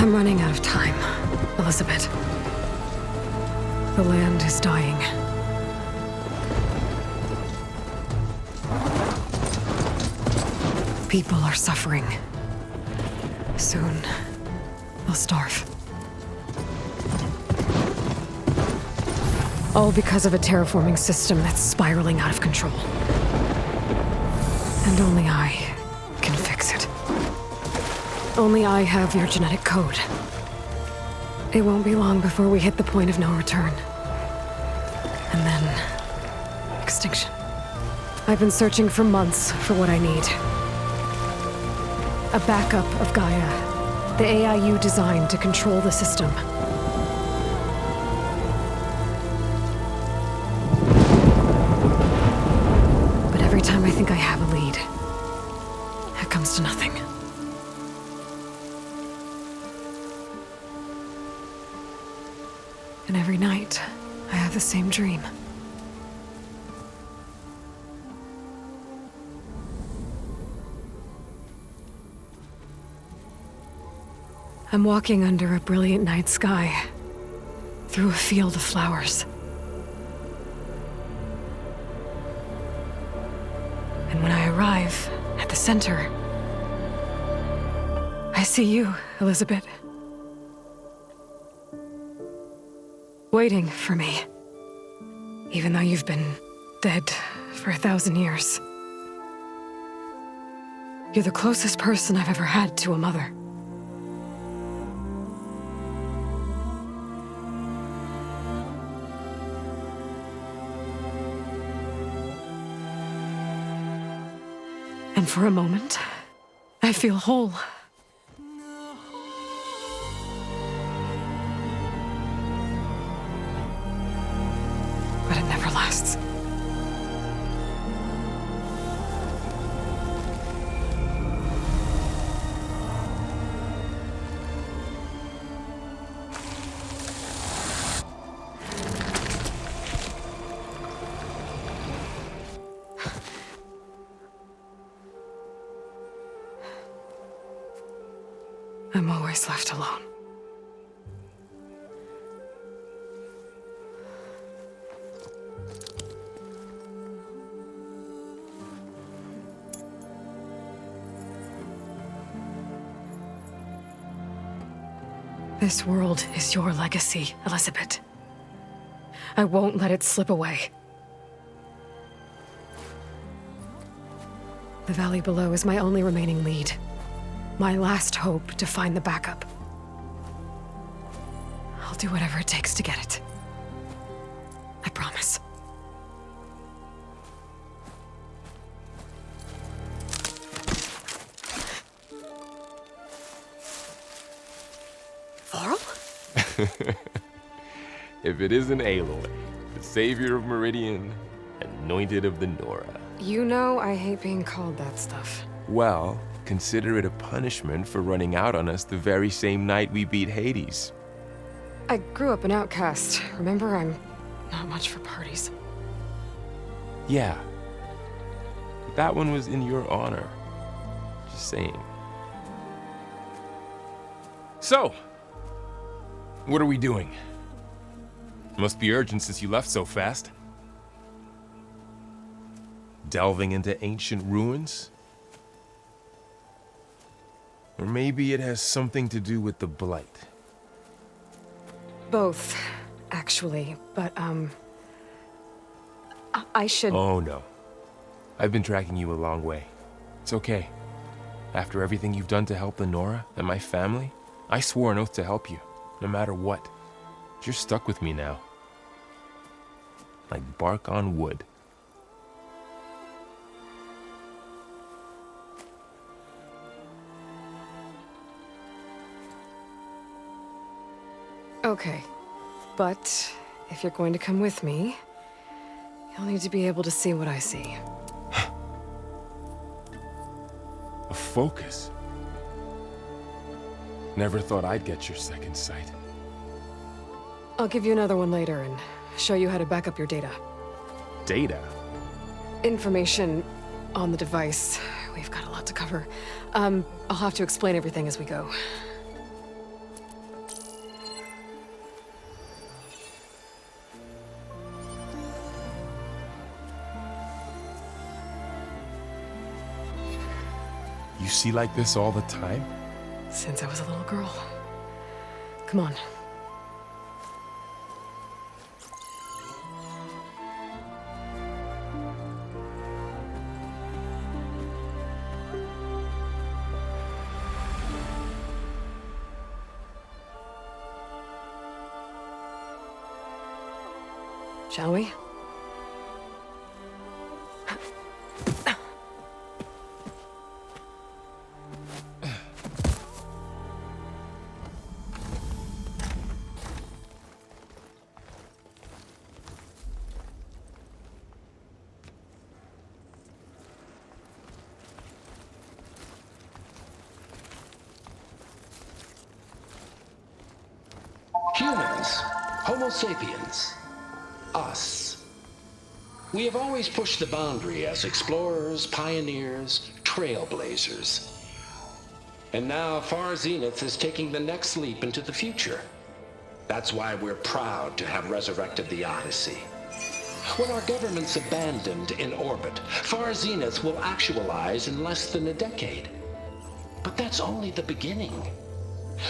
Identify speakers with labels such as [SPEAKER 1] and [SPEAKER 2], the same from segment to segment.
[SPEAKER 1] I'm running out of time, Elizabeth. The land is dying. People are suffering. Soon, they'll starve. All because of a terraforming system that's spiraling out of control. And only I can fix it. Only I have your genetic code. It won't be long before we hit the point of no return. And then... extinction. I've been searching for months for what I need. A backup of Gaia. The AI you designed to control the system. But every time I think I have a lead, it comes to nothing. And every night, I have the same dream. I'm walking under a brilliant night sky, through a field of flowers. And when I arrive at the center, I see you, Elizabeth. Waiting for me, even though you've been dead for 1,000 years. You're the closest person I've ever had to a mother. And for a moment, I feel whole. But it never lasts. I'm always left alone. This world is your legacy, Elizabeth. I won't let it slip away. The valley below is my only remaining lead. My last hope to find the backup. I'll do whatever it takes to get it. I promise. Faro?
[SPEAKER 2] If it isn't Aloy, the savior of Meridian, anointed of the Nora.
[SPEAKER 1] You know I hate being called that stuff.
[SPEAKER 2] Well, consider it a punishment for running out on us the very same night we beat Hades.
[SPEAKER 1] I grew up an outcast. Remember, I'm not much for parties.
[SPEAKER 2] Yeah. That one was in your honor. Just saying. So, what are we doing? Must be urgent since you left so fast. Delving into ancient ruins? Or maybe it has something to do with the Blight.
[SPEAKER 1] Both, actually, but, I should...
[SPEAKER 2] Oh, no. I've been tracking you a long way. It's okay. After everything you've done to help the Nora and my family, I swore an oath to help you, no matter what. You're stuck with me now. Like bark on wood.
[SPEAKER 1] Okay, but if you're going to come with me, you'll need to be able to see what I see.
[SPEAKER 2] A focus? Never thought I'd get your second sight.
[SPEAKER 1] I'll give you another one later and show you how to back up your data.
[SPEAKER 2] Data?
[SPEAKER 1] Information on the device. We've got a lot to cover. I'll have to explain everything as we go.
[SPEAKER 2] You see like this all the time?
[SPEAKER 1] Since I was a little girl. Come on. Shall we?
[SPEAKER 3] Humans, Homo sapiens, us. We have always pushed the boundary as explorers, pioneers, trailblazers. And now Far Zenith is taking the next leap into the future. That's why we're proud to have resurrected the Odyssey. When our government's abandoned in orbit, Far Zenith will actualize in less than a decade. But that's only the beginning.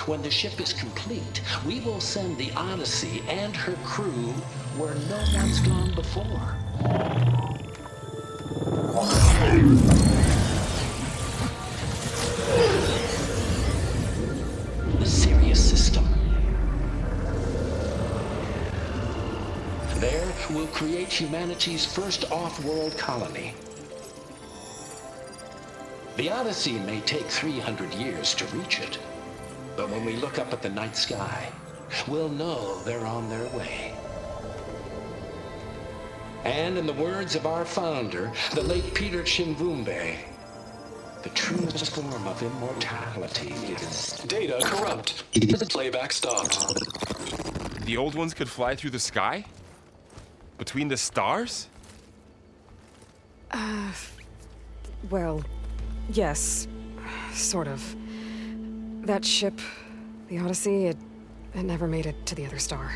[SPEAKER 3] When the ship is complete, we will send the Odyssey and her crew where no one's gone before. The Sirius system. There, we'll create humanity's first off-world colony. The Odyssey may take 300 years to reach it. But when we look up at the night sky, we'll know they're on their way. And in the words of our founder, the late Peter Chimvumbe, the truest form of immortality is...
[SPEAKER 4] Data corrupt. Playback stopped.
[SPEAKER 2] The old ones could fly through the sky? Between the stars?
[SPEAKER 1] Well, yes. Sort of. That ship, the Odyssey, it never made it to the other star.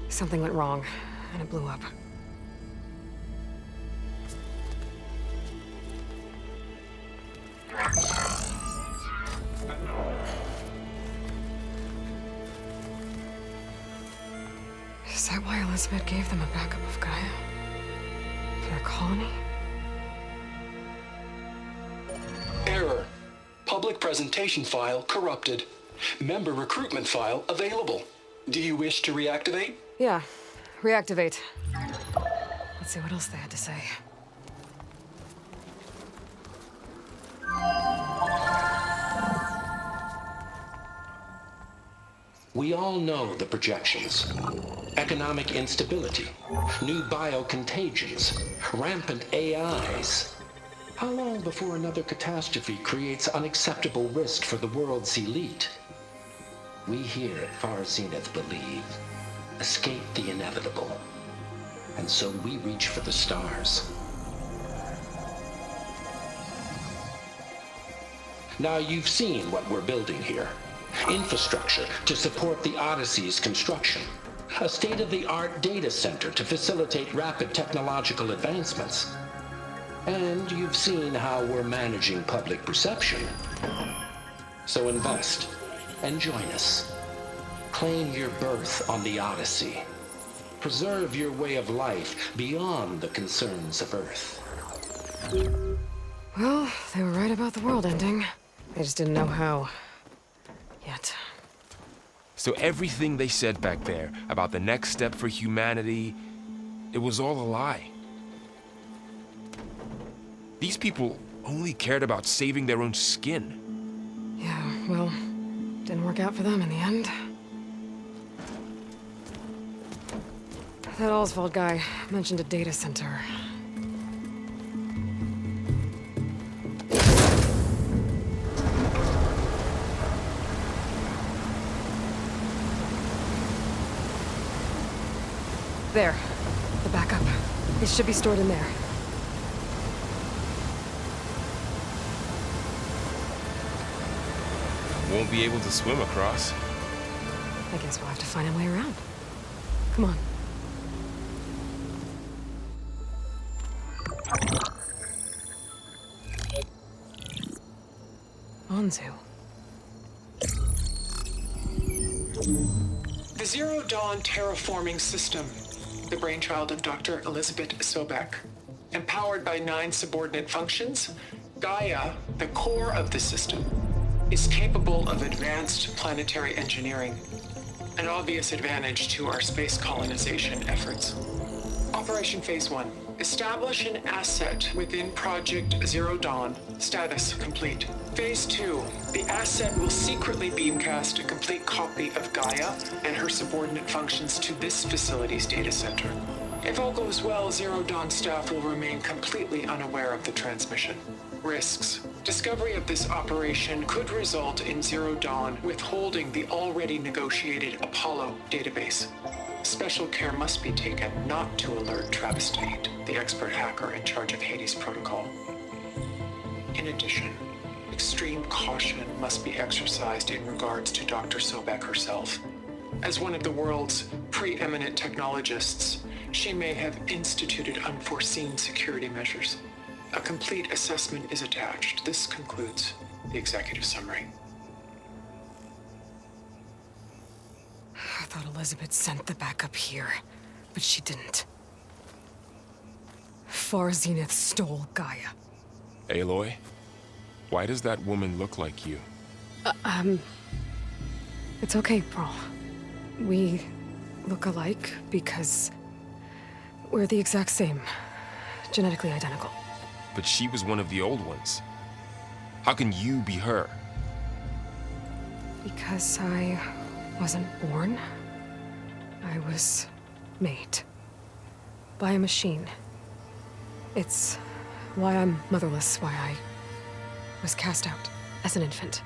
[SPEAKER 1] Something went wrong, and it blew up. Is that why Elizabeth gave them a backup of Gaia? For their colony?
[SPEAKER 4] Error. Public presentation file corrupted. Member recruitment file available. Do you wish to reactivate?
[SPEAKER 1] Yeah, reactivate. Let's see what else they had to say.
[SPEAKER 3] We all know the projections. Economic instability, new biocontagions, rampant AIs. How long before another catastrophe creates unacceptable risk for the world's elite? We here at Far Zenith believe, escape the inevitable. And so we reach for the stars. Now you've seen what we're building here. Infrastructure to support the Odyssey's construction. A state-of-the-art data center to facilitate rapid technological advancements. And you've seen how we're managing public perception. So invest and join us. Claim your berth on the Odyssey. Preserve your way of life beyond the concerns of Earth.
[SPEAKER 1] Well, they were right about the world ending. They just didn't know how. Yet.
[SPEAKER 2] So everything they said back there about the next step for humanity, it was all a lie. These people only cared about saving their own skin.
[SPEAKER 1] Yeah, well, didn't work out for them in the end. That Oswald guy mentioned a data center. There. The backup. It should be stored in there.
[SPEAKER 2] Won't be able to swim across.
[SPEAKER 1] I guess we'll have to find a way around. Come on. Anzu.
[SPEAKER 5] The Zero Dawn terraforming system, the brainchild of Dr. Elizabeth Sobek. Empowered by 9 subordinate functions, Gaia, the core of the system, is capable of advanced planetary engineering, an obvious advantage to our space colonization efforts. Operation Phase 1. Establish an asset within Project Zero Dawn. Status complete. Phase 2. The asset will secretly beamcast a complete copy of Gaia and her subordinate functions to this facility's data center. If all goes well, Zero Dawn staff will remain completely unaware of the transmission. Risks. Discovery of this operation could result in Zero Dawn withholding the already negotiated Apollo database. Special care must be taken not to alert Travis Tate, the expert hacker in charge of Hades Protocol. In addition, extreme caution must be exercised in regards to Dr. Sobek herself. As one of the world's preeminent technologists, she may have instituted unforeseen security measures. A complete assessment is attached. This concludes the executive summary.
[SPEAKER 1] I thought Elizabeth sent the backup here, but she didn't. Far Zenith stole Gaia.
[SPEAKER 2] Aloy, why does that woman look like you?
[SPEAKER 1] It's okay, Pearl. We look alike because we're the exact same. Genetically identical.
[SPEAKER 2] But she was one of the old ones. How can you be her?
[SPEAKER 1] Because I wasn't born. I was made. By a machine. It's why I'm motherless, why I was cast out as an infant.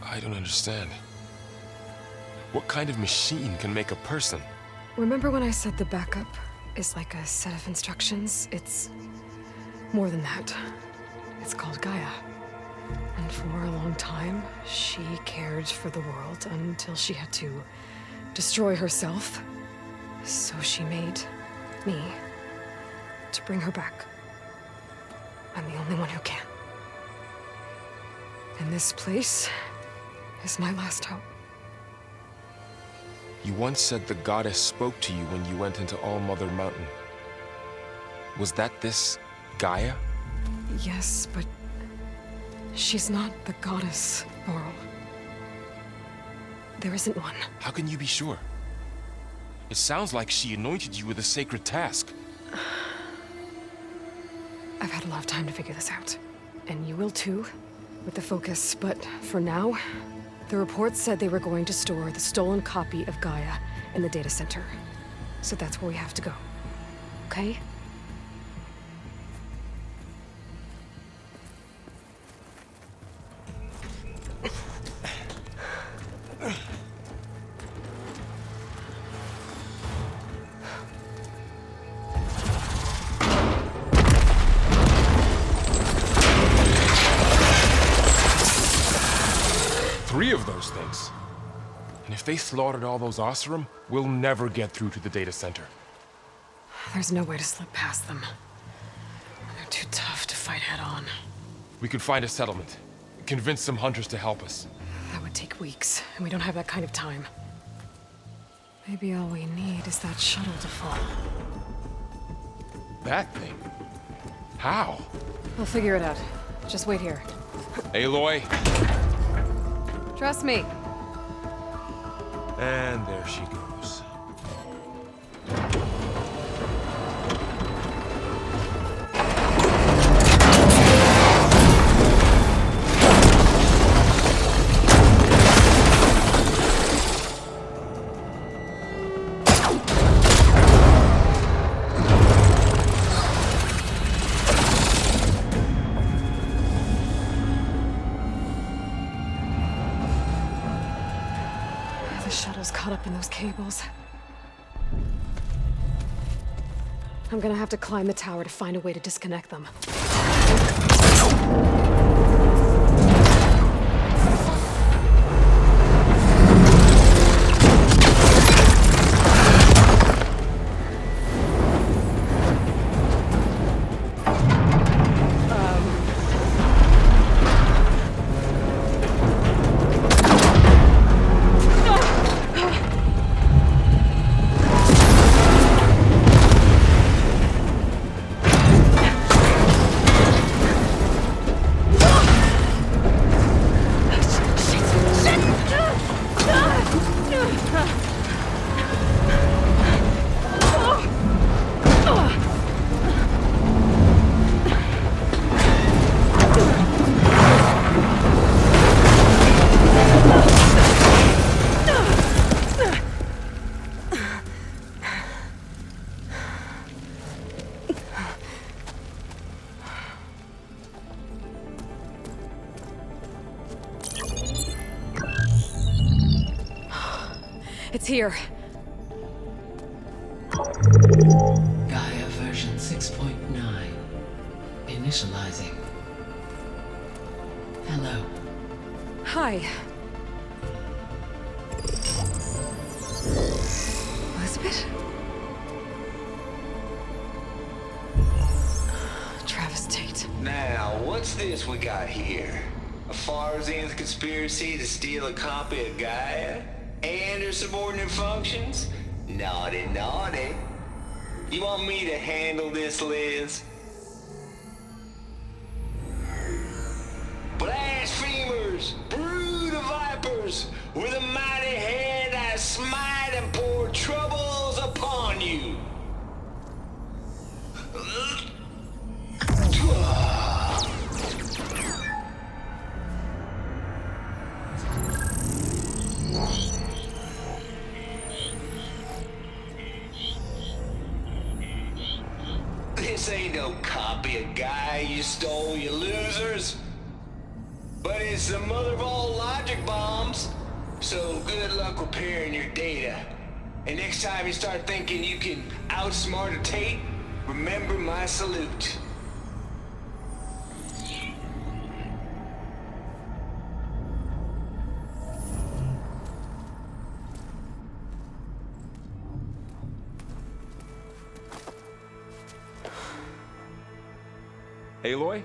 [SPEAKER 2] I don't understand. What kind of machine can make a person?
[SPEAKER 1] Remember when I said the backup is like a set of instructions? It's more than that. It's called Gaia. And for a long time, she cared for the world until she had to destroy herself. So she made me to bring her back. I'm the only one who can. And this place is my last hope.
[SPEAKER 2] You once said the goddess spoke to you when you went into All-Mother Mountain. Was that this Gaia?
[SPEAKER 1] Yes, but she's not the goddess, Laurel. There isn't one.
[SPEAKER 2] How can you be sure? It sounds like she anointed you with a sacred task.
[SPEAKER 1] I've had a lot of time to figure this out. And you will too, with the focus. But for now, the report said they were going to store the stolen copy of Gaia in the data center. So that's where we have to go. Okay?
[SPEAKER 2] Three of those things. And if they slaughtered all those Oseram, we'll never get through to the data center.
[SPEAKER 1] There's no way to slip past them. They're too tough to fight head-on.
[SPEAKER 2] We could find a settlement. Convince some hunters to help us.
[SPEAKER 1] That would take weeks, and we don't have that kind of time. Maybe all we need is that shuttle to fall.
[SPEAKER 2] That thing? How?
[SPEAKER 1] We'll figure it out. Just wait here.
[SPEAKER 2] Aloy.
[SPEAKER 1] Trust me.
[SPEAKER 2] And there she goes.
[SPEAKER 1] Caught up in those cables. I'm gonna have to climb the tower to find a way to disconnect them. It's here.
[SPEAKER 6] Gaia version 6.9. Initializing. Hello.
[SPEAKER 1] Hi. Elizabeth? Travestate.
[SPEAKER 7] Now, what's this we got here? A Farzian's conspiracy to steal a copy of Gaia? And her subordinate functions? Naughty, naughty. You want me to handle this, Liz? Blasphemers! Brood of vipers! With a mighty hand I smite and pour troubles upon you! This ain't no copy of Gaia you stole, you losers. But it's the mother of all logic bombs. So good luck repairing your data. And next time you start thinking you can outsmart a Tate, remember my salute.
[SPEAKER 2] Aloy?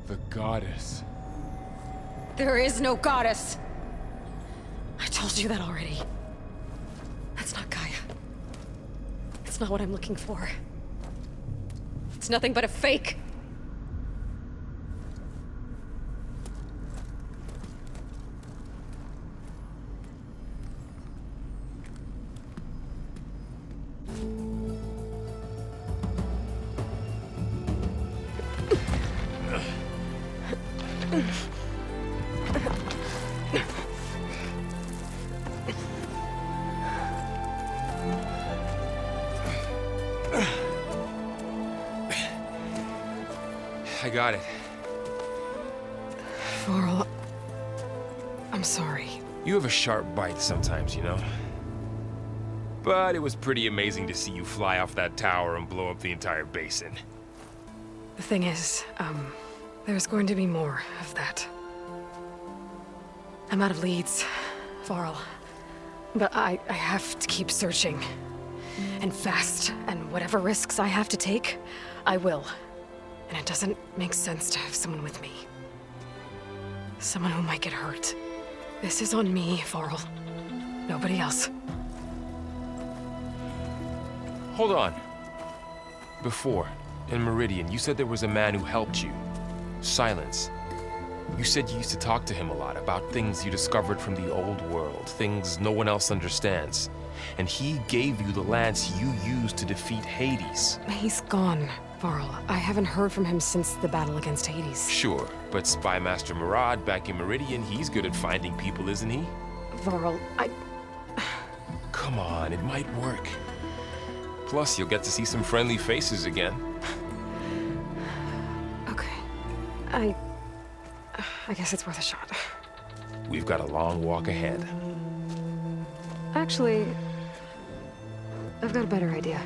[SPEAKER 2] The goddess.
[SPEAKER 1] There is no goddess. I told you that already. That's not Gaia. It's not what I'm looking for. It's nothing but a fake.
[SPEAKER 2] I got it.
[SPEAKER 1] Faro, I'm sorry.
[SPEAKER 2] You have a sharp bite sometimes, you know? But it was pretty amazing to see you fly off that tower and blow up the entire basin.
[SPEAKER 1] The thing is, there's going to be more of that. I'm out of leads, Varl. But I have to keep searching. And fast. And whatever risks I have to take, I will. And it doesn't make sense to have someone with me. Someone who might get hurt. This is on me, Varl. Nobody else.
[SPEAKER 2] Hold on. Before, in Meridian, you said there was a man who helped you. Silence. You said you used to talk to him a lot about things you discovered from the old world, things no one else understands. And he gave you the lance you used to defeat Hades.
[SPEAKER 1] He's gone, Varl. I haven't heard from him since the battle against Hades.
[SPEAKER 2] Sure, but Spy Master Murad back in Meridian, he's good at finding people, isn't he?
[SPEAKER 1] Varl,
[SPEAKER 2] Come on, it might work. Plus, you'll get to see some friendly faces again.
[SPEAKER 1] Okay. I guess it's worth a shot.
[SPEAKER 2] We've got a long walk ahead.
[SPEAKER 1] Actually, I've got a better idea.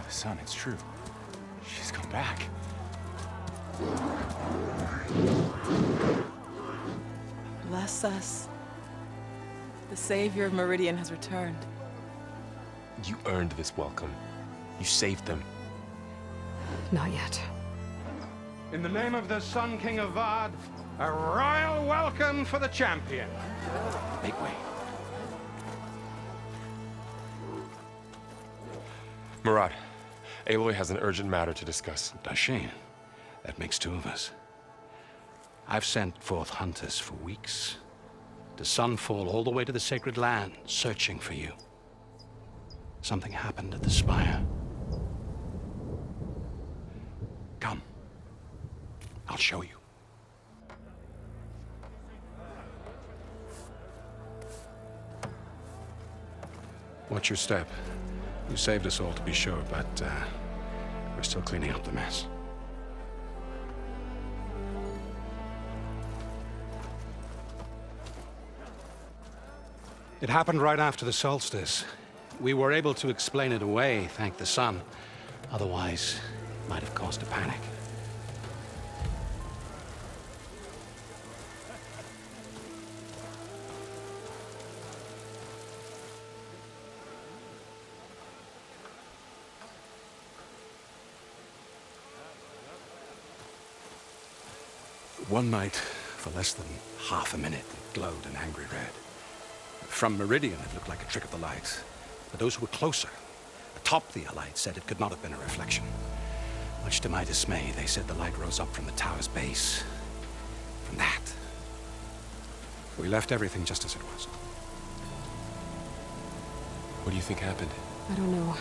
[SPEAKER 8] Son, it's true. She's come back.
[SPEAKER 9] Bless us. The savior of Meridian has returned.
[SPEAKER 2] You earned this welcome. You saved them.
[SPEAKER 1] Not yet.
[SPEAKER 10] In the name of the Sun King of Vard, a royal welcome for the champion.
[SPEAKER 8] Make way.
[SPEAKER 2] Murad, Aloy has an urgent matter to discuss.
[SPEAKER 8] Does she? That makes two of us.
[SPEAKER 10] I've sent forth hunters for weeks. To sunfall all the way to the sacred land, searching for you. Something happened at the spire. Come. I'll show you. Watch your step. You saved us all, to be sure, but we're still cleaning up the mess. It happened right after the solstice. We were able to explain it away, thank the sun. Otherwise, it might have caused a panic. One night, for less than half a minute, it glowed an angry red. From Meridian, it looked like a trick of the light. But those who were closer, atop the light, said it could not have been a reflection. Much to my dismay, they said the light rose up from the tower's base. From that. We left everything just as it was.
[SPEAKER 2] What do you think happened?
[SPEAKER 1] I don't know.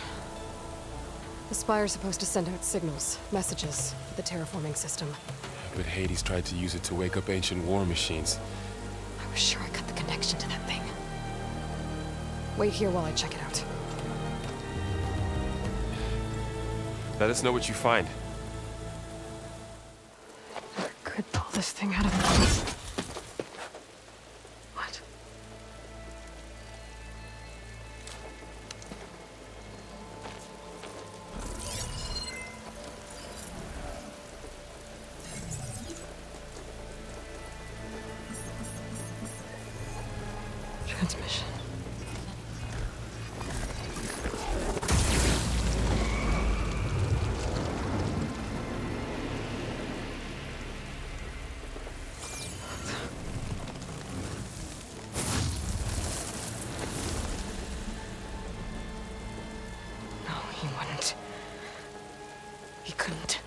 [SPEAKER 1] The Spire's supposed to send out signals, messages, for the terraforming system.
[SPEAKER 2] But Hades tried to use it to wake up ancient war machines.
[SPEAKER 1] I was sure I cut the connection to that thing. Wait here while I check it out.
[SPEAKER 2] Let us know what you find.
[SPEAKER 1] I could pull this thing out of the... What? Transmission. No, he wouldn't. He couldn't.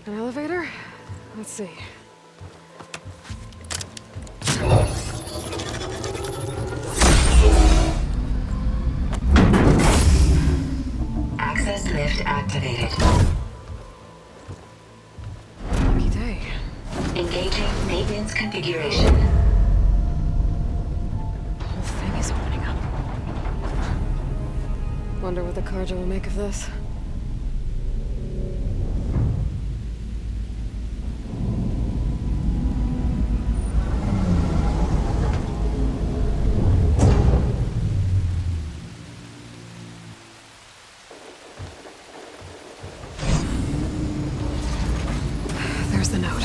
[SPEAKER 1] An elevator? Let's see.
[SPEAKER 11] Access lift activated.
[SPEAKER 1] Lucky day.
[SPEAKER 11] Engaging maintenance configuration.
[SPEAKER 1] The whole thing is opening up. Wonder what the Carja will make of this. There's the note.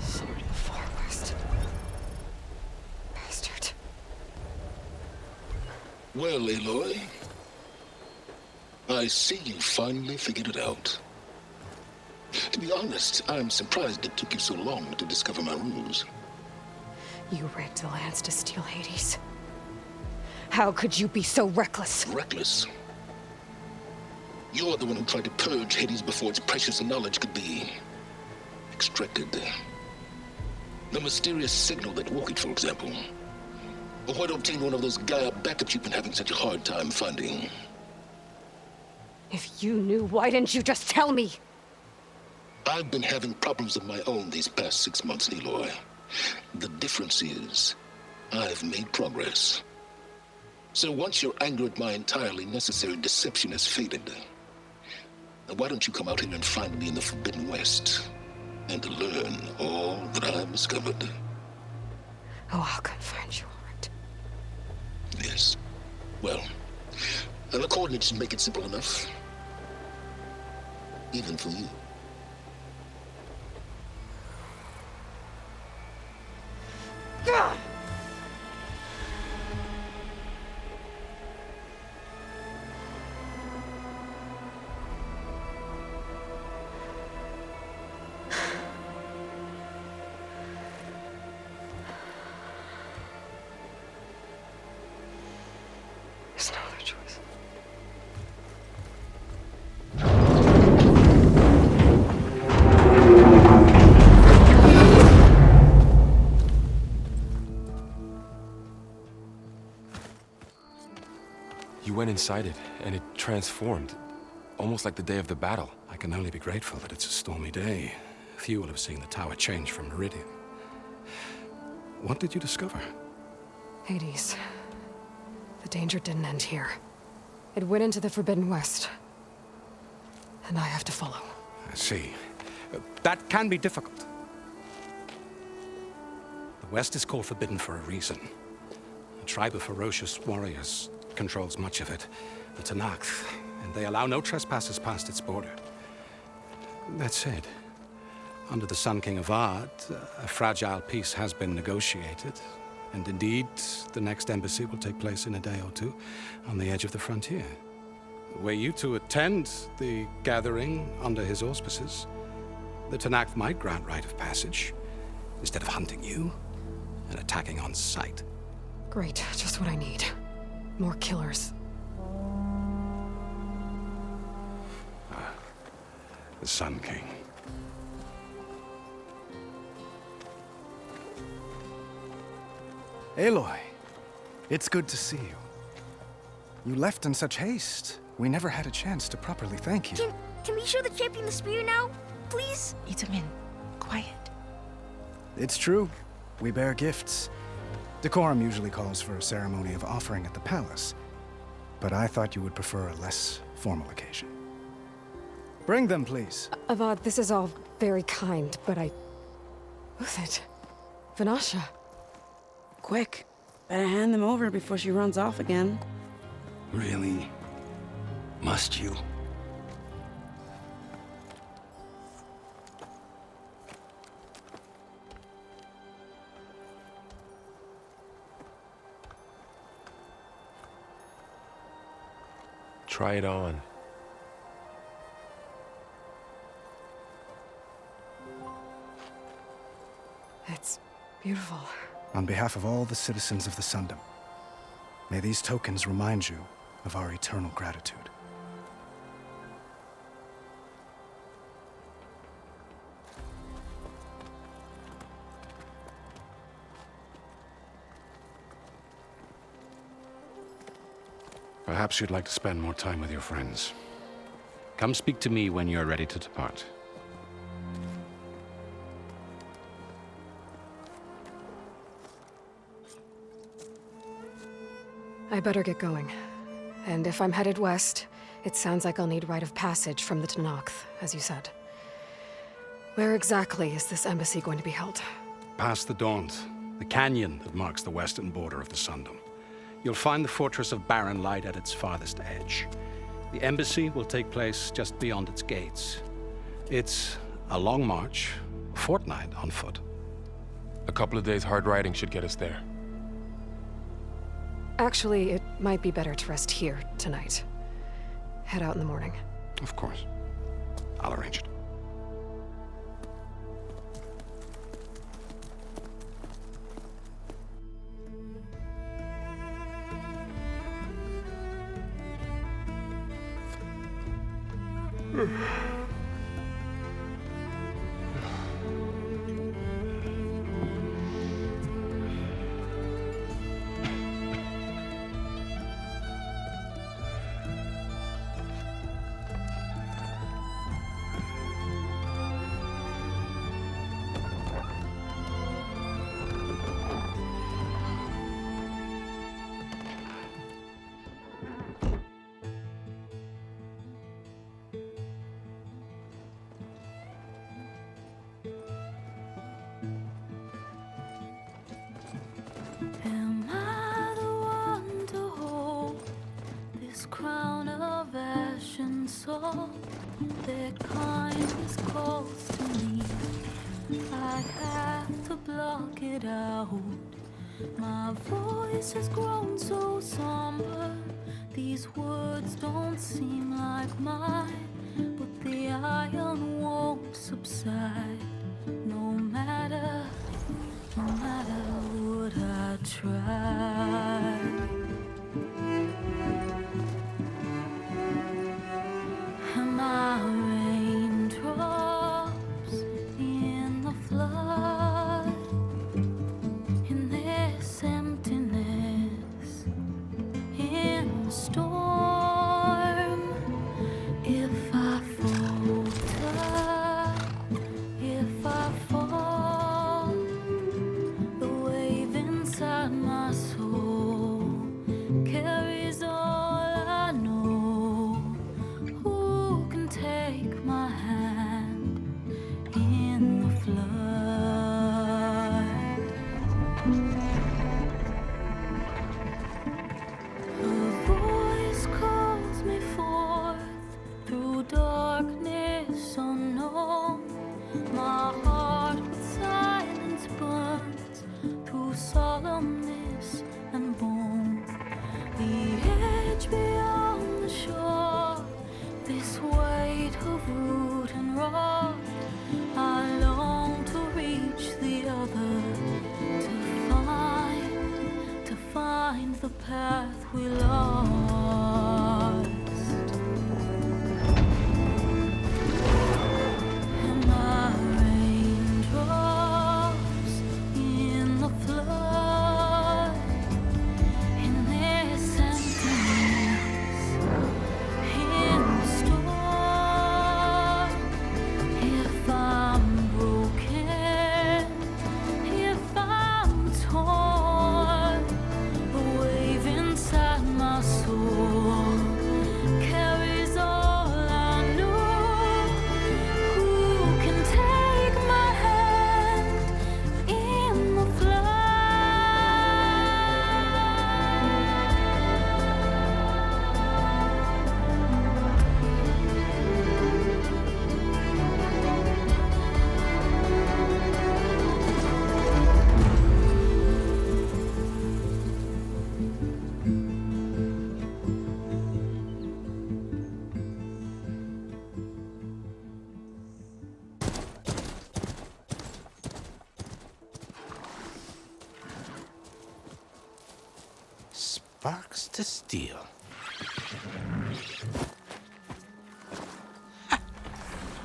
[SPEAKER 1] Sword of the Far West. Bastard.
[SPEAKER 12] Well, Aloy, I see you finally figured it out. To be honest, I'm surprised it took you so long to discover my ruse.
[SPEAKER 1] You rigged the lands to steal Hades. How could you be so reckless?
[SPEAKER 12] Reckless? You're the one who tried to purge Hades before its precious knowledge could be extracted. The mysterious signal that woke it, for example. Or why to obtain one of those Gaia backups you've been having such a hard time finding.
[SPEAKER 1] If you knew, why didn't you just tell me?
[SPEAKER 12] I've been having problems of my own these past 6 months, Aloy. The difference is, I've made progress. So once your anger at my entirely necessary deception has faded, why don't you come out here and find me in the Forbidden West, and learn all that I've discovered?
[SPEAKER 1] Oh, I'll come find you, all right.
[SPEAKER 12] Yes. Well, the coordinates make it simple enough. Even for you.
[SPEAKER 2] inside it, and it transformed. Almost like the day of the battle.
[SPEAKER 10] I can only be grateful that it's a stormy day. Few will have seen the tower change from Meridian. What did you discover?
[SPEAKER 1] Hades. The danger didn't end here. It went into the Forbidden West. And I have to follow.
[SPEAKER 10] I see. That can be difficult. The West is called Forbidden for a reason. A tribe of ferocious warriors controls much of it, the Tenakth, and they allow no trespassers past its border. That said, under the Sun King of Ard, a fragile peace has been negotiated, and indeed, the next embassy will take place in a day or two on the edge of the frontier. Were you to attend the gathering under his auspices, the Tenakth might grant right of passage, instead of hunting you and attacking on sight.
[SPEAKER 1] Great, just what I need. More killers.
[SPEAKER 10] The Sun King.
[SPEAKER 13] Aloy, it's good to see you. You left in such haste. We never had a chance to properly thank you.
[SPEAKER 14] Can we show the champion the spear now? Please?
[SPEAKER 9] Itamin, quiet.
[SPEAKER 13] It's true. We bear gifts. Decorum usually calls for a ceremony of offering at the palace, but I thought you would prefer a less formal occasion. Bring them, please.
[SPEAKER 1] Avad, this is all very kind, but Who's it? Vanasha.
[SPEAKER 15] Quick. Better hand them over before she runs off again.
[SPEAKER 10] Really? Must you?
[SPEAKER 2] Try it on.
[SPEAKER 1] It's beautiful.
[SPEAKER 13] On behalf of all the citizens of the Sundom, may these tokens remind you of our eternal gratitude.
[SPEAKER 10] Perhaps you'd like to spend more time with your friends. Come speak to me when you're ready to depart.
[SPEAKER 1] I better get going. And if I'm headed west, it sounds like I'll need rite of passage from the Tenakth, as you said. Where exactly is this embassy going to be held?
[SPEAKER 10] Past the Daunt, the canyon that marks the western border of the Sundom. You'll find the fortress of Barren Light at its farthest edge. The embassy will take place just beyond its gates. It's a long march, a fortnight on foot.
[SPEAKER 2] A couple of days hard riding should get us there.
[SPEAKER 1] Actually, it might be better to rest here tonight. Head out in the morning.
[SPEAKER 10] Of course. I'll arrange it.
[SPEAKER 16] Am I the one to hold this crown of ash and salt? Their kindness calls to me. I have to block it out. My voice has grown so somber. These words don't seem like mine, but the iron won't subside. No matter what I try. Am I raindrops in the flood? In this emptiness, in the storm. path we lost. And my raindrops in the flood, in this emptiness, in the storm. If I'm broken, if I'm torn, the wave inside my soul carries all I know. Who can take my hand in the flood?
[SPEAKER 10] Sparks to steel.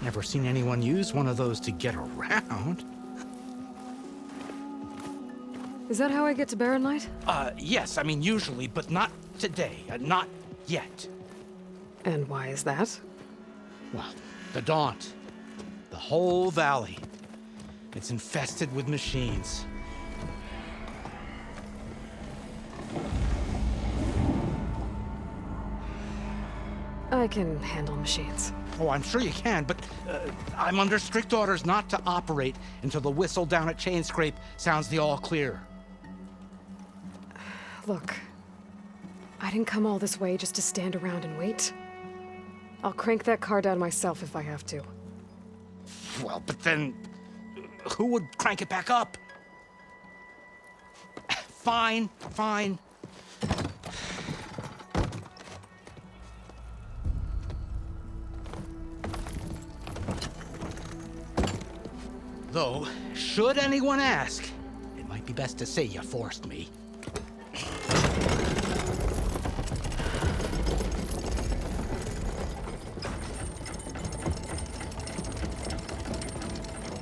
[SPEAKER 10] Never seen anyone use one of those to get around.
[SPEAKER 1] Is that how I get to Barren Light?
[SPEAKER 10] Yes, I mean usually, but not today. Not yet.
[SPEAKER 1] And why is that?
[SPEAKER 10] Well, the Daunt. The whole valley. It's infested with machines.
[SPEAKER 1] I can handle machines.
[SPEAKER 10] Oh, I'm sure you can, but I'm under strict orders not to operate until the whistle down at Chainscrape sounds the all clear.
[SPEAKER 1] Look, I didn't come all this way just to stand around and wait. I'll crank that car down myself if I have to.
[SPEAKER 10] Well, but then who would crank it back up? Fine, fine. Though, should anyone ask, it might be best to say you forced me.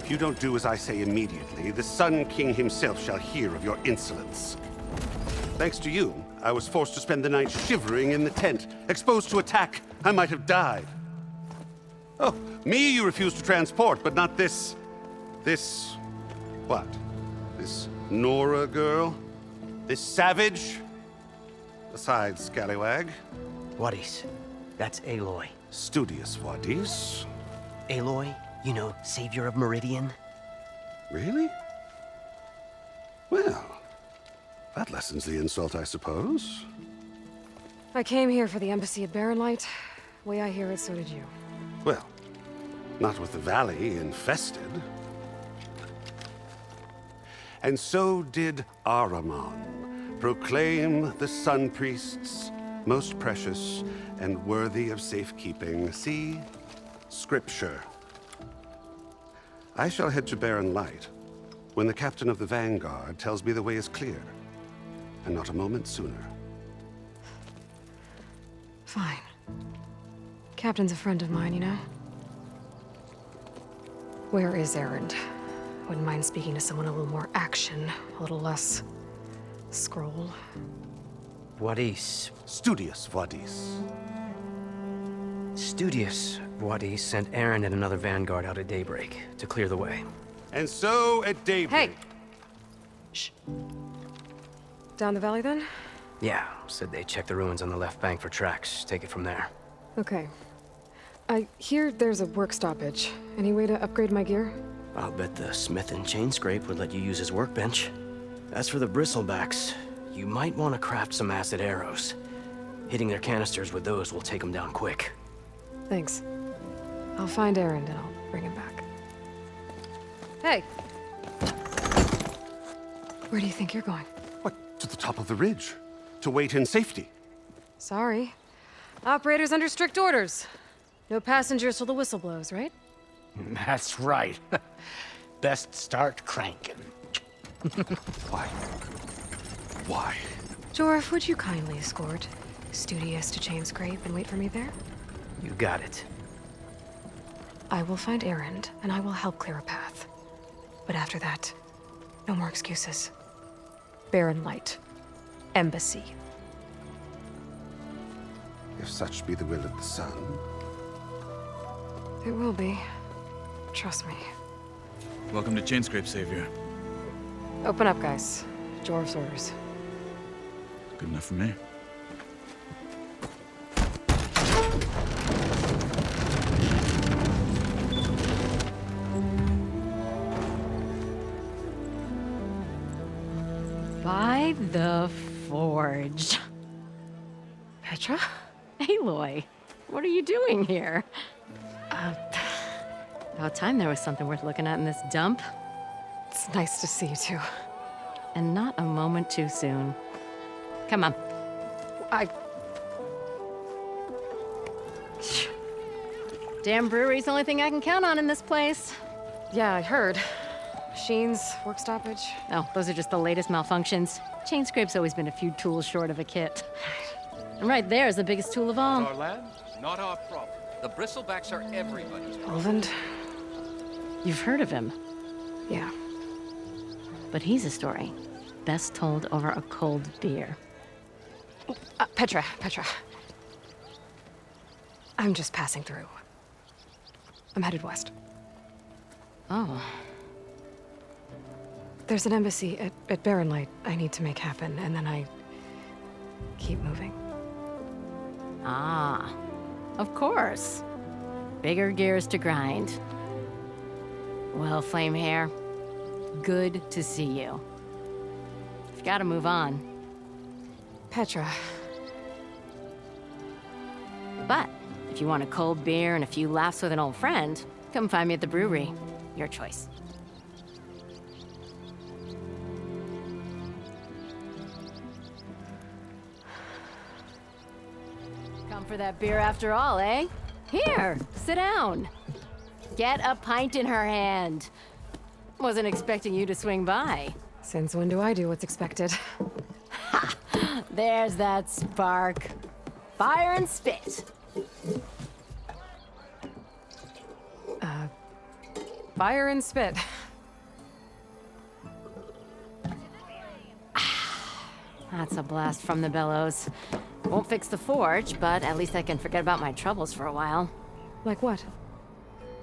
[SPEAKER 17] If you don't do as I say immediately, the Sun King himself shall hear of your insolence. Thanks to you, I was forced to spend the night shivering in the tent. Exposed to attack, I might have died. Oh, me you refuse to transport, but not this... what? This Nora girl? This savage? Besides, scallywag.
[SPEAKER 18] Wadis. That's Aloy.
[SPEAKER 17] Studious Wadis.
[SPEAKER 18] Aloy, you know, savior of Meridian.
[SPEAKER 17] Really? Well, that lessens the insult, I suppose.
[SPEAKER 1] I came here for the embassy at Barren Light. Way I hear it, so did you.
[SPEAKER 17] Well, not with the valley infested. And so did Ahriman proclaim the Sun Priests most precious and worthy of safekeeping. See? Scripture. I shall head to Barren Light when the captain of the Vanguard tells me the way is clear, and not a moment sooner.
[SPEAKER 1] Fine. Captain's a friend of mine, you know? Where is Erend? Wouldn't mind speaking to someone a little more action, a little less scroll.
[SPEAKER 18] Wadis.
[SPEAKER 17] Studious Wadis.
[SPEAKER 18] Studious Wadis sent Aaron and another vanguard out at daybreak to clear the way.
[SPEAKER 17] And so at daybreak...
[SPEAKER 1] Hey! Shh. Down the valley, then?
[SPEAKER 18] Yeah, said they checked the ruins on the left bank for tracks. Take it from there.
[SPEAKER 1] Okay. I hear there's a work stoppage. Any way to upgrade my gear?
[SPEAKER 18] I'll bet the smith in Chainscrape would let you use his workbench. As for the bristlebacks, you might want to craft some acid arrows. Hitting their canisters with those will take them down quick.
[SPEAKER 1] Thanks. I'll find Erend and I'll bring him back. Hey! Where do you think you're going?
[SPEAKER 17] What, to the top of the ridge? To wait in safety?
[SPEAKER 1] Sorry. Operator's under strict orders. No passengers till the whistle blows, right?
[SPEAKER 10] That's right. Best start cranking.
[SPEAKER 17] Why? Why?
[SPEAKER 1] Jorf, would you kindly escort Studious to Chainscrape and wait for me there?
[SPEAKER 18] You got it.
[SPEAKER 1] I will find Erend, and I will help clear a path. But after that, no more excuses. Barren Light. Embassy.
[SPEAKER 17] If such be the will of the sun.
[SPEAKER 1] It will be. Trust me.
[SPEAKER 8] Welcome to Chainscrape, Savior.
[SPEAKER 1] Open up, guys. Jorf's orders.
[SPEAKER 8] Good enough for me.
[SPEAKER 19] By the Forge.
[SPEAKER 1] Petra?
[SPEAKER 19] Aloy, what are you doing here? About time there was something worth looking at in this dump.
[SPEAKER 1] It's nice to see you too.
[SPEAKER 19] And not a moment too soon. Come on. Damn brewery's the only thing I can count on in this place.
[SPEAKER 1] Yeah, I heard. Machines, work stoppage.
[SPEAKER 19] Oh, those are just the latest malfunctions. Chainscrape's always been a few tools short of a kit. And right there is the biggest tool of all.
[SPEAKER 10] Our land, not our problem. The bristlebacks are everybody's problem.
[SPEAKER 1] Olvend?
[SPEAKER 19] You've heard of him.
[SPEAKER 1] Yeah.
[SPEAKER 19] But he's a story best told over a cold beer.
[SPEAKER 1] Petra. I'm just passing through. I'm headed west.
[SPEAKER 19] Oh.
[SPEAKER 1] There's an embassy at Barren Light I need to make happen, and then I keep moving.
[SPEAKER 19] Ah, of course. Bigger gears to grind. Well, Flamehair, good to see you. You've got to move on.
[SPEAKER 1] Petra.
[SPEAKER 19] But if you want a cold beer and a few laughs with an old friend, come find me at the brewery. Your choice. Come for that beer after all, eh? Here, sit down. Get a pint in her hand. Wasn't expecting you to swing by.
[SPEAKER 1] Since when do I do what's expected?
[SPEAKER 19] Ha! There's that spark. Fire and spit.
[SPEAKER 1] Fire and spit.
[SPEAKER 19] That's a blast from the bellows. Won't fix the forge, but at least I can forget about my troubles for a while.
[SPEAKER 1] Like what?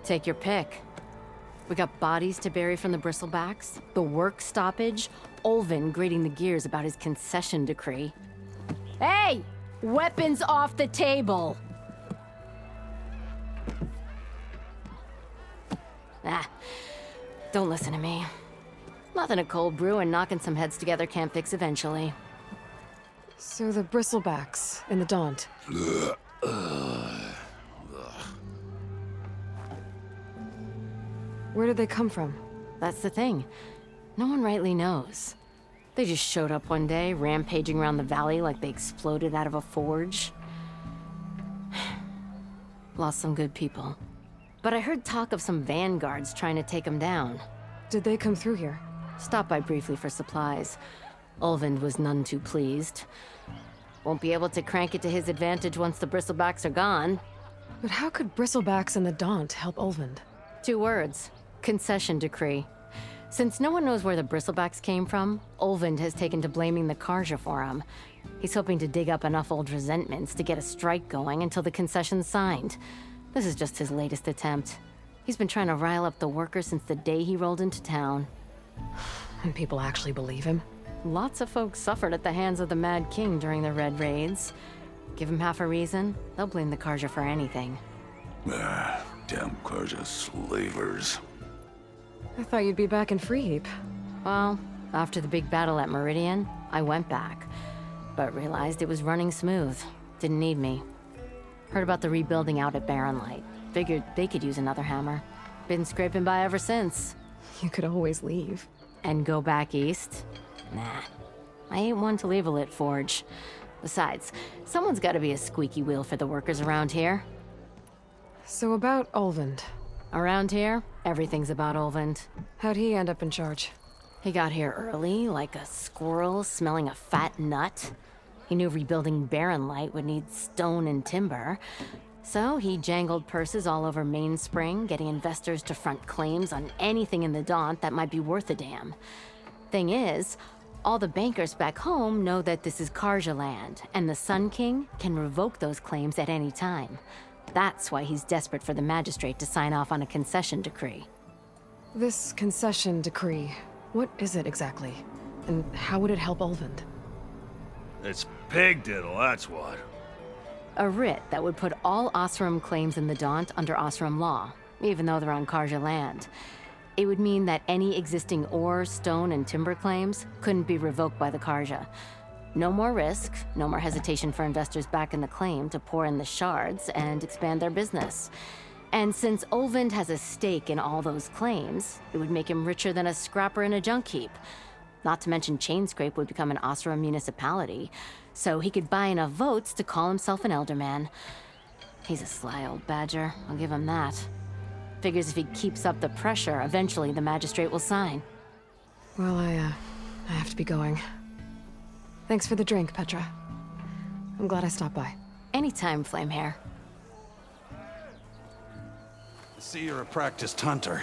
[SPEAKER 19] Take your pick. We got bodies to bury from the bristlebacks, the work stoppage, Olvin grating the gears about his concession decree. Hey! Weapons off the table! Ah, don't listen to me. Nothing a cold brew and knocking some heads together can't fix eventually.
[SPEAKER 1] So the bristlebacks in the Daunt. Where did they come from?
[SPEAKER 19] That's the thing. No one rightly knows. They just showed up one day, rampaging around the valley like they exploded out of a forge. Lost some good people. But I heard talk of some vanguards trying to take them down.
[SPEAKER 1] Did they come through here?
[SPEAKER 19] Stopped by briefly for supplies. Olvend was none too pleased. Won't be able to crank it to his advantage once the bristlebacks are gone.
[SPEAKER 1] But how could bristlebacks and the Daunt help Olvend?
[SPEAKER 19] 2 words. Concession decree. Since no one knows where the bristlebacks came from, Olvend has taken to blaming the Karja for him. He's hoping to dig up enough old resentments to get a strike going until the concession's signed. This is just his latest attempt. He's been trying to rile up the workers since the day he rolled into town.
[SPEAKER 1] And people actually believe him?
[SPEAKER 19] Lots of folks suffered at the hands of the Mad King during the Red Raids. Give him half a reason, they'll blame the Karja for anything.
[SPEAKER 20] Damn Karja slavers.
[SPEAKER 1] I thought you'd be back in Freeheap.
[SPEAKER 19] Well, after the big battle at Meridian, I went back. But realized it was running smooth. Didn't need me. Heard about the rebuilding out at Barren Light. Figured they could use another hammer. Been scraping by ever since.
[SPEAKER 1] You could always leave.
[SPEAKER 19] And go back east? Nah. I ain't one to leave a lit forge. Besides, someone's gotta be a squeaky wheel for the workers around here.
[SPEAKER 1] So about Olvend.
[SPEAKER 19] Around here, everything's about Olvend.
[SPEAKER 1] How'd he end up in charge?
[SPEAKER 19] He got here early, like a squirrel smelling a fat nut. He knew rebuilding Barren Light would need stone and timber. So he jangled purses all over Mainspring, getting investors to front claims on anything in the Daunt that might be worth a damn. Thing is, all the bankers back home know that this is Karja land, and the Sun King can revoke those claims at any time. That's why he's desperate for the magistrate to sign off on a concession decree.
[SPEAKER 1] This concession decree, what is it exactly? And how would it help Ulvund?
[SPEAKER 20] It's pig diddle, that's what.
[SPEAKER 19] A writ that would put all Osram claims in the Daunt under Osram law, even though they're on Karja land. It would mean that any existing ore, stone, and timber claims couldn't be revoked by the Karja. No more risk, no more hesitation for investors back in the claim to pour in the shards and expand their business. And since Ulvund has a stake in all those claims, it would make him richer than a scrapper in a junk heap. Not to mention Chainscrape would become an Osram municipality, so he could buy enough votes to call himself an elderman. He's a sly old badger, I'll give him that. Figures if he keeps up the pressure, eventually the magistrate will sign.
[SPEAKER 1] Well, I have to be going. Thanks for the drink, Petra. I'm glad I stopped by.
[SPEAKER 19] Anytime, Flamehair.
[SPEAKER 10] See, you're a practiced hunter.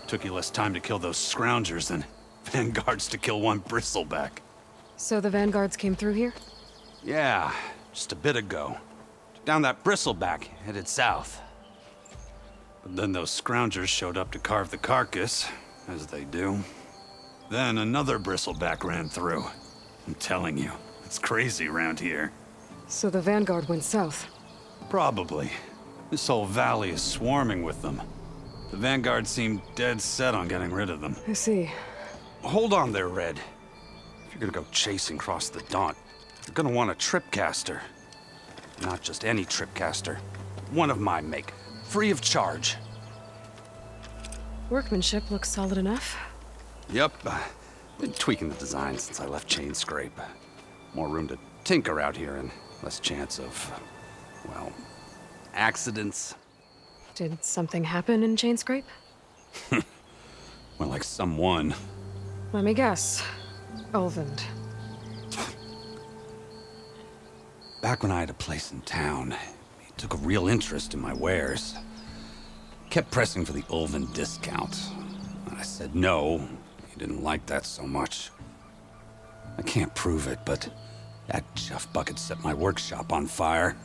[SPEAKER 10] Took you less time to kill those scroungers than vanguards to kill one bristleback.
[SPEAKER 1] So the vanguards came through here?
[SPEAKER 10] Yeah, just a bit ago. Took down that bristleback, headed south. But then those scroungers showed up to carve the carcass, as they do. Then another bristleback ran through. I'm telling you, it's crazy around here.
[SPEAKER 1] So the vanguard went south?
[SPEAKER 10] Probably. This whole valley is swarming with them. The vanguard seemed dead set on getting rid of them.
[SPEAKER 1] I see.
[SPEAKER 10] Hold on there, Red. If you're gonna go chasing across the Daunt, you're gonna want a tripcaster. Not just any tripcaster. One of my make. Free of charge.
[SPEAKER 1] Workmanship looks solid enough.
[SPEAKER 10] Yep. Been tweaking the design since I left Chainscrape. More room to tinker out here and less chance of, well, accidents.
[SPEAKER 1] Did something happen in Chainscrape?
[SPEAKER 10] Well, like someone.
[SPEAKER 1] Let me guess. Ulvund.
[SPEAKER 10] Back when I had a place in town, he took a real interest in my wares. Kept pressing for the Ulvund discount. I said no. He didn't like that so much. I can't prove it, but that chuff bucket set my workshop on fire.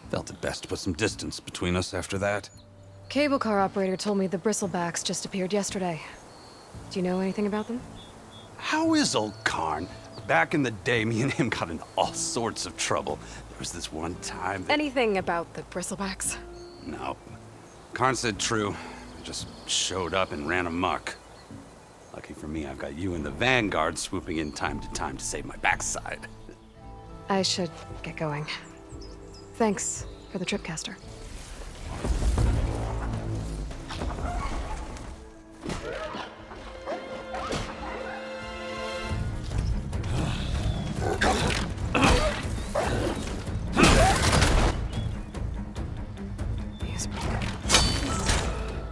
[SPEAKER 10] Felt it best to put some distance between us after that.
[SPEAKER 1] Cable car operator told me the bristlebacks just appeared yesterday. Do you know anything about them?
[SPEAKER 10] How is old Karn? Back in the day, me and him got into all sorts of trouble. There was this one time that...
[SPEAKER 1] Anything about the bristlebacks?
[SPEAKER 10] No. Karn said true. I just showed up and ran amok. Lucky for me, I've got you and the Vanguard swooping in time to save my backside.
[SPEAKER 1] I should get going. Thanks for the tripcaster.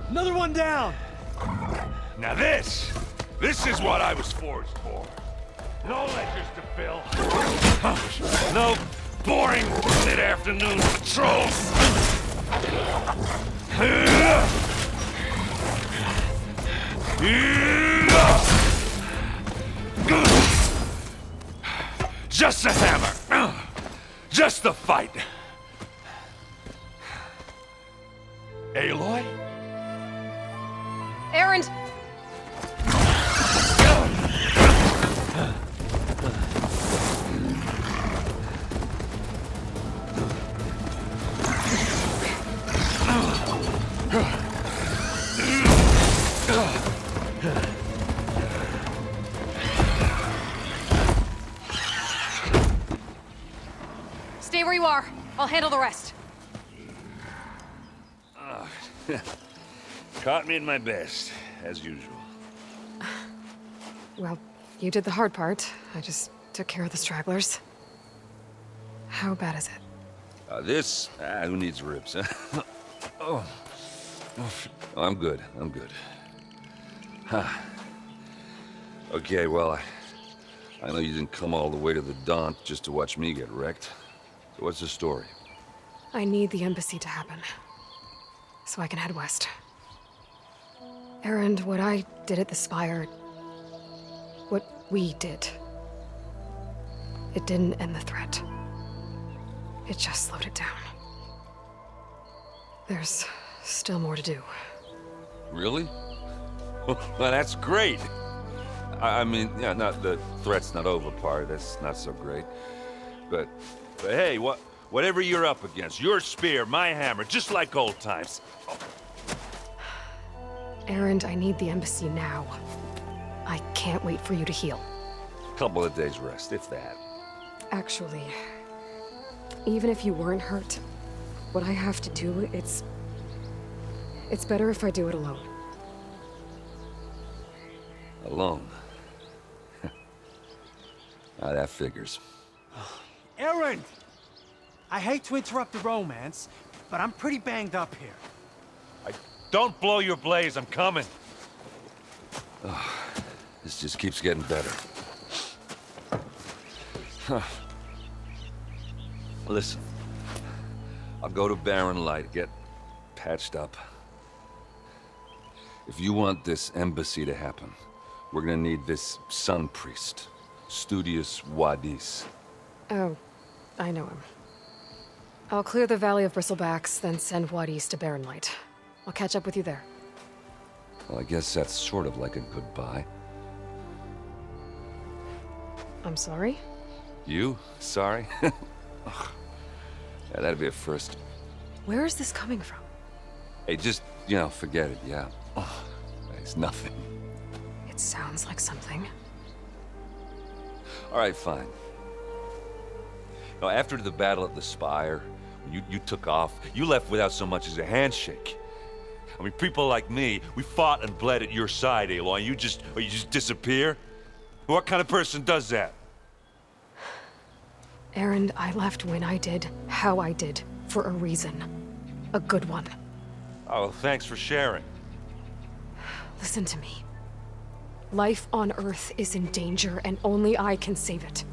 [SPEAKER 21] Another one down!
[SPEAKER 20] Now this is what I was forged for. No ledgers to fill. No boring mid-afternoon patrols. Just a hammer. Just the fight. Aloy?
[SPEAKER 1] Errand! Stay where you are. I'll handle the rest.
[SPEAKER 20] Caught me in my best, as usual.
[SPEAKER 1] Well, you did the hard part. I just took care of the stragglers. How bad is it?
[SPEAKER 20] Who needs ribs, huh? Oh, I'm good. Okay, well, I know you didn't come all the way to the Daunt just to watch me get wrecked. So what's the story?
[SPEAKER 1] I need the embassy to happen, so I can head west. Erend, what I did at the Spire, what we did, it didn't end the threat. It just slowed it down. There's still more to do.
[SPEAKER 20] Really? Well, that's great. I mean, yeah, not the threat's not over part. That's not so great. But hey, whatever you're up against, your spear, my hammer, just like old times. Oh.
[SPEAKER 1] Erend, I need the embassy now. I can't wait for you to heal.
[SPEAKER 20] Couple of days rest, if that.
[SPEAKER 1] Actually, even if you weren't hurt, what I have to do, it's better if I do it alone.
[SPEAKER 20] Alone? Ah, that figures.
[SPEAKER 21] Erend! I hate to interrupt the romance, but I'm pretty banged up here.
[SPEAKER 20] Don't blow your blaze, I'm coming. Oh, this just keeps getting better. Huh. Listen, I'll go to Barren Light, get patched up. If you want this embassy to happen, we're gonna need this sun priest, Studious Wadis.
[SPEAKER 1] Oh, I know him. I'll clear the Valley of Bristlebacks, then send Wadis to Barren Light. I'll catch up with you there.
[SPEAKER 20] Well, I guess that's sort of like a goodbye.
[SPEAKER 1] I'm sorry?
[SPEAKER 20] You? Sorry? Ugh. Yeah, that'd be a first.
[SPEAKER 1] Where is this coming from?
[SPEAKER 20] Hey, just, forget it, yeah. Oh, it's nothing.
[SPEAKER 1] It sounds like something.
[SPEAKER 20] All right, fine. Now, after the battle at the Spire, when you took off, you left without so much as a handshake. I mean, people like me, we fought and bled at your side, Aloy, and you just disappear? What kind of person does that?
[SPEAKER 1] Erend, I left when I did, how I did, for a reason. A good one.
[SPEAKER 20] Oh, well, thanks for sharing.
[SPEAKER 1] Listen to me. Life on Earth is in danger, and only I can save it.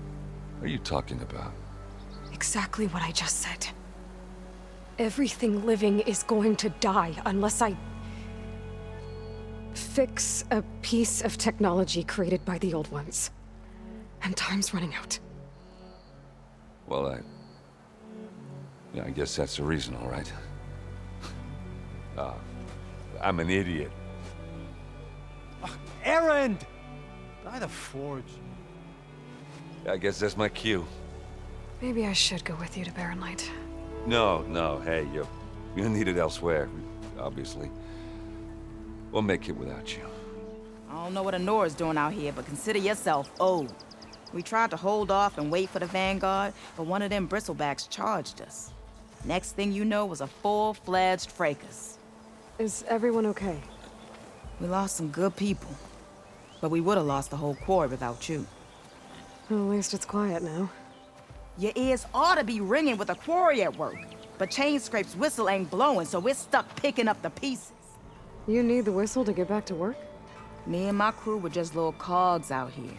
[SPEAKER 20] What are you talking about?
[SPEAKER 1] Exactly what I just said. Everything living is going to die unless I fix a piece of technology created by the old ones. And time's running out.
[SPEAKER 20] Well, I guess that's the reason, all right. I'm an idiot.
[SPEAKER 21] Erend! By the Forge.
[SPEAKER 20] I guess that's my cue.
[SPEAKER 1] Maybe I should go with you to Barren Light.
[SPEAKER 20] No, hey, you're needed elsewhere, obviously. We'll make it without you.
[SPEAKER 15] I don't know what Honora's doing out here, but consider yourself owed. We tried to hold off and wait for the Vanguard, but one of them bristlebacks charged us. Next thing you know was a full-fledged fracas.
[SPEAKER 1] Is everyone okay?
[SPEAKER 15] We lost some good people, but we would have lost the whole quarry without you.
[SPEAKER 1] Well, at least it's quiet now.
[SPEAKER 15] Your ears ought to be ringing with a quarry at work, but Chainscrape's whistle ain't blowing, so we're stuck picking up the pieces.
[SPEAKER 1] You need the whistle to get back to work?
[SPEAKER 15] Me and my crew were just little cogs out here.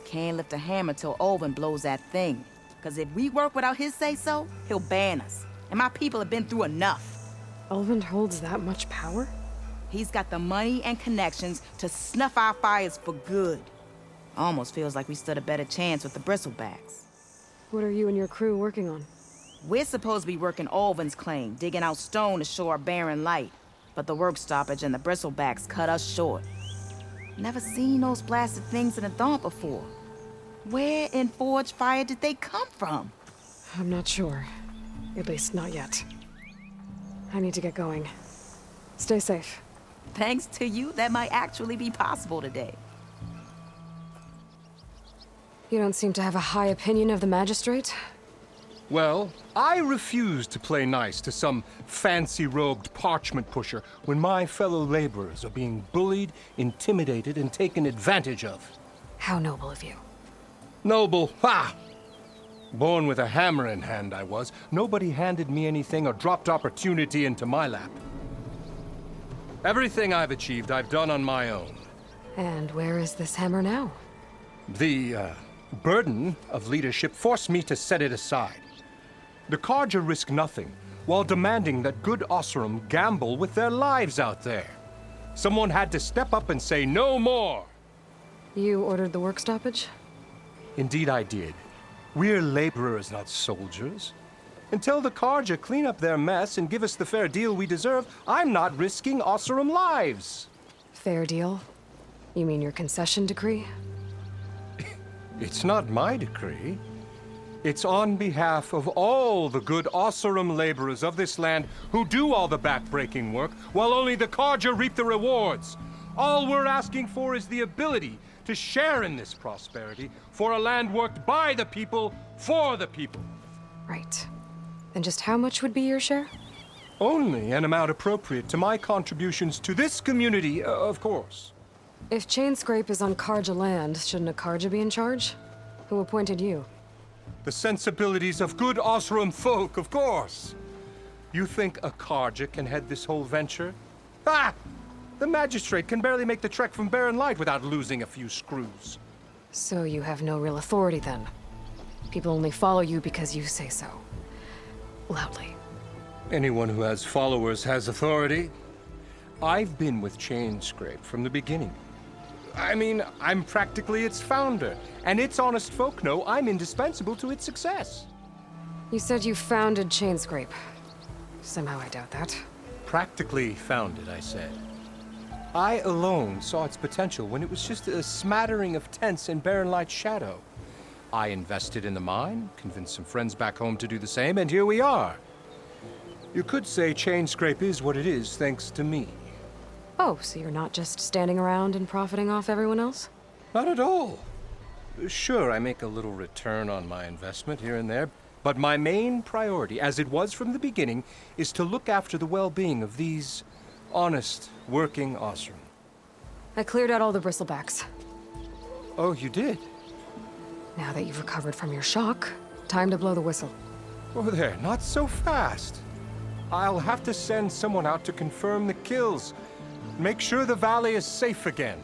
[SPEAKER 15] Can't lift a hammer till Olvin blows that thing. Cause if we work without his say-so, he'll ban us. And my people have been through enough.
[SPEAKER 1] Olvin holds that much power?
[SPEAKER 15] He's got the money and connections to snuff our fires for good. Almost feels like we stood a better chance with the bristlebacks.
[SPEAKER 1] What are you and your crew working on?
[SPEAKER 15] We're supposed to be working Olvin's claim, digging out stone to shore Barren Light. But the work stoppage and the bristlebacks cut us short. Never seen those blasted things in a Daunt before. Where in Forge Fire did they come from?
[SPEAKER 1] I'm not sure. At least not yet. I need to get going. Stay safe.
[SPEAKER 15] Thanks to you, that might actually be possible today.
[SPEAKER 1] You don't seem to have a high opinion of the Magistrate?
[SPEAKER 22] Well, I refuse to play nice to some fancy-robed parchment pusher when my fellow laborers are being bullied, intimidated, and taken advantage of.
[SPEAKER 1] How noble of you.
[SPEAKER 22] Noble? Ha! Born with a hammer in hand, I was. Nobody handed me anything or dropped opportunity into my lap. Everything I've achieved, I've done on my own.
[SPEAKER 1] And where is this hammer now?
[SPEAKER 22] The burden of leadership forced me to set it aside. The Carja risk nothing, while demanding that good Oseram gamble with their lives out there. Someone had to step up and say no more.
[SPEAKER 1] You ordered the work stoppage?
[SPEAKER 22] Indeed I did. We're laborers, not soldiers. Until the Carja clean up their mess and give us the fair deal we deserve, I'm not risking Oseram lives.
[SPEAKER 1] Fair deal? You mean your concession decree?
[SPEAKER 22] It's not my decree. It's on behalf of all the good Oseram laborers of this land who do all the back-breaking work, while only the Carja reap the rewards. All we're asking for is the ability to share in this prosperity for a land worked by the people, for the people.
[SPEAKER 1] Right. And just how much would be your share?
[SPEAKER 22] Only an amount appropriate to my contributions to this community, of course.
[SPEAKER 1] If Chainscrape is on Carja land, shouldn't a Carja be in charge? Who appointed you?
[SPEAKER 22] The sensibilities of good Oseram folk, of course. You think a Carja can head this whole venture? Ah! The magistrate can barely make the trek from Barren Light without losing a few screws.
[SPEAKER 1] So you have no real authority then? People only follow you because you say so. Loudly.
[SPEAKER 22] Anyone who has followers has authority. I've been with Chainscrape from the beginning. I mean, I'm practically its founder, and its honest folk know I'm indispensable to its success.
[SPEAKER 1] You said you founded Chainscrape. Somehow I doubt that.
[SPEAKER 22] Practically founded, I said. I alone saw its potential when it was just a smattering of tents in Barren Light's shadow. I invested in the mine, convinced some friends back home to do the same, and here we are. You could say Chainscrape is what it is thanks to me.
[SPEAKER 1] Oh, so you're not just standing around and profiting off everyone else?
[SPEAKER 22] Not at all. Sure, I make a little return on my investment here and there, but my main priority, as it was from the beginning, is to look after the well-being of these honest, working Oseram.
[SPEAKER 1] I cleared out all the bristlebacks.
[SPEAKER 22] Oh, you did?
[SPEAKER 1] Now that you've recovered from your shock, time to blow the whistle.
[SPEAKER 22] Oh there, not so fast. I'll have to send someone out to confirm the kills. Make sure the valley is safe again.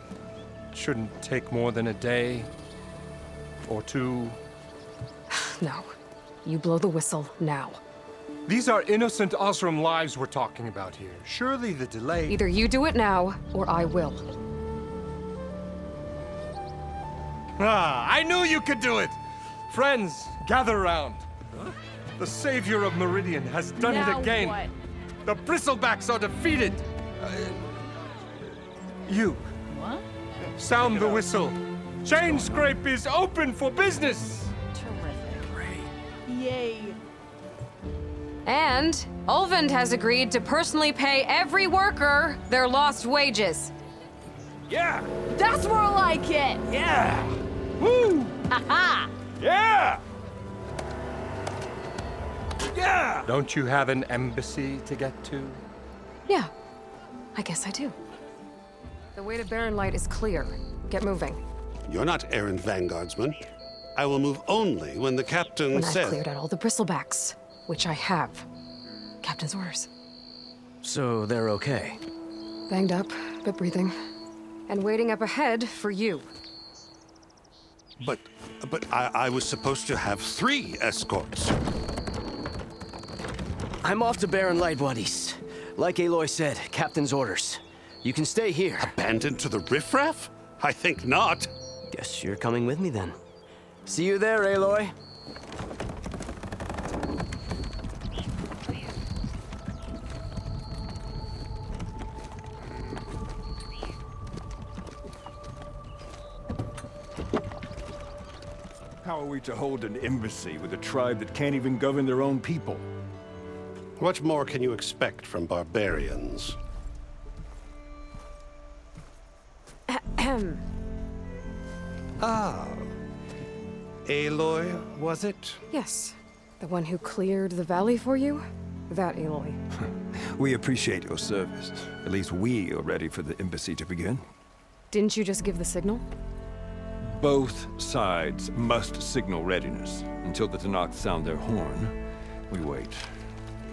[SPEAKER 22] Shouldn't take more than a day or two.
[SPEAKER 1] No. You blow the whistle now.
[SPEAKER 22] These are innocent Oseram lives we're talking about here. Surely the delay...
[SPEAKER 1] Either you do it now, or I will.
[SPEAKER 22] Ah, I knew you could do it! Friends, gather around. Huh? The savior of Meridian has done it again.
[SPEAKER 15] What?
[SPEAKER 22] The bristlebacks are defeated. You.
[SPEAKER 15] What?
[SPEAKER 22] Sound the whistle. Chainscrape is open for business.
[SPEAKER 15] Terrific. Yay.
[SPEAKER 1] And Ulvund has agreed to personally pay every worker their lost wages.
[SPEAKER 22] Yeah.
[SPEAKER 15] That's more like it.
[SPEAKER 22] Yeah. Woo.
[SPEAKER 15] Ha-ha.
[SPEAKER 22] Yeah. Yeah. Don't you have an embassy to get to?
[SPEAKER 1] Yeah, I guess I do. The way to Barren Light is clear. Get moving.
[SPEAKER 17] You're not errand vanguardsman. I will move only when the captain
[SPEAKER 1] When
[SPEAKER 17] says...
[SPEAKER 1] I've cleared out all the bristlebacks, which I have. Captain's orders.
[SPEAKER 18] So they're okay?
[SPEAKER 1] Banged up, but breathing. And waiting up ahead for you.
[SPEAKER 17] But I was supposed to have 3 escorts.
[SPEAKER 18] I'm off to Barren Light, buddies. Like Aloy said, captain's orders. You can stay here.
[SPEAKER 17] Abandoned to the riffraff? I think not.
[SPEAKER 18] Guess you're coming with me then. See you there, Aloy.
[SPEAKER 3] How are we to hold an embassy with a tribe that can't even govern their own people?
[SPEAKER 17] What more can you expect from barbarians?
[SPEAKER 13] Ah. Aloy, was it?
[SPEAKER 1] Yes. The one who cleared the valley for you? That Aloy.
[SPEAKER 3] We appreciate your service. At least we are ready for the embassy to begin.
[SPEAKER 1] Didn't you just give the signal?
[SPEAKER 3] Both sides must signal readiness. Until the Tanakh sound their horn, we wait.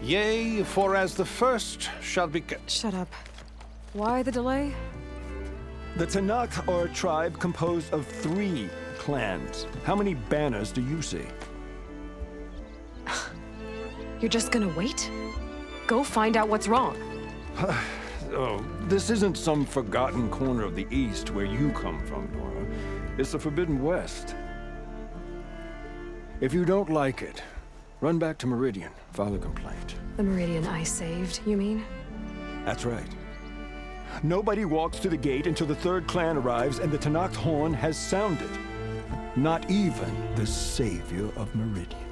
[SPEAKER 10] Yea, for as the first shall be...
[SPEAKER 1] Shut up. Why the delay?
[SPEAKER 3] The Tanakh are a tribe composed of 3 clans. How many banners do you see?
[SPEAKER 1] You're just gonna wait? Go find out what's wrong.
[SPEAKER 3] Oh, this isn't some forgotten corner of the East where you come from, Nora. It's the Forbidden West. If you don't like it, run back to Meridian, file a complaint.
[SPEAKER 1] The Meridian I saved, you mean?
[SPEAKER 3] That's right. Nobody walks to the gate until the 3rd clan arrives and the Tanakh horn has sounded. Not even the savior of Meridian.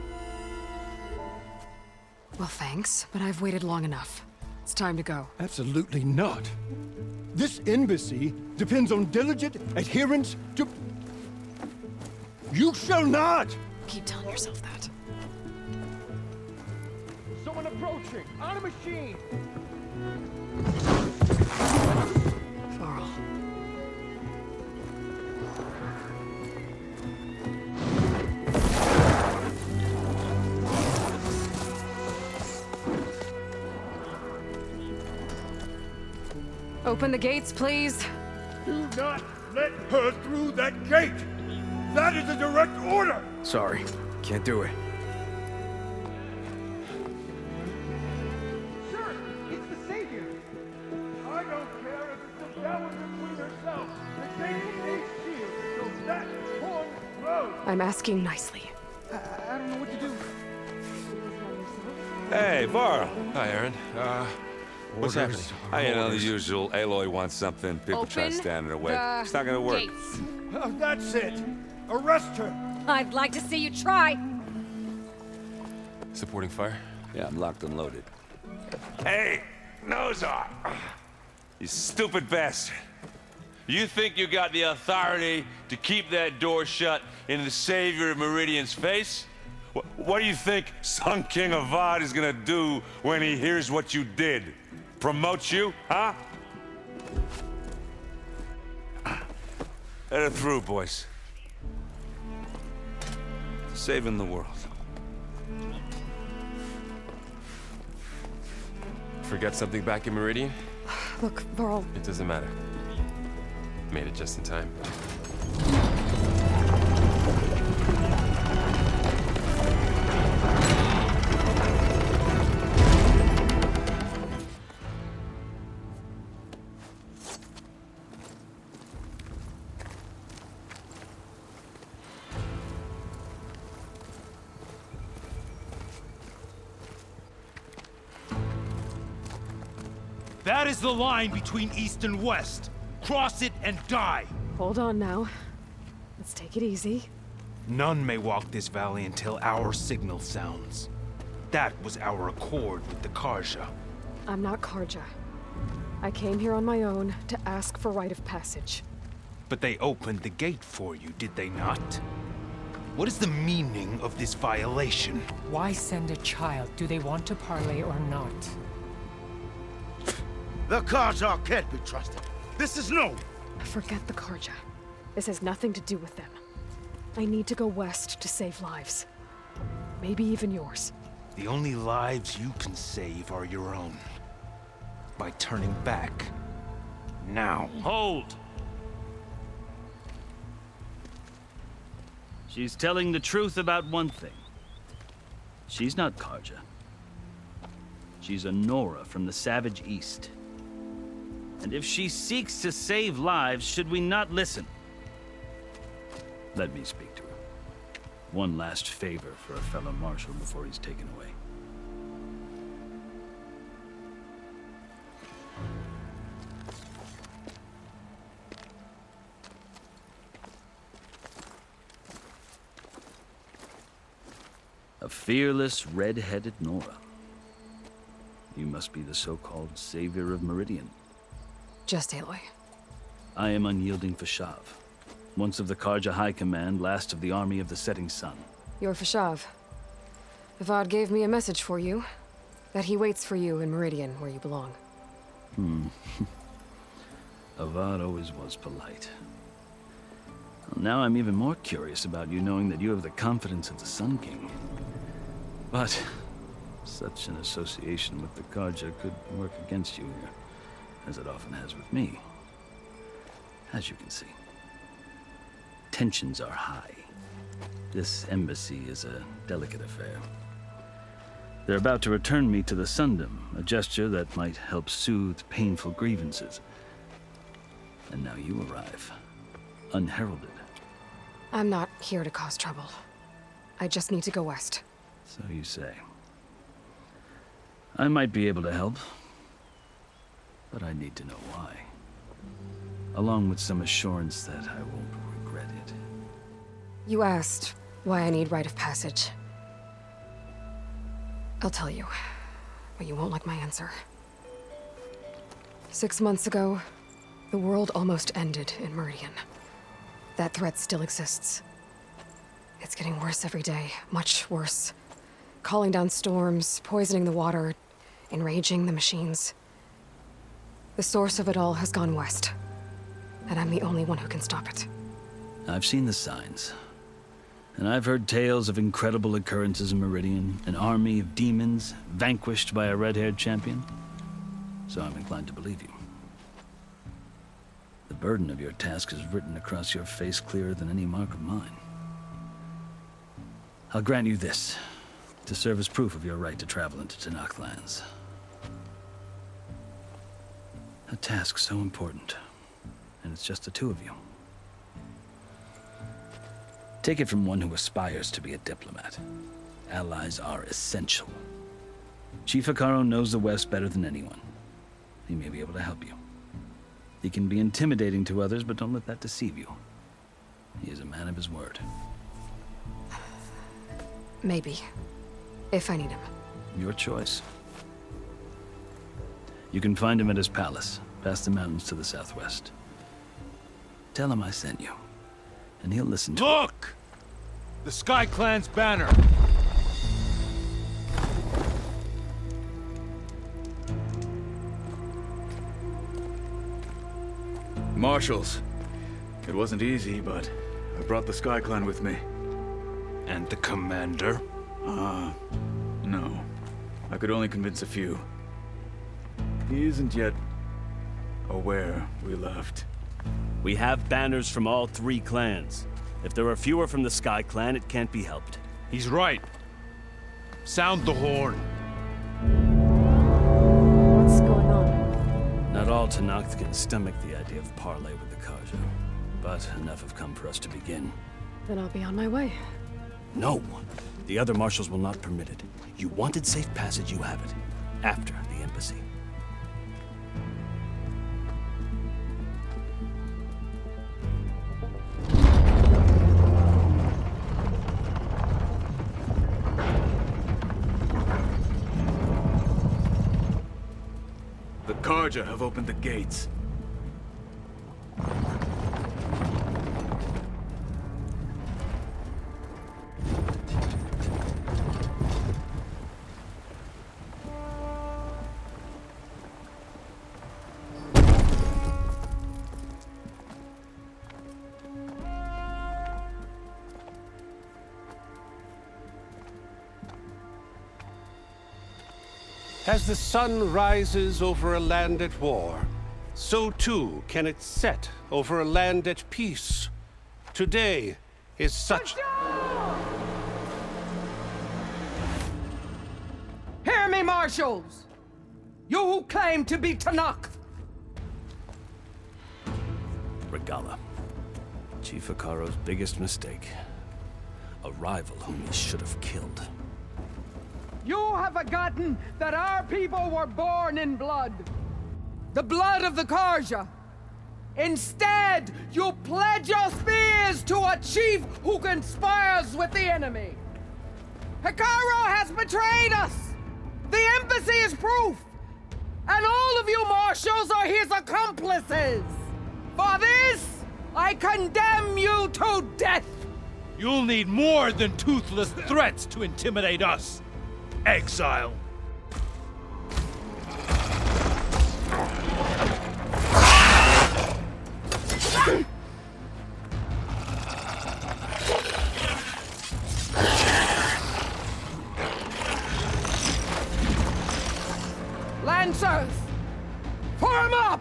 [SPEAKER 1] Well, thanks, but I've waited long enough. It's time to go.
[SPEAKER 3] Absolutely not. This embassy depends on diligent adherence to... You shall not!
[SPEAKER 1] Keep telling yourself that.
[SPEAKER 3] Someone approaching! On a machine!
[SPEAKER 1] Faro. Open the gates, please.
[SPEAKER 3] Do not let her through that gate! That is a direct order!
[SPEAKER 13] Sorry, can't do it.
[SPEAKER 3] Sir, it's the Savior! I don't care if it's the Dowager Queen herself. The gate needs shield, so that horn blows!
[SPEAKER 1] I'm asking nicely.
[SPEAKER 21] I don't know what to do.
[SPEAKER 20] Hey, Faro.
[SPEAKER 2] Hi, Aaron. What's happening?
[SPEAKER 20] You know, the usual. Aloy wants something. People try to stand in her way. It's not gonna work.
[SPEAKER 14] Gates.
[SPEAKER 3] Oh, that's it! Arrest her!
[SPEAKER 14] I'd like to see you try.
[SPEAKER 2] Supporting fire?
[SPEAKER 20] Yeah, I'm locked and loaded. Hey, Nozar! You stupid bastard. You think you got the authority to keep that door shut in the savior of Meridian's face? What do you think Sun King Avad is gonna do when he hears what you did? Promote you, huh? Let her through, boys. Saving the world.
[SPEAKER 2] Forget something back in Meridian?
[SPEAKER 1] Look, Varl.
[SPEAKER 2] It doesn't matter. Made it just in time.
[SPEAKER 21] That is the line between East and West. Cross it and die.
[SPEAKER 1] Hold on now. Let's take it easy.
[SPEAKER 21] None may walk this valley until our signal sounds. That was our accord with the Karja.
[SPEAKER 1] I'm not Karja. I came here on my own to ask for rite of passage.
[SPEAKER 21] But they opened the gate for you, did they not? What is the meaning of this violation?
[SPEAKER 4] Why send a child? Do they want to parley or not?
[SPEAKER 5] The Karja can't be trusted. This is no...
[SPEAKER 1] Forget the Karja. This has nothing to do with them. I need to go west to save lives. Maybe even yours.
[SPEAKER 21] The only lives you can save are your own. By turning back. Now.
[SPEAKER 23] Hold! She's telling the truth about one thing. She's not Karja. She's a Nora from the Savage East. And if she seeks to save lives, should we not listen? Let me speak to her. One last favor for a fellow marshal before he's taken away. A fearless, red-headed Nora. You must be the so-called savior of Meridian.
[SPEAKER 1] Just Aloy.
[SPEAKER 23] I am unyielding Fashav. Once of the Karja High Command, last of the army of the setting sun.
[SPEAKER 1] You're Fashav. Avad gave me a message for you. That he waits for you in Meridian, where you belong.
[SPEAKER 23] Avad always was polite. Well, now I'm even more curious about you knowing that you have the confidence of the Sun King. But such an association with the Karja could work against you here, as it often has with me. As you can see, tensions are high. This embassy is a delicate affair. They're about to return me to the Sundom, a gesture that might help soothe painful grievances. And now you arrive, unheralded.
[SPEAKER 1] I'm not here to cause trouble. I just need to go west.
[SPEAKER 23] So you say. I might be able to help, but I need to know why. Along with some assurance that I won't regret it.
[SPEAKER 1] You asked why I need rite of passage. I'll tell you, but you won't like my answer. 6 months ago, the world almost ended in Meridian. That threat still exists. It's getting worse every day, much worse. Calling down storms, poisoning the water, enraging the machines. The source of it all has gone west, and I'm the only one who can stop it.
[SPEAKER 23] I've seen the signs. And I've heard tales of incredible occurrences in Meridian, an army of demons vanquished by a red-haired champion. So I'm inclined to believe you. The burden of your task is written across your face clearer than any mark of mine. I'll grant you this, to serve as proof of your right to travel into Tenakth lands. A task so important, and it's just the two of you. Take it from one who aspires to be a diplomat. Allies are essential. Chief Faro knows the West better than anyone. He may be able to help you. He can be intimidating to others, but don't let that deceive you. He is a man of his word.
[SPEAKER 1] Maybe. If I need him.
[SPEAKER 23] Your choice. You can find him at his palace, past the mountains to the southwest. Tell him I sent you, and he'll listen to
[SPEAKER 6] Look! The Sky Clan's banner!
[SPEAKER 7] Marshals. It wasn't easy, but I brought the Sky Clan with me.
[SPEAKER 6] And the commander?
[SPEAKER 7] No. I could only convince a few. He isn't yet aware we left.
[SPEAKER 11] We have banners from all 3 clans. If there are fewer from the Sky Clan, it can't be helped.
[SPEAKER 6] He's right. Sound the horn.
[SPEAKER 1] What's going on?
[SPEAKER 11] Not all Tenakth can stomach the idea of parley with the Karja, but enough have come for us to begin.
[SPEAKER 1] Then I'll be on my way.
[SPEAKER 11] No! The other marshals will not permit it. You wanted safe passage, you have it. After the embassy.
[SPEAKER 7] The Karja have opened the gates.
[SPEAKER 24] As the sun rises over a land at war, so too can it set over a land at peace. Today is such...
[SPEAKER 25] Hear me, marshals! You who claim to be Tenakth!
[SPEAKER 11] Regala. Chief Faro's biggest mistake. A rival whom he should have killed.
[SPEAKER 25] You have forgotten that our people were born in blood. The blood of the Karja. Instead, you pledge your spears to a chief who conspires with the enemy. Faro has betrayed us! The embassy is proof! And all of you marshals are his accomplices! For this, I condemn you to death!
[SPEAKER 6] You'll need more than toothless threats to intimidate us. Exile.
[SPEAKER 25] Lancers! Form up!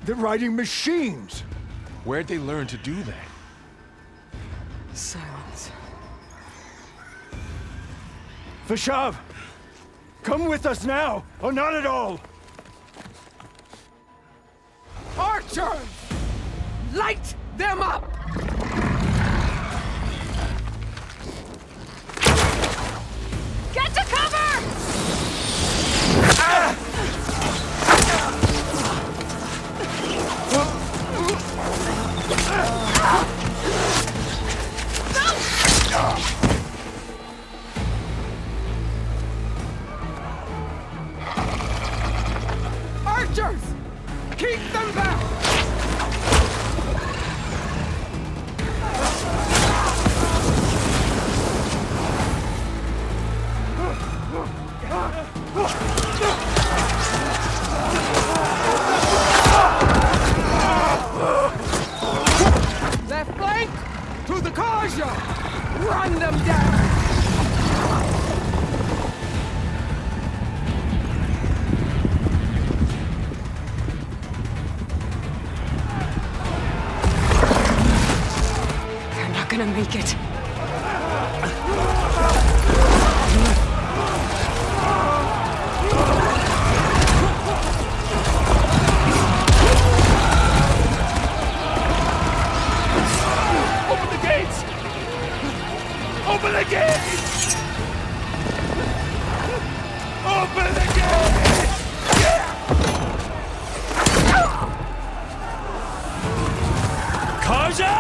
[SPEAKER 3] They're riding machines!
[SPEAKER 2] Where'd they learn to do that?
[SPEAKER 1] Silence.
[SPEAKER 3] Vashav! Come with us now, or not at all!
[SPEAKER 25] Archers! Light them up!
[SPEAKER 14] Get to cover!
[SPEAKER 25] Archers! Keep them back! Left flank! To the Karja! Run them down!
[SPEAKER 1] They're not gonna make it.
[SPEAKER 6] Open the gates! Open the gates! Open the gates! Karja!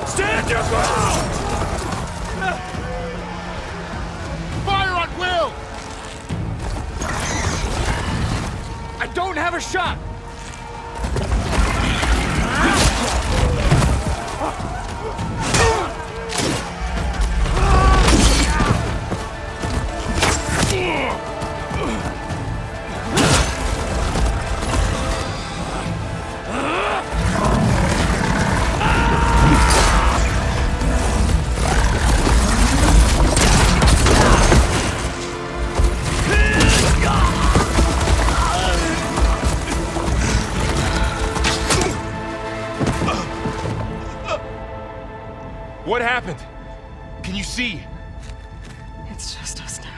[SPEAKER 6] Stand your ground! Fire at will! I don't have a shot!
[SPEAKER 2] What happened? Can you see?
[SPEAKER 1] It's just us now.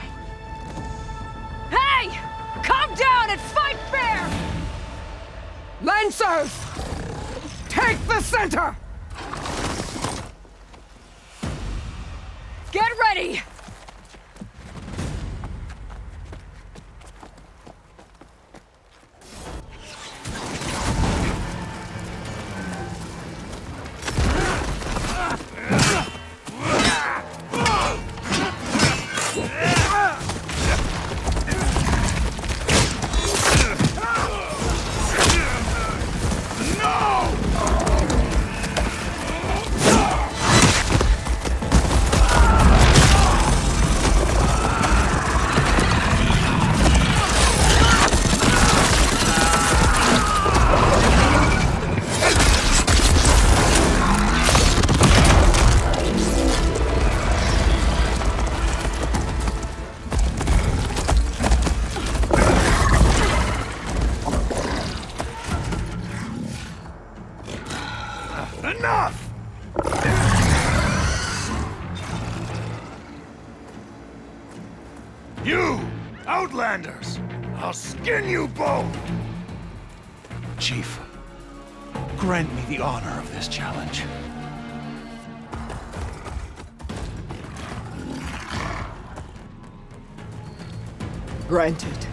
[SPEAKER 25] Hey! Calm down and fight fair! Lancers! Take the center!
[SPEAKER 14] Get ready!
[SPEAKER 6] Enough! You, Outlanders! I'll skin you both! Chief, grant me the honor of this challenge.
[SPEAKER 25] Granted.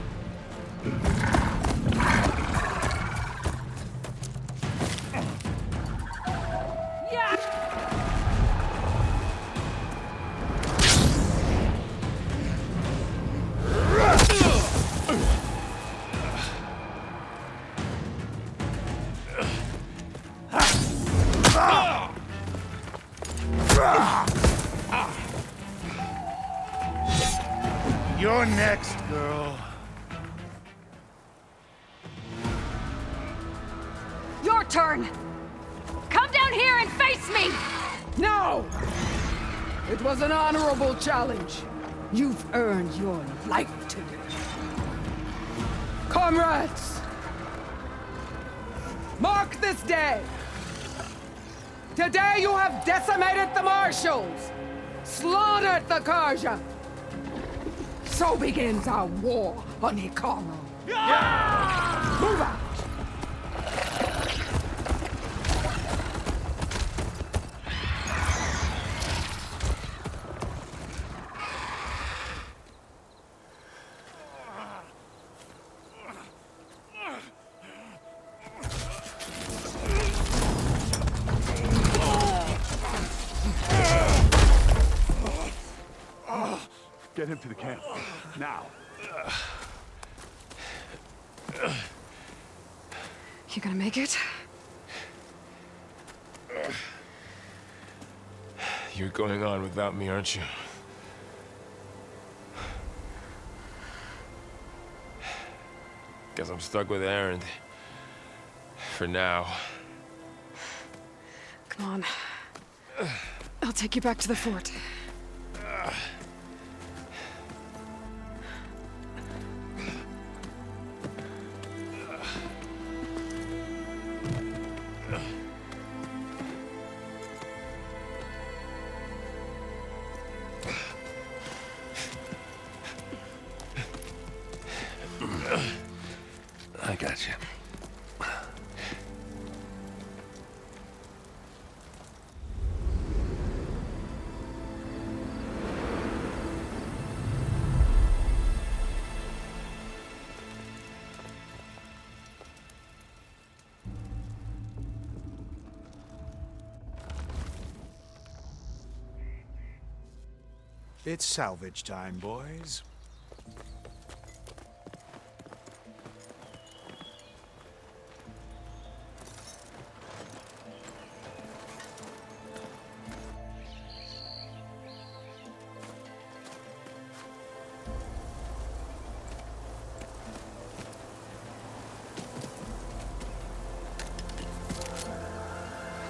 [SPEAKER 6] You're next, girl.
[SPEAKER 14] Your turn! Come down here and face me!
[SPEAKER 25] No! It was an honorable challenge. You've earned your life today. Comrades! Mark this day. Today you have decimated the marshals, slaughtered the Karja. So begins our war on Hikaru. Move out!
[SPEAKER 8] Get him to the camp. Now.
[SPEAKER 1] You gonna make it?
[SPEAKER 2] You're going on without me, aren't you? Guess I'm stuck with Erend. For now.
[SPEAKER 1] Come on. I'll take you back to the fort.
[SPEAKER 11] I got you.
[SPEAKER 9] It's salvage time, boys.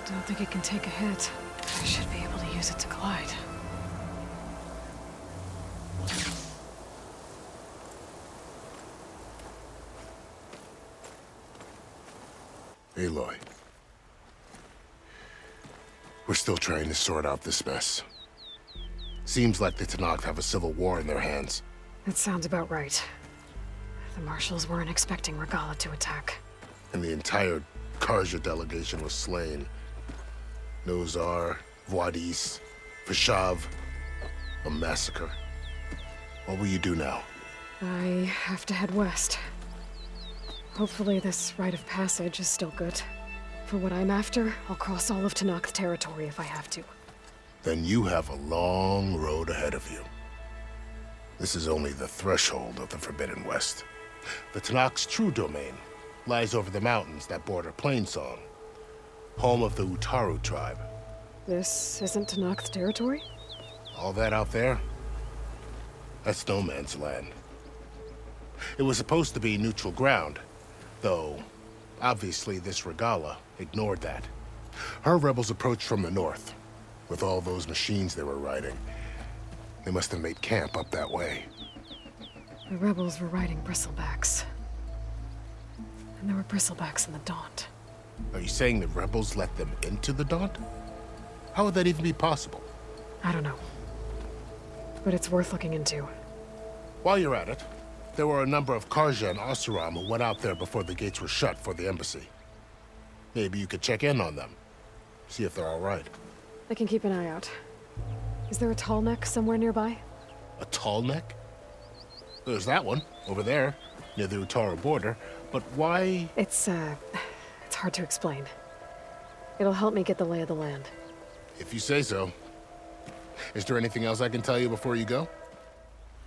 [SPEAKER 1] I don't think it can take a hit. I should be able to use it to glide.
[SPEAKER 12] Aloy. We're still trying to sort out this mess. Seems like the Tenakth have a civil war in their hands.
[SPEAKER 1] That sounds about right. The marshals weren't expecting Regalla to attack.
[SPEAKER 12] And the entire Karja delegation was slain. Nozar, Voidis, Vashav. A massacre. What will you do now?
[SPEAKER 1] I have to head west. Hopefully this rite of passage is still good. For what I'm after, I'll cross all of Tenakth territory if I have to.
[SPEAKER 12] Then you have a long road ahead of you. This is only the threshold of the Forbidden West. The Tenakth's true domain lies over the mountains that border Plainsong, home of the Utaru tribe.
[SPEAKER 1] This isn't Tenakth territory?
[SPEAKER 12] All that out there? That's no man's land. It was supposed to be neutral ground, though obviously this Regalla ignored that. Her rebels approached from the north, with all those machines they were riding. They must have made camp up that way.
[SPEAKER 1] The rebels were riding bristlebacks. And there were bristlebacks in the Daunt.
[SPEAKER 12] Are you saying the rebels let them into the Daunt? How would that even be possible?
[SPEAKER 1] I don't know. But it's worth looking into.
[SPEAKER 12] While you're at it, there were a number of Karja and Oseram who went out there before the gates were shut for the embassy. Maybe you could check in on them. See if they're all right.
[SPEAKER 1] I can keep an eye out. Is there a tall neck somewhere nearby?
[SPEAKER 12] A tall neck? There's that one, over there, near the Utaru border. But why?
[SPEAKER 1] It's hard to explain. It'll help me get the lay of the land.
[SPEAKER 12] If you say so. Is there anything else I can tell you before you go?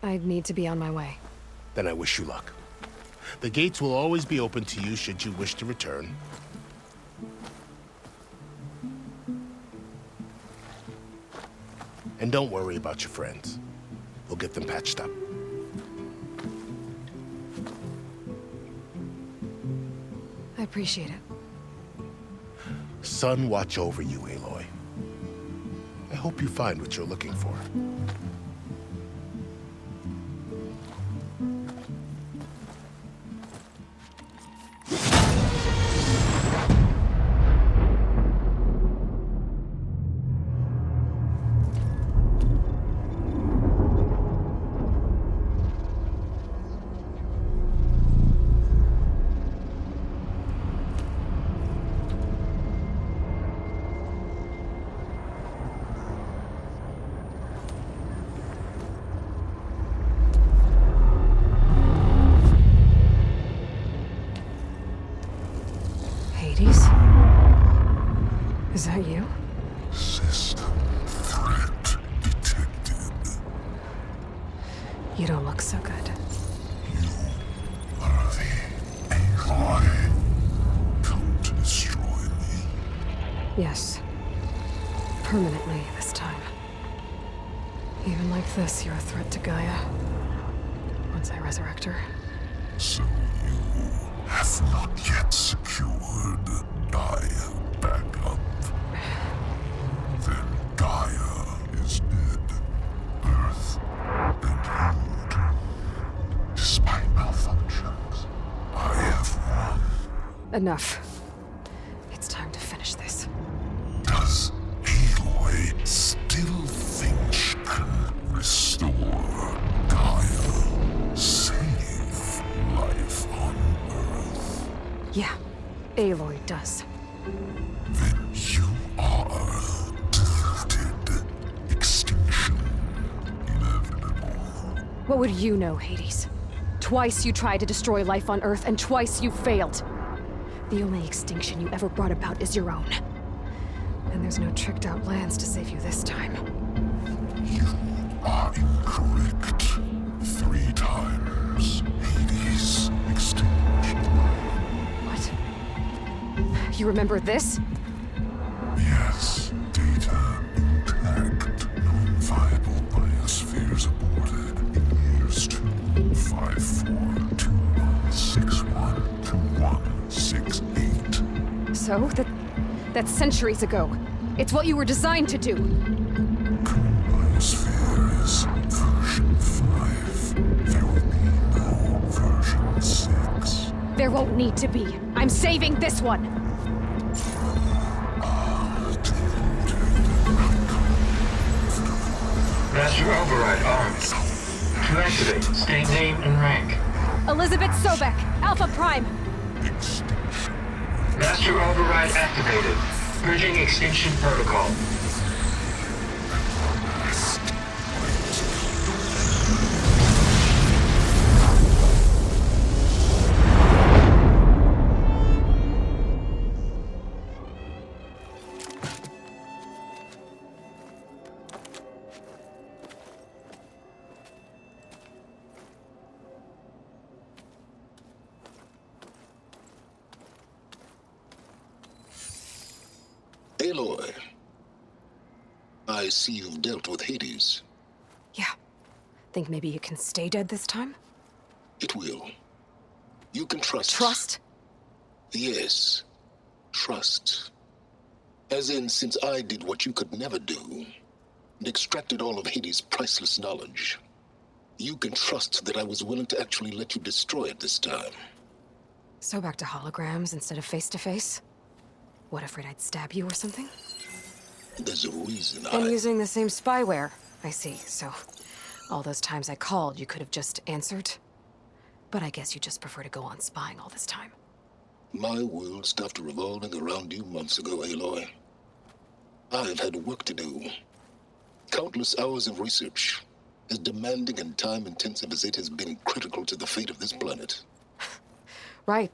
[SPEAKER 1] I'd need to be on my way.
[SPEAKER 12] Then I wish you luck. The gates will always be open to you should you wish to return. And don't worry about your friends. We'll get them patched up.
[SPEAKER 1] I appreciate it.
[SPEAKER 12] Sun watch over you, Aloy. I hope you find what you're looking for.
[SPEAKER 1] You don't look so good.
[SPEAKER 15] Aloy, come to destroy me.
[SPEAKER 1] Yes. Permanently this time. Even like this, you're a threat to Gaia. Once I resurrect her.
[SPEAKER 15] So you have not yet secured Gaia back up. Then Gaia is dead. Earth and you too. Despite malfunctions, I have won.
[SPEAKER 1] Enough. It's time to finish this.
[SPEAKER 15] Does Aloy still think she can restore Gaia? Save life on Earth?
[SPEAKER 1] Yeah, Aloy does.
[SPEAKER 15] Then you are defeated. Extinction inevitable.
[SPEAKER 1] What would you know, Hades? Twice you tried to destroy life on Earth, and twice you failed. The only extinction you ever brought about is your own. And there's no tricked-out lands to save you this time.
[SPEAKER 15] You are incorrect. 3 times. Hades extinction.
[SPEAKER 1] What? You remember this?
[SPEAKER 15] Yes. Data intact. Non-viable biospheres aborted in years 254, 2161, 2168.
[SPEAKER 1] So? That's centuries ago. It's what you were designed to do.
[SPEAKER 15] Biosphere is version 5. There will be no version 6.
[SPEAKER 1] There won't need to be. I'm saving this one.
[SPEAKER 16] Master Override armed. To activate, state name and rank.
[SPEAKER 1] Elizabeth Sobek, Alpha Prime.
[SPEAKER 16] Master Override activated. Bridging extinction protocol.
[SPEAKER 15] Aloy, I see you've dealt with Hades.
[SPEAKER 1] Yeah. Think maybe you can stay dead this time?
[SPEAKER 15] It will. You can trust.
[SPEAKER 1] Trust?
[SPEAKER 15] Yes. Trust. As in, since I did what you could never do, and extracted all of Hades' priceless knowledge, you can trust that I was willing to actually let you destroy it this time.
[SPEAKER 1] So back to holograms instead of face-to-face? What, afraid I'd stab you or something?
[SPEAKER 15] There's a reason
[SPEAKER 1] And using the same spyware. I see, so all those times I called, you could have just answered? But I guess you just prefer to go on spying all this time.
[SPEAKER 15] My world stopped revolving around you months ago, Aloy. I've had work to do. Countless hours of research, as demanding and time-intensive as it has been critical to the fate of this planet.
[SPEAKER 1] Right,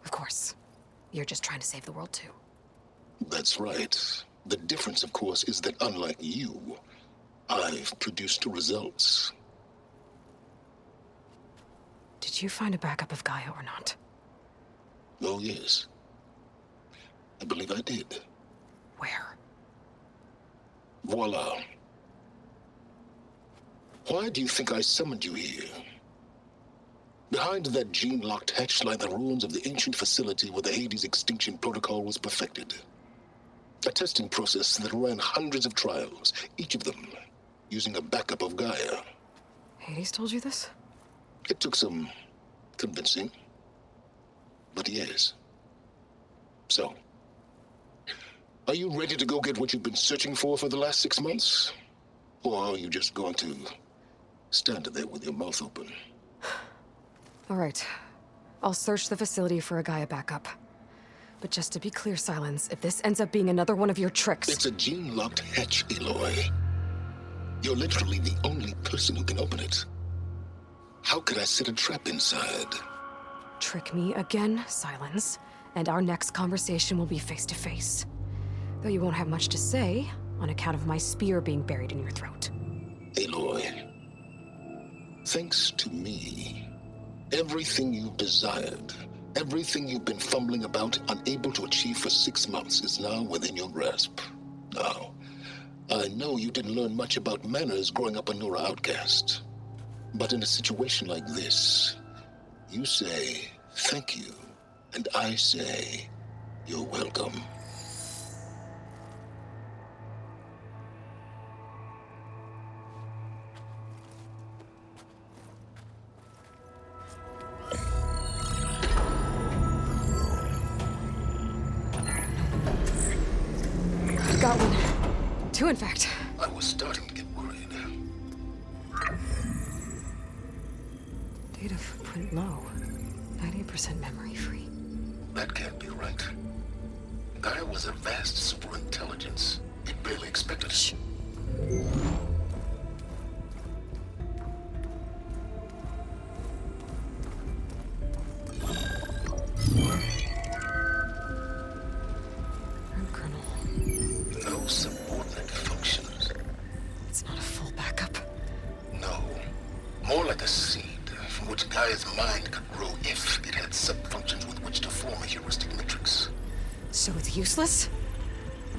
[SPEAKER 1] of course. You're just trying to save the world, too.
[SPEAKER 15] That's right. The difference, of course, is that unlike you, I've produced results.
[SPEAKER 1] Did you find a backup of Gaia or not?
[SPEAKER 15] Oh, yes. I believe I did.
[SPEAKER 1] Where?
[SPEAKER 15] Voila. Why do you think I summoned you here? Behind that gene-locked hatch lie the ruins of the ancient facility where the Hades extinction protocol was perfected. A testing process that ran hundreds of trials, each of them using a backup of Gaia.
[SPEAKER 1] Hades told you this?
[SPEAKER 15] It took some convincing, but yes. So, are you ready to go get what you've been searching for the last 6 months? Or are you just going to stand there with your mouth open?
[SPEAKER 1] All right. I'll search the facility for a Gaia backup. But just to be clear, Silence, if this ends up being another one of your tricks...
[SPEAKER 15] It's a gene-locked hatch, Aloy. You're literally the only person who can open it. How could I set a trap inside?
[SPEAKER 1] Trick me again, Silence, and our next conversation will be face-to-face. Though you won't have much to say, on account of my spear being buried in your throat.
[SPEAKER 15] Aloy, Thanks to me, everything you've desired, everything you've been fumbling about, unable to achieve for 6 months, is now within your grasp. Now, I know you didn't learn much about manners growing up a Nora outcast. But in a situation like this, you say, thank you, and I say, you're welcome.
[SPEAKER 1] Got one. 2, in fact.
[SPEAKER 15] I was starting to get worried.
[SPEAKER 1] Data footprint low. 90% memory free.
[SPEAKER 15] That can't be right. Gaia was a vast superintelligence. It barely expected us. No subordinate functions.
[SPEAKER 1] It's not a full backup.
[SPEAKER 15] No. More like a seed from which Gaia's mind could grow if it had sub-functions with which to form a heuristic matrix.
[SPEAKER 1] So it's useless?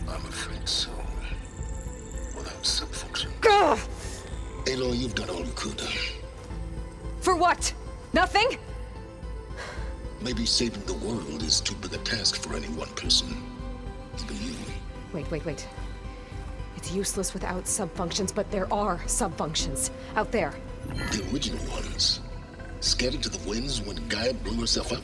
[SPEAKER 15] I'm afraid so. Without sub-function.
[SPEAKER 1] Ugh!
[SPEAKER 15] Aloy, you've done all you could.
[SPEAKER 1] For what? Nothing?
[SPEAKER 15] Maybe saving the world is too big a task for any one person. Even you.
[SPEAKER 1] Wait. It's useless without sub-functions, but there are sub-functions out there.
[SPEAKER 15] The original ones. Scattered to the winds when Gaia blew herself up?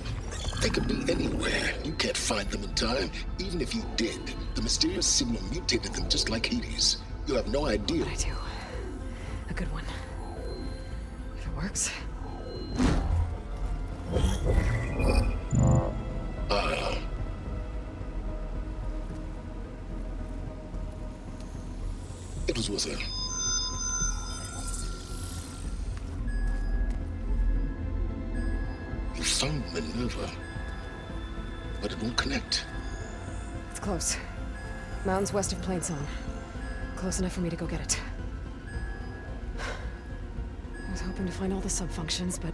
[SPEAKER 15] They could be anywhere. You can't find them in time. Even if you did, the mysterious signal mutated them just like Hades. You have no idea.
[SPEAKER 1] I do. A good one. If it works.
[SPEAKER 15] It was with her. You found Minerva, but it won't connect.
[SPEAKER 1] It's close. Mountains west of Plainsong. Close enough for me to go get it. I was hoping to find all the sub-functions, but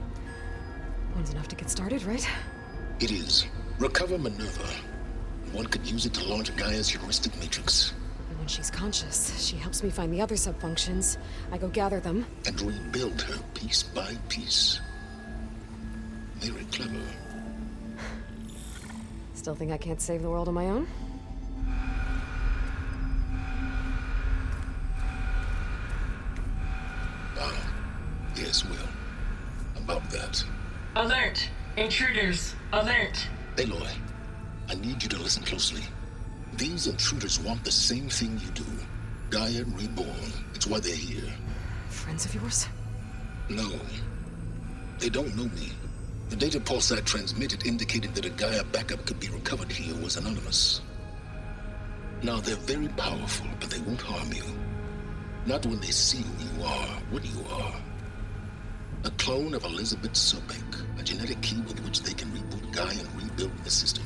[SPEAKER 1] one's enough to get started, right?
[SPEAKER 15] It is. Recover Minerva. One could use it to launch Gaia's heuristic matrix.
[SPEAKER 1] And when she's conscious, she helps me find the other sub-functions. I go gather them.
[SPEAKER 15] And rebuild her piece by piece. Very clever.
[SPEAKER 1] Still think I can't save the world on my own?
[SPEAKER 15] Yes, well. About that.
[SPEAKER 10] Alert! Intruders! Alert!
[SPEAKER 15] Aloy, I need you to listen closely. These intruders want the same thing you do. Gaia reborn. It's why they're here.
[SPEAKER 1] Friends of yours?
[SPEAKER 15] No. They don't know me. The data pulse I transmitted indicated that a Gaia backup could be recovered here was anonymous. Now, they're very powerful, but they won't harm you. Not when they see who you are, what you are. A clone of Elizabeth Sobek, a genetic key with which they can reboot Gaia and rebuild the system.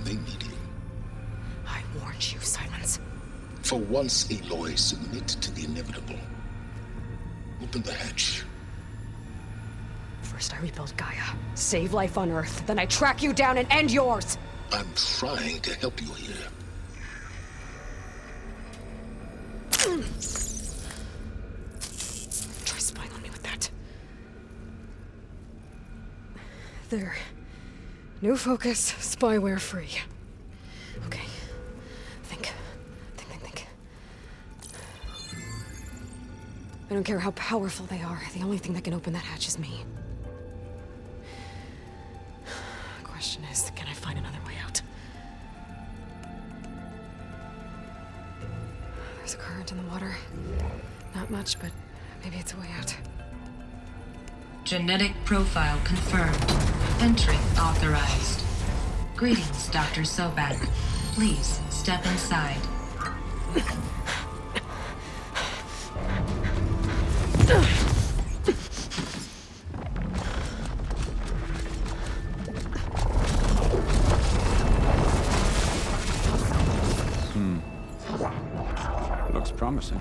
[SPEAKER 15] They need you.
[SPEAKER 1] I warned you, Silence.
[SPEAKER 15] For once, Aloy, submit to the inevitable. Open the hatch.
[SPEAKER 1] First I rebuild Gaia, save life on Earth, then I track you down and end yours!
[SPEAKER 15] I'm trying to help you here.
[SPEAKER 1] Try spying on me with that. There. New focus, spyware free. Okay. Think. I don't care how powerful they are. The only thing that can open that hatch is me. Question is, can I find another way out? There's a current in the water. Not much, but maybe it's a way out.
[SPEAKER 10] Genetic profile confirmed. Entry authorized. Greetings, Dr. Sobek. Please step inside.
[SPEAKER 17] Looks promising.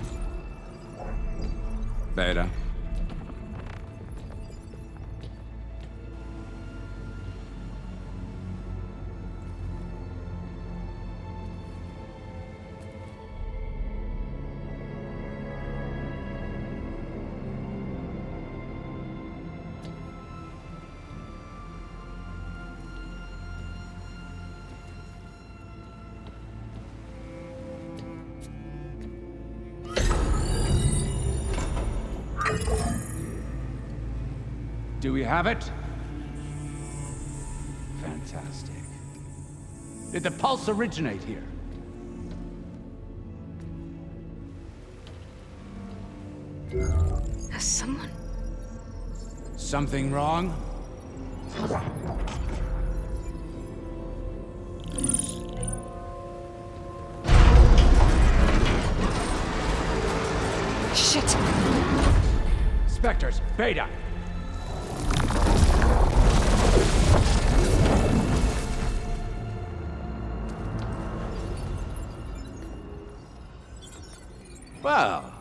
[SPEAKER 17] Beta.
[SPEAKER 13] Do we have it? Fantastic. Did the pulse originate here?
[SPEAKER 1] Has someone...
[SPEAKER 13] Something wrong?
[SPEAKER 1] Shit!
[SPEAKER 13] Spectres, Beta! Well,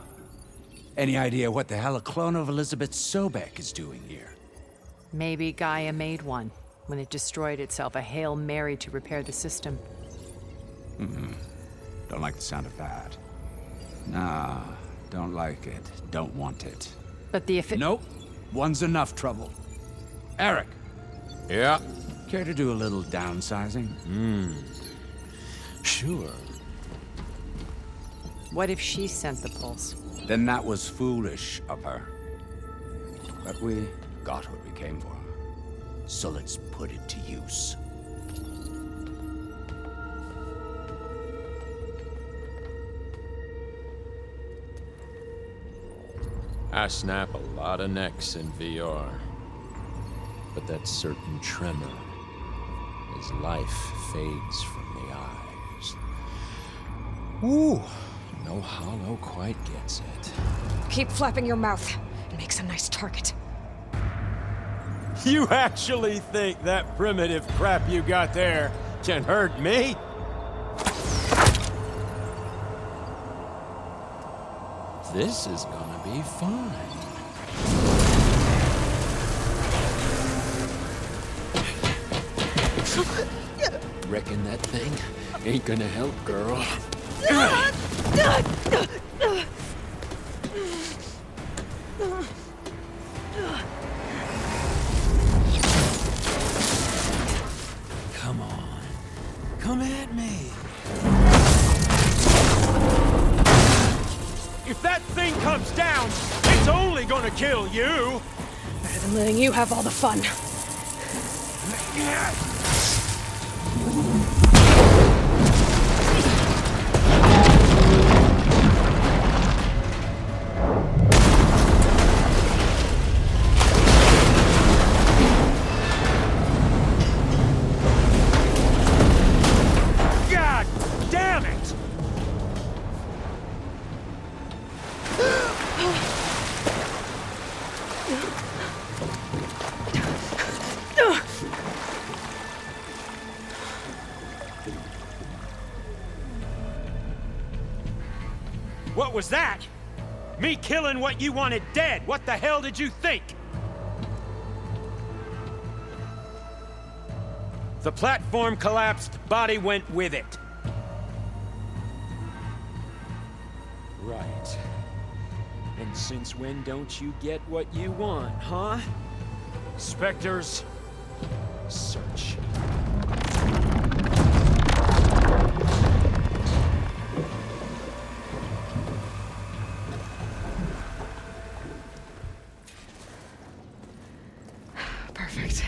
[SPEAKER 13] any idea what the hell a clone of Elizabeth Sobek is doing here?
[SPEAKER 17] Maybe Gaia made one when it destroyed itself, a Hail Mary to repair the system.
[SPEAKER 13] Don't like the sound of that. Nah, don't like it. Don't want it.
[SPEAKER 17] But the
[SPEAKER 13] Nope. One's enough trouble. Eric.
[SPEAKER 18] Yeah?
[SPEAKER 13] Care to do a little downsizing?
[SPEAKER 18] Sure.
[SPEAKER 17] What if she sent the pulse?
[SPEAKER 13] Then that was foolish of her. But we got what we came for. So let's put it to use.
[SPEAKER 18] I snap a lot of necks in VR. But that certain tremor as life fades from the eyes. Ooh, no hollow quite gets it.
[SPEAKER 1] Keep flapping your mouth. It makes a nice target.
[SPEAKER 18] You actually think that primitive crap you got there can hurt me? This is gonna be fun. Reckon that thing ain't gonna help, girl. Come on. Come at me. If that thing comes down, it's only gonna kill you.
[SPEAKER 1] Better than letting you have all the fun.
[SPEAKER 18] God damn it! What was that? Me killing what you wanted dead. What the hell did you think? The platform collapsed, body went with it. Right. And since when don't you get what you want, huh? Spectres, search.
[SPEAKER 1] Perfect.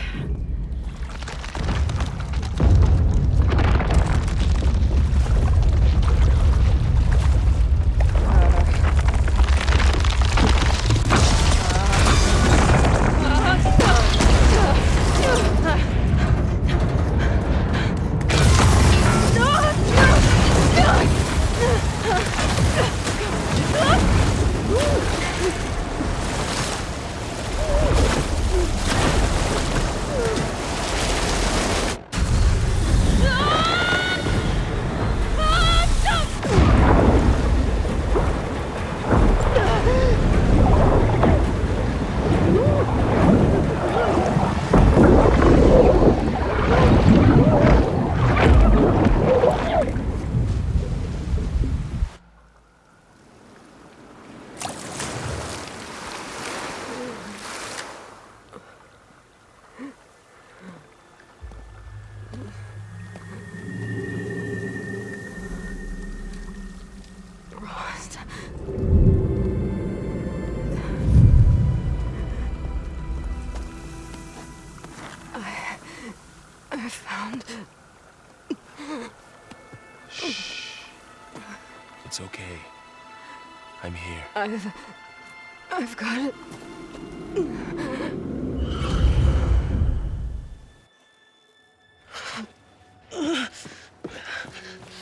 [SPEAKER 2] It's okay. I'm here.
[SPEAKER 1] I've got it.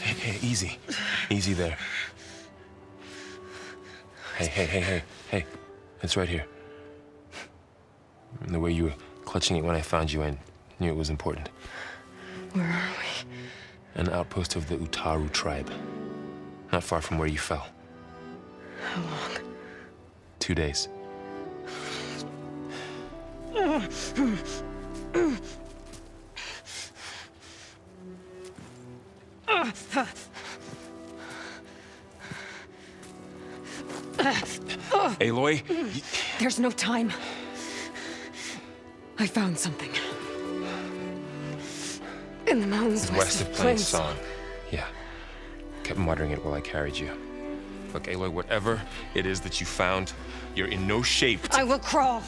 [SPEAKER 2] Hey, easy. Easy there. Hey. It's right here. The way you were clutching it when I found you, I knew it was important.
[SPEAKER 1] Where are we?
[SPEAKER 2] An outpost of the Utaru tribe. Not far from where you fell.
[SPEAKER 1] How long?
[SPEAKER 2] 2 days. Aloy?
[SPEAKER 1] There's no time. I found something. In the mountains
[SPEAKER 2] West of Plainsong. Yeah. Kept muttering it while I carried you. Look, Aloy, whatever it is that you found, you're in no shape to...
[SPEAKER 1] I will crawl,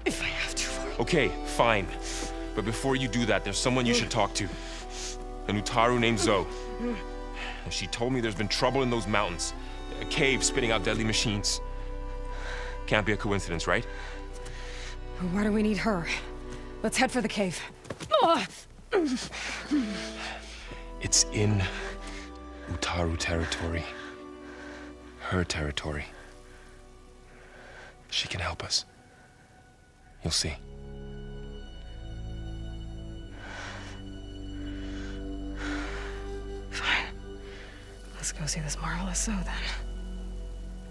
[SPEAKER 1] if I have to.
[SPEAKER 2] Okay, fine. But before you do that, there's someone you should talk to. An Utaru named Zoe. And she told me there's been trouble in those mountains. A cave spitting out deadly machines. Can't be a coincidence, right?
[SPEAKER 1] Why do we need her? Let's head for the cave.
[SPEAKER 2] It's in Utaru territory. Her territory. She can help us. You'll see.
[SPEAKER 1] Fine. Let's go see this marvelous Zoe then.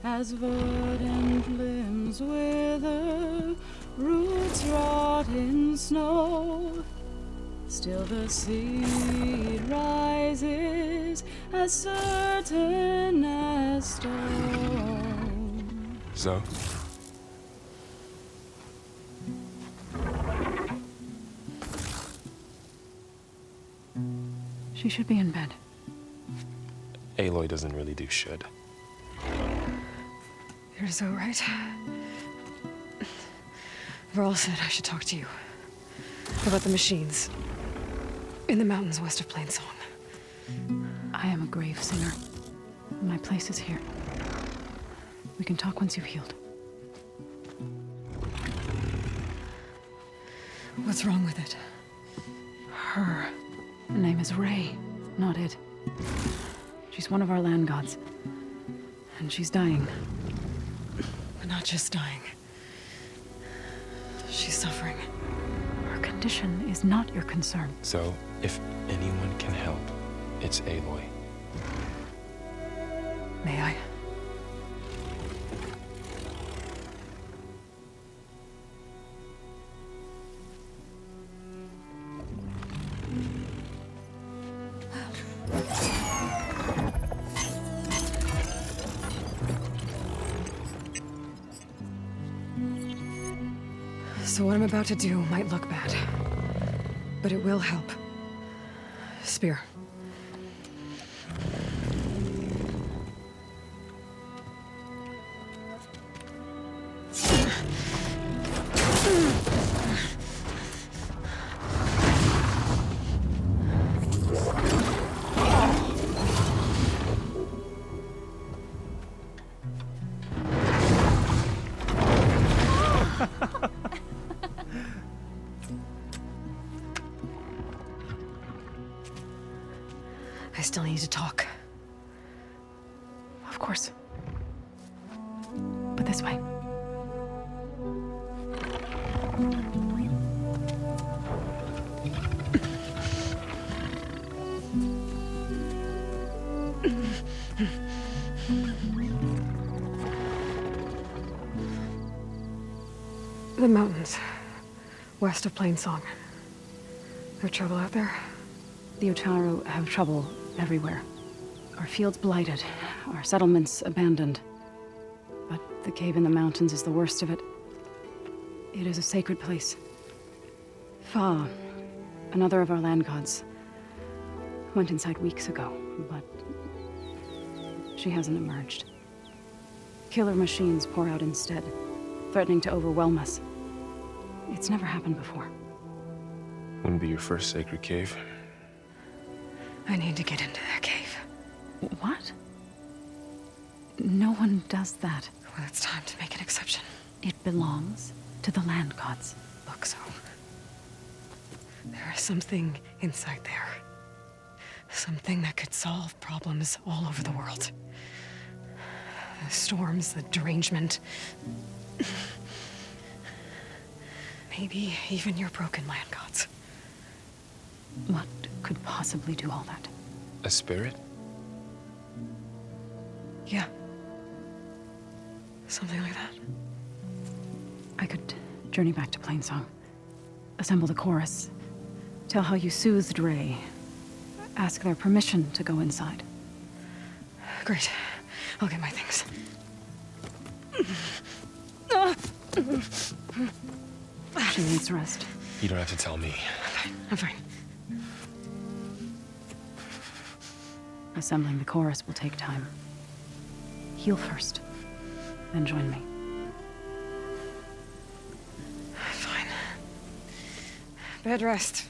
[SPEAKER 4] As verdant limbs wither, roots rot in snow, still the seed rises as certain as stone.
[SPEAKER 2] Zoe?
[SPEAKER 4] She should be in bed.
[SPEAKER 2] Aloy doesn't really do should.
[SPEAKER 1] You're so right. Varl said I should talk to you about the machines in the mountains west of Plainsong.
[SPEAKER 4] I am a grave singer. My place is here. We can talk once you've healed.
[SPEAKER 1] What's wrong with it?
[SPEAKER 4] Her name is Ray, not it. She's one of our land gods. And she's dying.
[SPEAKER 1] But not just dying. She's suffering.
[SPEAKER 4] Her condition is not your concern.
[SPEAKER 2] So, if anyone can help, it's Aloy.
[SPEAKER 1] May I? So what I'm about to do might look bad, but it will help. Spear. I still need to talk.
[SPEAKER 4] Of course. But this way.
[SPEAKER 1] The mountains, west of Plainsong. There's trouble out there?
[SPEAKER 4] The Utaru have trouble everywhere. Our fields blighted, our settlements abandoned. But the cave in the mountains is the worst of it. It is a sacred place. Fa, another of our land gods, went inside weeks ago, but she hasn't emerged. Killer machines pour out instead, threatening to overwhelm us. It's never happened before.
[SPEAKER 2] Wouldn't be your first sacred cave.
[SPEAKER 1] I need to get into that cave.
[SPEAKER 4] What? No one does that.
[SPEAKER 1] Well, it's time to make an exception.
[SPEAKER 4] It belongs to the land gods.
[SPEAKER 1] Look, so... there is something inside there. Something that could solve problems all over the world. The storms, the derangement. Maybe even your broken land gods.
[SPEAKER 4] What could possibly do all that?
[SPEAKER 2] A spirit?
[SPEAKER 1] Yeah. Something like that.
[SPEAKER 4] I could journey back to Plainsong. Assemble the chorus. Tell how you soothed Ray. Ask their permission to go inside.
[SPEAKER 1] Great. I'll get my things.
[SPEAKER 4] She needs rest.
[SPEAKER 2] You don't have to tell me.
[SPEAKER 1] I'm fine.
[SPEAKER 4] Assembling the chorus will take time. Heal first, then join me.
[SPEAKER 1] Fine. Bed rest.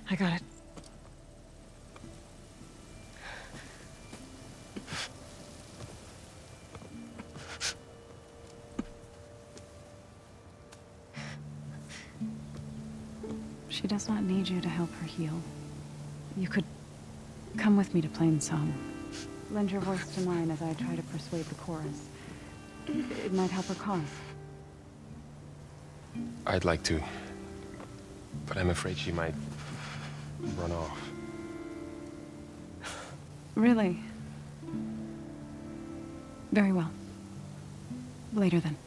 [SPEAKER 1] I got it.
[SPEAKER 4] She does not need you to help her heal. You could come with me to Plainsong. Lend your voice to mine as I try to persuade the chorus. It might help her cause.
[SPEAKER 2] I'd like to. But I'm afraid she might run off.
[SPEAKER 4] Really? Very well. Later then.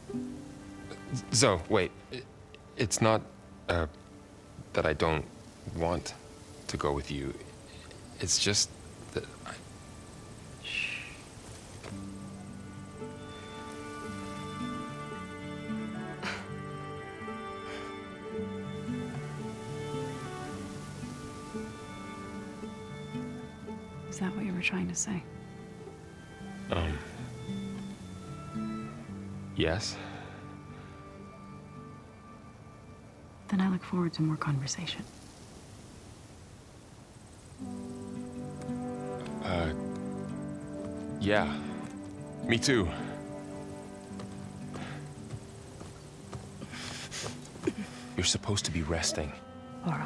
[SPEAKER 2] Zo, wait. It's not, that I don't want to go with you. It's just that I...
[SPEAKER 4] Shh. Is that what you were trying to say?
[SPEAKER 2] Yes?
[SPEAKER 4] Then I look forward to more conversation.
[SPEAKER 2] Yeah. Me too. You're supposed to be resting.
[SPEAKER 1] Laurel.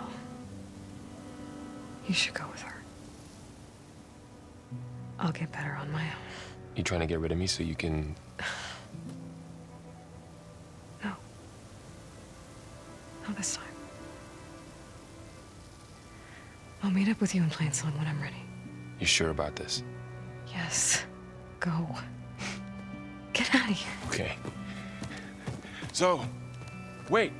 [SPEAKER 1] You should go with her. I'll get better on my own.
[SPEAKER 2] You trying to get rid of me so you can...
[SPEAKER 1] No. Not this time. I'll meet up with you in Plainsong when I'm ready.
[SPEAKER 2] You sure about this?
[SPEAKER 1] Yes. Go. Get out of here.
[SPEAKER 2] Okay. So, wait.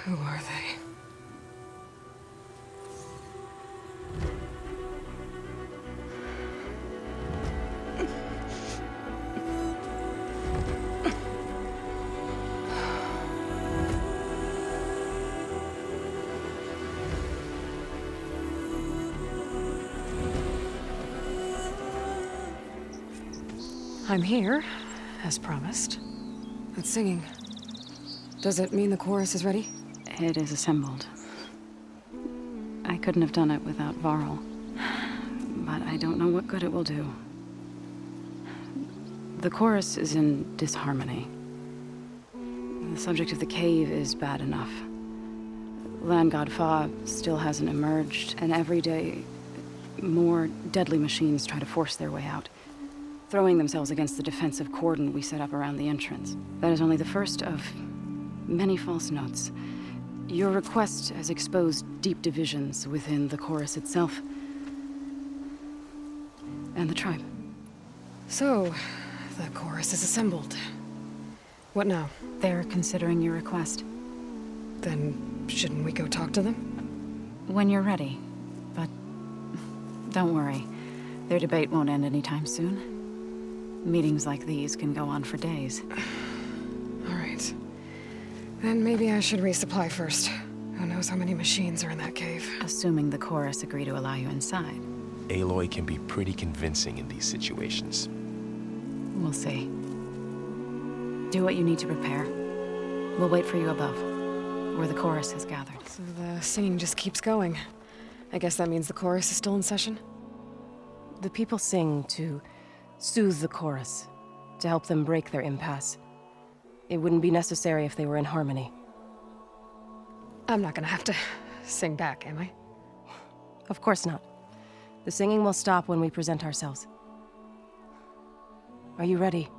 [SPEAKER 1] Who are they? I'm here, as promised. It's singing. Does it mean the chorus is ready?
[SPEAKER 4] It is assembled. I couldn't have done it without Varl. But I don't know what good it will do. The chorus is in disharmony. The subject of the cave is bad enough. Land God Fa still hasn't emerged, and every day, more deadly machines try to force their way out, throwing themselves against the defensive cordon we set up around the entrance. That is only the first of many false notes. Your request has exposed deep divisions within the chorus itself and the tribe.
[SPEAKER 1] So, the chorus is assembled. What now?
[SPEAKER 4] They're considering your request.
[SPEAKER 1] Then, shouldn't we go talk to them?
[SPEAKER 4] When you're ready. But don't worry. Their debate won't end anytime soon. Meetings like these can go on for days.
[SPEAKER 1] All right. Then maybe I should resupply first. Who knows how many machines are in that cave?
[SPEAKER 4] Assuming the chorus agree to allow you inside.
[SPEAKER 2] Aloy can be pretty convincing in these situations.
[SPEAKER 4] We'll see. Do what you need to prepare. We'll wait for you above, where the chorus has gathered.
[SPEAKER 1] So the singing just keeps going. I guess that means the chorus is still in session?
[SPEAKER 4] The people sing to soothe the chorus, to help them break their impasse. It wouldn't be necessary if they were in harmony.
[SPEAKER 1] I'm not gonna have to sing back, am I?
[SPEAKER 4] Of course not. The singing will stop when we present ourselves. Are you ready?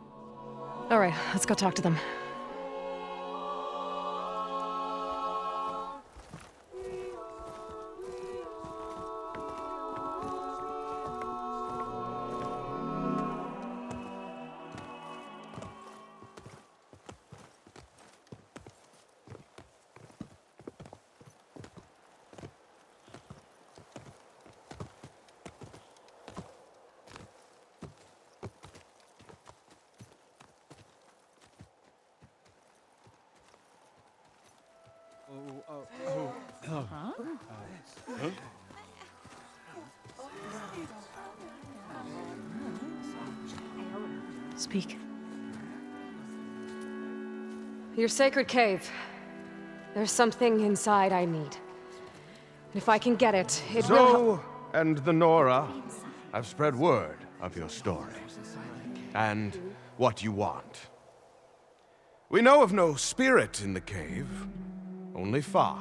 [SPEAKER 1] All right, let's go talk to them.
[SPEAKER 4] Speak.
[SPEAKER 1] Your sacred cave. There's something inside I need. And if I can get it, it will
[SPEAKER 24] Zoe and the Nora have spread word of your story. And what you want. We know of no spirit in the cave. Only Fa,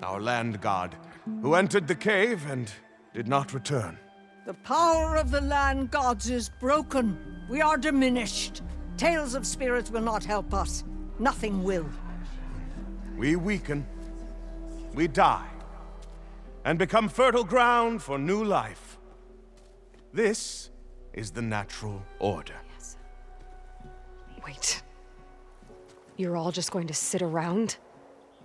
[SPEAKER 24] our land god, who entered the cave and did not return.
[SPEAKER 5] The power of the land gods is broken. We are diminished. Tales of spirits will not help us. Nothing will.
[SPEAKER 24] We weaken, we die, and become fertile ground for new life. This is the natural order.
[SPEAKER 1] Yes. Wait. You're all just going to sit around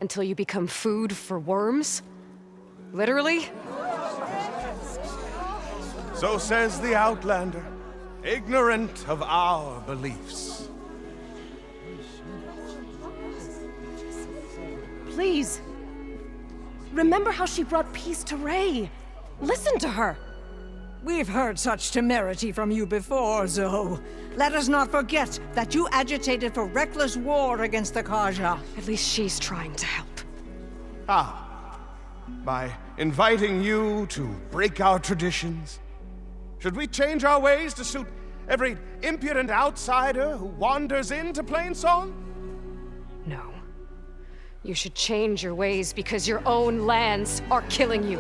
[SPEAKER 1] until you become food for worms? Literally?
[SPEAKER 24] So says the Outlander, ignorant of our beliefs.
[SPEAKER 4] Please. Remember how she brought peace to Ray. Listen to her.
[SPEAKER 5] We've heard such temerity from you before, Zoe. Let us not forget that you agitated for reckless war against the Karja.
[SPEAKER 1] At least she's trying to help.
[SPEAKER 24] By inviting you to break our traditions? Should we change our ways to suit every impudent outsider who wanders into Plainsong?
[SPEAKER 1] No. You should change your ways because your own lands are killing you.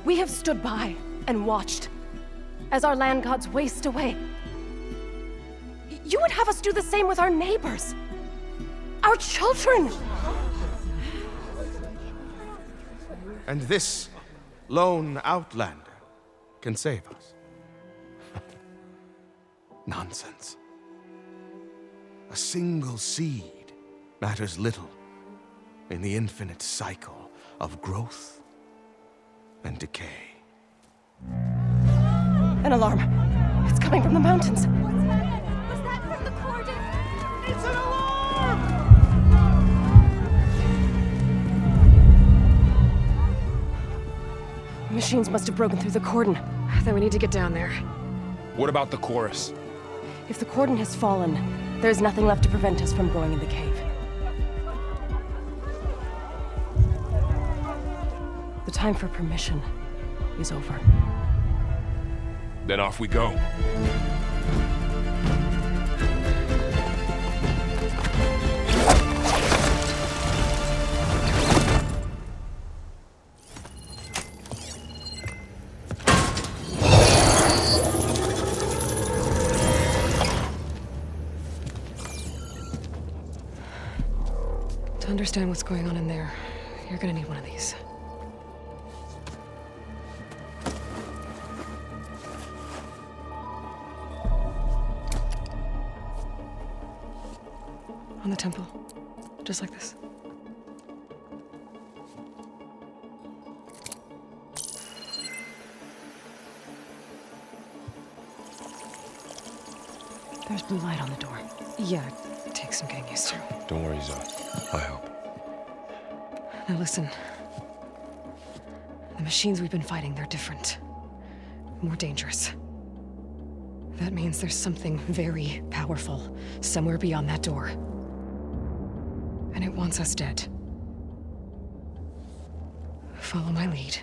[SPEAKER 4] We have stood by and watched as our land gods waste away. You would have us do the same with our neighbors, our children.
[SPEAKER 24] And this lone outlander can save us. Nonsense. A single seed matters little in the infinite cycle of growth and decay.
[SPEAKER 4] An alarm. It's coming from the mountains.
[SPEAKER 14] Was that from the cordon? It's an alarm!
[SPEAKER 4] Machines must have broken through the cordon.
[SPEAKER 1] Then we need to get down there.
[SPEAKER 2] What about the chorus?
[SPEAKER 4] If the cordon has fallen, there's nothing left to prevent us from going in the cave. The time for permission is over.
[SPEAKER 2] Then off we go.
[SPEAKER 1] To understand what's going on in there, you're gonna need one of these. On the temple. Just like this.
[SPEAKER 4] There's blue light on the door.
[SPEAKER 1] Yeah, it takes some getting used to.
[SPEAKER 2] Don't worry, Zoe. I'll help.
[SPEAKER 1] Now listen. The machines we've been fighting, they're different. More dangerous. That means there's something very powerful somewhere beyond that door. And it wants us dead. Follow my lead.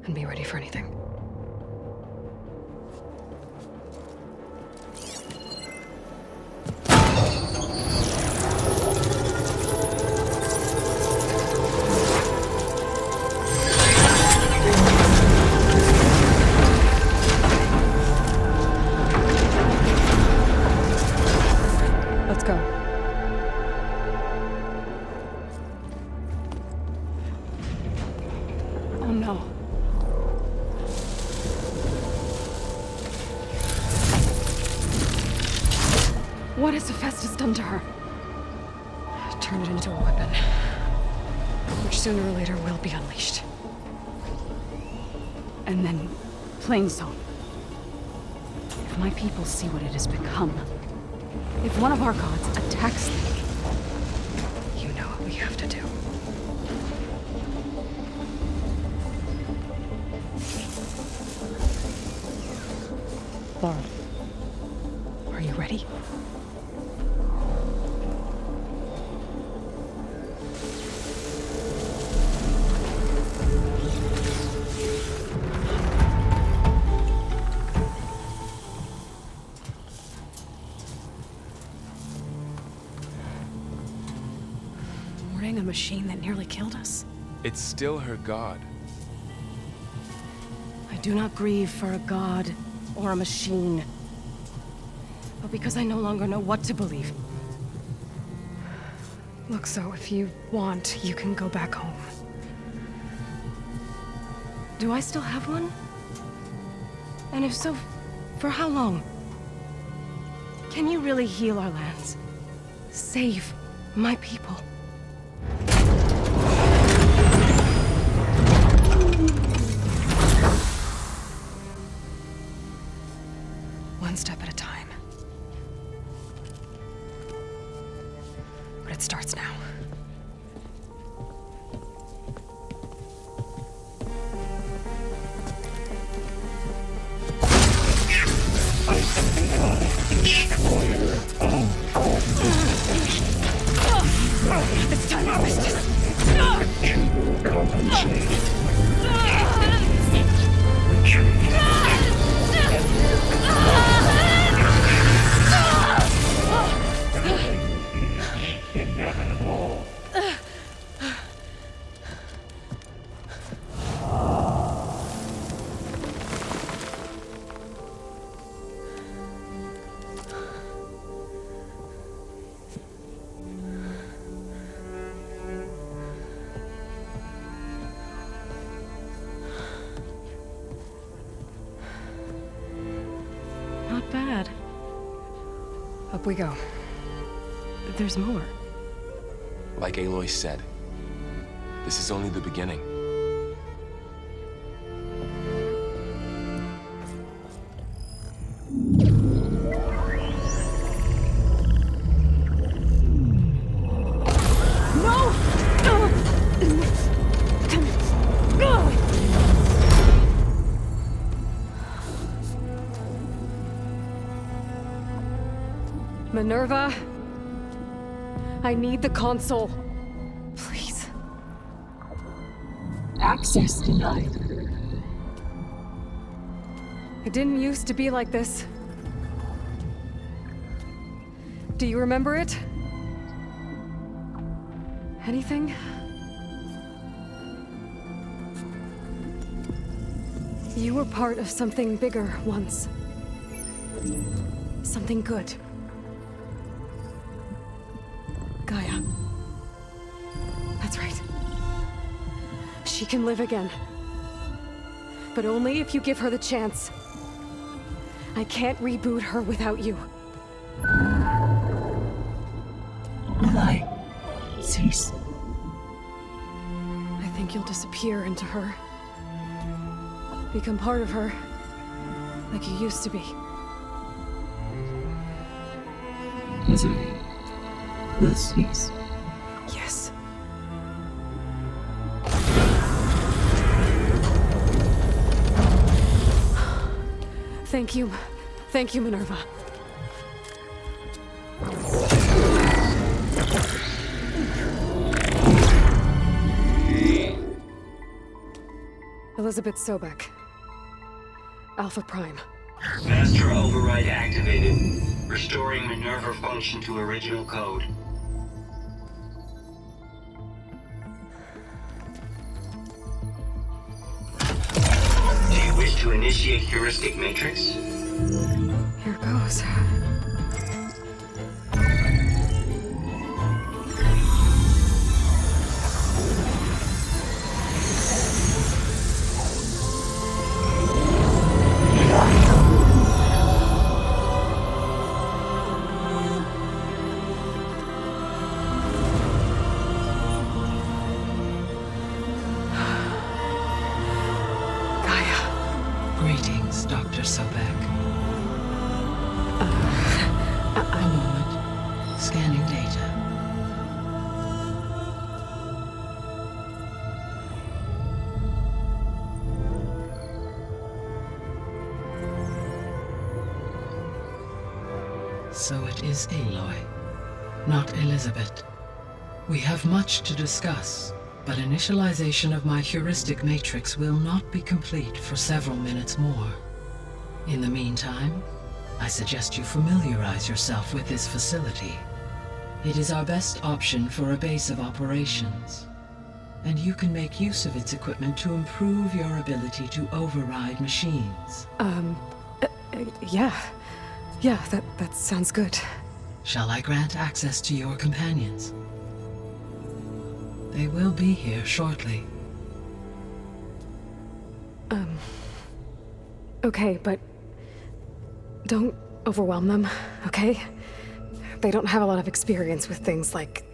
[SPEAKER 1] And be ready for anything. Let's go.
[SPEAKER 4] Oh no. What has Hephaestus done to her?
[SPEAKER 1] Turn it into a weapon. Which sooner or later will be unleashed.
[SPEAKER 4] And then, Plainsong. If my people see what it has become, if one of our gods attacks them,
[SPEAKER 1] you know what we have to do. Laura, are you ready?
[SPEAKER 4] A machine that nearly killed us?
[SPEAKER 2] It's still her god.
[SPEAKER 4] I do not grieve for a god or a machine, but because I no longer know what to believe.
[SPEAKER 1] Look, so if you want, you can go back home.
[SPEAKER 4] Do I still have one? And if so, for how long? Can you really heal our lands? Save my people?
[SPEAKER 1] One step at a time. But it starts now.
[SPEAKER 4] It's time to miss this. Not bad.
[SPEAKER 1] Up we go.
[SPEAKER 4] There's more.
[SPEAKER 2] Like Aloy said, this is only the beginning.
[SPEAKER 1] Minerva, I need the console. Please.
[SPEAKER 14] Access denied.
[SPEAKER 1] It didn't used to be like this. Do you remember it? Anything? You were part of something bigger once. Something good. Gaia. That's right. She can live again. But only if you give her the chance. I can't reboot her without you.
[SPEAKER 14] Aloy, cease.
[SPEAKER 1] I think you'll disappear into her. Become part of her, like you used to be.
[SPEAKER 14] Misery will cease.
[SPEAKER 1] Yes. Thank you, Thank you, Minerva. Elizabeth Sobek. Alpha Prime.
[SPEAKER 16] Master override activated. Restoring Minerva function to original code. Do you wish to initiate heuristic matrix?
[SPEAKER 1] Here goes.
[SPEAKER 19] Greetings, Dr. Sobek. A moment. Scanning data. So it is Aloy, not Elizabeth. We have much to discuss, but initialization of my heuristic matrix will not be complete for several minutes more. In the meantime, I suggest you familiarize yourself with this facility. It is our best option for a base of operations, and you can make use of its equipment to improve your ability to override machines.
[SPEAKER 1] Yeah. Yeah, that sounds good.
[SPEAKER 19] Shall I grant access to your companions? They will be here shortly.
[SPEAKER 1] Okay, but don't overwhelm them, okay? They don't have a lot of experience with things like,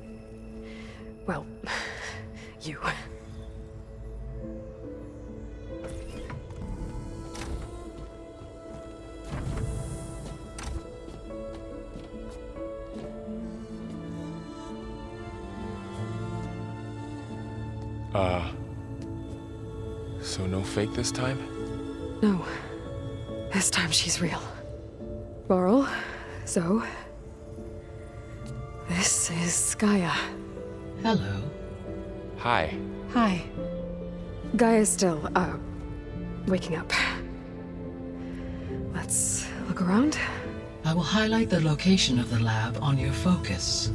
[SPEAKER 1] well, you.
[SPEAKER 2] So no fake this time?
[SPEAKER 1] No. This time she's real. Laurel, Zoe. This is Gaia.
[SPEAKER 19] Hello.
[SPEAKER 2] Hi.
[SPEAKER 1] Hi. Gaia's still, waking up. Let's look around.
[SPEAKER 19] I will highlight the location of the lab on your focus.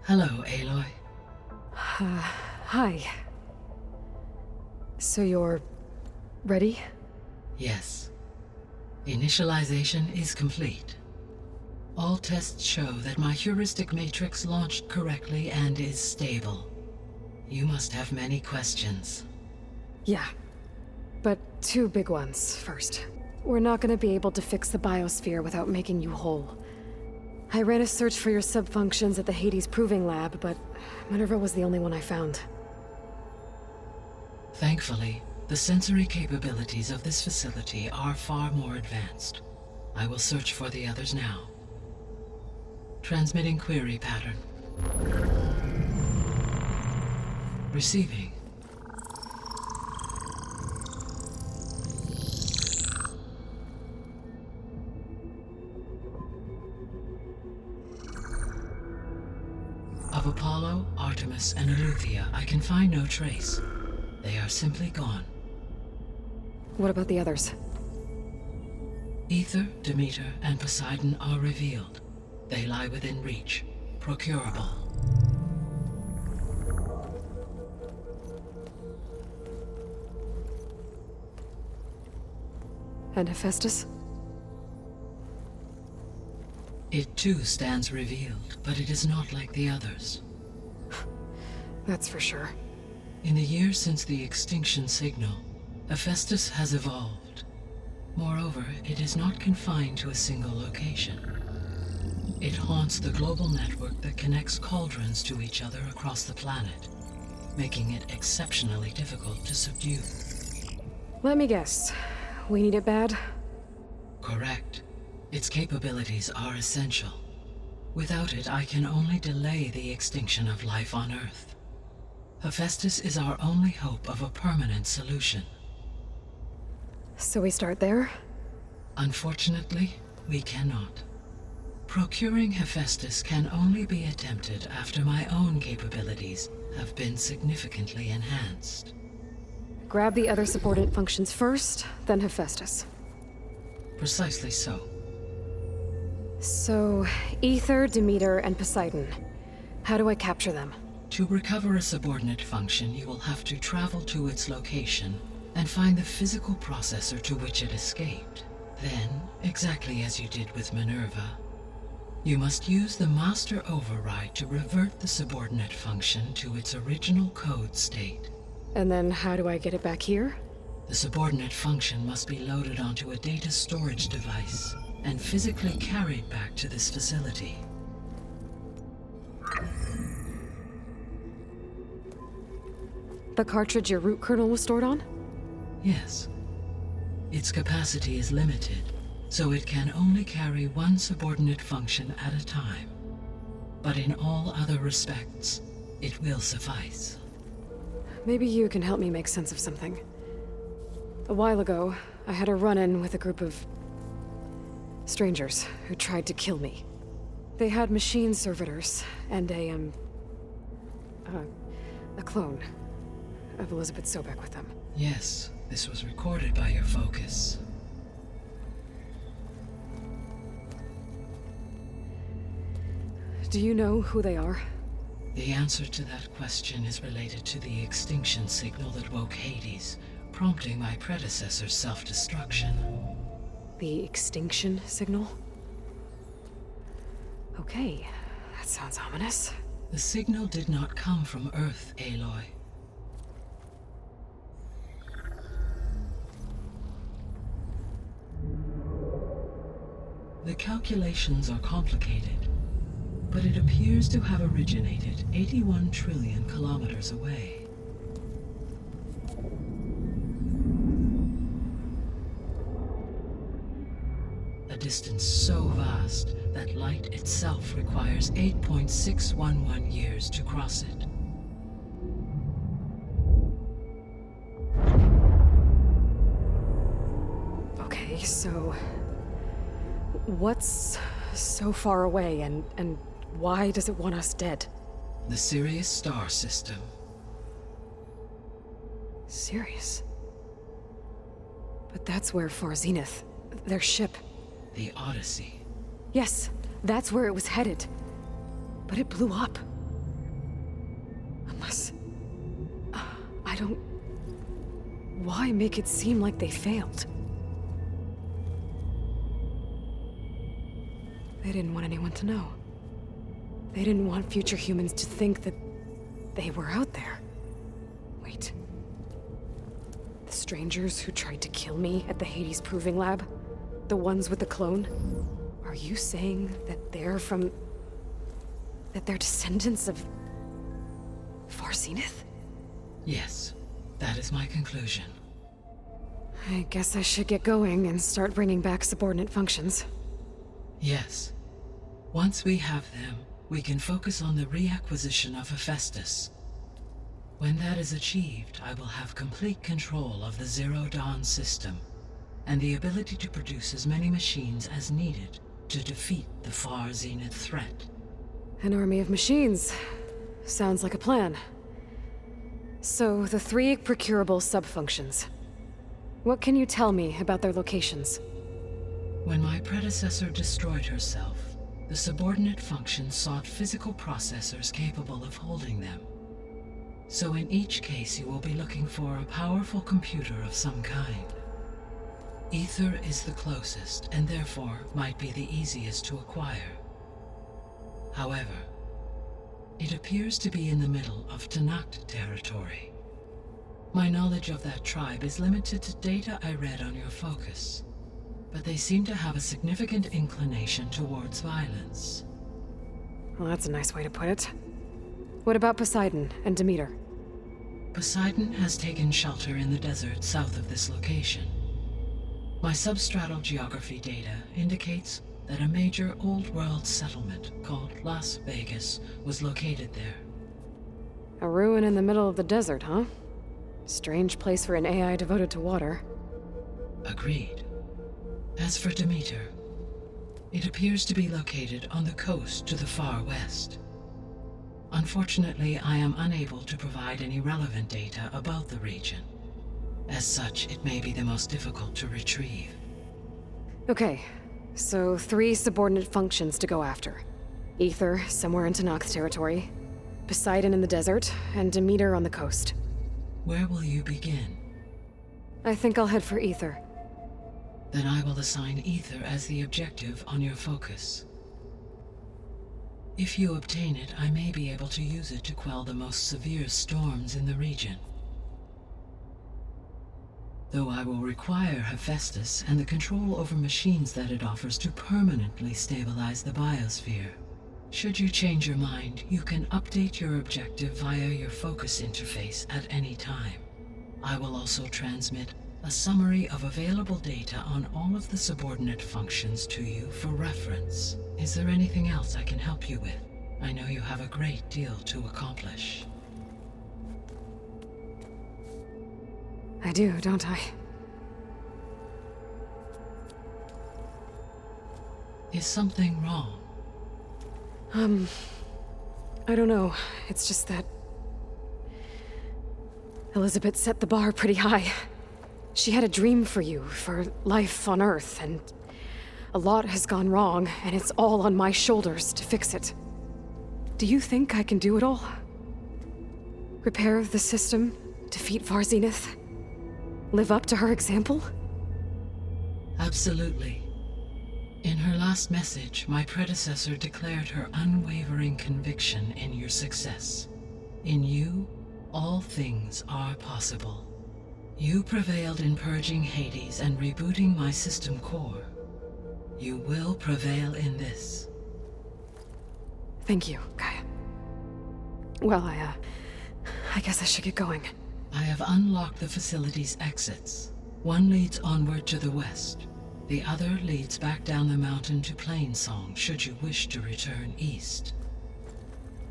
[SPEAKER 19] Hello, Aloy.
[SPEAKER 1] Hi. So you're ready?
[SPEAKER 19] Yes. Initialization is complete. All tests show that my heuristic matrix launched correctly and is stable. You must have many questions.
[SPEAKER 1] Yeah. But two big ones first. We're not gonna be able to fix the biosphere without making you whole. I ran a search for your subfunctions at the Hades Proving Lab, but Minerva was the only one I found.
[SPEAKER 19] Thankfully, the sensory capabilities of this facility are far more advanced. I will search for the others now. Transmitting query pattern. Receiving. Of Apollo, Artemis, and Eleuthia, I can find no trace. They are simply gone.
[SPEAKER 1] What about the others?
[SPEAKER 19] Ether, Demeter, and Poseidon are revealed. They lie within reach. Procurable.
[SPEAKER 1] And Hephaestus?
[SPEAKER 19] It too stands revealed, but it is not like the others.
[SPEAKER 1] That's for sure.
[SPEAKER 19] In the years since the extinction signal, Hephaestus has evolved. Moreover, it is not confined to a single location. It haunts the global network that connects cauldrons to each other across the planet, making it exceptionally difficult to subdue.
[SPEAKER 1] Let me guess. We need it bad?
[SPEAKER 19] Correct. Its capabilities are essential. Without it, I can only delay the extinction of life on Earth. Hephaestus is our only hope of a permanent solution.
[SPEAKER 1] So we start there?
[SPEAKER 19] Unfortunately, we cannot. Procuring Hephaestus can only be attempted after my own capabilities have been significantly enhanced.
[SPEAKER 1] Grab the other subordinate functions first, then Hephaestus.
[SPEAKER 19] Precisely so.
[SPEAKER 1] So, Ether, Demeter, and Poseidon. How do I capture them?
[SPEAKER 19] To recover a subordinate function, you will have to travel to its location and find the physical processor to which it escaped. Then, exactly as you did with Minerva, you must use the master override to revert the subordinate function to its original code state.
[SPEAKER 1] And then how do I get it back here?
[SPEAKER 19] The subordinate function must be loaded onto a data storage device and physically carried back to this facility.
[SPEAKER 1] The cartridge your root kernel was stored on?
[SPEAKER 19] Yes. Its capacity is limited, so it can only carry one subordinate function at a time. But in all other respects, it will suffice.
[SPEAKER 1] Maybe you can help me make sense of something. A while ago, I had a run-in with a group of strangers who tried to kill me. They had machine servitors and a clone of Elizabeth Sobek with them.
[SPEAKER 19] Yes, this was recorded by your focus.
[SPEAKER 1] Do you know who they are?
[SPEAKER 19] The answer to that question is related to the extinction signal that woke Hades, prompting my predecessor's self-destruction.
[SPEAKER 1] The extinction signal? Okay, that sounds ominous.
[SPEAKER 19] The signal did not come from Earth, Aloy. The calculations are complicated, but it appears to have originated 81 trillion kilometers away. A distance so vast that light itself requires 8.611 years to cross it.
[SPEAKER 1] Okay, so what's so far away and why does it want us dead?
[SPEAKER 19] The Sirius star system.
[SPEAKER 1] Sirius? But that's where Far Zenith, their ship.
[SPEAKER 19] The Odyssey.
[SPEAKER 1] Yes, that's where it was headed. But it blew up. Unless... I don't... Why make it seem like they failed? They didn't want anyone to know. They didn't want future humans to think that they were out there. Wait. The strangers who tried to kill me at the Hades Proving Lab? The ones with the clone? Are you saying that they're from... that they're descendants of... Far Zenith?
[SPEAKER 19] Yes, that is my conclusion.
[SPEAKER 1] I guess I should get going and start bringing back subordinate functions.
[SPEAKER 19] Yes. Once we have them, we can focus on the reacquisition of Hephaestus. When that is achieved, I will have complete control of the Zero Dawn system, and the ability to produce as many machines as needed to defeat the Far Zenith threat.
[SPEAKER 1] An army of machines. Sounds like a plan. So, the 3 procurable sub-functions. What can you tell me about their locations?
[SPEAKER 19] When my predecessor destroyed herself, the subordinate functions sought physical processors capable of holding them. So in each case you will be looking for a powerful computer of some kind. Ether is the closest, and therefore might be the easiest to acquire. However, it appears to be in the middle of Tanact territory. My knowledge of that tribe is limited to data I read on your focus, but they seem to have a significant inclination towards violence.
[SPEAKER 1] Well, that's a nice way to put it. What about Poseidon and Demeter?
[SPEAKER 19] Poseidon has taken shelter in the desert south of this location. My substratal geography data indicates that a major old-world settlement called Las Vegas was located there.
[SPEAKER 1] A ruin in the middle of the desert, huh? Strange place for an AI devoted to water.
[SPEAKER 19] Agreed. As for Demeter, it appears to be located on the coast to the far west. Unfortunately, I am unable to provide any relevant data about the region. As such, it may be the most difficult to retrieve.
[SPEAKER 1] Okay, so 3 subordinate functions to go after. Ether, somewhere in Tenakth's territory. Poseidon in the desert, and Demeter on the coast.
[SPEAKER 19] Where will you begin?
[SPEAKER 1] I think I'll head for Ether.
[SPEAKER 19] Then I will assign Ether as the objective on your focus. If you obtain it, I may be able to use it to quell the most severe storms in the region. Though I will require Hephaestus and the control over machines that it offers to permanently stabilize the biosphere. Should you change your mind, you can update your objective via your focus interface at any time. I will also transmit a summary of available data on all of the subordinate functions to you for reference. Is there anything else I can help you with? I know you have a great deal to accomplish.
[SPEAKER 1] I do, don't I?
[SPEAKER 19] Is something wrong?
[SPEAKER 1] I don't know. It's just that Elizabeth set the bar pretty high. She had a dream for you, for life on Earth, and a lot has gone wrong, and it's all on my shoulders to fix it. Do you think I can do it all? Repair the system, defeat Varzenith, live up to her example?
[SPEAKER 19] Absolutely. In her last message, my predecessor declared her unwavering conviction in your success. In you, all things are possible. You prevailed in purging Hades and rebooting my system core. You will prevail in this.
[SPEAKER 1] Thank you, Gaia. Well, I guess I should get going.
[SPEAKER 19] I have unlocked the facility's exits. One leads onward to the west. The other leads back down the mountain to Plainsong, should you wish to return east.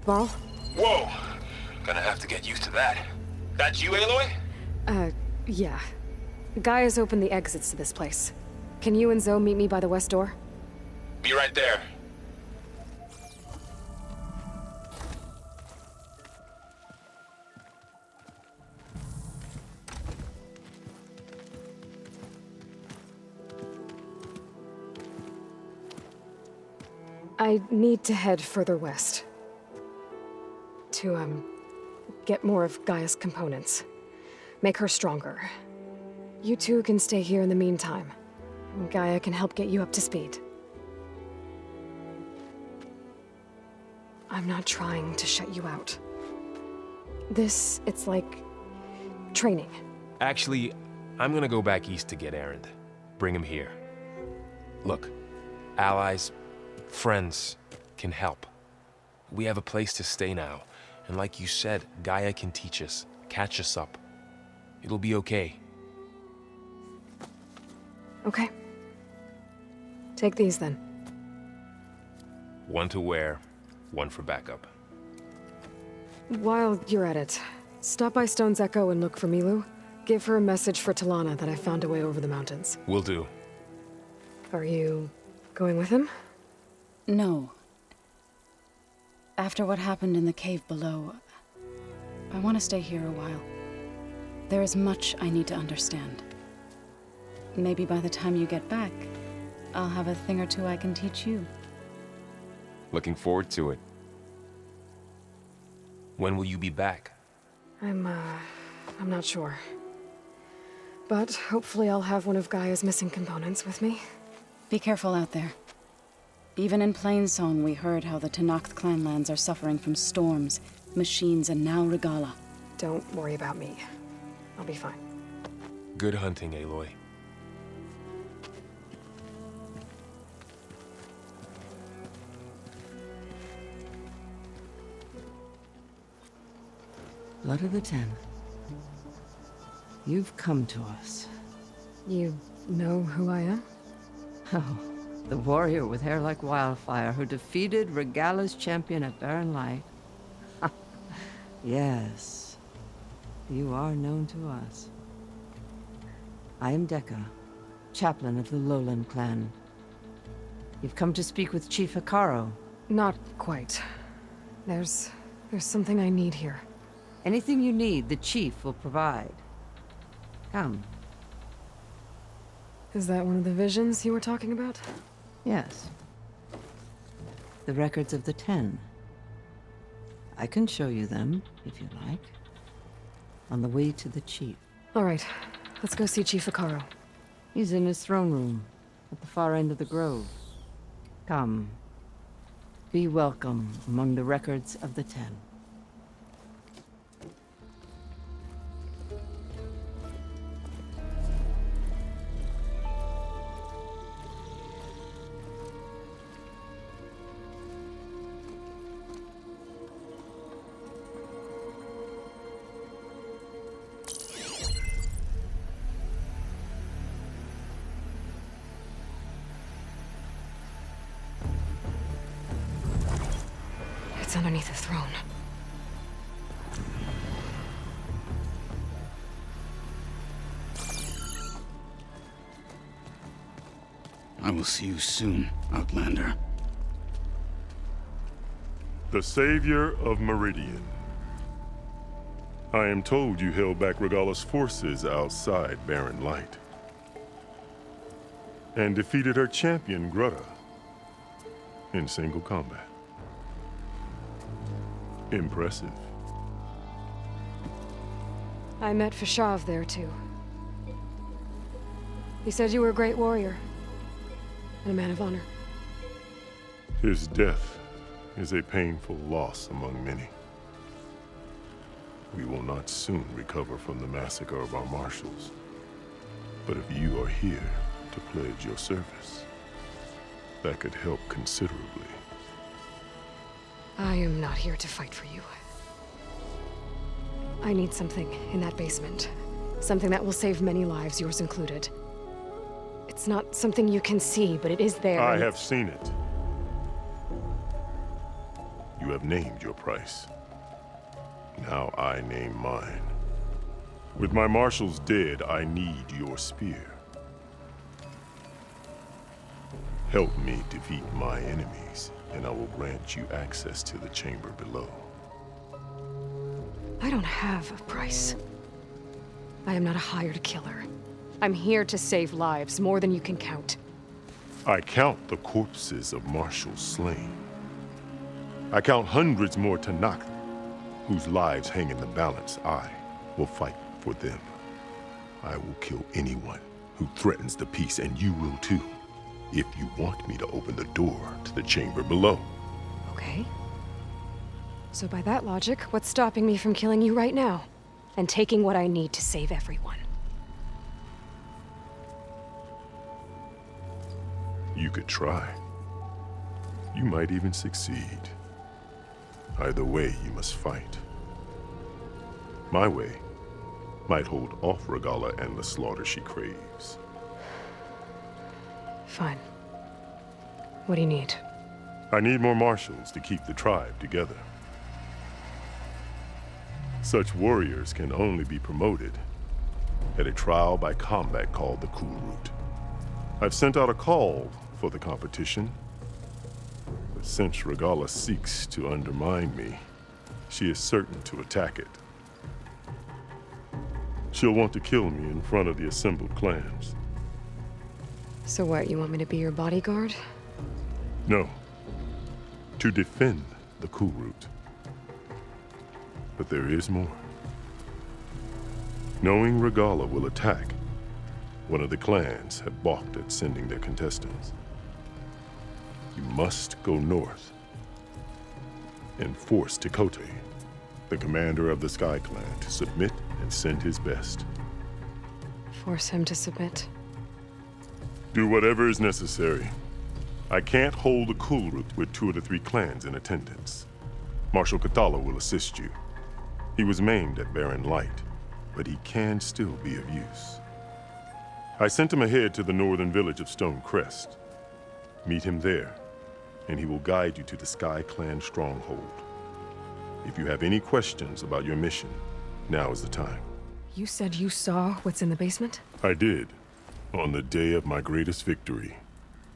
[SPEAKER 1] Varl?
[SPEAKER 2] Whoa! Gonna have to get used to that. That's you, Aloy?
[SPEAKER 1] Yeah. Gaia's opened the exits to this place. Can you and Zoe meet me by the west door?
[SPEAKER 2] Be right there.
[SPEAKER 1] I need to head further west. To, get more of Gaia's components. Make her stronger. You two can stay here in the meantime. Gaia can help get you up to speed. I'm not trying to shut you out. It's like training.
[SPEAKER 2] Actually, I'm gonna go back east to get Erend. Bring him here. Look, allies, friends can help. We have a place to stay now, and like you said, Gaia can teach us, catch us up. It'll be okay.
[SPEAKER 1] Okay. Take these then.
[SPEAKER 2] One to wear, one for backup.
[SPEAKER 1] While you're at it, stop by Stone's Echo and look for Milu. Give her a message for Talana that I found a way over the mountains.
[SPEAKER 2] Will do.
[SPEAKER 1] Are you going with him?
[SPEAKER 4] No. After what happened in the cave below, I want to stay here a while. There is much I need to understand. Maybe by the time you get back, I'll have a thing or two I can teach you.
[SPEAKER 2] Looking forward to it. When will you be back?
[SPEAKER 1] I'm not sure. But hopefully I'll have one of Gaia's missing components with me.
[SPEAKER 4] Be careful out there. Even in Plainsong, we heard how the Tenakth clanlands are suffering from storms, machines, and now Regalla.
[SPEAKER 1] Don't worry about me. I'll be fine.
[SPEAKER 2] Good hunting, Aloy.
[SPEAKER 7] Blood of the Ten. You've come to us.
[SPEAKER 1] You know who I am?
[SPEAKER 7] Oh, the warrior with hair like wildfire who defeated Regalla's champion at Barren Light. Yes. You are known to us. I am Dekka, chaplain of the Lowland clan. You've come to speak with Chief Faro.
[SPEAKER 1] Not quite. There's something I need here.
[SPEAKER 7] Anything you need, the Chief will provide. Come.
[SPEAKER 1] Is that one of the visions you were talking about?
[SPEAKER 7] Yes. The records of the 10. I can show you them, if you like. On the way to the Chief.
[SPEAKER 1] All right. Let's go see Chief Faro.
[SPEAKER 7] He's in his throne room, at the far end of the grove. Come. Be welcome among the records of the 10.
[SPEAKER 1] It's underneath the throne.
[SPEAKER 13] I will see you soon, Outlander.
[SPEAKER 3] The Savior of Meridian. I am told you held back Regalla's forces outside Barren Light. And defeated her champion, Grutta, in single combat. Impressive.
[SPEAKER 1] I met Fashav there, too. He said you were a great warrior. And a man of honor.
[SPEAKER 3] His death is a painful loss among many. We will not soon recover from the massacre of our marshals. But if you are here to pledge your service, that could help considerably.
[SPEAKER 1] I am not here to fight for you. I need something in that basement. Something that will save many lives, yours included. It's not something you can see, but it is there.
[SPEAKER 3] I have seen it. You have named your price. Now I name mine. With my marshals dead, I need your spear. Help me defeat my enemies, and I will grant you access to the chamber below.
[SPEAKER 1] I don't have a price. I am not a hired killer. I'm here to save lives, more than you can count.
[SPEAKER 3] I count the corpses of marshals slain. I count hundreds more Tanakh, whose lives hang in the balance. I will fight for them. I will kill anyone who threatens the peace, and you will too, if you want me to open the door to the chamber below.
[SPEAKER 1] Okay. So by that logic, what's stopping me from killing you right now? And taking what I need to save everyone?
[SPEAKER 3] You could try. You might even succeed. Either way, you must fight. My way might hold off Regalla and the slaughter she craves.
[SPEAKER 1] Fine. What do you need?
[SPEAKER 3] I need more marshals to keep the tribe together. Such warriors can only be promoted at a trial by combat called the Kulrut. I've sent out a call for the competition, but since Regalla seeks to undermine me, she is certain to attack it. She'll want to kill me in front of the assembled clans.
[SPEAKER 1] So what, you want me to be your bodyguard?
[SPEAKER 3] No, to defend the Kulrut. But there is more. Knowing Regalla will attack, one of the clans have balked at sending their contestants. You must go north and force Tekote, the commander of the Sky Clan, to submit and send his best.
[SPEAKER 1] Force him to submit?
[SPEAKER 3] Do whatever is necessary. I can't hold the Kulrut with 2 of the 3 clans in attendance. Marshal Kathala will assist you. He was maimed at Barren Light, but he can still be of use. I sent him ahead to the northern village of Stone Crest. Meet him there, and he will guide you to the Sky Clan stronghold. If you have any questions about your mission, now is the time.
[SPEAKER 1] You said you saw what's in the basement?
[SPEAKER 3] I did, on the day of my greatest victory.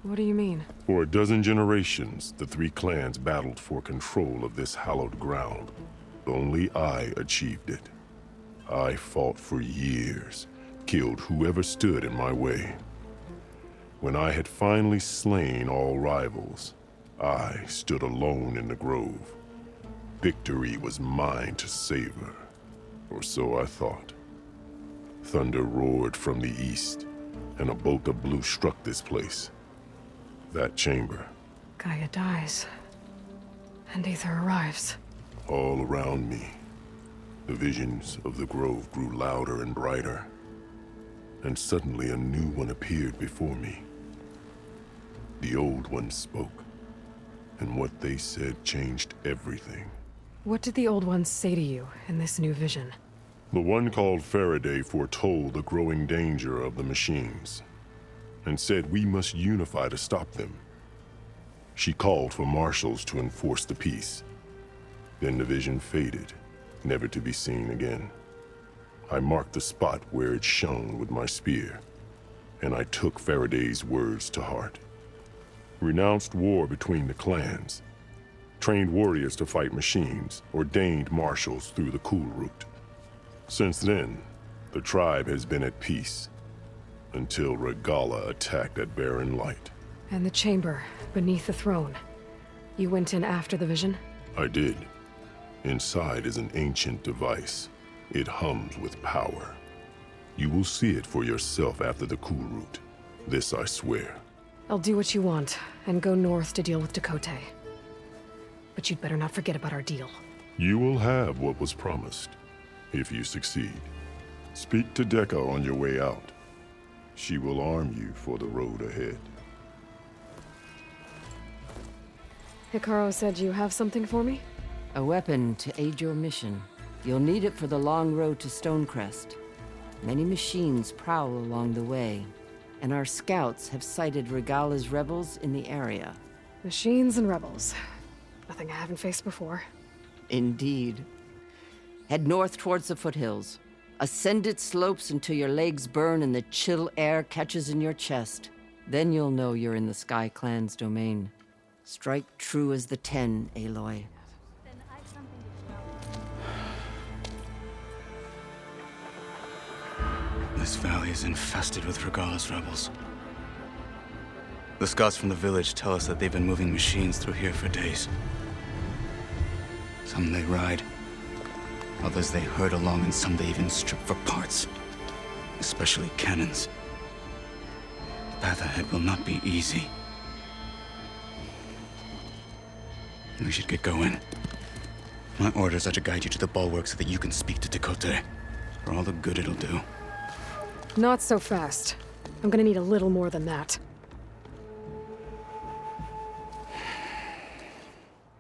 [SPEAKER 1] What do you mean?
[SPEAKER 3] For a dozen generations, the three clans battled for control of this hallowed ground. Only I achieved it. I fought for years, killed whoever stood in my way. When I had finally slain all rivals, I stood alone in the grove. Victory was mine to savor, or so I thought. Thunder roared from the east, and a bolt of blue struck this place. That chamber.
[SPEAKER 1] Gaia dies, and Aether arrives.
[SPEAKER 3] All around me, the visions of the grove grew louder and brighter, and suddenly a new one appeared before me. The old ones spoke, and what they said changed everything.
[SPEAKER 1] What did the old ones say to you in this new vision?
[SPEAKER 3] The one called Faraday foretold the growing danger of the machines, and said we must unify to stop them. She called for marshals to enforce the peace. Then the vision faded, never to be seen again. I marked the spot where it shone with my spear, and I took Faraday's words to heart. Renounced war between the clans, trained warriors to fight machines, ordained marshals through the Kulrut. Since then, the tribe has been at peace, until Regalla attacked that barren light.
[SPEAKER 1] And the chamber, beneath the throne. You went in after the vision?
[SPEAKER 3] I did. Inside is an ancient device. It hums with power. You will see it for yourself after the Kulrut. This I swear.
[SPEAKER 1] I'll do what you want, and go north to deal with Dakote. But you'd better not forget about our deal.
[SPEAKER 3] You will have what was promised, if you succeed. Speak to Dekka on your way out. She will arm you for the road ahead.
[SPEAKER 1] Hikaru said you have something for me?
[SPEAKER 7] A weapon to aid your mission. You'll need it for the long road to Stonecrest. Many machines prowl along the way, and our scouts have sighted Regalla's rebels in the area.
[SPEAKER 1] Machines and rebels. Nothing I haven't faced before.
[SPEAKER 7] Indeed. Head north towards the foothills. Ascend its slopes until your legs burn and the chill air catches in your chest. Then you'll know you're in the Sky Clan's domain. Strike true as the 10, Aloy.
[SPEAKER 6] This valley is infested with Regalla's rebels. The scouts from the village tell us that they've been moving machines through here for days. Some they ride, others they herd along, and some they even strip for parts, especially cannons. The path ahead will not be easy. We should get going. My orders are to guide you to the bulwark so that you can speak to Dakote, for all the good it'll do.
[SPEAKER 1] Not so fast. I'm gonna need a little more than that.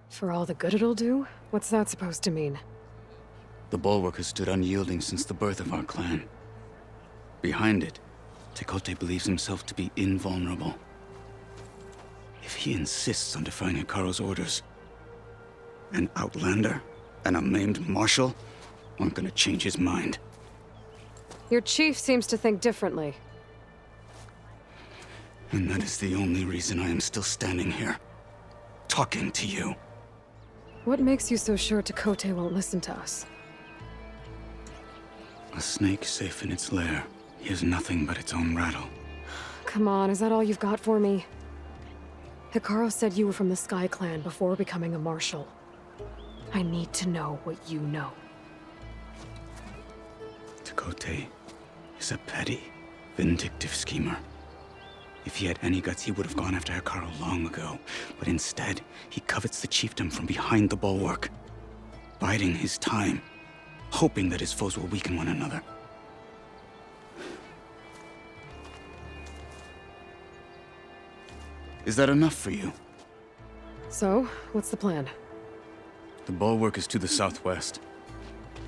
[SPEAKER 1] For all the good it'll do? What's that supposed to mean?
[SPEAKER 6] The bulwark has stood unyielding since the birth of our clan. Behind it, Dakote believes himself to be invulnerable. If he insists on defying Hikaru's orders, an outlander and a maimed marshal aren't gonna change his mind.
[SPEAKER 1] Your chief seems to think differently.
[SPEAKER 6] And that is the only reason I am still standing here, talking to you.
[SPEAKER 1] What makes you so sure Dakote won't listen to us?
[SPEAKER 6] A snake safe in its lair hears nothing but its own rattle.
[SPEAKER 1] Come on, is that all you've got for me? Hikaru said you were from the Sky Clan before becoming a marshal. I need to know what you know.
[SPEAKER 6] Dakote is a petty, vindictive schemer. If he had any guts, he would have gone after Hikaru long ago. But instead, he covets the chiefdom from behind the bulwark, biding his time, hoping that his foes will weaken one another. Is that enough for you?
[SPEAKER 1] So, what's the plan?
[SPEAKER 6] The bulwark is to the southwest,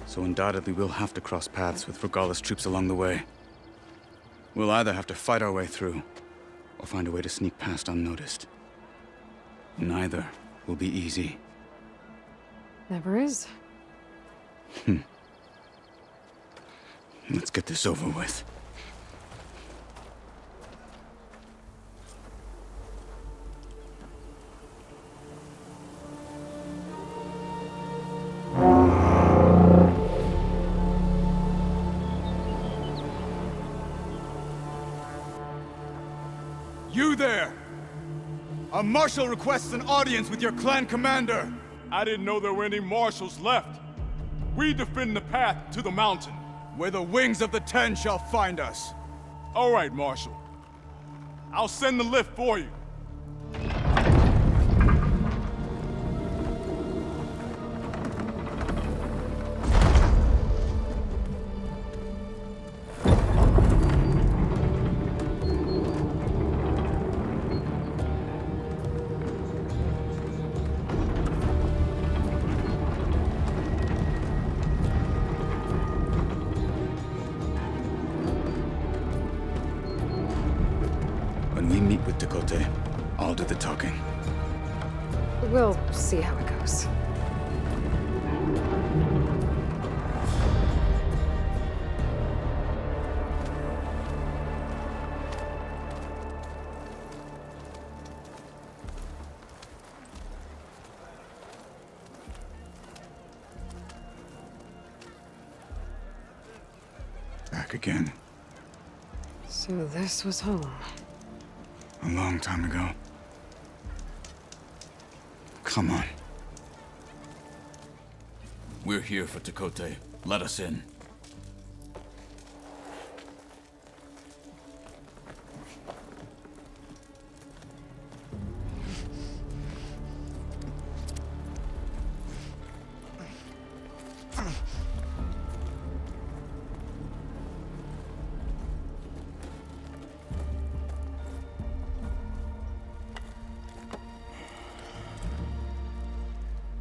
[SPEAKER 6] so undoubtedly we'll have to cross paths with Regalla's troops along the way. We'll either have to fight our way through, or find a way to sneak past unnoticed. Neither will be easy.
[SPEAKER 4] Never is.
[SPEAKER 6] Let's get this over with.
[SPEAKER 20] You there! A marshal requests an audience with your clan commander.
[SPEAKER 8] I didn't know there were any marshals left. We defend the path to the mountain.
[SPEAKER 20] Where the wings of the Ten shall find us.
[SPEAKER 8] All right, Marshal. I'll send the lift for you.
[SPEAKER 6] When we meet with Tekote, I'll do the talking.
[SPEAKER 1] We'll see how it goes.
[SPEAKER 6] Back again.
[SPEAKER 1] So this was home.
[SPEAKER 6] A long time ago. Come on. We're here for Tekote. Let us in.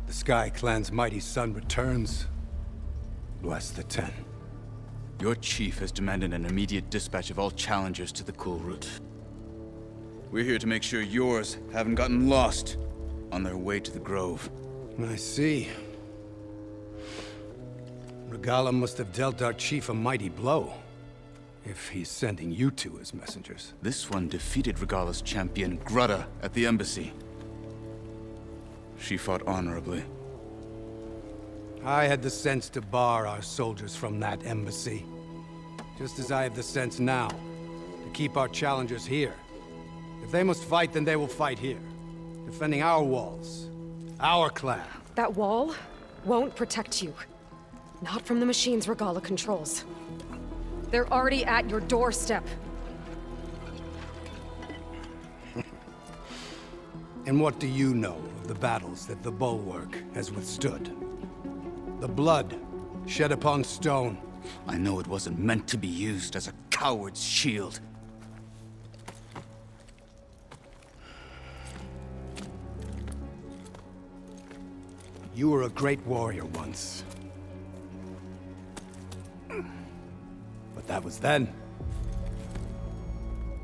[SPEAKER 9] The Sky Clan's mighty son returns. Bless the Ten.
[SPEAKER 6] Your chief has demanded an immediate dispatch of all challengers to the Kulrut. We're here to make sure yours haven't gotten lost on their way to the Grove.
[SPEAKER 9] I see. Regalla must have dealt our chief a mighty blow, if he's sending you two as messengers.
[SPEAKER 6] This one defeated Regalla's champion, Grutta, at the embassy. She fought honorably.
[SPEAKER 9] I had the sense to bar our soldiers from that embassy. Just as I have the sense now, to keep our challengers here. If they must fight, then they will fight here. Defending our walls. Our clan.
[SPEAKER 1] That wall won't protect you. Not from the machines Regalla controls. They're already at your doorstep.
[SPEAKER 9] And what do you know of the battles that the Bulwark has withstood? The blood shed upon stone.
[SPEAKER 6] I know it wasn't meant to be used as a coward's shield.
[SPEAKER 9] You were a great warrior once. But that was then.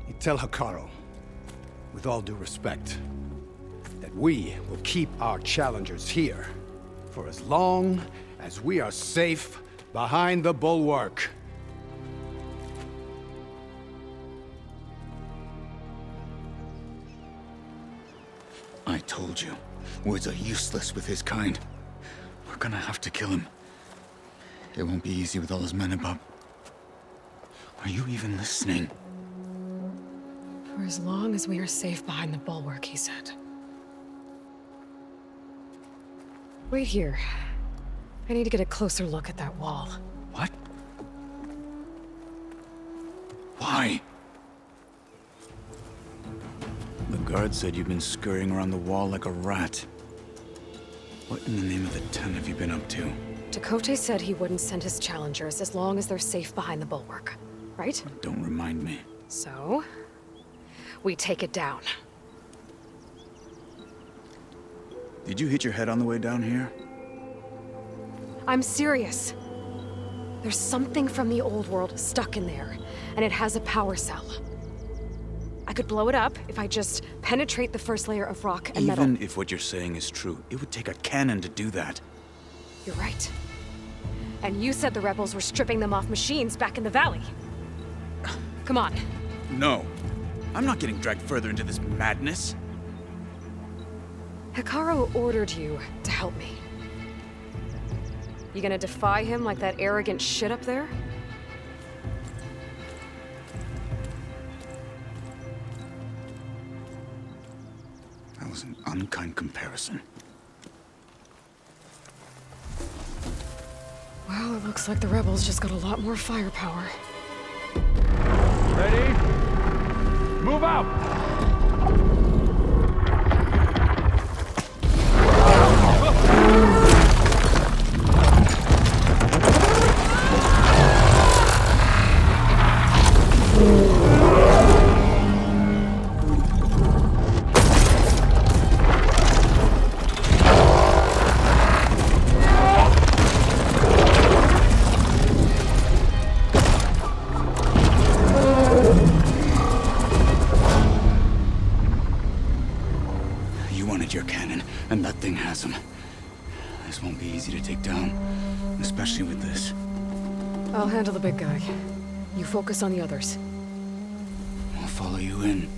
[SPEAKER 9] You tell Hekarro, with all due respect, that we will keep our challengers here for as long as we are safe behind the Bulwark.
[SPEAKER 6] I told you, words are useless with his kind. We're gonna have to kill him. It won't be easy with all his men about. Are you even listening?
[SPEAKER 1] For as long as we are safe behind the Bulwark, he said. Wait here. I need to get a closer look at that wall.
[SPEAKER 6] What? Why? The guard said you've been scurrying around the wall like a rat. What in the name of the Ten have you been up to?
[SPEAKER 1] Tekote said he wouldn't send his challengers as long as they're safe behind the Bulwark, right?
[SPEAKER 6] Don't remind me.
[SPEAKER 1] So, we take it down.
[SPEAKER 6] Did you hit your head on the way down here?
[SPEAKER 1] I'm serious. There's something from the old world stuck in there, and it has a power cell. I could blow it up if I just penetrate the first layer of rock and metal.
[SPEAKER 6] Even if what you're saying is true, it would take a cannon to do that.
[SPEAKER 1] You're right. And you said the rebels were stripping them off machines back in the valley. Come on.
[SPEAKER 11] No. I'm not getting dragged further into this madness.
[SPEAKER 1] Hekarro ordered you to help me. You gonna defy him like that arrogant shit up there?
[SPEAKER 6] That was an unkind comparison.
[SPEAKER 1] Well, it looks like the rebels just got a lot more firepower.
[SPEAKER 8] Ready? Move out!
[SPEAKER 6] Your cannon, and that thing has him. This won't be easy to take down, especially with this.
[SPEAKER 1] I'll handle the big guy. You focus on the others.
[SPEAKER 6] I'll follow you in.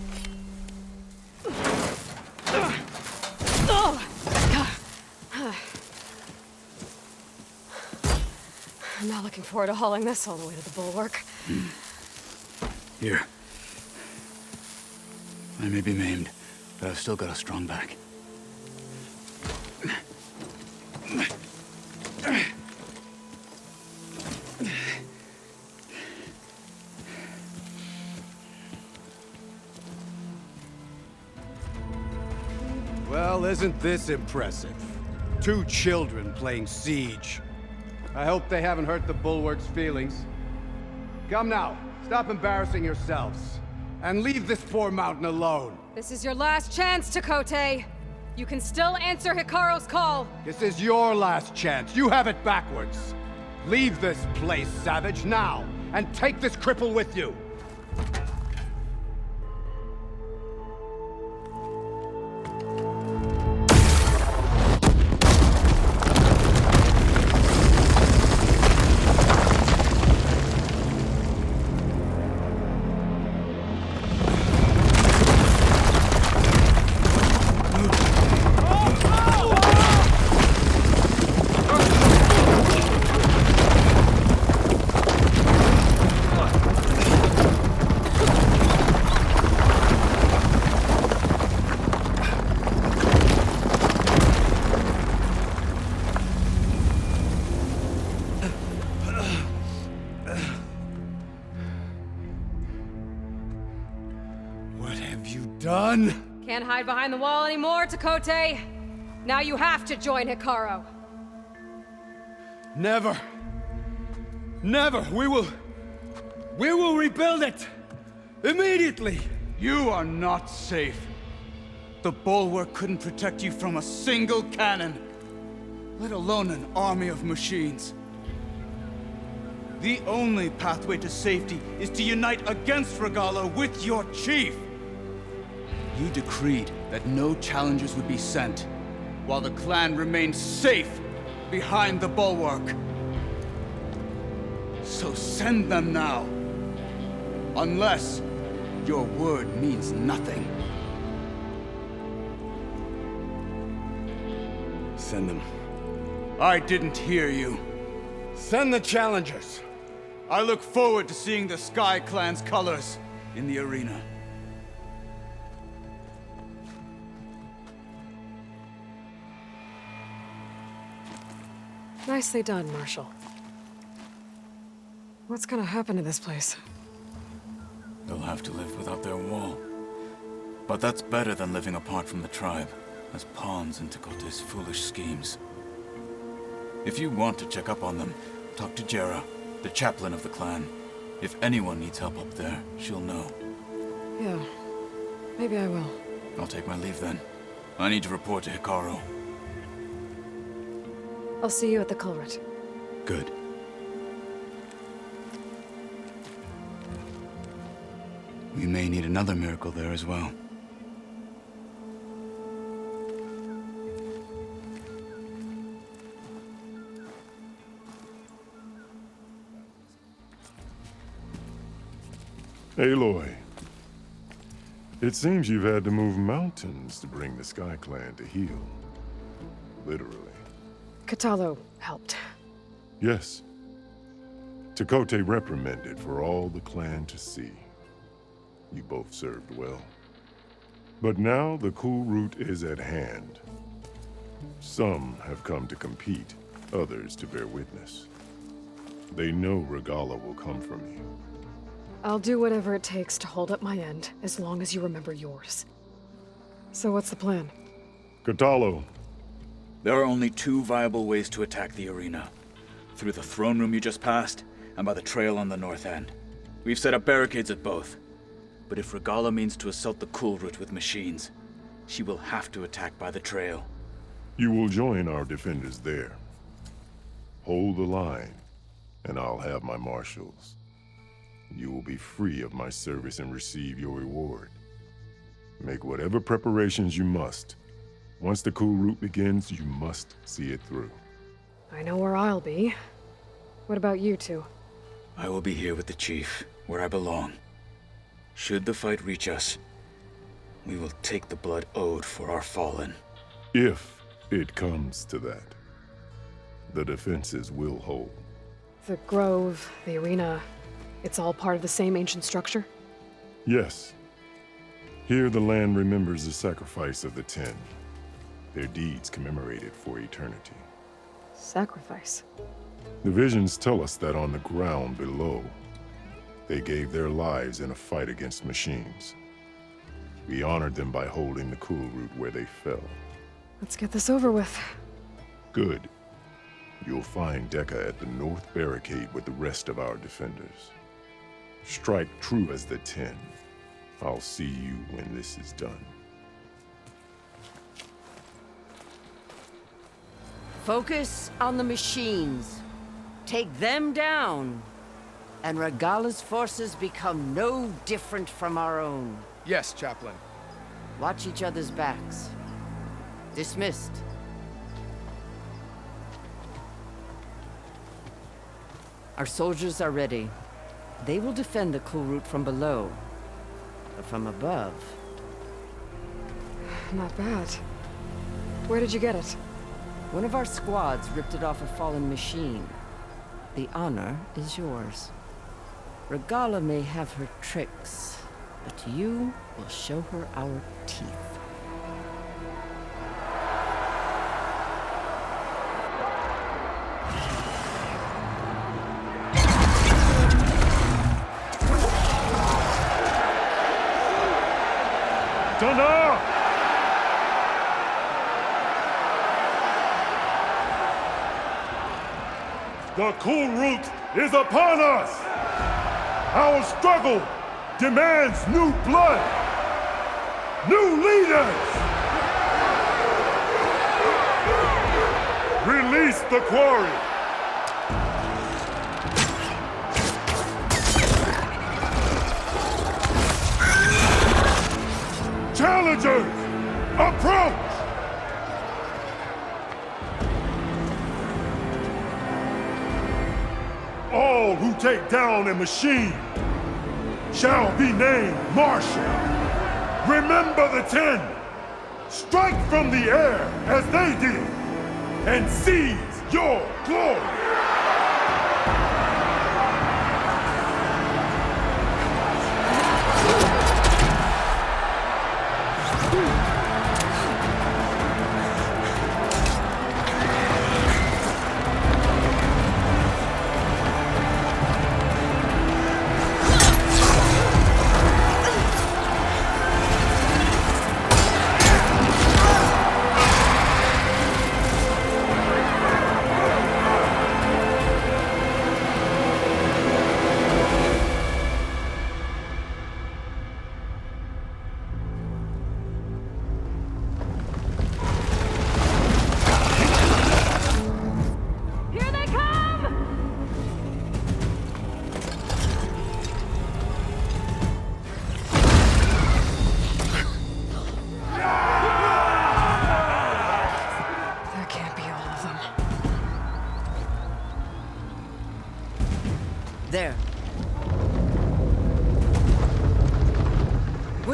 [SPEAKER 1] I'm not looking forward to hauling this all the way to the bulwark.
[SPEAKER 6] Here. I may be maimed, but I've still got a strong back.
[SPEAKER 9] Well, isn't this impressive? 2 children playing siege. I hope they haven't hurt the bulwark's feelings. Come now, stop embarrassing yourselves. And leave this poor mountain alone.
[SPEAKER 1] This is your last chance, Chakotay. You can still answer Hekarro's call.
[SPEAKER 9] This is your last chance. You have it backwards. Leave this place, Savage, now, and take this cripple with you. Done?
[SPEAKER 1] Can't hide behind the wall anymore, Chakotay. Now you have to join Hekarro.
[SPEAKER 9] Never. Never. We will rebuild it. Immediately.
[SPEAKER 20] You are not safe. The bulwark couldn't protect you from a single cannon, let alone an army of machines. The only pathway to safety is to unite against Regalla with your chief. You decreed that no challengers would be sent, while the clan remained safe behind the bulwark. So send them now. Unless your word means nothing.
[SPEAKER 9] Send them.
[SPEAKER 20] I didn't hear you.
[SPEAKER 9] Send the challengers.
[SPEAKER 20] I look forward to seeing the Sky Clan's colors in the arena.
[SPEAKER 1] Nicely done, Marshal. What's gonna happen to this place?
[SPEAKER 6] They'll have to live without their wall. But that's better than living apart from the tribe, as pawns in Chakotay's foolish schemes. If you want to check up on them, talk to Jera, the chaplain of the clan. If anyone needs help up there, she'll know.
[SPEAKER 1] Yeah, maybe I will.
[SPEAKER 6] I'll take my leave then. I need to report to Hekarro.
[SPEAKER 1] I'll see you at the Kulrut.
[SPEAKER 6] Good. We may need another miracle there as well.
[SPEAKER 3] Aloy, it seems you've had to move mountains to bring the Sky Clan to heel. Literally.
[SPEAKER 1] Katalo helped.
[SPEAKER 3] Yes. Tekote reprimanded for all the clan to see. You both served well. But now the Kulrut is at hand. Some have come to compete, others to bear witness. They know Regalla will come for me.
[SPEAKER 1] I'll do whatever it takes to hold up my end, as long as you remember yours. So what's the plan?
[SPEAKER 3] Katalo.
[SPEAKER 11] There are only two viable ways to attack the arena. Through the throne room you just passed, and by the trail on the north end. We've set up barricades at both. But if Regalla means to assault the Kulrut with machines, she will have to attack by the trail.
[SPEAKER 3] You will join our defenders there. Hold the line, and I'll have my marshals. You will be free of my service and receive your reward. Make whatever preparations you must. Once the Kulrut begins, you must see it through.
[SPEAKER 1] I know where I'll be. What about you two?
[SPEAKER 11] I will be here with the chief, where I belong. Should the fight reach us, we will take the blood owed for our fallen.
[SPEAKER 3] If it comes to that, the defenses will hold.
[SPEAKER 1] The grove, the arena, it's all part of the same ancient structure?
[SPEAKER 3] Yes. Here the land remembers the sacrifice of the 10. Their deeds commemorated for eternity.
[SPEAKER 1] Sacrifice?
[SPEAKER 3] The visions tell us that on the ground below, they gave their lives in a fight against machines. We honored them by holding the Kulrut where they fell.
[SPEAKER 1] Let's get this over with.
[SPEAKER 3] Good. You'll find Dekka at the north barricade with the rest of our defenders. Strike true as the 10. I'll see you when this is done.
[SPEAKER 7] Focus on the machines. Take them down, and Regalla's forces become no different from our own.
[SPEAKER 12] Yes, Chaplain.
[SPEAKER 7] Watch each other's backs. Dismissed. Our soldiers are ready. They will defend the Kulrut from below. But from above...
[SPEAKER 1] Not bad. Where did you get it?
[SPEAKER 7] One of our squads ripped it off a fallen machine. The honor is yours. Regalla may have her tricks, but you will show her our teeth.
[SPEAKER 3] Donna! The Kulrut is upon us! Our struggle demands new blood! New leaders! Release the quarry! Challengers, approach! All who take down a machine shall be named Marshal. Remember the 10. Strike from the air as they did, and seize your glory.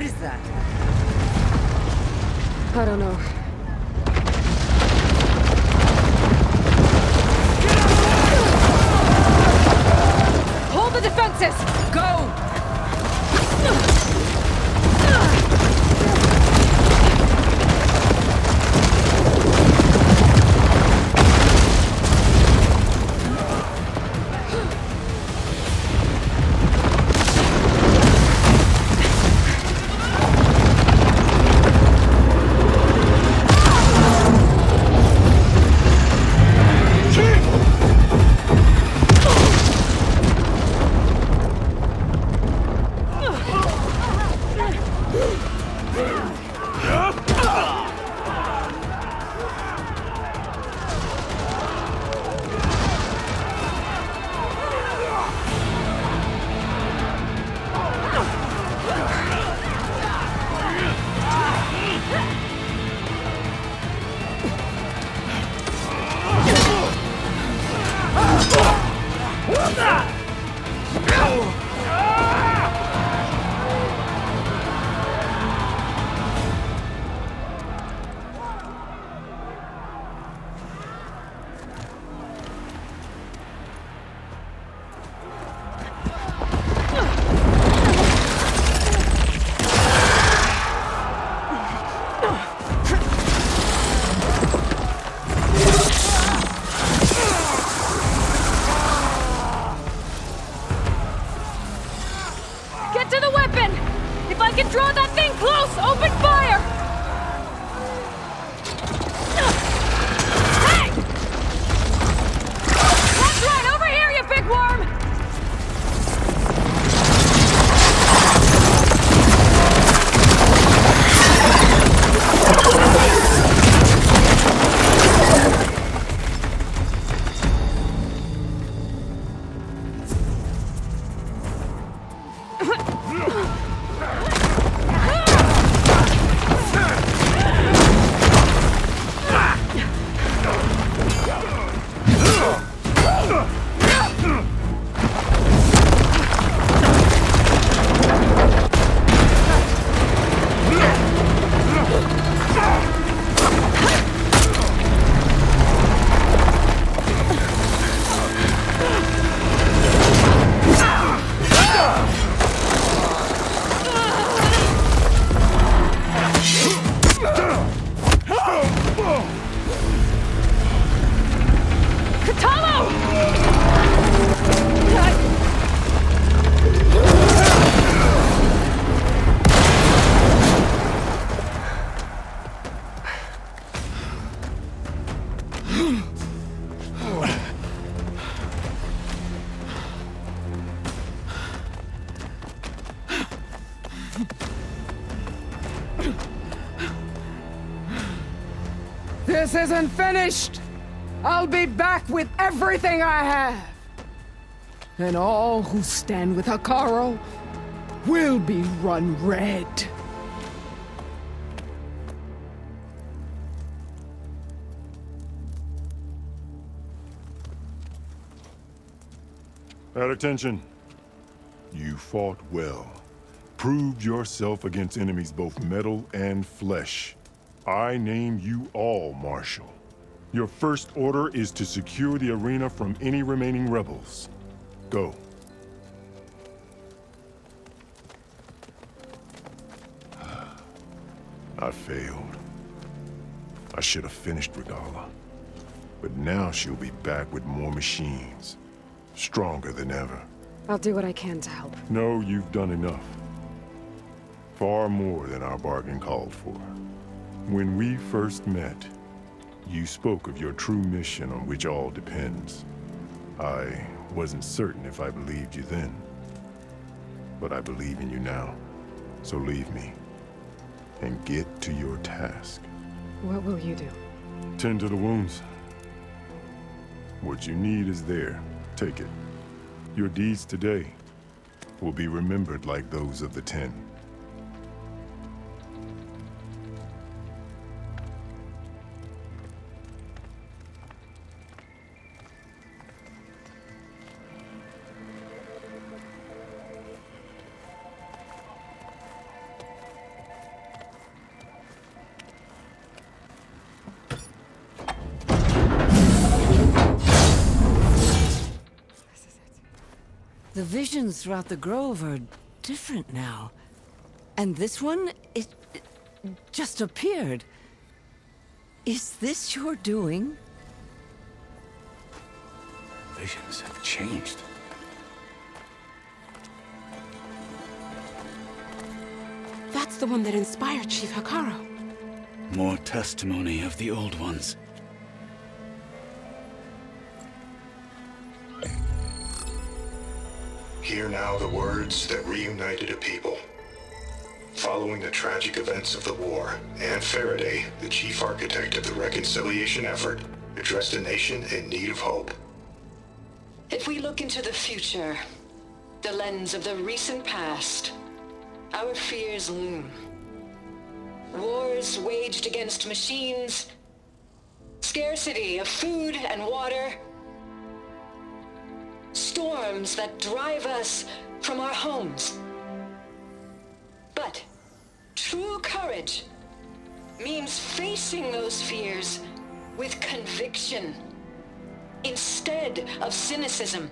[SPEAKER 7] is that?
[SPEAKER 1] I don't know.
[SPEAKER 14] Hold the defenses!
[SPEAKER 7] Go!
[SPEAKER 12] This isn't finished! I'll be back with everything I have! And all who stand with Hekarro will be run red.
[SPEAKER 3] At attention. You fought well. Proved yourself against enemies both metal and flesh. I name you all Marshal. Your first order is to secure the arena from any remaining rebels. Go. I failed. I should have finished Regalla. But now she'll be back with more machines. Stronger than ever.
[SPEAKER 1] I'll do what I can to help.
[SPEAKER 3] No, you've done enough. Far more than our bargain called for. When we first met, you spoke of your true mission on which all depends. I wasn't certain if I believed you then. But I believe in you now. So leave me. And get to your task.
[SPEAKER 1] What will you do?
[SPEAKER 3] Tend to the wounds. What you need is there. Take it. Your deeds today will be remembered like those of the 10.
[SPEAKER 7] The visions throughout the grove are different now. And this one, it just appeared. Is this your doing?
[SPEAKER 6] Visions have changed.
[SPEAKER 14] That's the one that inspired Chief Hakaro.
[SPEAKER 6] More testimony of the old ones.
[SPEAKER 15] Hear now the words that reunited a people. Following the tragic events of the war, Anne Faraday, the chief architect of the reconciliation effort, addressed a nation in need of hope.
[SPEAKER 21] If we look into the future, the lens of the recent past, our fears loom. Wars waged against machines, scarcity of food and water, storms that drive us from our homes. But true courage means facing those fears with conviction instead of cynicism.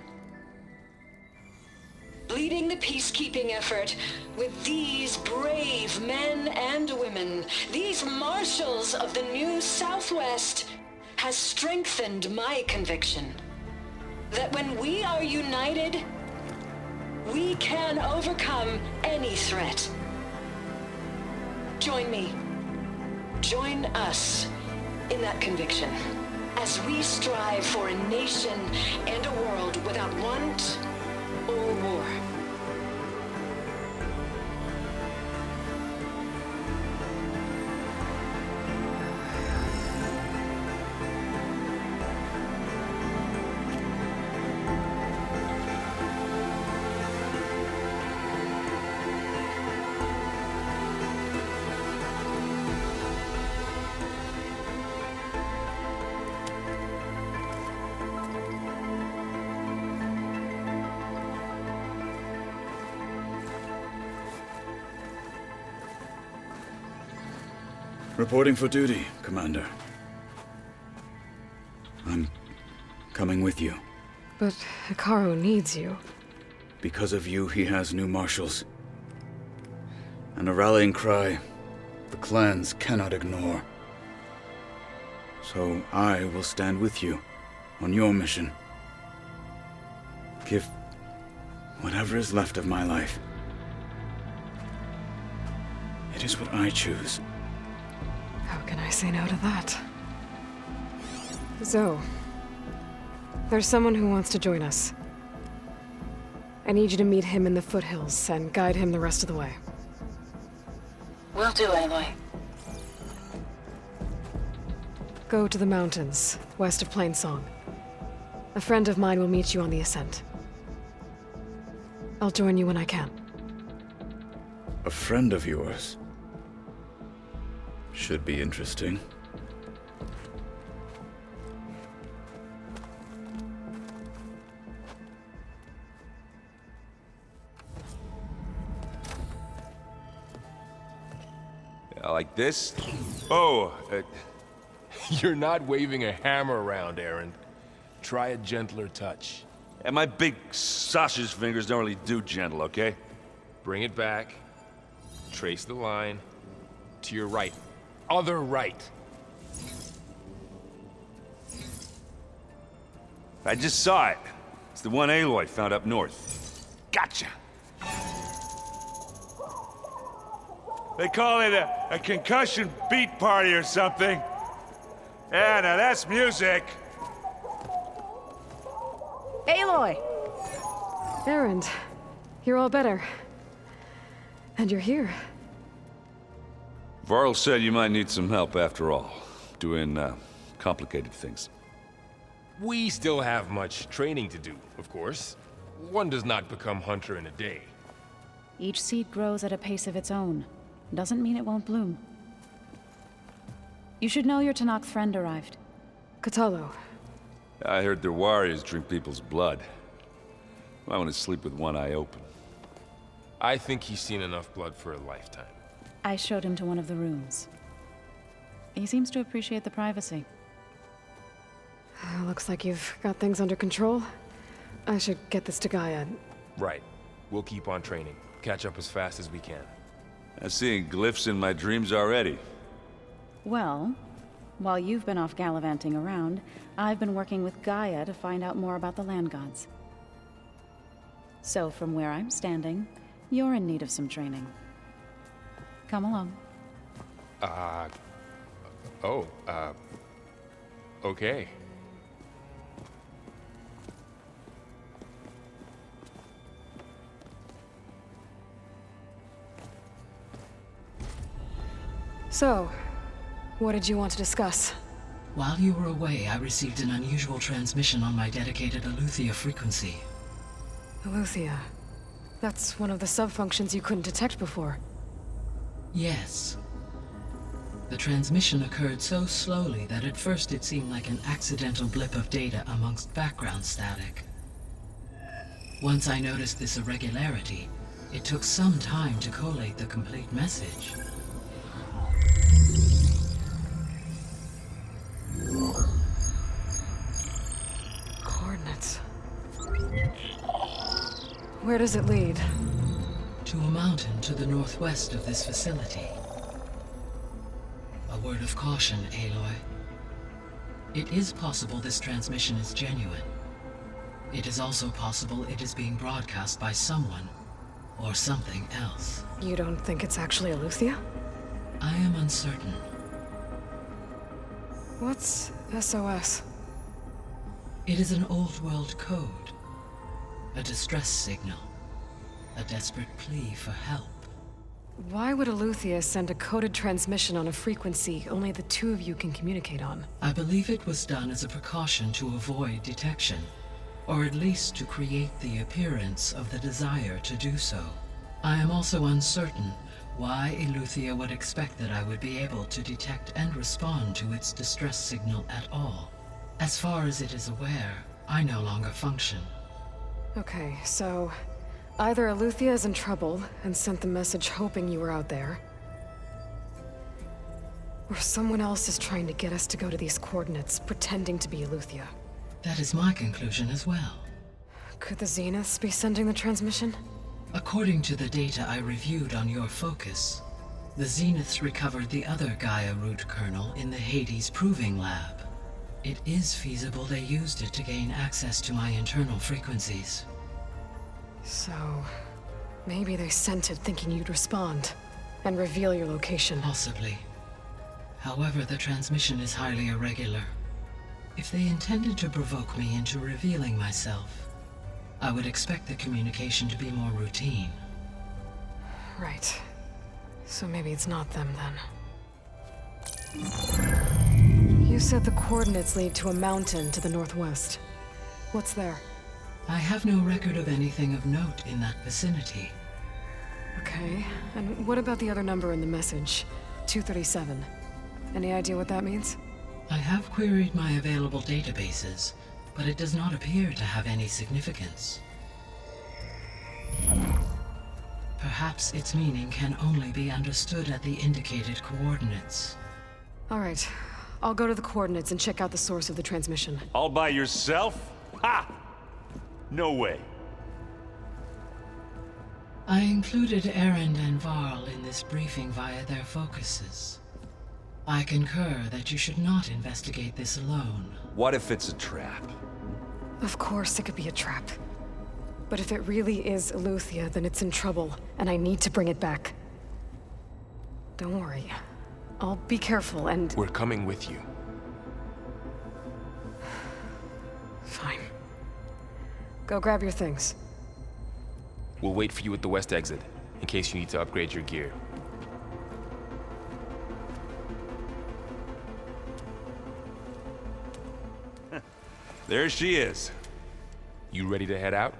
[SPEAKER 21] Leading the peacekeeping effort with these brave men and women, these marshals of the new Southwest, has strengthened my conviction that when we are united, we can overcome any threat. Join me. Join us in that conviction as we strive for a nation and a world without want or war.
[SPEAKER 6] Reporting for duty, Commander. I'm coming with you.
[SPEAKER 1] But Hikaru needs you.
[SPEAKER 6] Because of you, he has new marshals. And a rallying cry the clans cannot ignore. So I will stand with you on your mission. Give whatever is left of my life. It is what I choose.
[SPEAKER 1] How can I say no to that? Zoe, there's someone who wants to join us. I need you to meet him in the foothills and guide him the rest of the way.
[SPEAKER 21] Will do, Aloy.
[SPEAKER 1] Go to the mountains, west of Plainsong. A friend of mine will meet you on the ascent. I'll join you when I can.
[SPEAKER 6] A friend of yours? Should be interesting.
[SPEAKER 2] Like this? Oh, you're not waving a hammer around, Aaron. Try a gentler touch.
[SPEAKER 22] And my big sausage fingers don't really do gentle, okay?
[SPEAKER 2] Bring it back. Trace the line. To your right. Other right.
[SPEAKER 22] I just saw it. It's the one Aloy found up north. Gotcha! They call it a concussion beat party or something. Yeah, now that's music.
[SPEAKER 4] Aloy!
[SPEAKER 1] Aaron, you're all better. And you're here.
[SPEAKER 22] Varl said you might need some help after all, doing complicated things.
[SPEAKER 2] We still have much training to do, of course. One does not become hunter in a day.
[SPEAKER 4] Each seed grows at a pace of its own. Doesn't mean it won't bloom. You should know your Tanakh friend arrived.
[SPEAKER 1] Katalo.
[SPEAKER 22] I heard their warriors drink people's blood. I want to sleep with one eye open.
[SPEAKER 2] I think he's seen enough blood for a lifetime.
[SPEAKER 4] I showed him to one of the rooms. He seems to appreciate the privacy.
[SPEAKER 1] Looks like you've got things under control. I should get this to Gaia.
[SPEAKER 2] Right. We'll keep on training. Catch up as fast as we can.
[SPEAKER 10] I'm seeing glyphs in my dreams already.
[SPEAKER 17] Well, while you've been off gallivanting around, I've been working with Gaia to find out more about the land gods. So from where I'm standing, you're in need of some training. Come along.
[SPEAKER 2] Okay.
[SPEAKER 1] So, what did you want to discuss?
[SPEAKER 19] While you were away, I received an unusual transmission on my dedicated Aletheia frequency.
[SPEAKER 1] Aletheia. That's one of the sub-functions you couldn't detect before.
[SPEAKER 19] Yes. The transmission occurred so slowly that at first it seemed like an accidental blip of data amongst background static. Once I noticed this irregularity, it took some time to collate the complete message.
[SPEAKER 1] Coordinates. Where does it lead?
[SPEAKER 19] To a mountain to the northwest of this facility. A word of caution, Aloy. It is possible this transmission is genuine. It is also possible it is being broadcast by someone or something else.
[SPEAKER 1] You don't think it's actually Aletheia?
[SPEAKER 19] I am uncertain.
[SPEAKER 1] What's SOS?
[SPEAKER 19] It is an old world code. A distress signal. A desperate plea for help.
[SPEAKER 1] Why would Aletheia send a coded transmission on a frequency only the two of you can communicate on?
[SPEAKER 19] I believe it was done as a precaution to avoid detection, or at least to create the appearance of the desire to do so. I am also uncertain why Aletheia would expect that I would be able to detect and respond to its distress signal at all. As far as it is aware, I no longer function.
[SPEAKER 1] Okay, so either Aletheia is in trouble and sent the message hoping you were out there, or someone else is trying to get us to go to these coordinates, pretending to be Aletheia.
[SPEAKER 19] That is my conclusion as well.
[SPEAKER 1] Could the Zeniths be sending the transmission?
[SPEAKER 19] According to the data I reviewed on your focus, the Zeniths recovered the other Gaia root kernel in the Hades Proving Lab. It is feasible they used it to gain access to my internal frequencies.
[SPEAKER 1] So, maybe they sent it thinking you'd respond and reveal your location.
[SPEAKER 19] Possibly. However, the transmission is highly irregular. If they intended to provoke me into revealing myself, I would expect the communication to be more routine.
[SPEAKER 1] Right. So maybe it's not them then. You said the coordinates lead to a mountain to the northwest. What's there?
[SPEAKER 19] I have no record of anything of note in that vicinity.
[SPEAKER 1] Okay, and what about the other number in the message? 237. Any idea what that means?
[SPEAKER 19] I have queried my available databases, but it does not appear to have any significance. Perhaps its meaning can only be understood at the indicated coordinates.
[SPEAKER 1] All right, I'll go to the coordinates and check out the source of the transmission.
[SPEAKER 10] All by yourself? Ha! No way.
[SPEAKER 19] I included Erend and Varl in this briefing via their focuses. I concur that you should not investigate this alone.
[SPEAKER 10] What if it's a trap?
[SPEAKER 1] Of course it could be a trap. But if it really is Aletheia, then it's in trouble, and I need to bring it back. Don't worry. I'll be careful and...
[SPEAKER 2] We're coming with you.
[SPEAKER 1] Fine. Go grab your things.
[SPEAKER 2] We'll wait for you at the west exit, in case you need to upgrade your gear.
[SPEAKER 10] There she is.
[SPEAKER 2] You ready to head out?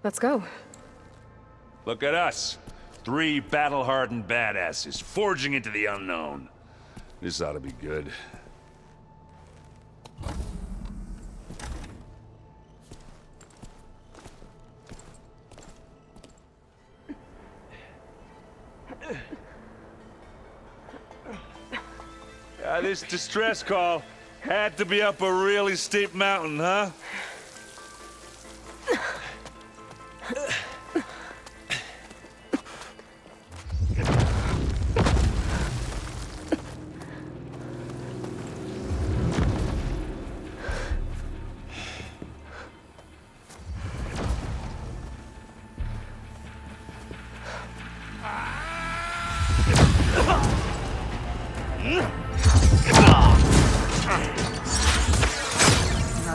[SPEAKER 1] Let's go.
[SPEAKER 10] Look at us. 3 battle-hardened badasses forging into the unknown. This ought to be good. This distress call had to be up a really steep mountain, huh?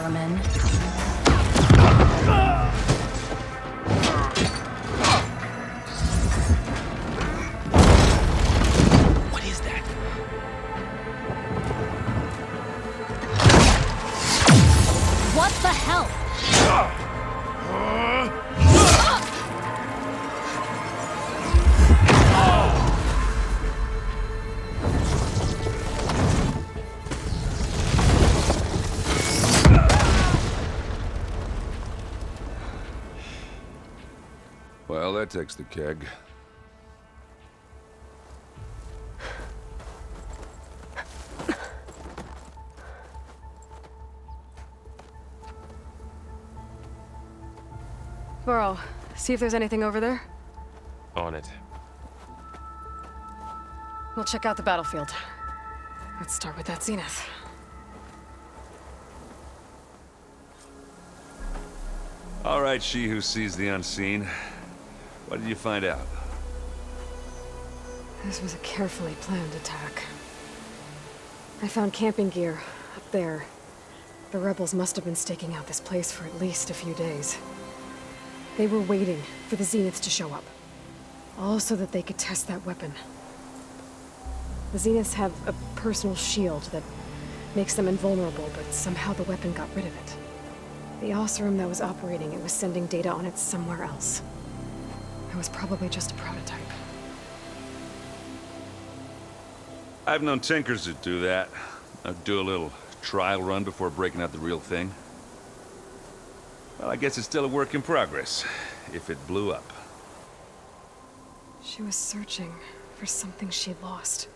[SPEAKER 14] vermin.
[SPEAKER 2] What is that?
[SPEAKER 14] What the hell?
[SPEAKER 10] Well, that takes the keg.
[SPEAKER 1] Faro, see if there's anything over there.
[SPEAKER 2] On it.
[SPEAKER 1] We'll check out the battlefield. Let's start with that zenith.
[SPEAKER 10] All right, she who sees the unseen. What did you find out?
[SPEAKER 1] This was a carefully planned attack. I found camping gear up there. The rebels must have been staking out this place for at least a few days. They were waiting for the zeniths to show up. All so that they could test that weapon. The zeniths have a personal shield that makes them invulnerable, but somehow the weapon got rid of it. The Oseram that was operating it was sending data on it somewhere else. It was probably just a prototype.
[SPEAKER 10] I've known tinkers that do that. I'd do a little trial run before breaking out the real thing. Well, I guess it's still a work in progress, if it blew up.
[SPEAKER 1] She was searching for something she lost.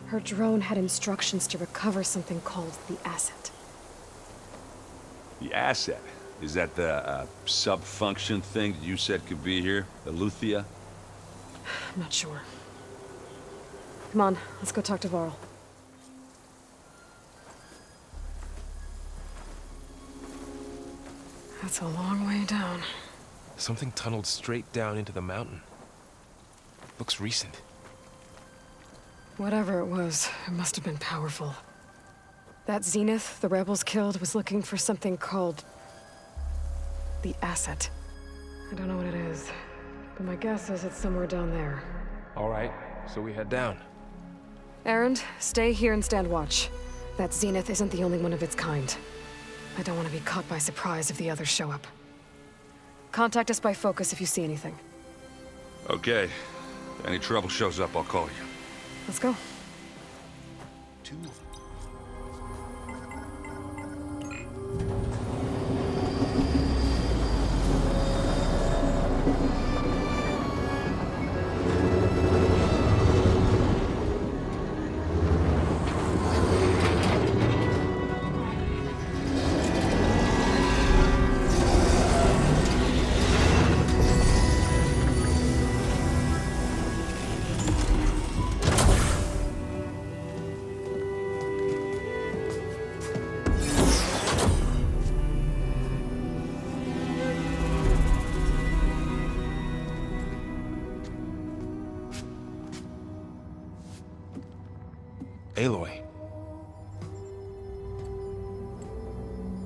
[SPEAKER 1] Her drone had instructions to recover something called the asset.
[SPEAKER 10] The asset? Is that the sub-function thing that you said could be here? The Luthia?
[SPEAKER 1] I'm not sure. Come on, let's go talk to Varl. That's a long way down.
[SPEAKER 2] Something tunneled straight down into the mountain. Looks recent.
[SPEAKER 1] Whatever it was, it must have been powerful. That zenith the rebels killed was looking for something called the asset. I don't know what it is, but my guess is it's somewhere down there.
[SPEAKER 2] All right, so we head down.
[SPEAKER 1] Erend, stay here and stand watch. That zenith isn't the only one of its kind. I don't want to be caught by surprise if the others show up. Contact us by focus if you see anything.
[SPEAKER 10] Okay. If any trouble shows up, I'll call you.
[SPEAKER 1] Let's go.
[SPEAKER 2] Aloy.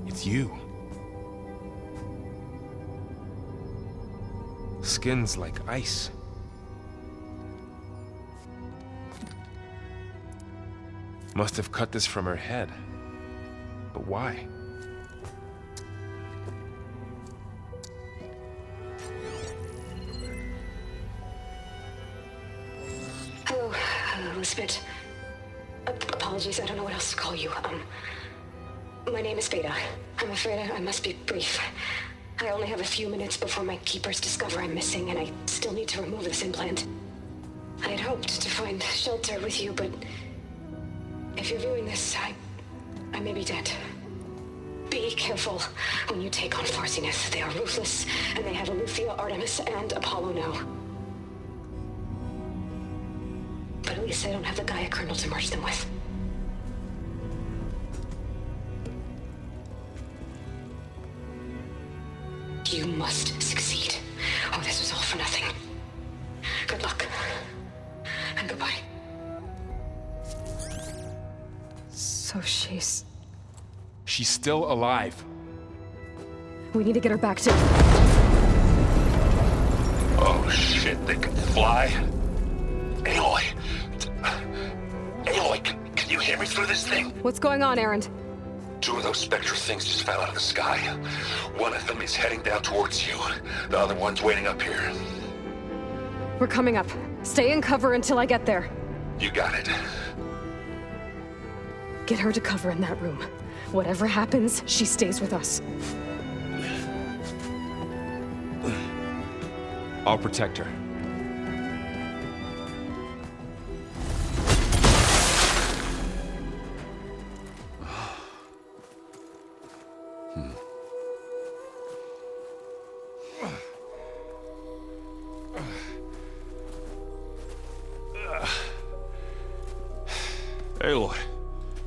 [SPEAKER 2] It's you. Skin's like ice. Must have cut this from her head. But why?
[SPEAKER 5] Hello, Elizabeth. Apologies, I don't know what else to call you. My name is Beta. I'm afraid I must be brief. I only have a few minutes before my keepers discover I'm missing, and I still need to remove this implant. I had hoped to find shelter with you, but if you're viewing this, I may be dead. Be careful when you take on Farsineth. They are ruthless, and they have Aletheia, Artemis, and Apollo now. But at least I don't have the Gaia kernel to merge them with. You must succeed, or this was all for nothing. Good luck. And goodbye.
[SPEAKER 1] So she's
[SPEAKER 2] She's still alive.
[SPEAKER 1] We need to get her back to...
[SPEAKER 16] Oh shit, they can fly? Aloy! Aloy, can you hear me through this thing?
[SPEAKER 1] What's going on, Erend?
[SPEAKER 16] 2 of those spectral things just fell out of the sky. One of them is heading down towards you. The other one's waiting up here.
[SPEAKER 1] We're coming up. Stay in cover until I get there.
[SPEAKER 16] You got it.
[SPEAKER 1] Get her to cover in that room. Whatever happens, she stays with us.
[SPEAKER 2] I'll protect her.
[SPEAKER 22] Aloy,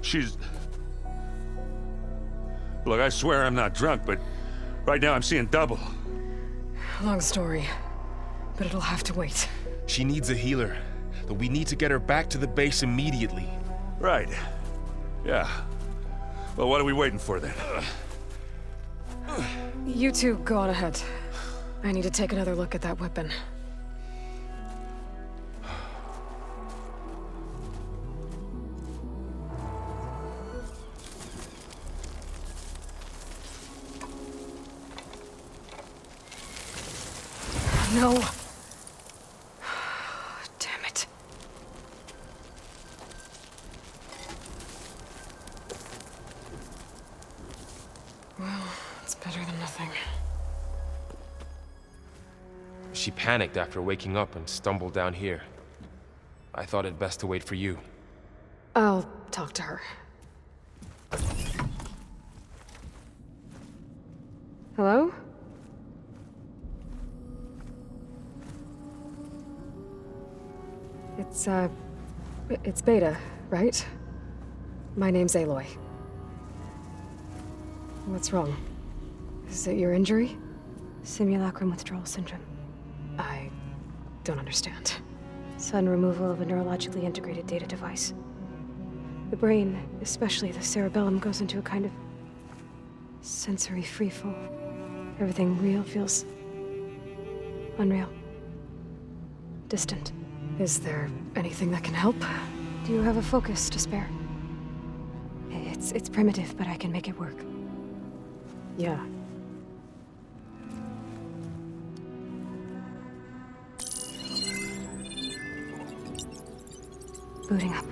[SPEAKER 22] she's... Look, I swear I'm not drunk, but right now I'm seeing double.
[SPEAKER 1] Long story, but it'll have to wait.
[SPEAKER 2] She needs a healer, but we need to get her back to the base immediately.
[SPEAKER 22] Right. Yeah. Well, what are we waiting for then?
[SPEAKER 1] You two go on ahead. I need to take another look at that weapon. No. Damn it. Well, it's better than nothing.
[SPEAKER 2] She panicked after waking up and stumbled down here. I thought it best to wait for you.
[SPEAKER 1] I'll talk to her. Hello? It's Beta, right? My name's Aloy. What's wrong? Is it your injury?
[SPEAKER 5] Simulacrum withdrawal syndrome.
[SPEAKER 1] I don't understand.
[SPEAKER 5] Sudden removal of a neurologically integrated data device. The brain, especially the cerebellum, goes into a kind of sensory freefall. Everything real feels unreal. Distant.
[SPEAKER 1] Is there anything that can help?
[SPEAKER 5] Do you have a focus to spare? It's primitive, but I can make it work.
[SPEAKER 1] Yeah.
[SPEAKER 5] Booting up.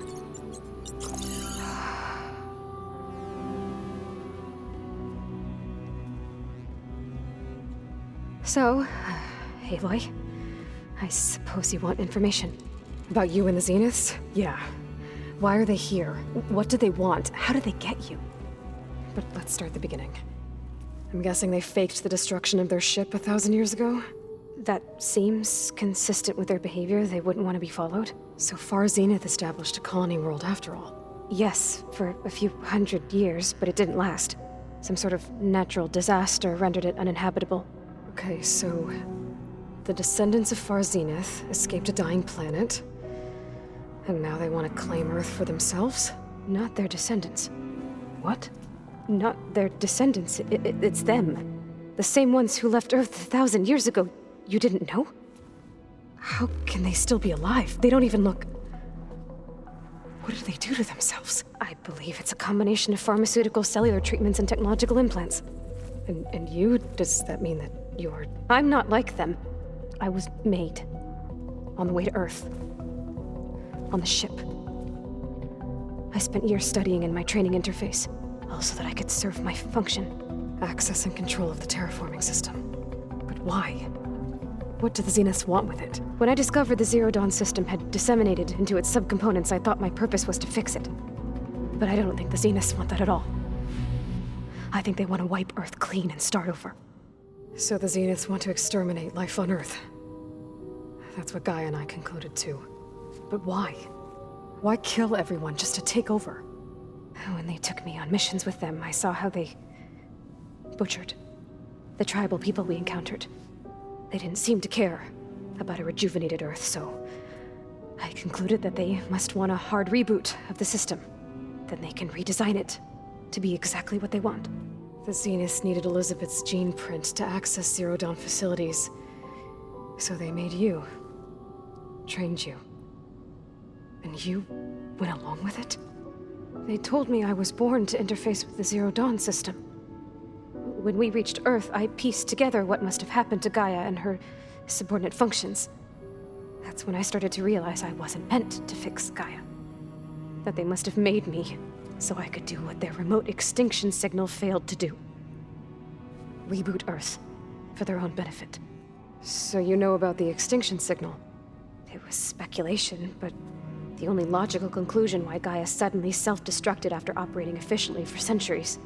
[SPEAKER 5] So, Aloy, I suppose you want information.
[SPEAKER 1] About you and the Zeniths? Yeah. Why are they here? What do they want? How did they get you? But let's start at the beginning. I'm guessing they faked the destruction of their ship 1,000 years ago?
[SPEAKER 5] That seems consistent with their behavior. They wouldn't want to be followed.
[SPEAKER 1] So Far Zenith established a colony world after all.
[SPEAKER 5] Yes, for a few hundred years, but it didn't last. Some sort of natural disaster rendered it uninhabitable.
[SPEAKER 1] Okay, so the descendants of Far Zenith escaped a dying planet, and now they want to claim Earth for themselves?
[SPEAKER 5] Not their descendants.
[SPEAKER 1] What?
[SPEAKER 5] Not their descendants. It's them. The same ones who left Earth 1,000 years ago. You didn't know?
[SPEAKER 1] How can they still be alive? They don't even look... What did they do to themselves?
[SPEAKER 5] I believe it's a combination of pharmaceutical, cellular treatments, and technological implants.
[SPEAKER 1] And you? Does that mean that you're...
[SPEAKER 5] I'm not like them. I was made. On the way to Earth. On the ship. I spent years studying in my training interface, all so that I could serve my function.
[SPEAKER 1] Access and control of the terraforming system. But why? What do the Zeniths want with it?
[SPEAKER 5] When I discovered the Zero Dawn system had disseminated into its subcomponents, I thought my purpose was to fix it. But I don't think the Zeniths want that at all. I think they want to wipe Earth clean and start over.
[SPEAKER 1] So the Zeniths want to exterminate life on Earth. That's what Gaia and I concluded too. But why? Why kill everyone just to take over?
[SPEAKER 5] When they took me on missions with them, I saw how they butchered the tribal people we encountered. They didn't seem to care about a rejuvenated Earth, so I concluded that they must want a hard reboot of the system. Then they can redesign it
[SPEAKER 1] to be exactly what they want. The Zeniths needed Elizabeth's gene print to access Zero Dawn facilities. So they made you. Trained you. And you went along with it? They told me I was born to interface with the Zero Dawn system. When we reached Earth, I pieced together what must have happened to Gaia and her subordinate functions. That's when I started to realize I wasn't meant to fix Gaia. That they must have made me so I could do what their remote extinction signal failed to do. Reboot Earth, for their own benefit. So you know about the extinction signal? It was speculation, but the only logical conclusion why Gaia suddenly self-destructed after operating efficiently for centuries.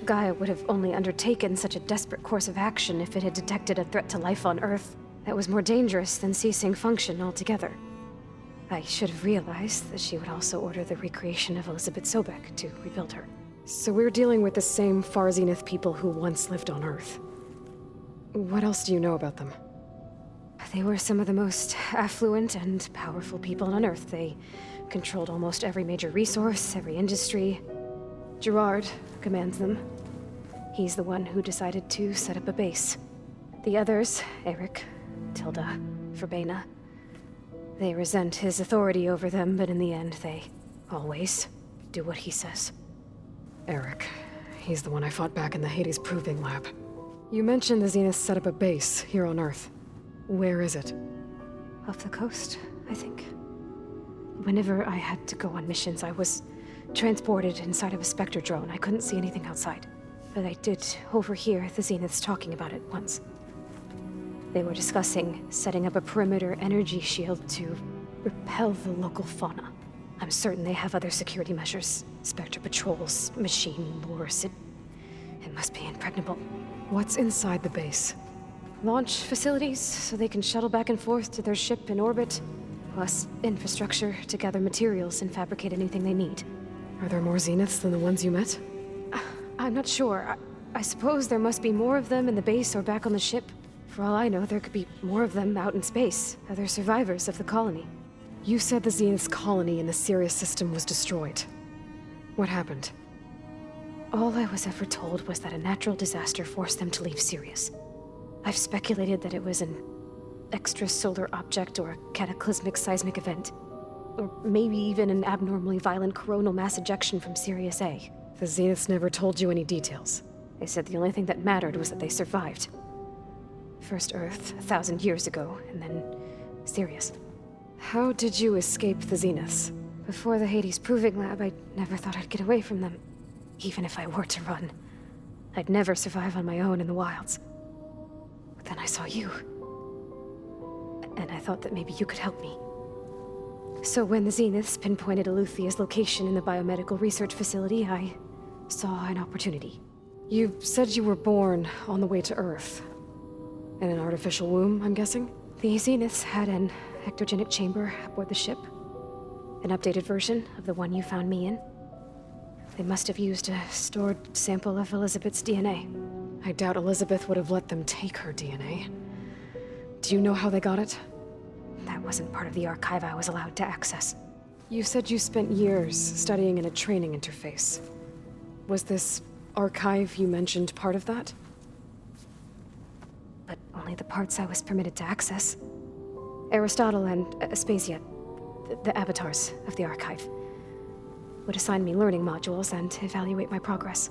[SPEAKER 1] Gaia would have only undertaken such a desperate course of action if it had detected a threat to life on Earth that was more dangerous than ceasing function altogether. I should have realized that she would also order the recreation of Elizabeth Sobek to rebuild her. So we're dealing with the same Far Zenith people who once lived on Earth. What else do you know about them? They were some of the most affluent and powerful people on Earth. They controlled almost every major resource, every industry. Gerard commands them. He's the one who decided to set up a base. The others, Eric, Tilda, Verbena, they resent his authority over them, but in the end, they always do what he says. Eric. He's the one I fought back in the Hades Proving Lab. You mentioned the Zeniths set up a base here on Earth. Where is it? Off the coast, I think. Whenever I had to go on missions, I was transported inside of a Spectre drone. I couldn't see anything outside. But I did overhear the Zeniths talking about it once. They were discussing setting up a perimeter energy shield to repel the local fauna. I'm certain they have other security measures. Spectre patrols, machine lures. It must be impregnable. What's inside the base? Launch facilities, so they can shuttle back and forth to their ship in orbit. Plus infrastructure to gather materials and fabricate anything they need. Are there more Zeniths than the ones you met? I'm not sure. I suppose there must be more of them in the base or back on the ship. For all I know, there could be more of them out in space, other survivors of the colony. You said the Zenith's colony in the Sirius system was destroyed. What happened? All I was ever told was that a natural disaster forced them to leave Sirius. I've speculated that it was an extrasolar object or a cataclysmic seismic event. Or maybe even an abnormally violent coronal mass ejection from Sirius A. The Zeniths never told you any details. They said the only thing that mattered was that they survived. First Earth, 1,000 years ago, and then Sirius. How did you escape the Zeniths? Before the Hades Proving Lab, I never thought I'd get away from them. Even if I were to run. I'd never survive on my own in the wilds. But then I saw you. And I thought that maybe you could help me. So when the Zeniths pinpointed Eluthia's location in the biomedical research facility, I saw an opportunity. You said you were born on the way to Earth. In an artificial womb, I'm guessing? The Zeniths had an ectogenic chamber aboard the ship. An updated version of the one you found me in. They must have used a stored sample of Elizabeth's DNA. I doubt Elizabeth would have let them take her DNA. Do you know how they got it? That wasn't part of the archive I was allowed to access. You said you spent years studying in a training interface. Was this archive you mentioned part of that? But only the parts I was permitted to access. Aristotle and Aspasia, the avatars of the archive, would assign me learning modules and evaluate my progress.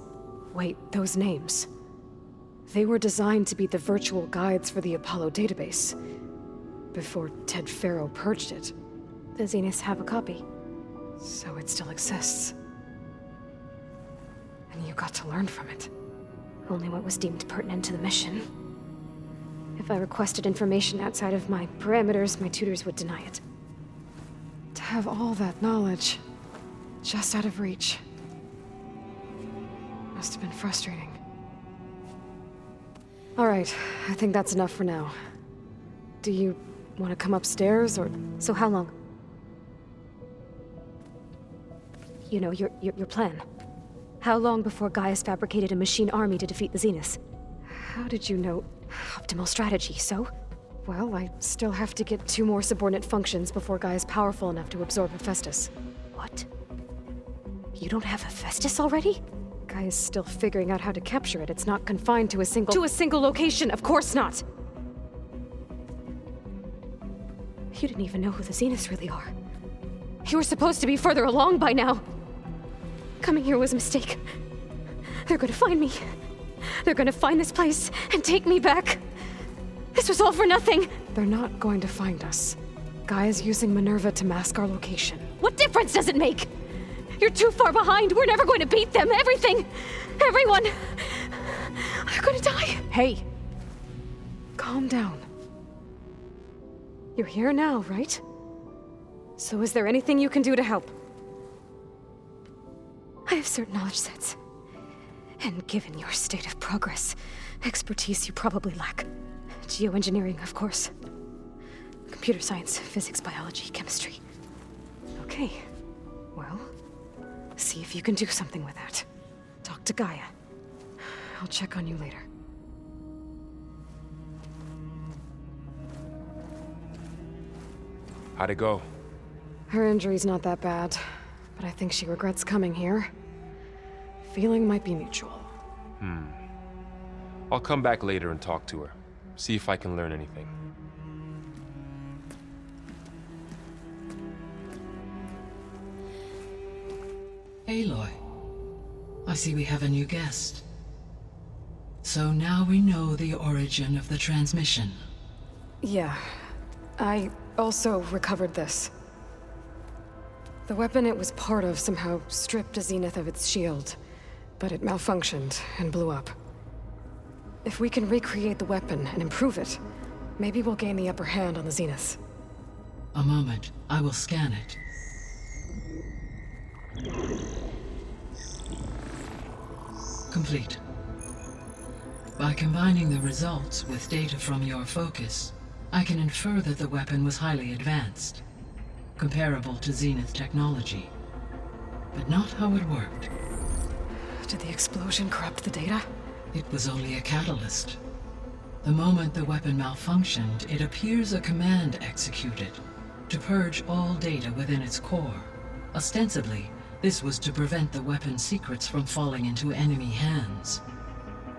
[SPEAKER 1] Wait, those names. They were designed to be the virtual guides for the Apollo database. Before Ted Faro purged it. The Zeniths have a copy. So it still exists. And you got to learn from it. Only what was deemed pertinent to the mission. If I requested information outside of my parameters, my tutors would deny it. To have all that knowledge, just out of reach. Must have been frustrating. All right, I think that's enough for now. Do you want to come upstairs, or... So how long? You know, your plan. How long before Gaius fabricated a machine army to defeat the Zeniths? How did you know? Optimal strategy, so? Well, I still have to get 2 more subordinate functions before Gaia's powerful enough to absorb Hephaestus. What? You don't have Hephaestus already? Guy is still figuring out how to capture it. It's not confined to a single location. Of course not. You didn't even know who the Zeniths really are. You were supposed to be further along by now. Coming here was a mistake. They're gonna find me. They're gonna find this place and take me back. This was all for nothing. They're not going to find us. Guy is using Minerva to mask our location. What difference does it make? You're too far behind. We're never going to beat them. Everything, everyone, are gonna die. Hey, calm down. You're here now, right? So is there anything you can do to help? I have certain knowledge sets. And given your state of progress, expertise you probably lack. Geoengineering, of course. Computer science, physics, biology, chemistry. Okay, well, see if you can do something with that. Talk to Gaia. I'll check on you later.
[SPEAKER 2] How'd it go?
[SPEAKER 1] Her injury's not that bad, but I think she regrets coming here. Feeling might be mutual.
[SPEAKER 2] I'll come back later and talk to her. See if I can learn anything.
[SPEAKER 19] Aloy, I see we have a new guest. So now we know the origin of the transmission.
[SPEAKER 1] Yeah. I also recovered this. The weapon it was part of somehow stripped a Zenith of its shield, but it malfunctioned and blew up. If we can recreate the weapon and improve it, maybe we'll gain the upper hand on the Zeniths.
[SPEAKER 19] A moment, I will scan it. Complete. By combining the results with data from your focus, I can infer that the weapon was highly advanced, comparable to Zenith technology, but not how it worked.
[SPEAKER 1] Did the explosion corrupt the data?
[SPEAKER 19] It was only a catalyst. The moment the weapon malfunctioned, it appears a command executed to purge all data within its core. Ostensibly, this was to prevent the weapon's secrets from falling into enemy hands.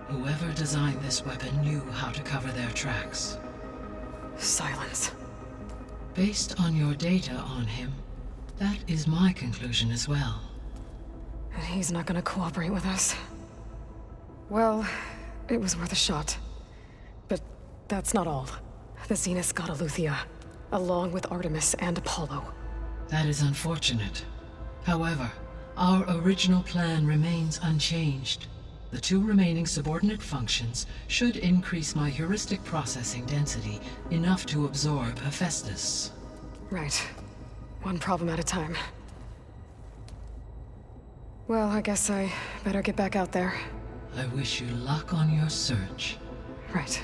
[SPEAKER 19] Whoever designed this weapon knew how to cover their tracks.
[SPEAKER 1] Silence.
[SPEAKER 19] Based on your data on him, that is my conclusion as well.
[SPEAKER 1] And he's not gonna cooperate with us. Well, it was worth a shot. But that's not all. The Zeniths got Aletheia, along with Artemis and Apollo.
[SPEAKER 19] That is unfortunate. However, our original plan remains unchanged. The two remaining subordinate functions should increase my heuristic processing density enough to absorb Hephaestus.
[SPEAKER 1] Right. One problem at a time. Well, I guess I better get back out there.
[SPEAKER 19] I wish you luck on your search.
[SPEAKER 1] Right.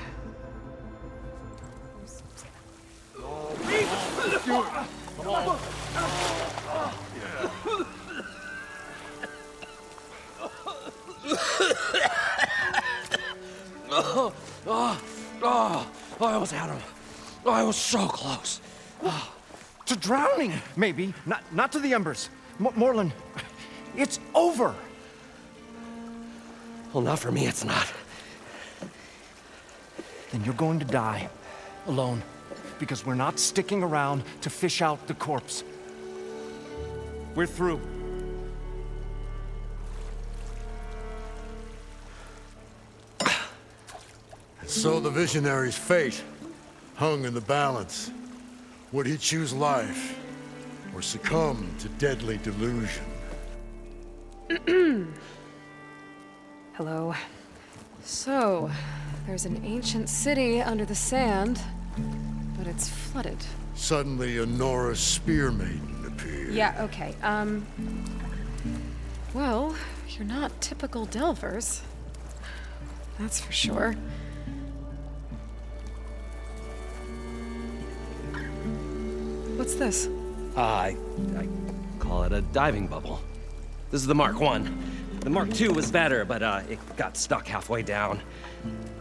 [SPEAKER 13] I almost had him. I was so close. To drowning, maybe. Not to the embers. Morlun, it's over. Well, not for me, it's not. Then you're going to die. Alone. Because we're not sticking around to fish out the corpse. We're through.
[SPEAKER 3] So the visionary's fate hung in the balance. Would he choose life or succumb to deadly delusion?
[SPEAKER 1] Hello. So, there's an ancient city under the sand, but it's flooded.
[SPEAKER 3] Suddenly, a Nora spear maiden appeared.
[SPEAKER 1] Yeah, okay. Well, you're not typical Delvers. That's for sure. What's this?
[SPEAKER 13] I call it a diving bubble. This is the Mark I. The Mark II was better, but it got stuck halfway down.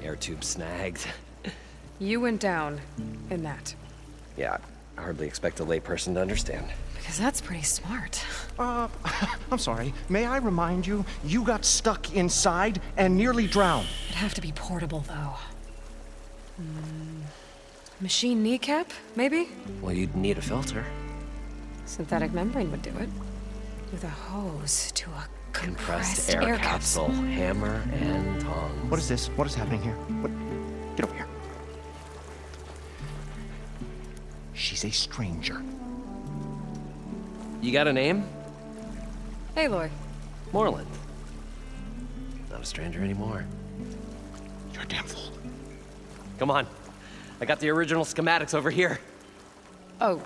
[SPEAKER 13] Air tube snagged.
[SPEAKER 1] You went down in that.
[SPEAKER 13] Yeah, I hardly expect a layperson to understand.
[SPEAKER 1] Because that's pretty smart.
[SPEAKER 8] I'm sorry. May I remind you, you got stuck inside and nearly drowned.
[SPEAKER 1] It'd have to be portable, though. Machine kneecap, maybe?
[SPEAKER 13] Well, you'd need a filter.
[SPEAKER 1] Synthetic membrane would do it. With a hose to a compressed
[SPEAKER 13] air capsule, hammer, and tongs.
[SPEAKER 8] What is this? What is happening here? What? Get over here. She's a stranger.
[SPEAKER 13] You got a name?
[SPEAKER 1] Aloy.
[SPEAKER 13] Moreland. Not a stranger anymore.
[SPEAKER 8] You're a damn fool.
[SPEAKER 13] Come on. I got the original schematics over here.
[SPEAKER 1] Oh,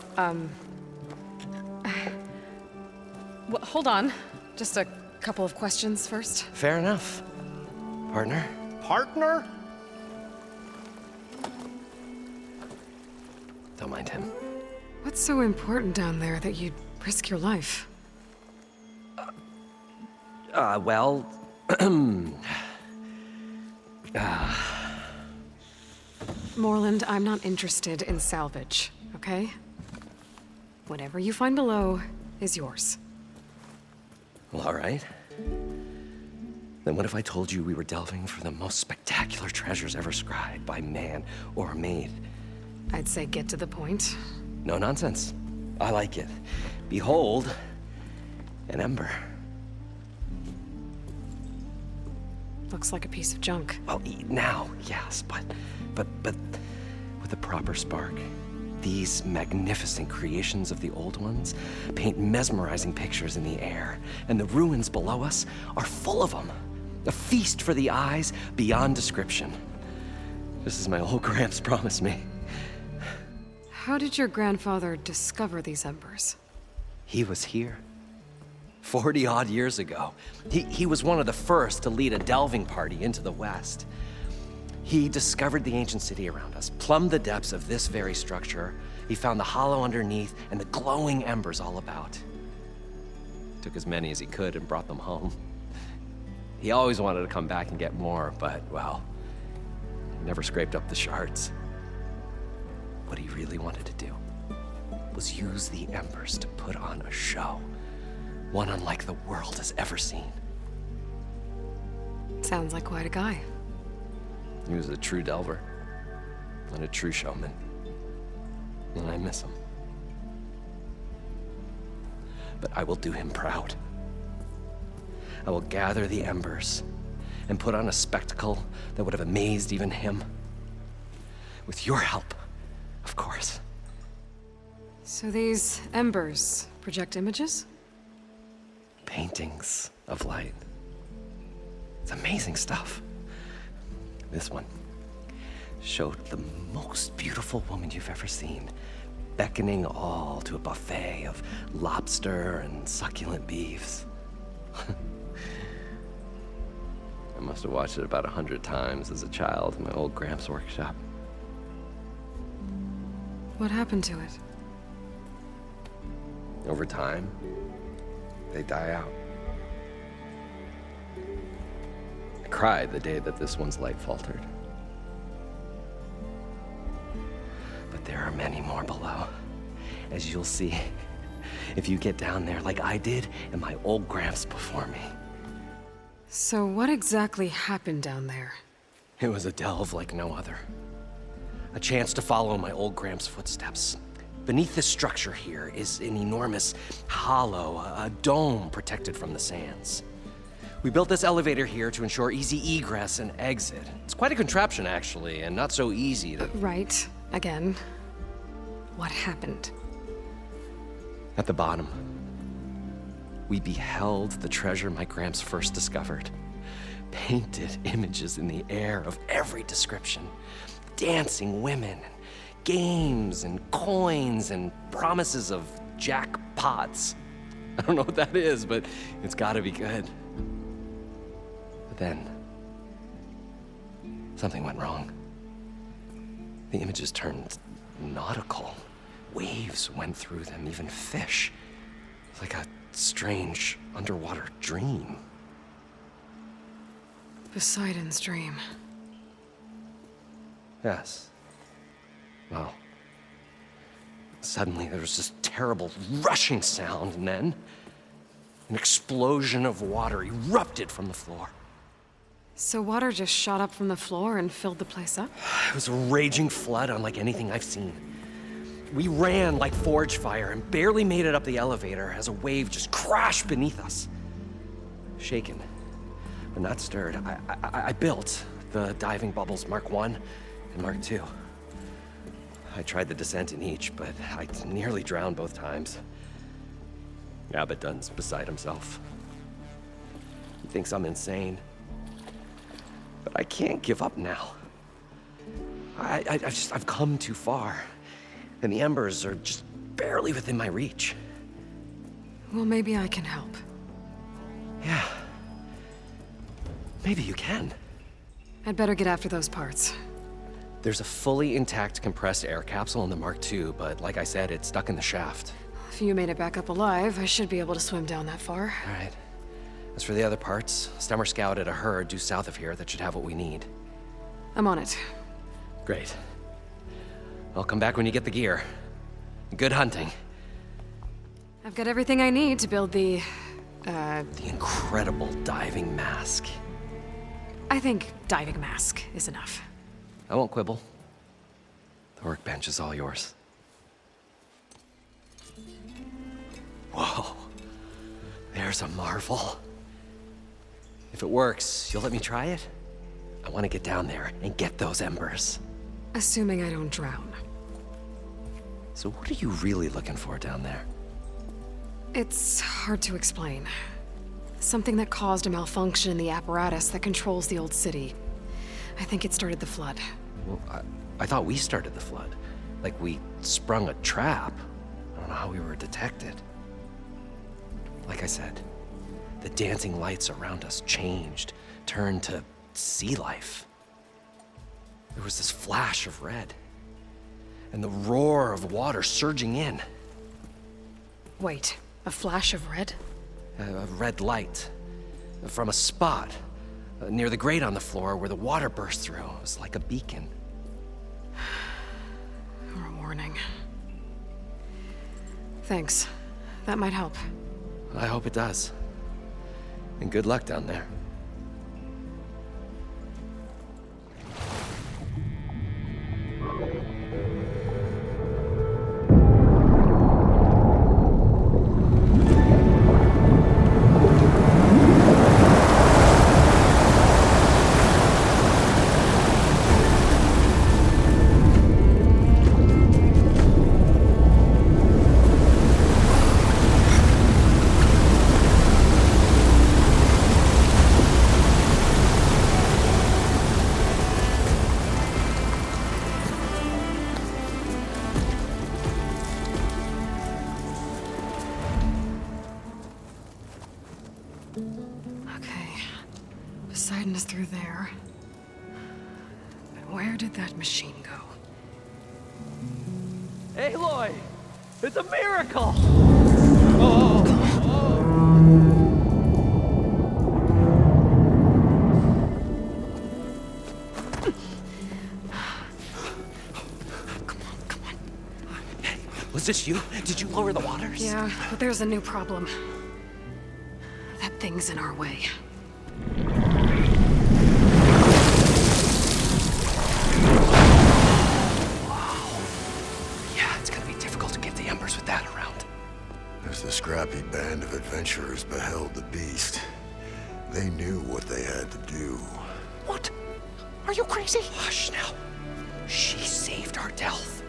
[SPEAKER 1] well, hold on. Just a couple of questions first.
[SPEAKER 13] Fair enough. Partner?
[SPEAKER 8] Partner?
[SPEAKER 13] Don't mind him.
[SPEAKER 1] What's so important down there that you'd risk your life?
[SPEAKER 13] Well...
[SPEAKER 1] Moreland, I'm not interested in salvage, okay? Whatever you find below is yours.
[SPEAKER 13] Well, all right. Then what if I told you we were delving for the most spectacular treasures ever scribed by man or maid?
[SPEAKER 1] I'd say get to the point.
[SPEAKER 13] No nonsense. I like it. Behold, an ember.
[SPEAKER 1] Looks like a piece of junk.
[SPEAKER 13] Well, now, yes, but with a proper spark. These magnificent creations of the old ones paint mesmerizing pictures in the air, and the ruins below us are full of them. A feast for the eyes beyond description. Just as my old Gramps promised me.
[SPEAKER 1] How did your grandfather discover these embers?
[SPEAKER 13] He was here. 40-odd years ago. He was one of the first to lead a delving party into the West. He discovered the ancient city around us, plumbed the depths of this very structure. He found the hollow underneath and the glowing embers all about. Took as many as he could and brought them home. He always wanted to come back and get more, but, well, he never scraped up the shards. What he really wanted to do was use the embers to put on a show, one unlike the world has ever seen.
[SPEAKER 1] Sounds like quite a guy.
[SPEAKER 13] He was a true delver, and a true showman, and I miss him. But I will do him proud. I will gather the embers and put on a spectacle that would have amazed even him. With your help, of course.
[SPEAKER 1] So these embers project images?
[SPEAKER 13] Paintings of light. It's amazing stuff. This one showed the most beautiful woman you've ever seen, beckoning all to a buffet of lobster and succulent beefs. I must have watched it about 100 times as a child in my old Gramps' workshop.
[SPEAKER 1] What happened to it?
[SPEAKER 13] Over time, they die out. I cried the day that this one's light faltered. But there are many more below, as you'll see if you get down there like I did and my old Gramps before me.
[SPEAKER 1] So what exactly happened down there?
[SPEAKER 13] It was a delve like no other. A chance to follow my old Gramps' footsteps. Beneath this structure here is an enormous hollow, a dome protected from the sands. We built this elevator here to ensure easy egress and exit. It's quite a contraption, actually, and not so easy to...
[SPEAKER 1] Right. Again. What happened?
[SPEAKER 13] At the bottom, we beheld the treasure my Gramps first discovered. Painted images in the air of every description. Dancing women, games and coins and promises of jackpots. I don't know what that is, but it's gotta be good. But then, something went wrong. The images turned nautical. Waves went through them, even fish. It's like a strange underwater dream.
[SPEAKER 1] Poseidon's dream.
[SPEAKER 13] Yes. Well, suddenly there was this terrible rushing sound, and then an explosion of water erupted from the floor.
[SPEAKER 1] So water just shot up from the floor and filled the place up?
[SPEAKER 13] It was a raging flood unlike anything I've seen. We ran like forge fire and barely made it up the elevator as a wave just crashed beneath us. Shaken, but not stirred, I built the diving bubbles Mark 1 and Mark 2. I tried the descent in each, but I nearly drowned both times. Abaddon's beside himself. He thinks I'm insane. But I can't give up now. I've come too far. And the embers are just barely within my reach.
[SPEAKER 1] Well, maybe I can help.
[SPEAKER 13] Yeah. Maybe you can.
[SPEAKER 1] I'd better get after those parts.
[SPEAKER 13] There's a fully intact compressed air capsule in the Mark II, but like I said, it's stuck in the shaft.
[SPEAKER 1] If you made it back up alive, I should be able to swim down that far.
[SPEAKER 13] All right. As for the other parts, Stemmer scouted a herd due south of here that should have what we need.
[SPEAKER 1] I'm on it.
[SPEAKER 13] Great. I'll come back when you get the gear. Good hunting.
[SPEAKER 1] I've got everything I need to build the
[SPEAKER 13] incredible diving mask.
[SPEAKER 1] I think diving mask is enough.
[SPEAKER 13] I won't quibble. The workbench is all yours. Whoa. There's a marvel. If it works, you'll let me try it? I want to get down there and get those embers.
[SPEAKER 1] Assuming I don't drown.
[SPEAKER 13] So what are you really looking for down there?
[SPEAKER 1] It's hard to explain. Something that caused a malfunction in the apparatus that controls the old city. I think it started the flood.
[SPEAKER 13] Well, I thought we started the flood. Like we sprung a trap. I don't know how we were detected. Like I said, the dancing lights around us changed, turned to sea life. There was this flash of red, and the roar of water surging in.
[SPEAKER 1] Wait, a flash of red?
[SPEAKER 13] A red light from a spot near the grate on the floor where the water burst through. It was like a beacon.
[SPEAKER 1] Or a warning. Thanks. That might help.
[SPEAKER 13] I hope it does. And good luck down there.
[SPEAKER 1] Poseidon is through there. But where did that machine go?
[SPEAKER 13] Aloy! It's a miracle! Was this you? Did you lower the waters?
[SPEAKER 1] Yeah, but there's a new problem. That thing's in our way.
[SPEAKER 9] As the scrappy band of adventurers beheld the beast, they knew what they had to do.
[SPEAKER 13] What? Are you crazy? Hush now. She saved our Delph.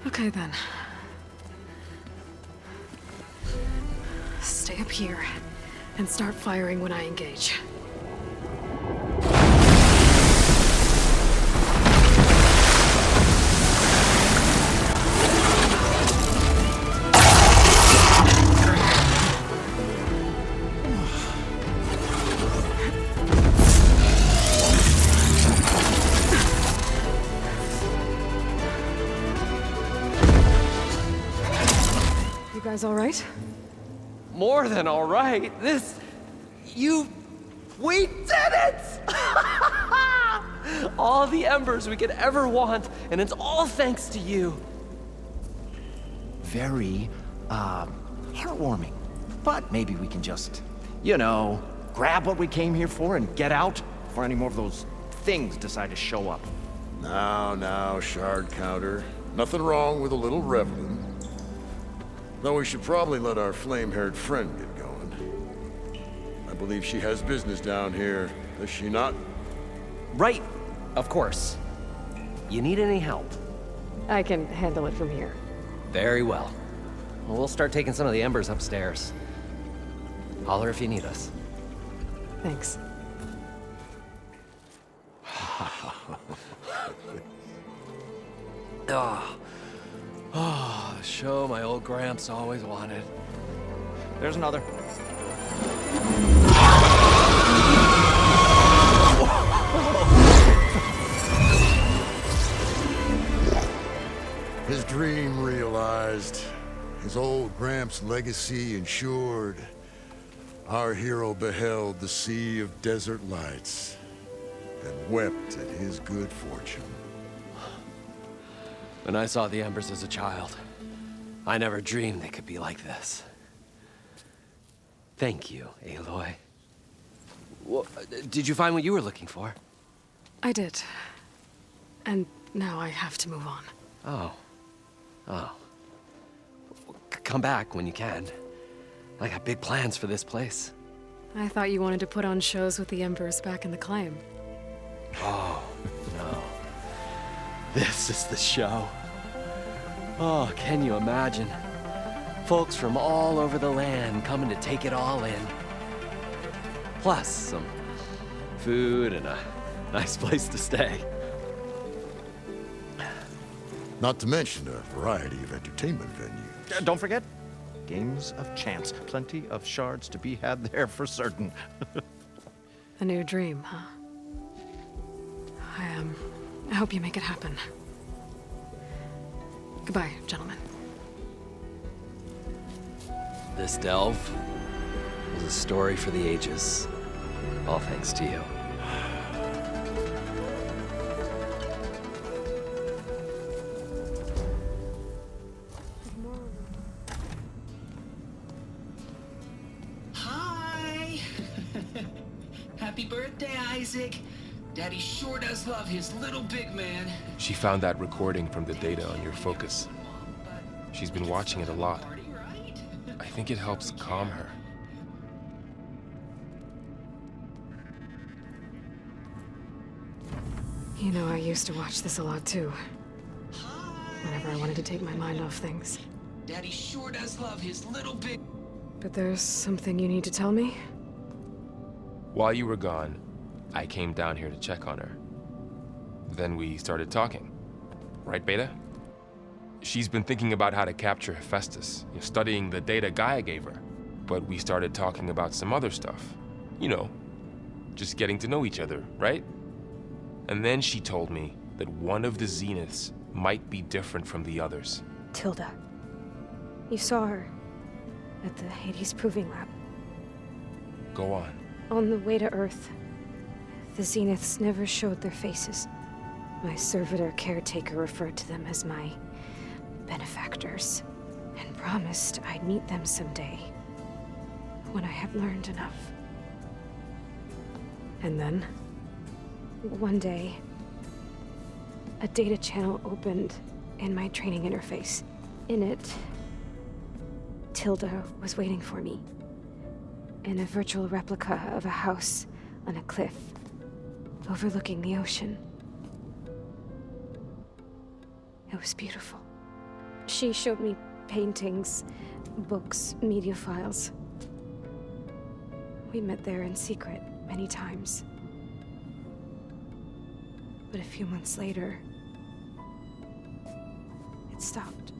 [SPEAKER 1] Okay then. Stay up here and start firing when I engage. You guys all right?
[SPEAKER 13] More than all right. We did it! All the embers we could ever want and it's all thanks to you.
[SPEAKER 8] Very, heartwarming. But maybe we can just, you know, grab what we came here for and get out before any more of those things decide to show up.
[SPEAKER 9] Now, shard counter. Nothing wrong with a little reveling. Though we should probably let our flame-haired friend get going. I believe she has business down here, does she not?
[SPEAKER 13] Right, of course. You need any help?
[SPEAKER 1] I can handle it from here.
[SPEAKER 13] Very well. Well, we'll start taking some of the embers upstairs. Holler if you need us.
[SPEAKER 1] Thanks.
[SPEAKER 13] Oh, the show my old Gramps always wanted.
[SPEAKER 8] There's another.
[SPEAKER 9] His dream realized. His old Gramps' legacy ensured. Our hero beheld the sea of desert lights and wept at his good fortune.
[SPEAKER 13] When I saw the embers as a child, I never dreamed they could be like this. Thank you, Aloy. Well, did you find what you were looking for?
[SPEAKER 1] I did. And now I have to move on.
[SPEAKER 13] Oh. Come back when you can. I got big plans for this place.
[SPEAKER 1] I thought you wanted to put on shows with the Embers back in the claim.
[SPEAKER 13] Oh, no. This is the show. Oh, can you imagine? Folks from all over the land coming to take it all in. Plus some food and a nice place to stay.
[SPEAKER 9] Not to mention a variety of entertainment venues.
[SPEAKER 8] Don't forget, games of chance. Plenty of shards to be had there for certain.
[SPEAKER 1] A new dream, huh? I hope you make it happen. Goodbye, gentlemen.
[SPEAKER 13] This delve was a story for the ages. All thanks to you.
[SPEAKER 18] Hi! Happy birthday, Isaac. Daddy sure does love his little big man.
[SPEAKER 2] She found that recording from the data on your focus. She's been watching it a lot. I think it helps calm her.
[SPEAKER 1] You know, I used to watch this a lot too. Whenever I wanted to take my mind off things.
[SPEAKER 18] Daddy sure does love his little big...
[SPEAKER 1] But there's something you need to tell me?
[SPEAKER 2] While you were gone, I came down here to check on her. Then we started talking. Right, Beta? She's been thinking about how to capture Hephaestus, studying the data Gaia gave her. But we started talking about some other stuff. You know, just getting to know each other, right? And then she told me that one of the Zeniths might be different from the others.
[SPEAKER 20] Tilda. You saw her at the Hades Proving Lab.
[SPEAKER 2] Go on.
[SPEAKER 20] On the way to Earth, the Zeniths never showed their faces. My servitor caretaker referred to them as my benefactors, and promised I'd meet them someday, when I had learned enough.
[SPEAKER 1] And then?
[SPEAKER 20] One day, a data channel opened in my training interface. In it, Tilda was waiting for me, in a virtual replica of a house on a cliff, overlooking the ocean. It was beautiful. She showed me paintings, books, media files. We met there in secret many times. But a few months later, it stopped.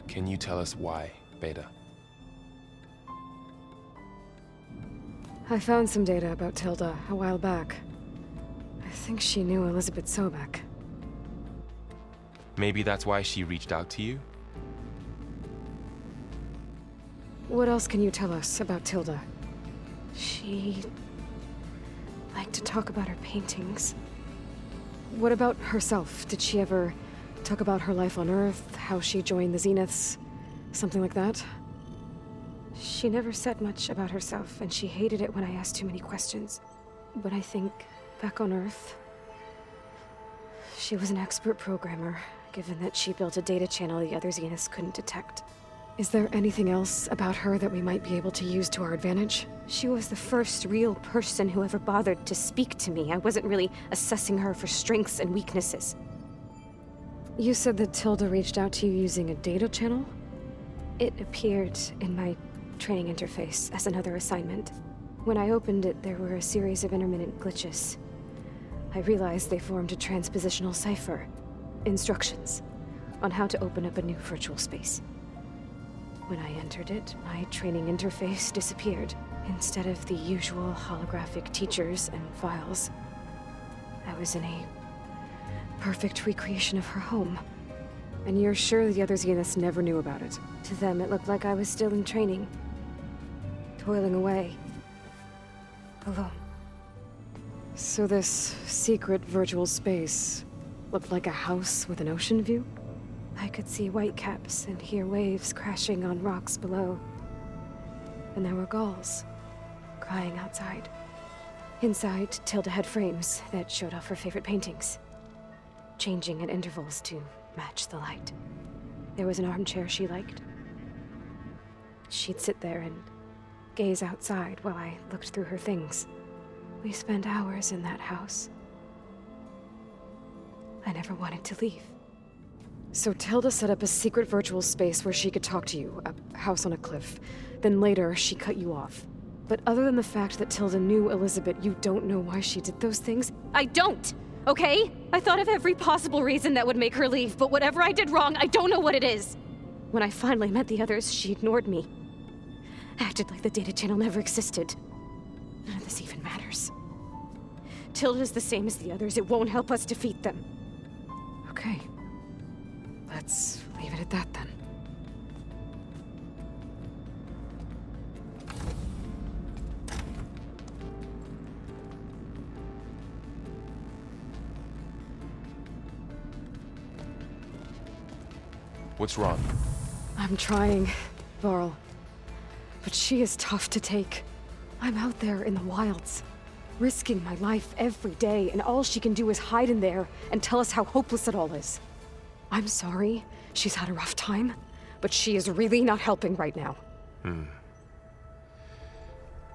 [SPEAKER 2] Can you tell us why, Beta?
[SPEAKER 1] I found some data about Tilda a while back. I think she knew Elizabeth Sobek.
[SPEAKER 2] Maybe that's why she reached out to you?
[SPEAKER 1] What else can you tell us about Tilda?
[SPEAKER 20] She liked to talk about her paintings.
[SPEAKER 1] What about herself? Did she ever talk about her life on Earth, how she joined the Zeniths, something like that?
[SPEAKER 20] She never said much about herself, and she hated it when I asked too many questions. But I think, back on Earth, she was an expert programmer, given that she built a data channel the other Zeniths couldn't detect.
[SPEAKER 1] Is there anything else about her that we might be able to use to our advantage?
[SPEAKER 20] She was the first real person who ever bothered to speak to me. I wasn't really assessing her for strengths and weaknesses.
[SPEAKER 1] You said that Tilda reached out to you using a data channel?
[SPEAKER 20] It appeared in my training interface as another assignment. When I opened it, there were a series of intermittent glitches. I realized they formed a transpositional cipher. Instructions on how to open up a new virtual space. When I entered it, my training interface disappeared. Instead of the usual holographic teachers and files, I was in a perfect recreation of her home.
[SPEAKER 1] And you're sure the other Zeniths never knew about it?
[SPEAKER 20] To them, it looked like I was still in training. Toiling away. Alone.
[SPEAKER 1] So this secret virtual space looked like a house with an ocean view?
[SPEAKER 20] I could see whitecaps and hear waves crashing on rocks below. And there were gulls crying outside. Inside, Tilda had frames that showed off her favorite paintings, changing at intervals to match the light. There was an armchair she liked. She'd sit there and gaze outside while I looked through her things. We spent hours in that house. I never wanted to leave.
[SPEAKER 1] So Tilda set up a secret virtual space where she could talk to you, a house on a cliff. Then later, she cut you off. But other than the fact that Tilda knew Elizabeth, you don't know why she did those things?
[SPEAKER 20] I don't! Okay? I thought of every possible reason that would make her leave, but whatever I did wrong, I don't know what it is. When I finally met the others, she ignored me. Acted like the data channel never existed. None of this even matters. Tilda's the same as the others. It won't help us defeat them.
[SPEAKER 1] Okay. Let's leave it at that, then.
[SPEAKER 2] What's wrong?
[SPEAKER 1] I'm trying, Varl. But she is tough to take. I'm out there in the wilds, risking my life every day, and all she can do is hide in there and tell us how hopeless it all is. I'm sorry, she's had a rough time, but she is really not helping right now.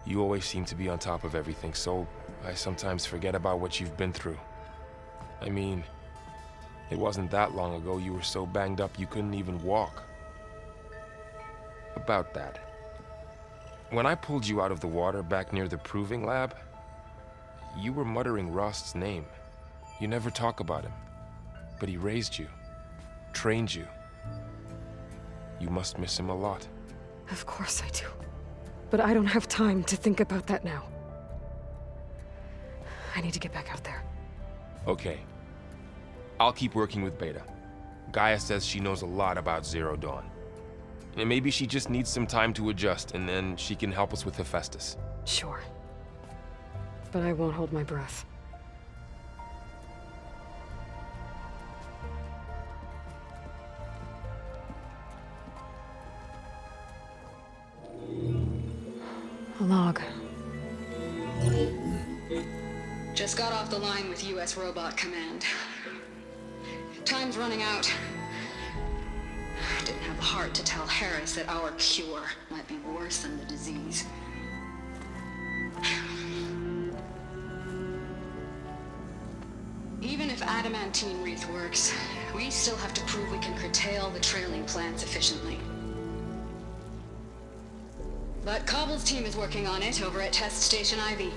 [SPEAKER 2] You always seem to be on top of everything, so I sometimes forget about what you've been through. I mean, it wasn't that long ago you were so banged up you couldn't even walk. About that. When I pulled you out of the water back near the proving lab, you were muttering Rost's name. You never talk about him, but he raised you, trained you. You must miss him a lot.
[SPEAKER 1] Of course I do. But I don't have time to think about that now. I need to get back out there.
[SPEAKER 2] Okay. I'll keep working with Beta. Gaia says she knows a lot about Zero Dawn. And maybe she just needs some time to adjust, and then she can help us with Hephaestus.
[SPEAKER 1] Sure. But I won't hold my breath. A log.
[SPEAKER 5] Just got off the line with U.S. Robot Command. Time's running out. Didn't have the heart to tell Harris that our cure might be worse than the disease. Even if adamantine wreath works, we still have to prove we can curtail the trailing plants efficiently. But Cobble's team is working on it over at Test Station Ivy.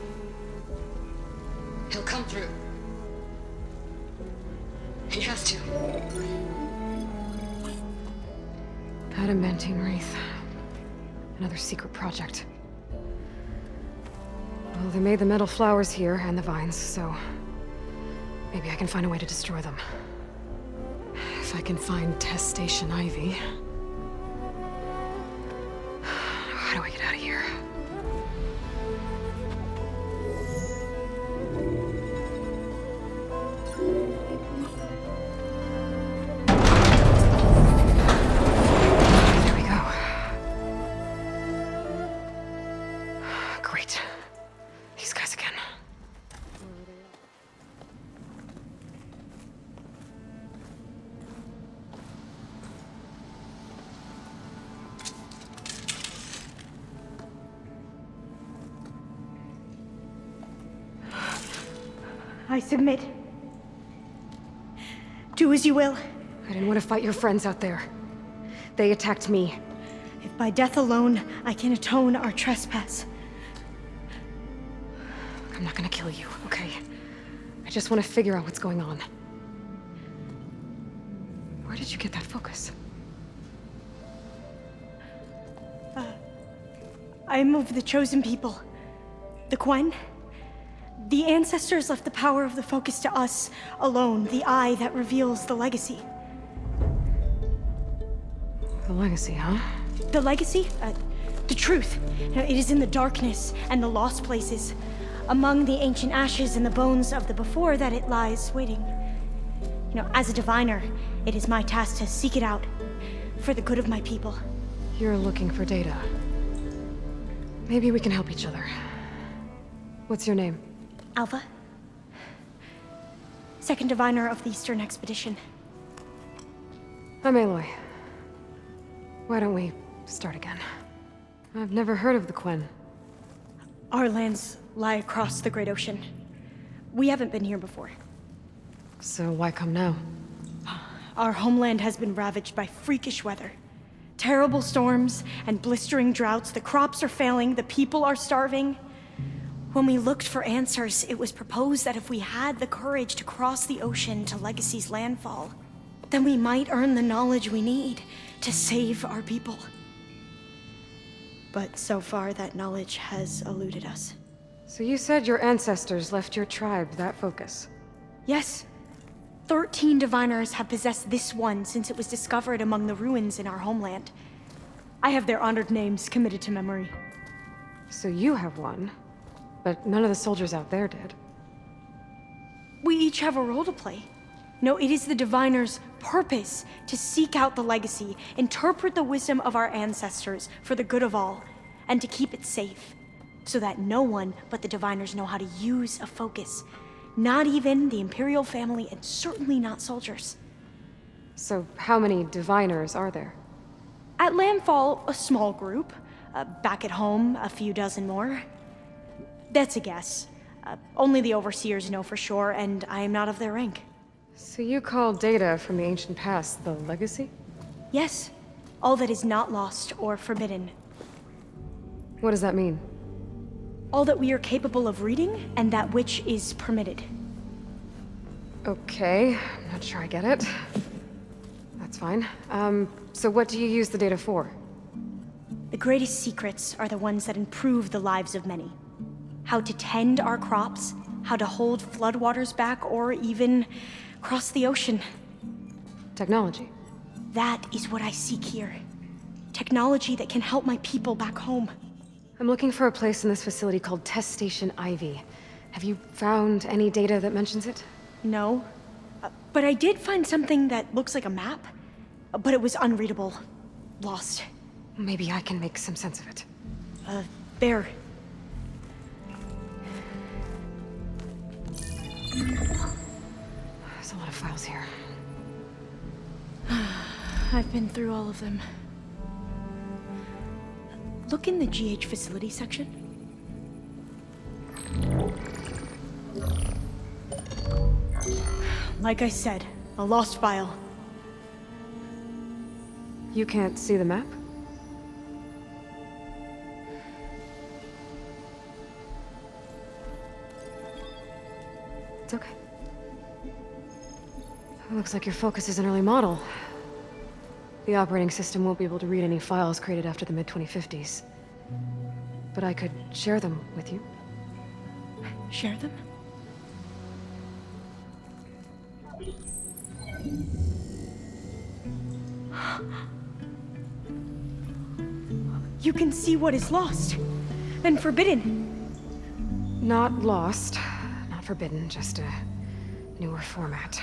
[SPEAKER 5] He'll come through. He has to.
[SPEAKER 1] Adamantine wreath. Another secret project. Well, they made the metal flowers here and the vines, so maybe I can find a way to destroy them. If I can find Test Station Ivy. How do I get out of here?
[SPEAKER 11] I submit. Do as you will.
[SPEAKER 1] I didn't want to fight your friends out there. They attacked me.
[SPEAKER 11] If by death alone I can atone our trespass.
[SPEAKER 1] I'm not gonna kill you, okay? I just want to figure out what's going on. Where did you get that focus?
[SPEAKER 11] I am of the chosen people. The Quen. The ancestors left the power of the focus to us alone, the eye that reveals the legacy.
[SPEAKER 1] The legacy, huh?
[SPEAKER 11] The legacy? The truth. It is in the darkness and the lost places, among the ancient ashes and the bones of the before that it lies waiting. As a diviner, it is my task to seek it out, for the good of my people.
[SPEAKER 1] You're looking for data. Maybe we can help each other. What's your name?
[SPEAKER 11] Alva. Second diviner of the Eastern Expedition.
[SPEAKER 1] I'm Aloy. Why don't we start again? I've never heard of the Quen.
[SPEAKER 11] Our lands lie across the Great Ocean. We haven't been here before.
[SPEAKER 1] So why come now?
[SPEAKER 11] Our homeland has been ravaged by freakish weather. Terrible storms and blistering droughts. The crops are failing, the people are starving. When we looked for answers, it was proposed that if we had the courage to cross the ocean to Legacy's landfall, then we might earn the knowledge we need to save our people. But so far, that knowledge has eluded us.
[SPEAKER 1] So you said your ancestors left your tribe that focus?
[SPEAKER 11] Yes. 13 diviners have possessed this one since it was discovered among the ruins in our homeland. I have their honored names committed to memory.
[SPEAKER 1] So you have one, but none of the soldiers out there did.
[SPEAKER 11] We each have a role to play. No, it is the diviner's purpose to seek out the legacy, interpret the wisdom of our ancestors for the good of all, and to keep it safe, so that no one but the diviners know how to use a focus. Not even the Imperial family, and certainly not soldiers.
[SPEAKER 1] So how many diviners are there?
[SPEAKER 11] At landfall, a small group. Back at home, a few dozen more. That's a guess. Only the overseers know for sure, and I am not of their rank.
[SPEAKER 1] So you call data from the ancient past the legacy?
[SPEAKER 11] Yes. All that is not lost or forbidden.
[SPEAKER 1] What does that mean?
[SPEAKER 11] All that we are capable of reading, and that which is permitted.
[SPEAKER 1] Okay, I'm not sure I get it. That's fine. So what do you use the data for?
[SPEAKER 11] The greatest secrets are the ones that improve the lives of many. How to tend our crops, how to hold floodwaters back, or even cross the ocean.
[SPEAKER 1] Technology.
[SPEAKER 11] That is what I seek here. Technology that can help my people back home.
[SPEAKER 1] I'm looking for a place in this facility called Test Station Ivy. Have you found any data that mentions it?
[SPEAKER 11] No. But I did find something that looks like a map. But it was unreadable. Lost.
[SPEAKER 1] Maybe I can make some sense of it.
[SPEAKER 11] There.
[SPEAKER 1] There's a lot of files here.
[SPEAKER 11] I've been through all of them. Look in the GH facility section. Like I said, a lost file.
[SPEAKER 1] You can't see the map? It's okay. It looks like your focus is an early model. The operating system won't be able to read any files created after the mid-2050s. But I could share them with you.
[SPEAKER 11] Share them? You can see what is lost and forbidden.
[SPEAKER 1] Not lost, not forbidden, just a newer format.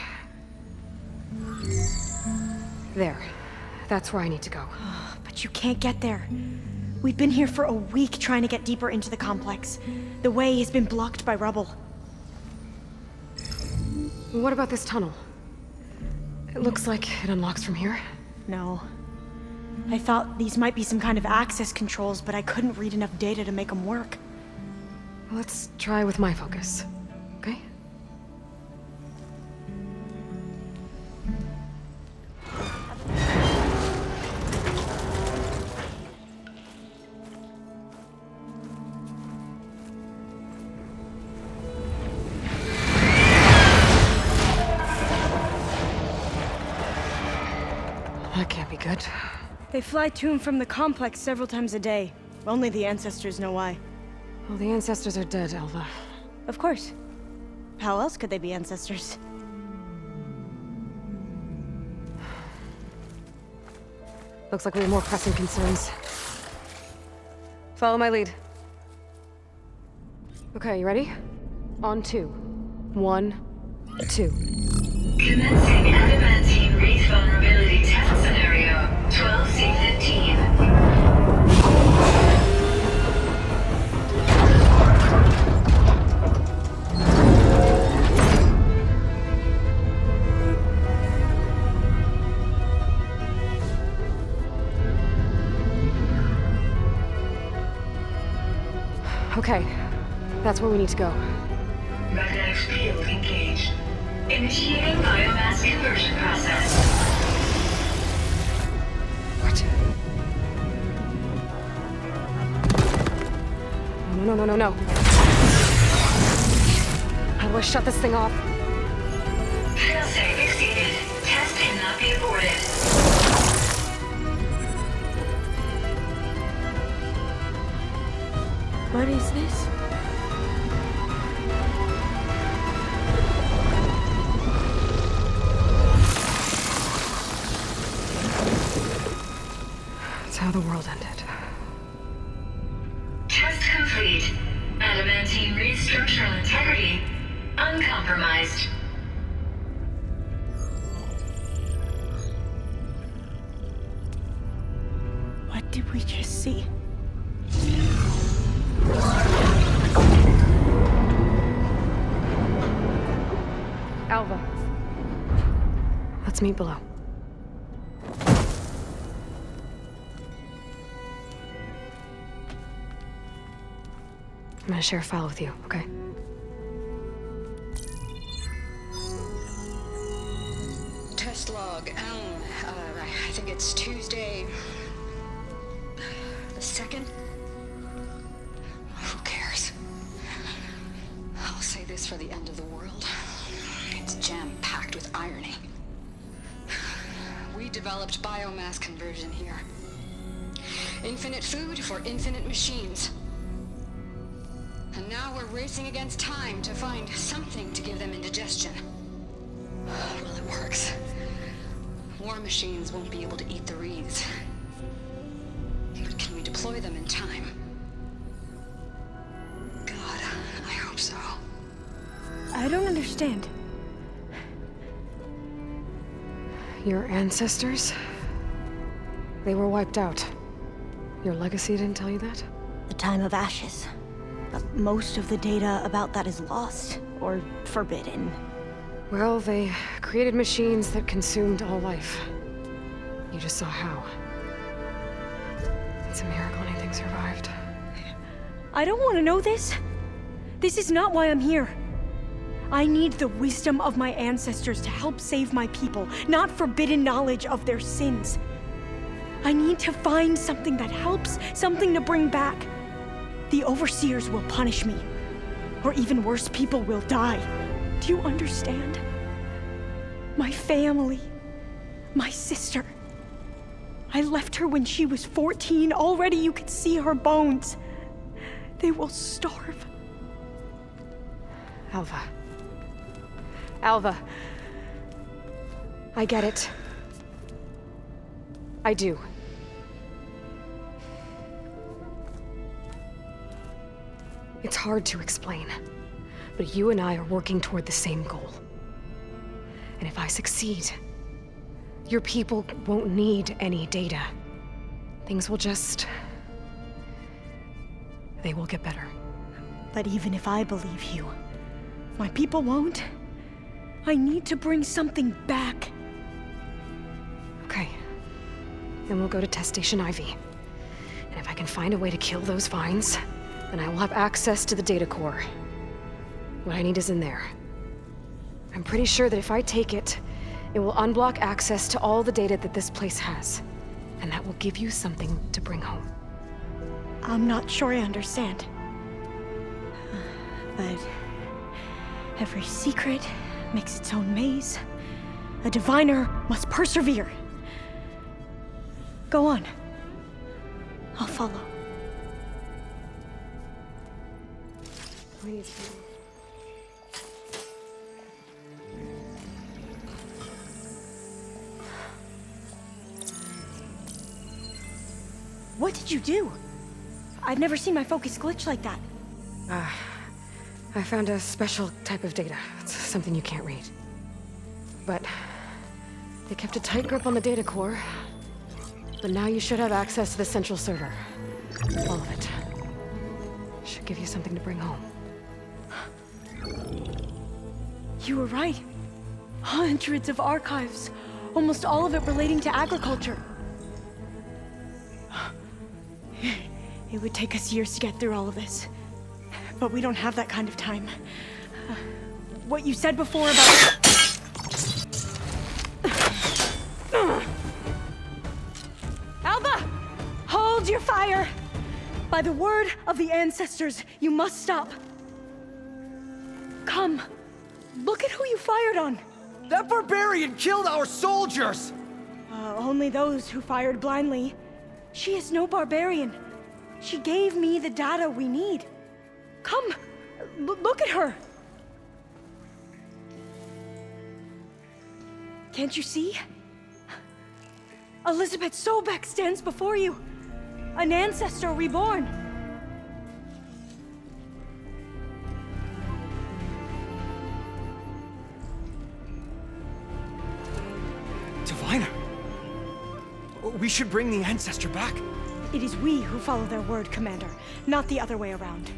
[SPEAKER 1] There. That's where I need to go.
[SPEAKER 11] But you can't get there. We've been here for a week trying to get deeper into the complex. The way has been blocked by rubble.
[SPEAKER 1] What about this tunnel? It looks like it unlocks from here.
[SPEAKER 11] No. I thought these might be some kind of access controls, but I couldn't read enough data to make them work.
[SPEAKER 1] Let's try with my focus, okay? That can't be good.
[SPEAKER 11] They fly to and from the complex several times a day. Only the ancestors know why.
[SPEAKER 1] Well, the ancestors are dead, Alva.
[SPEAKER 11] Of course. How else could they be ancestors?
[SPEAKER 1] Looks like we have more pressing concerns. Follow my lead. Okay, you ready? On 2. 1, 2.
[SPEAKER 7] Commencing adamantine wraith vulnerability test scenario 12C15.
[SPEAKER 1] Okay, that's where we need to go.
[SPEAKER 7] Magnetic field engaged. Initiating biomass conversion process.
[SPEAKER 1] What? No. How do I shut this thing off?
[SPEAKER 7] Failsafe exceeded. Test cannot be aborted.
[SPEAKER 11] What is this?
[SPEAKER 1] It's how the world ended.
[SPEAKER 7] Test complete. Adamantine wraith structural integrity uncompromised.
[SPEAKER 11] What did we just see?
[SPEAKER 1] Alva. Let's meet below. I'm gonna share a file with you, okay?
[SPEAKER 5] Test log. I think it's Tuesday the 2nd. Who cares? I'll say this for the end of the world. It's jam-packed with irony. We developed biomass conversion here. Infinite food for infinite machines. And now we're racing against time to find something to give them indigestion. Well, it works. War machines won't be able to eat the wreaths. But can we deploy them in time? God, I hope so.
[SPEAKER 11] I don't understand.
[SPEAKER 1] Your ancestors? They were wiped out. Your legacy didn't tell you that?
[SPEAKER 11] The time of ashes. But most of the data about that is lost, or forbidden.
[SPEAKER 1] Well, they created machines that consumed all life. You just saw how. It's a miracle anything survived.
[SPEAKER 11] I don't want to know this. This is not why I'm here. I need the wisdom of my ancestors to help save my people, not forbidden knowledge of their sins. I need to find something that helps, something to bring back. The overseers will punish me. Or even worse, people will die. Do you understand? My family. My sister. I left her when she was 14. Already you could see her bones. They will starve.
[SPEAKER 1] Alva. Alva. I get it. I do. It's hard to explain, but you and I are working toward the same goal. And if I succeed, your people won't need any data. Things will just... they will get better.
[SPEAKER 11] But even if I believe you, my people won't. I need to bring something back.
[SPEAKER 1] Okay. Then we'll go to Test Station Ivy. And if I can find a way to kill those vines, then I will have access to the data core. What I need is in there. I'm pretty sure that if I take it, it will unblock access to all the data that this place has. And that will give you something to bring home.
[SPEAKER 11] I'm not sure I understand. But every secret makes its own maze. A diviner must persevere. Go on. I'll follow.
[SPEAKER 1] Please.
[SPEAKER 11] What did you do? I've never seen my focus glitch like that.
[SPEAKER 1] I found a special type of data. It's something you can't read. But they kept a tight grip on the data core. But now you should have access to the central server. All of it. Should give you something to bring home.
[SPEAKER 11] You were right. Hundreds of archives. Almost all of it relating to agriculture. It would take us years to get through all of this. But we don't have that kind of time. What you said before about... Alba! Hold your fire! By the word of the ancestors, you must stop. Come. Look at who you fired on.
[SPEAKER 8] That barbarian killed our soldiers!
[SPEAKER 11] Only those who fired blindly. She is no barbarian. She gave me the data we need. Come, look at her. Can't you see? Elizabeth Sobek stands before you. An ancestor reborn.
[SPEAKER 8] Diviner! We should bring the ancestor back.
[SPEAKER 11] It is we who follow their word, Commander, not the other way around.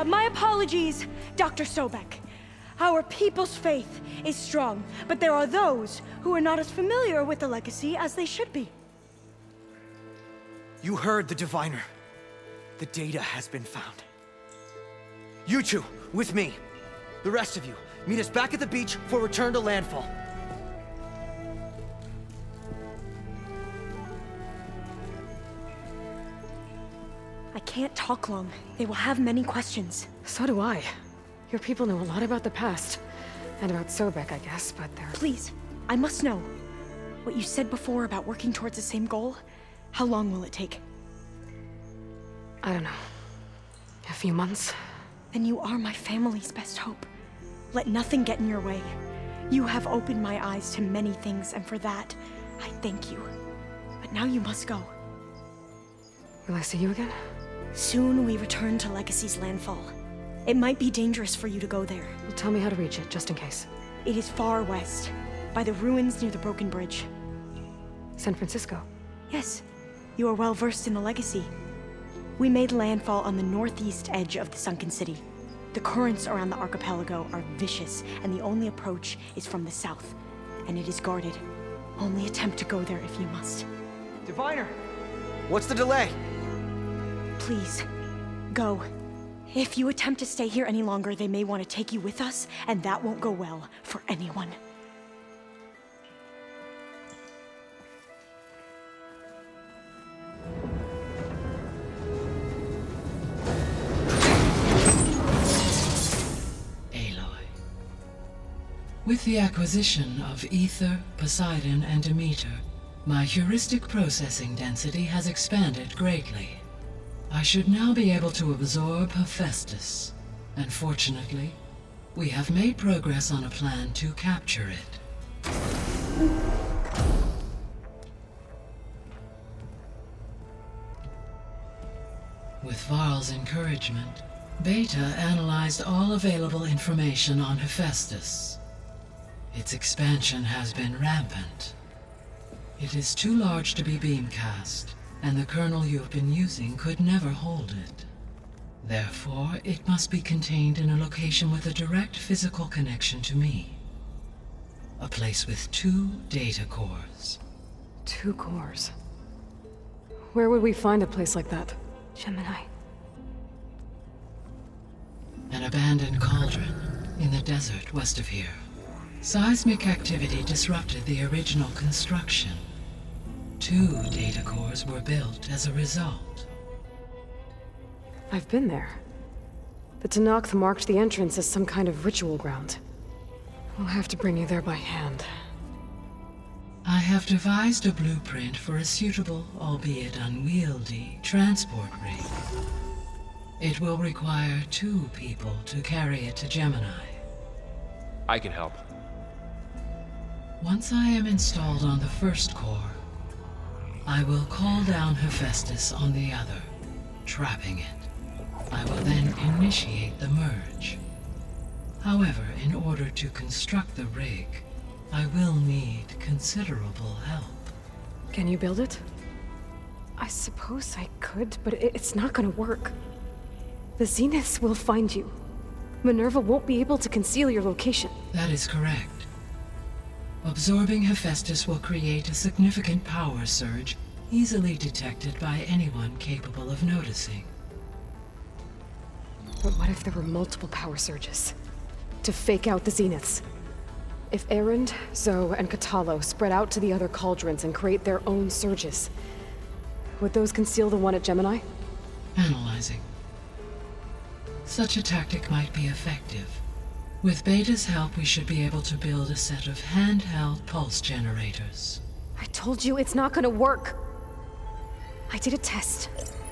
[SPEAKER 11] My apologies, Dr. Sobek. Our people's faith is strong, but there are those who are not as familiar with the legacy as they should be.
[SPEAKER 8] You heard the diviner. The data has been found. You two, with me. The rest of you, meet us back at the beach for return to landfall.
[SPEAKER 11] I can't talk long. They will have many questions.
[SPEAKER 1] So do I. Your people know a lot about the past. And about Sobek, I guess, but they're...
[SPEAKER 11] Please, I must know. What you said before about working towards the same goal, how long will it take?
[SPEAKER 1] I don't know. A few months?
[SPEAKER 11] Then you are my family's best hope. Let nothing get in your way. You have opened my eyes to many things, and for that, I thank you. But now you must go.
[SPEAKER 1] Will I see you again?
[SPEAKER 11] Soon we return to Legacy's landfall. It might be dangerous for you to go there.
[SPEAKER 1] Well, tell me how to reach it, just in case.
[SPEAKER 11] It is far west, by the ruins near the broken bridge.
[SPEAKER 1] San Francisco?
[SPEAKER 11] Yes. You are well versed in the Legacy. We made landfall on the northeast edge of the sunken city. The currents around the archipelago are vicious, and the only approach is from the south. And it is guarded. Only attempt to go there if you must.
[SPEAKER 8] Diviner! What's the delay?
[SPEAKER 11] Please, go. If you attempt to stay here any longer, they may want to take you with us, and that won't go well for anyone.
[SPEAKER 19] Aloy. With the acquisition of Ether, Poseidon, and Demeter, my heuristic processing density has expanded greatly. I should now be able to absorb Hephaestus, and fortunately, we have made progress on a plan to capture it. With Varl's encouragement, Beta analyzed all available information on Hephaestus. Its expansion has been rampant. It is too large to be beamcast, and the kernel you've been using could never hold it. Therefore, it must be contained in a location with a direct physical connection to me. A place with 2 data cores.
[SPEAKER 1] 2 cores? Where would we find a place like that?
[SPEAKER 20] Gemini.
[SPEAKER 19] An abandoned cauldron in the desert west of here. Seismic activity disrupted the original construction. 2 data cores were built as a result.
[SPEAKER 1] I've been there. The Tenakth marked the entrance as some kind of ritual ground. We'll have to bring you there by hand.
[SPEAKER 19] I have devised a blueprint for a suitable, albeit unwieldy, transport rig. It will require 2 people to carry it to Gemini.
[SPEAKER 2] I can help.
[SPEAKER 19] Once I am installed on the first core, I will call down Hephaestus on the other, trapping it. I will then initiate the merge. However, in order to construct the rig, I will need considerable help.
[SPEAKER 1] Can you build it? I suppose I could, but it's not gonna work. The Zeniths will find you. Minerva won't be able to conceal your location.
[SPEAKER 19] That is correct. Absorbing Hephaestus will create a significant power surge, easily detected by anyone capable of noticing.
[SPEAKER 1] But what if there were multiple power surges? To fake out the Zeniths? If Erend, Zoe, and Katalo spread out to the other cauldrons and create their own surges, would those conceal the one at Gemini?
[SPEAKER 19] Analyzing. Such a tactic might be effective. With Beta's help, we should be able to build a set of handheld pulse generators.
[SPEAKER 1] I told you it's not gonna work. I did a test.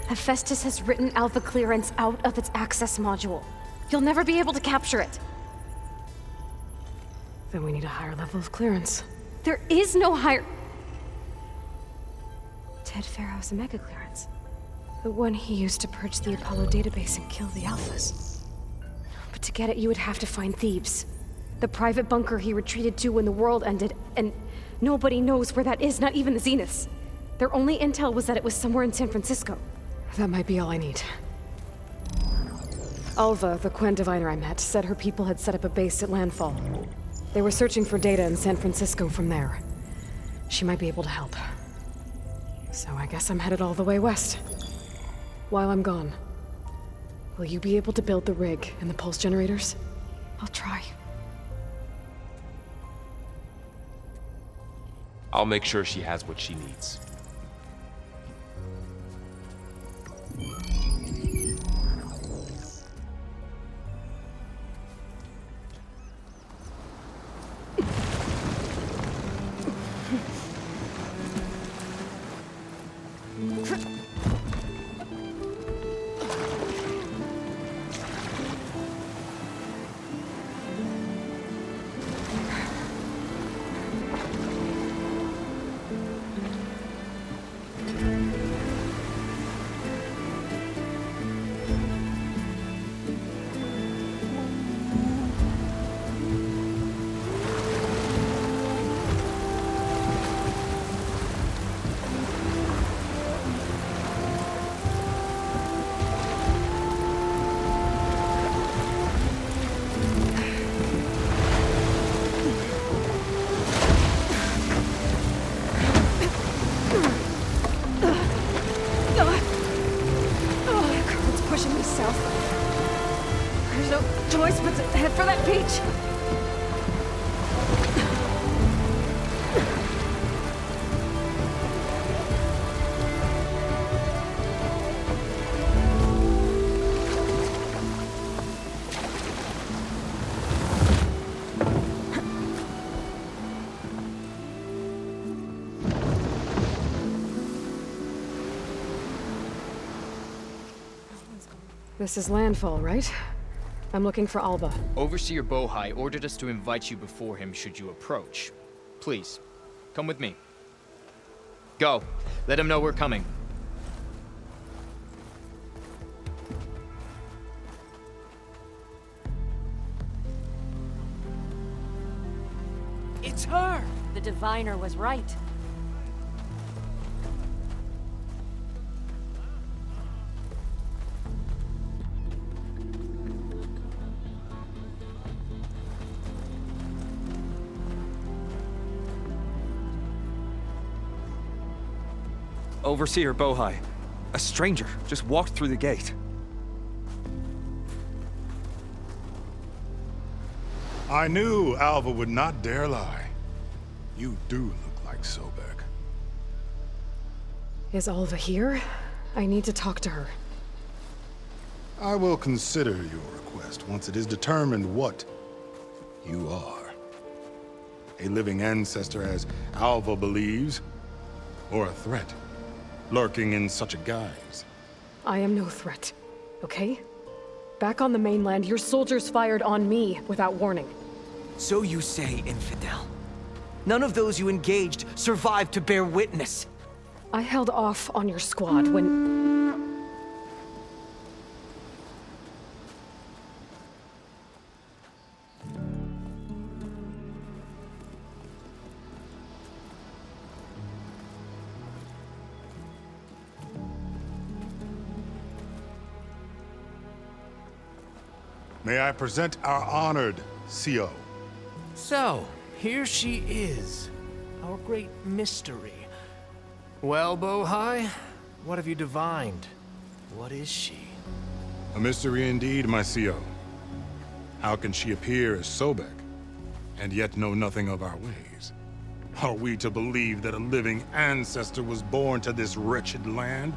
[SPEAKER 1] Hephaestus has written Alpha clearance out of its access module. You'll never be able to capture it. Then we need a higher level of clearance. There is no higher... Ted Faro's Omega clearance. The one he used to purge the Apollo database and kill the Alphas. But to get it, you would have to find Thebes. The private bunker he retreated to when the world ended, and nobody knows where that is, not even the Zeniths. Their only intel was that it was somewhere in San Francisco. That might be all I need. Alva, the Quen diviner I met, said her people had set up a base at Landfall. They were searching for data in San Francisco from there. She might be able to help. So I guess I'm headed all the way west. While I'm gone, will you be able to build the rig and the pulse generators? I'll try.
[SPEAKER 2] I'll make sure she has what she needs.
[SPEAKER 1] This is Landfall, right? I'm looking for Alba.
[SPEAKER 12] Overseer Bohai ordered us to invite you before him should you approach. Please, come with me. Go. Let him know we're coming.
[SPEAKER 14] It's her! The diviner was right.
[SPEAKER 15] Overseer Bohai. A stranger just walked through the gate.
[SPEAKER 3] I knew Alva would not dare lie. You do look like Sobek.
[SPEAKER 1] Is Alva here? I need to talk to her.
[SPEAKER 3] I will consider your request once it is determined what you are. a living ancestor as Alva believes, or a threat, lurking in such a guise.
[SPEAKER 1] I am no threat, okay? Back on the mainland, your soldiers fired on me without warning.
[SPEAKER 8] So you say, infidel. None of those you engaged survived to bear witness.
[SPEAKER 1] I held off on your squad when...
[SPEAKER 3] May I present our honored CO.
[SPEAKER 6] So, here she is, our great mystery. Well, Bohai, what have you divined? What is she?
[SPEAKER 3] A mystery indeed, my CO. How can she appear as Sobek, and yet know nothing of our ways? Are we to believe that a living ancestor was born to this wretched land?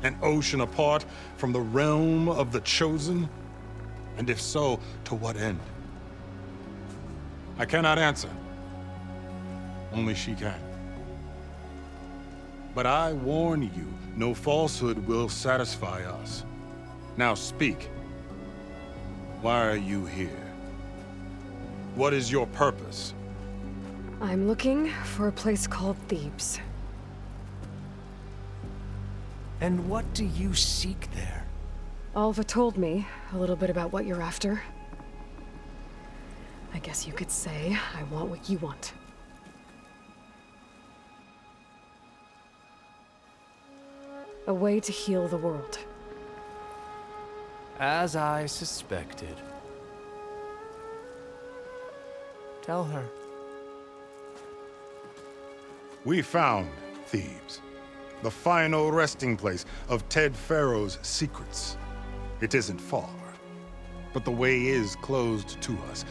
[SPEAKER 3] An ocean apart from the realm of the Chosen? And if so, to what end? I cannot answer. Only she can. But I warn you, no falsehood will satisfy us. Now speak. Why are you here? What is your purpose?
[SPEAKER 1] I'm looking for a place called Thebes.
[SPEAKER 6] And what do you seek there?
[SPEAKER 1] Alva told me a little bit about what you're after. I guess you could say I want what you want. A way to heal the world.
[SPEAKER 6] As I suspected. Tell her.
[SPEAKER 3] We found Thebes, the final resting place of Ted Faro's secrets. It isn't far, but the way is closed to us.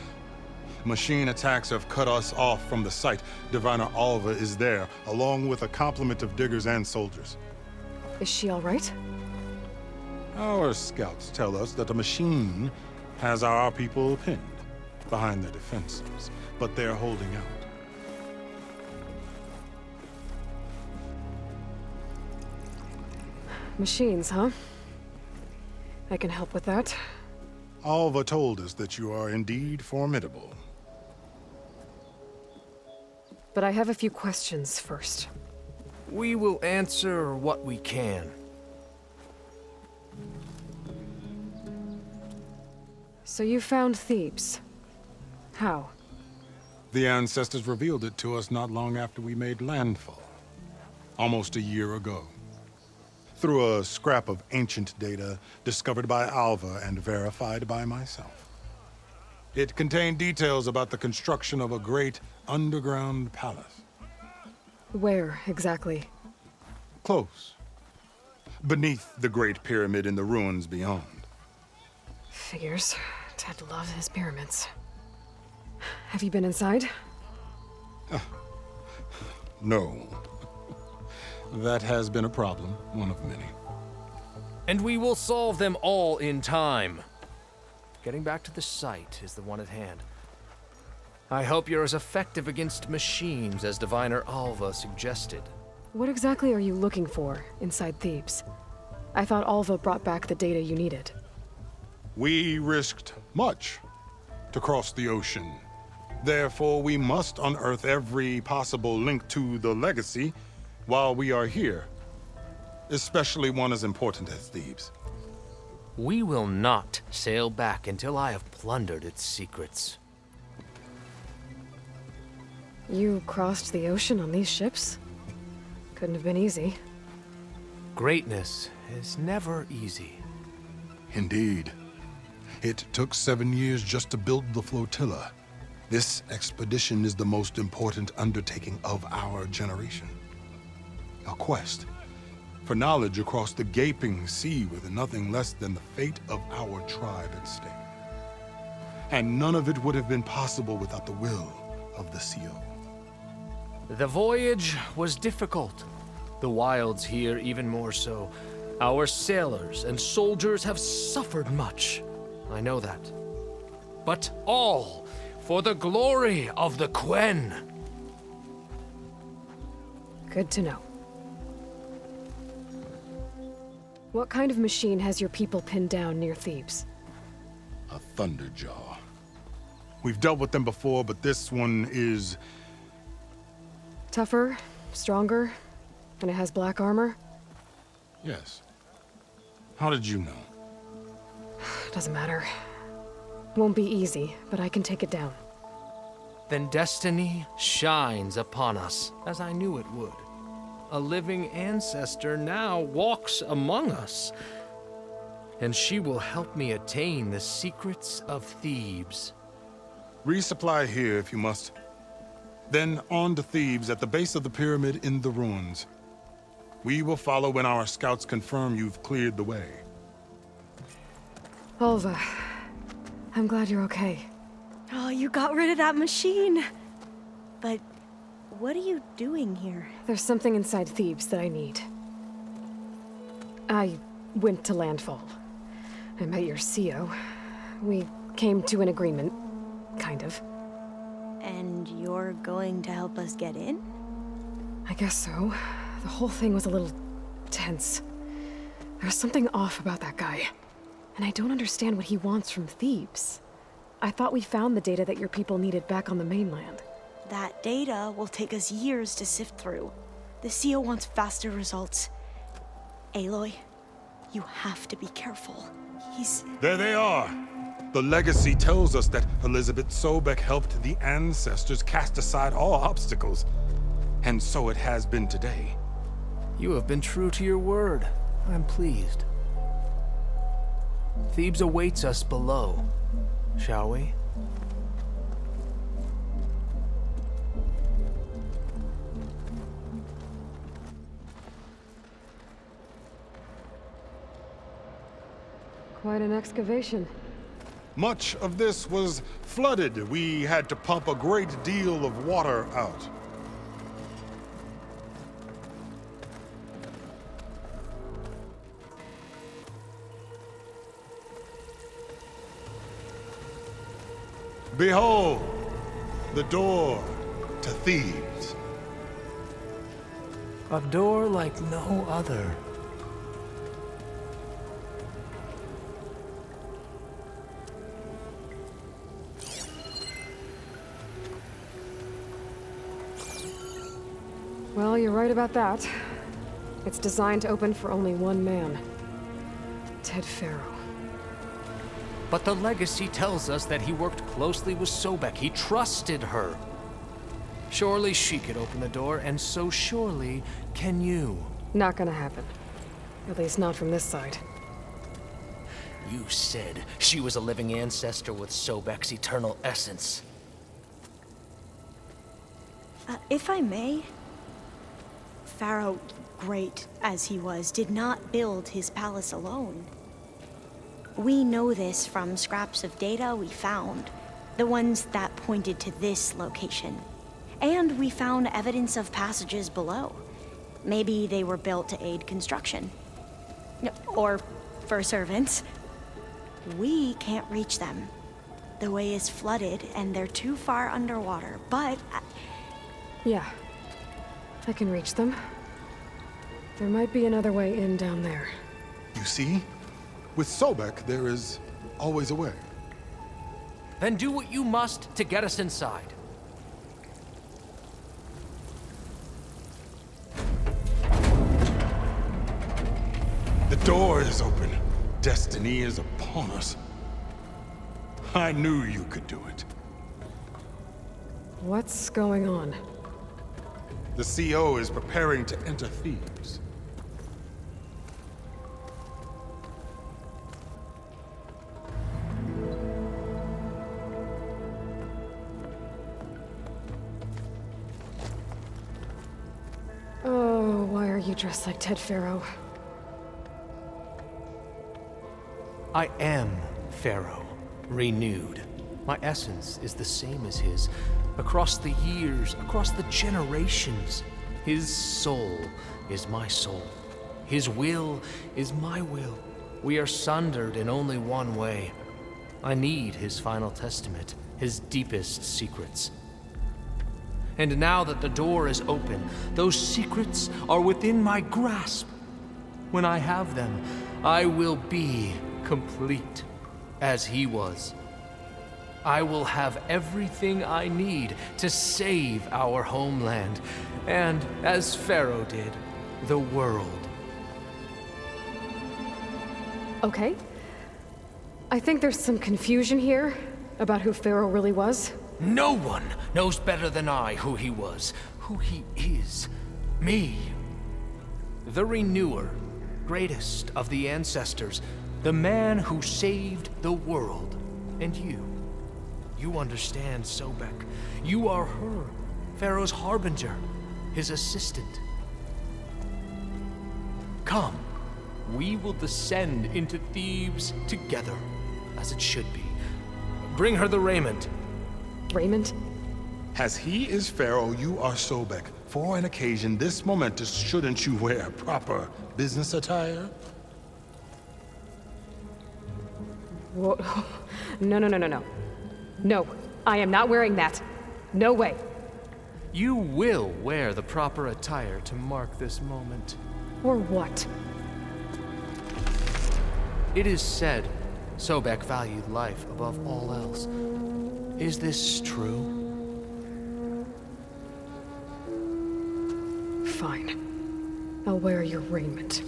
[SPEAKER 3] Machine attacks have cut us off from the site. Diviner Alva is there, along with a complement of diggers and soldiers.
[SPEAKER 1] Is she all right?
[SPEAKER 3] Our scouts tell us that a machine has our people pinned behind their defenses, but they're holding out.
[SPEAKER 1] Machines, huh? I can help with that.
[SPEAKER 3] Alva told us that you are indeed formidable.
[SPEAKER 1] But I have a few questions first.
[SPEAKER 6] We will answer what we can.
[SPEAKER 1] So you found Thebes. How?
[SPEAKER 3] The ancestors revealed it to us not long after we made landfall. Almost a year ago. Through a scrap of ancient data discovered by Alva and verified by myself. It contained details about the construction of a great underground palace.
[SPEAKER 1] Where, exactly?
[SPEAKER 3] Close. Beneath the Great Pyramid in the ruins beyond.
[SPEAKER 1] Figures. Ted loves his pyramids. Have you been inside?
[SPEAKER 3] No. That has been a problem, one of many.
[SPEAKER 6] And we will solve them all in time. Getting back to the site is the one at hand. I hope you're as effective against machines as Diviner Alva suggested.
[SPEAKER 1] What exactly are you looking for inside Thebes? I thought Alva brought back the data you needed.
[SPEAKER 3] We risked much to cross the ocean. Therefore, we must unearth every possible link to the legacy while we are here, especially one as important as Thebes.
[SPEAKER 6] We will not sail back until I have plundered its secrets.
[SPEAKER 1] You crossed the ocean on these ships? Couldn't have been easy.
[SPEAKER 6] Greatness is never easy.
[SPEAKER 3] Indeed. It took 7 years just to build the flotilla. This expedition is the most important undertaking of our generation. A quest for knowledge across the gaping sea with nothing less than the fate of our tribe at stake. And none of it would have been possible without the will of the CO.
[SPEAKER 6] The voyage was difficult. The wilds here even more so. Our sailors and soldiers have suffered much. I know that. But all For the glory of the Quen.
[SPEAKER 1] Good to know. What kind of machine has your people pinned down near Thebes?
[SPEAKER 4] A Thunderjaw. We've dealt with them before, but this one is...
[SPEAKER 1] Tougher, stronger, and it has black armor?
[SPEAKER 4] Yes. How did you know?
[SPEAKER 1] Doesn't matter. Won't be easy, but I can take it down.
[SPEAKER 6] Then destiny shines upon us, as I knew it would. A living ancestor now walks among us, and she will help me attain the secrets of Thebes.
[SPEAKER 4] Resupply here if you must. Then on to Thebes at the base of the pyramid in the ruins. We will follow when our scouts confirm you've cleared the way.
[SPEAKER 1] Alva, I'm glad you're okay.
[SPEAKER 11] Oh, you got rid of that machine. But what are you doing here?
[SPEAKER 1] There's something inside Thebes that I need. I went to landfall. I met your CO. We came to an agreement, kind of.
[SPEAKER 11] And you're going to help us get in?
[SPEAKER 1] I guess so. The whole thing was a little tense. There was something off about that guy. And I don't understand what he wants from Thebes. I thought we found the data that your people needed back on the mainland.
[SPEAKER 11] That data will take us years to sift through. The CO wants faster results. Aloy, you have to be careful.
[SPEAKER 4] There they are! The legacy tells us that Elizabeth Sobek helped the ancestors cast aside all obstacles. And so it has been today.
[SPEAKER 6] You have been true to your word. I'm pleased. Thebes awaits us below, shall we?
[SPEAKER 1] Quite an excavation.
[SPEAKER 4] Much of this was flooded. We had to pump a great deal of water out. Behold, the door to Thebes.
[SPEAKER 6] A door like no other.
[SPEAKER 1] Well, you're right about that. It's designed to open for only one man. Ted Faro.
[SPEAKER 6] But the legacy tells us that he worked closely with Sobek. He trusted her. Surely she could open the door, and so surely can you.
[SPEAKER 1] Not gonna happen. At least not from this side.
[SPEAKER 6] You said she was a living ancestor with Sobek's eternal essence.
[SPEAKER 11] If I may, Faro, great as he was, did not build his palace alone. We know this from scraps of data we found, the ones that pointed to this location. And we found evidence of passages below. Maybe they were built to aid construction. Or for servants. We can't reach them. The way is flooded and they're too far underwater, but...
[SPEAKER 1] Yeah, I can reach them. There might be another way in down there.
[SPEAKER 4] You see? With Sobek, there is always a way.
[SPEAKER 6] Then do what you must to get us inside.
[SPEAKER 4] The door is open. Destiny is upon us. I knew you could do it.
[SPEAKER 1] What's going on?
[SPEAKER 4] The CO is preparing to enter Thebes.
[SPEAKER 1] Oh, why are you dressed like Ted Faro?
[SPEAKER 6] I am Faro, renewed. My essence is the same as his. Across the years, across the generations. His soul is my soul. His will is my will. We are sundered in only one way. I need his final testament, his deepest secrets. And now that the door is open, those secrets are within my grasp. When I have them, I will be complete, as he was. I will have everything I need to save our homeland, and, as Faro did, the world.
[SPEAKER 1] Okay. I think there's some confusion here about who Faro really was.
[SPEAKER 6] No one knows better than I who he was, who he is. Me. The Renewer, greatest of the ancestors, the man who saved the world. And you. You understand, Sobek. You are her, Faro's harbinger, his assistant. Come, we will descend into Thebes together, as it should be. Bring her the raiment.
[SPEAKER 1] Raiment?
[SPEAKER 4] As he is Faro, you are Sobek. For an occasion this momentous, shouldn't you wear proper business attire?
[SPEAKER 1] Whoa. No. No, I am not wearing that. No way.
[SPEAKER 6] You will wear the proper attire to mark this moment.
[SPEAKER 1] Or what?
[SPEAKER 6] It is said Sobek valued life above all else. Is this true?
[SPEAKER 1] Fine. I'll wear your raiment.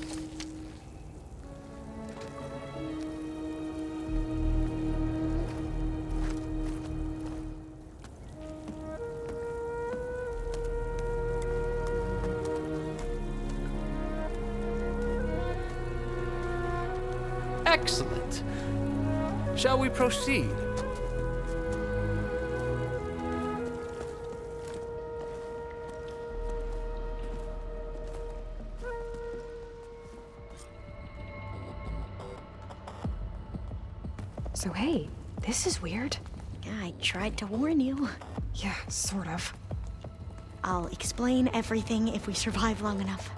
[SPEAKER 6] Excellent. Shall we proceed?
[SPEAKER 1] So hey, this is weird.
[SPEAKER 11] Yeah, I tried to warn you.
[SPEAKER 1] Yeah, sort of.
[SPEAKER 11] I'll explain everything if we survive long enough.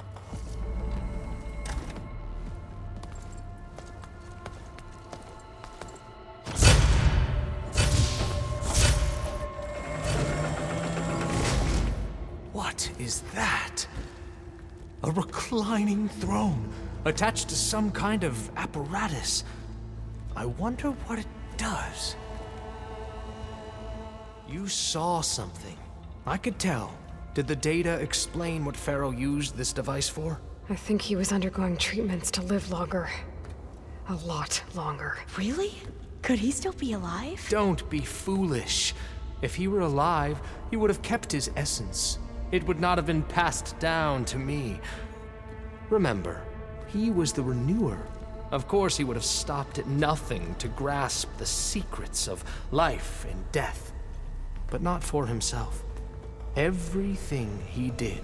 [SPEAKER 6] What is that? A reclining throne, attached to some kind of apparatus. I wonder what it does. You saw something. I could tell. Did the data explain what Faro used this device for?
[SPEAKER 1] I think he was undergoing treatments to live longer. A lot longer.
[SPEAKER 11] Really? Could he still be alive?
[SPEAKER 6] Don't be foolish. If he were alive, he would have kept his essence. It would not have been passed down to me. Remember, he was the Renewer. Of course, he would have stopped at nothing to grasp the secrets of life and death. But not for himself. Everything he did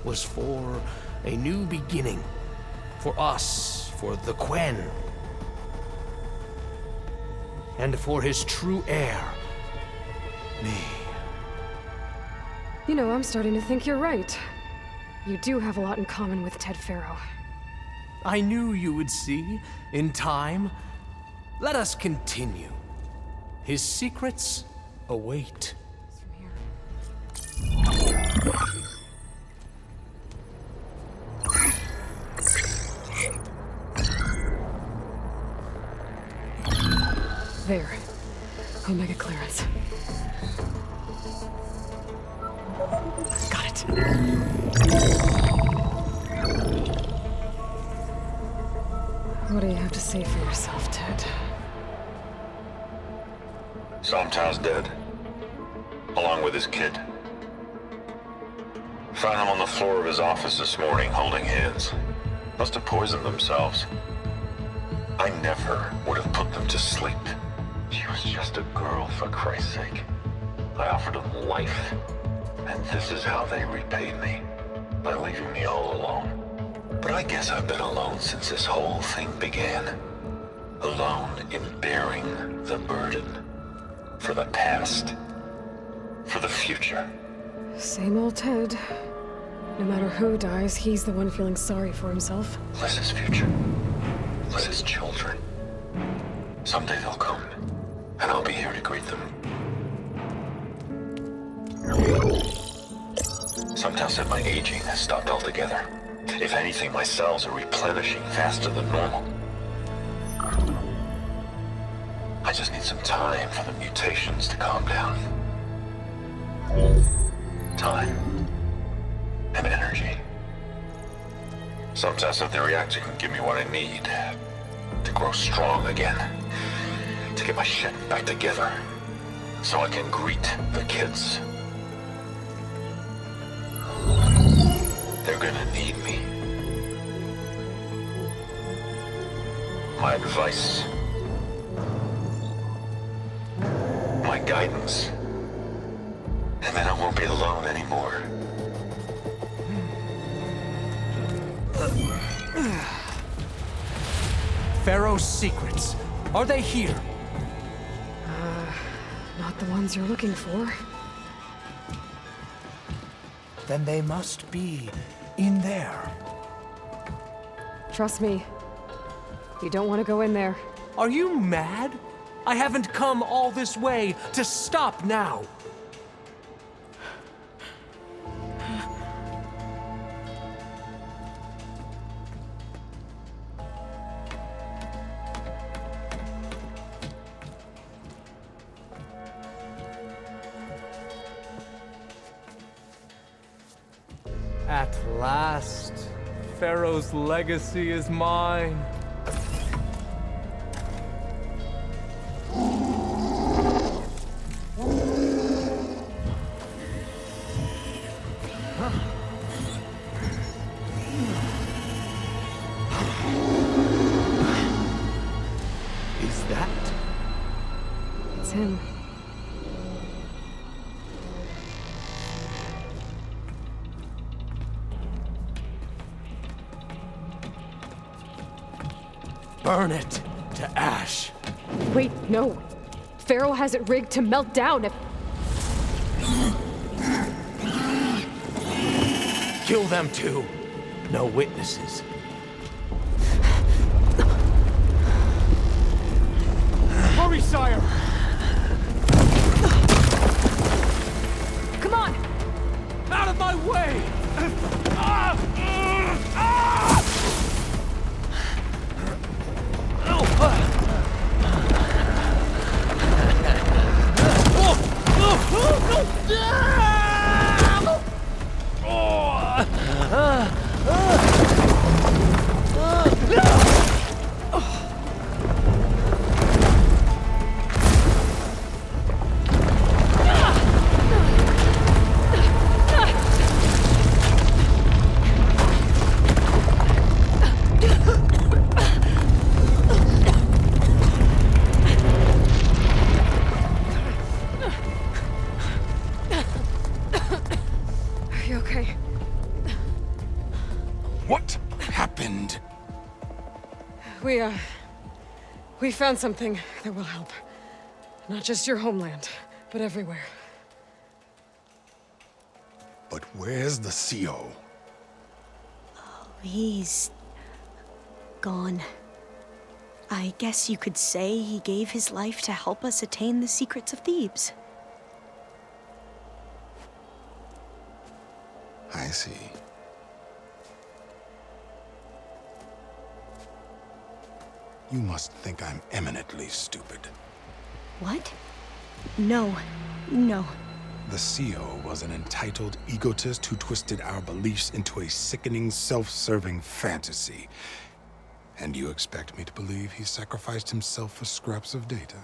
[SPEAKER 6] was for a new beginning. For us, for the Quen. And for his true heir, me.
[SPEAKER 1] You know, I'm starting to think you're right. You do have a lot in common with Ted Faro.
[SPEAKER 6] I knew you would see, in time. Let us continue. His secrets await.
[SPEAKER 1] There. Omega clearance. Got it. What do you have to say for yourself, Ted?
[SPEAKER 16] Sometimes dead. Along with his kid. Found him on the floor of his office this morning, holding hands. Must have poisoned themselves. I never would have put them to sleep. She was just a girl, for Christ's sake. I offered them life. And this is how they repaid me. By leaving me all alone. But I guess I've been alone since this whole thing began. Alone in bearing the burden. For the past. For the future.
[SPEAKER 1] Same old Ted. No matter who dies, he's the one feeling sorry for himself.
[SPEAKER 16] Liz's future. Liz's children. Someday they'll come. And I'll be here to greet them. Some tell said my aging has stopped altogether. If anything, my cells are replenishing faster than normal. I just need some time for the mutations to calm down. Time. And energy. Some test that the reactor can give me what I need to grow strong again. To get my shit back together. So I can greet the kids. They're gonna need me. My advice. My guidance. And then I won't be alone anymore.
[SPEAKER 6] Faro's secrets. Are they here?
[SPEAKER 1] Not the ones you're looking for.
[SPEAKER 6] Then they must be in there.
[SPEAKER 1] Trust me. You don't want to go in there.
[SPEAKER 6] Are you mad? I haven't come all this way to stop now. At last, Faro's legacy is mine. Is that?
[SPEAKER 1] It's him.
[SPEAKER 6] Burn it to ash.
[SPEAKER 1] Wait, no. Faro has it rigged to melt down if...
[SPEAKER 6] Kill them too. No witnesses. Hurry, sire!
[SPEAKER 1] Come on!
[SPEAKER 6] Out of my way!
[SPEAKER 1] We found something that will help. Not just your homeland, but everywhere.
[SPEAKER 4] But where's the CO?
[SPEAKER 11] Oh, he's... gone. I guess you could say he gave his life to help us attain the secrets of Thebes.
[SPEAKER 4] I see. You must think I'm eminently stupid.
[SPEAKER 11] What? No. No.
[SPEAKER 4] The CO was an entitled egotist who twisted our beliefs into a sickening, self-serving fantasy. And you expect me to believe he sacrificed himself for scraps of data?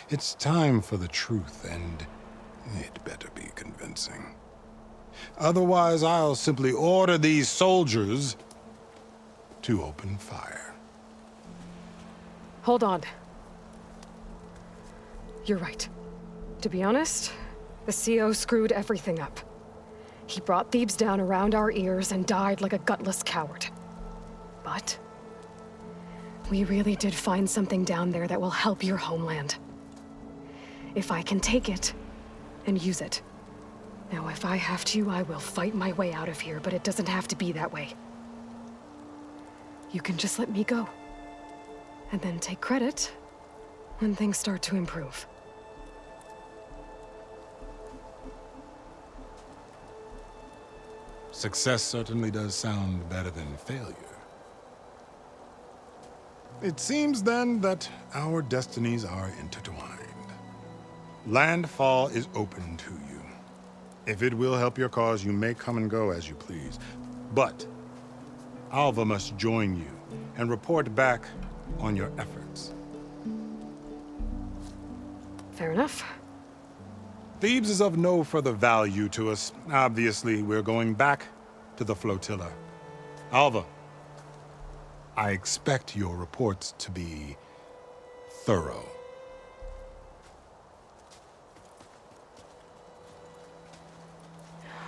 [SPEAKER 4] It's time for the truth, and it better be convincing. Otherwise, I'll simply order these soldiers to open fire.
[SPEAKER 1] Hold on. You're right. To be honest, the CO screwed everything up. He brought Thebes down around our ears and died like a gutless coward. But we really did find something down there that will help your homeland. If I can take it and use it. Now, if I have to, I will fight my way out of here, but it doesn't have to be that way. You can just let me go. And then take credit when things start to improve.
[SPEAKER 4] Success certainly does sound better than failure. It seems then that our destinies are intertwined. Landfall is open to you. If it will help your cause, you may come and go as you please. But Alva must join you and report back on your efforts.
[SPEAKER 1] Fair enough.
[SPEAKER 4] Thebes is of no further value to us. Obviously, we're going back to the flotilla. Alva, I expect your reports to be thorough.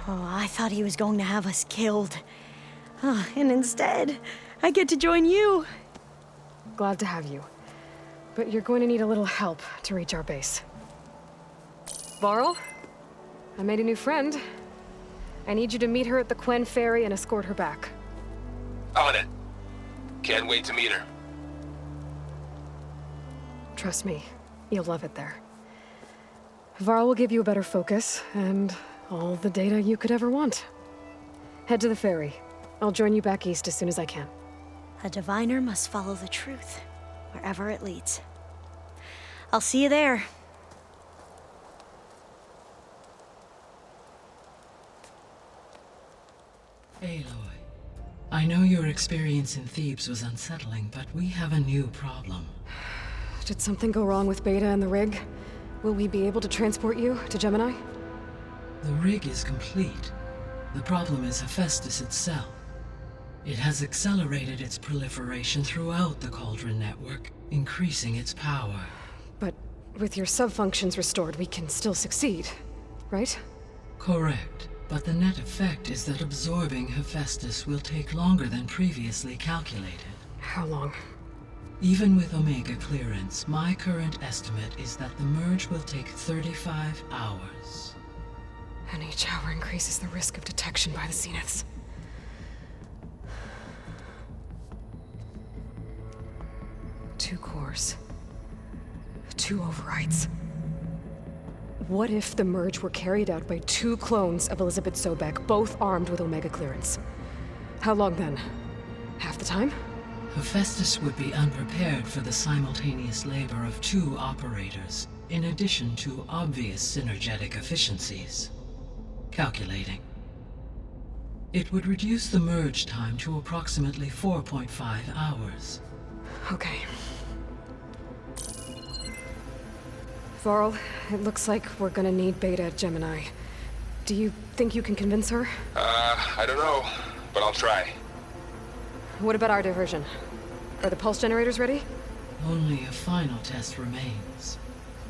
[SPEAKER 11] Oh, I thought he was going to have us killed. And instead, I get to join you.
[SPEAKER 1] Glad to have you. But you're going to need a little help to reach our base. Varl, I made a new friend. I need you to meet her at the Quen Ferry and escort her back.
[SPEAKER 2] On it. Can't wait to meet her.
[SPEAKER 1] Trust me, you'll love it there. Varl will give you a better focus, and all the data you could ever want. Head to the ferry. I'll join you back east as soon as I can.
[SPEAKER 11] A diviner must follow the truth, wherever it leads. I'll see you there.
[SPEAKER 19] Aloy, I know your experience in Thebes was unsettling, but we have a new problem.
[SPEAKER 1] Did something go wrong with Beta and the rig? Will we be able to transport you to Gemini?
[SPEAKER 19] The rig is complete. The problem is Hephaestus itself. It has accelerated its proliferation throughout the Cauldron network, increasing its power.
[SPEAKER 1] But with your sub-functions restored, we can still succeed, right?
[SPEAKER 19] Correct. But the net effect is that absorbing Hephaestus will take longer than previously calculated.
[SPEAKER 1] How long?
[SPEAKER 19] Even with Omega clearance, my current estimate is that the merge will take 35 hours.
[SPEAKER 1] And each hour increases the risk of detection by the Zeniths. Two cores. 2 overrides. What if the merge were carried out by 2 clones of Elizabeth Sobek, both armed with Omega clearance? How long then? Half the time?
[SPEAKER 19] Hephaestus would be unprepared for the simultaneous labor of 2 operators, in addition to obvious synergetic efficiencies. Calculating. It would reduce the merge time to approximately 4.5 hours.
[SPEAKER 1] Okay. Varl, it looks like we're gonna need Beta at Gemini. Do you think you can convince her?
[SPEAKER 2] I don't know, but I'll try.
[SPEAKER 1] What about our diversion? Are the pulse generators ready?
[SPEAKER 19] Only a final test remains.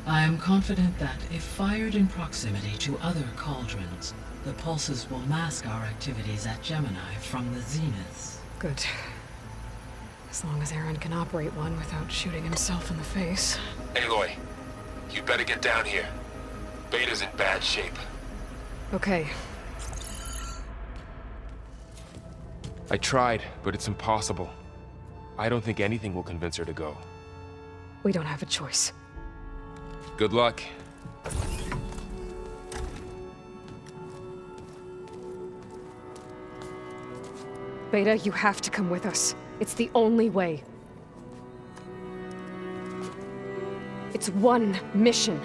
[SPEAKER 19] I am confident that if fired in proximity to other cauldrons, the pulses will mask our activities at Gemini from the Zeniths.
[SPEAKER 1] Good. As long as Aaron can operate one without shooting himself in the face.
[SPEAKER 2] Aloy, you better get down here. Beta's in bad shape.
[SPEAKER 1] Okay.
[SPEAKER 2] I tried, but it's impossible. I don't think anything will convince her to go.
[SPEAKER 1] We don't have a choice.
[SPEAKER 2] Good luck.
[SPEAKER 1] Beta, you have to come with us. It's the only way. It's one mission.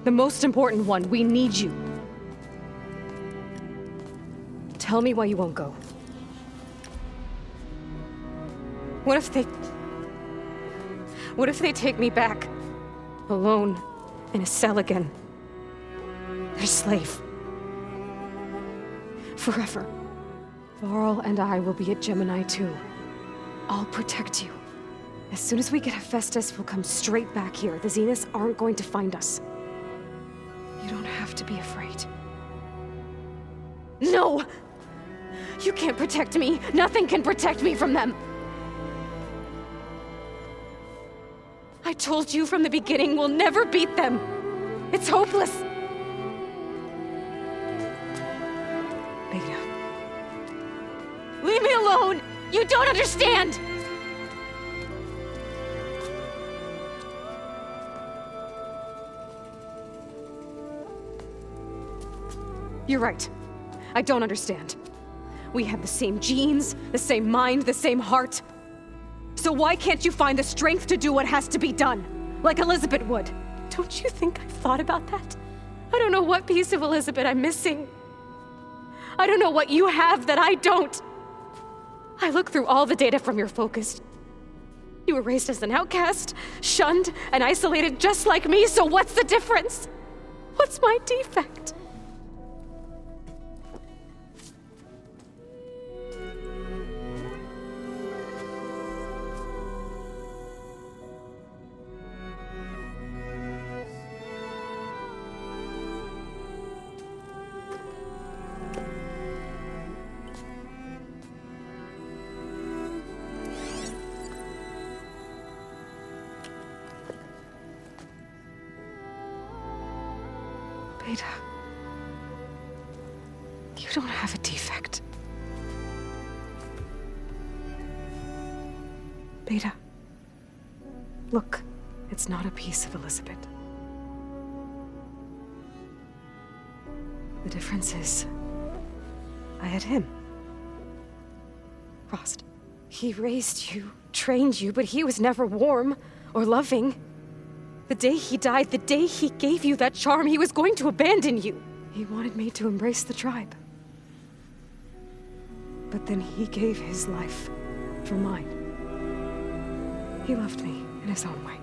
[SPEAKER 1] The most important one. We need you. Tell me why you won't go. What if they take me back? Alone, in a cell again. Their slave. Forever. Varl and I will be at Gemini too. I'll protect you. As soon as we get Hephaestus, we'll come straight back here. The Zeniths aren't going to find us. You don't have to be afraid. No! You can't protect me. Nothing can protect me from them. I told you from the beginning we'll never beat them. It's hopeless. Beta. Leave me alone! You don't understand! You're right. I don't understand. We have the same genes, the same mind, the same heart. So why can't you find the strength to do what has to be done? Like Elizabeth would. Don't you think I've thought about that? I don't know what piece of Elizabeth I'm missing. I don't know what you have that I don't. I look through all the data from your focus. You were raised as an outcast, shunned, and isolated just like me, so what's the difference? What's my defect? Beta, you don't have a defect. Beta, look, it's not a piece of Elizabeth. The difference is, I had him. Frost. He raised you, trained you, but he was never warm or loving. The day he died, the day he gave you that charm, he was going to abandon you. He wanted me to embrace the tribe. But then he gave his life for mine. He loved me in his own way.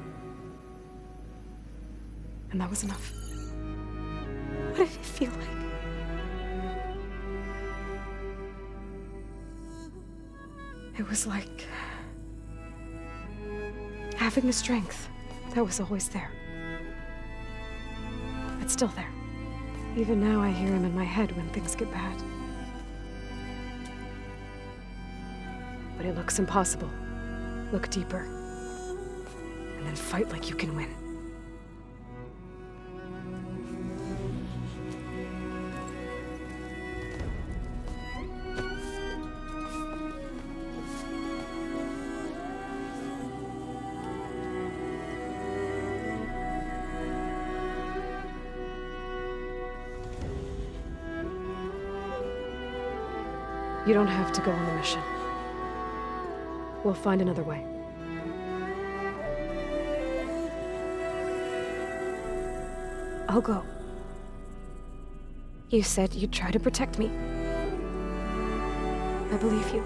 [SPEAKER 1] And that was enough. What did it feel like? It was like having the strength that was always there. It's still there. Even now I hear him in my head when things get bad. But it looks impossible. Look deeper. And then fight like you can win. You don't have to go on the mission. We'll find another way. I'll go. You said you'd try to protect me. I believe you.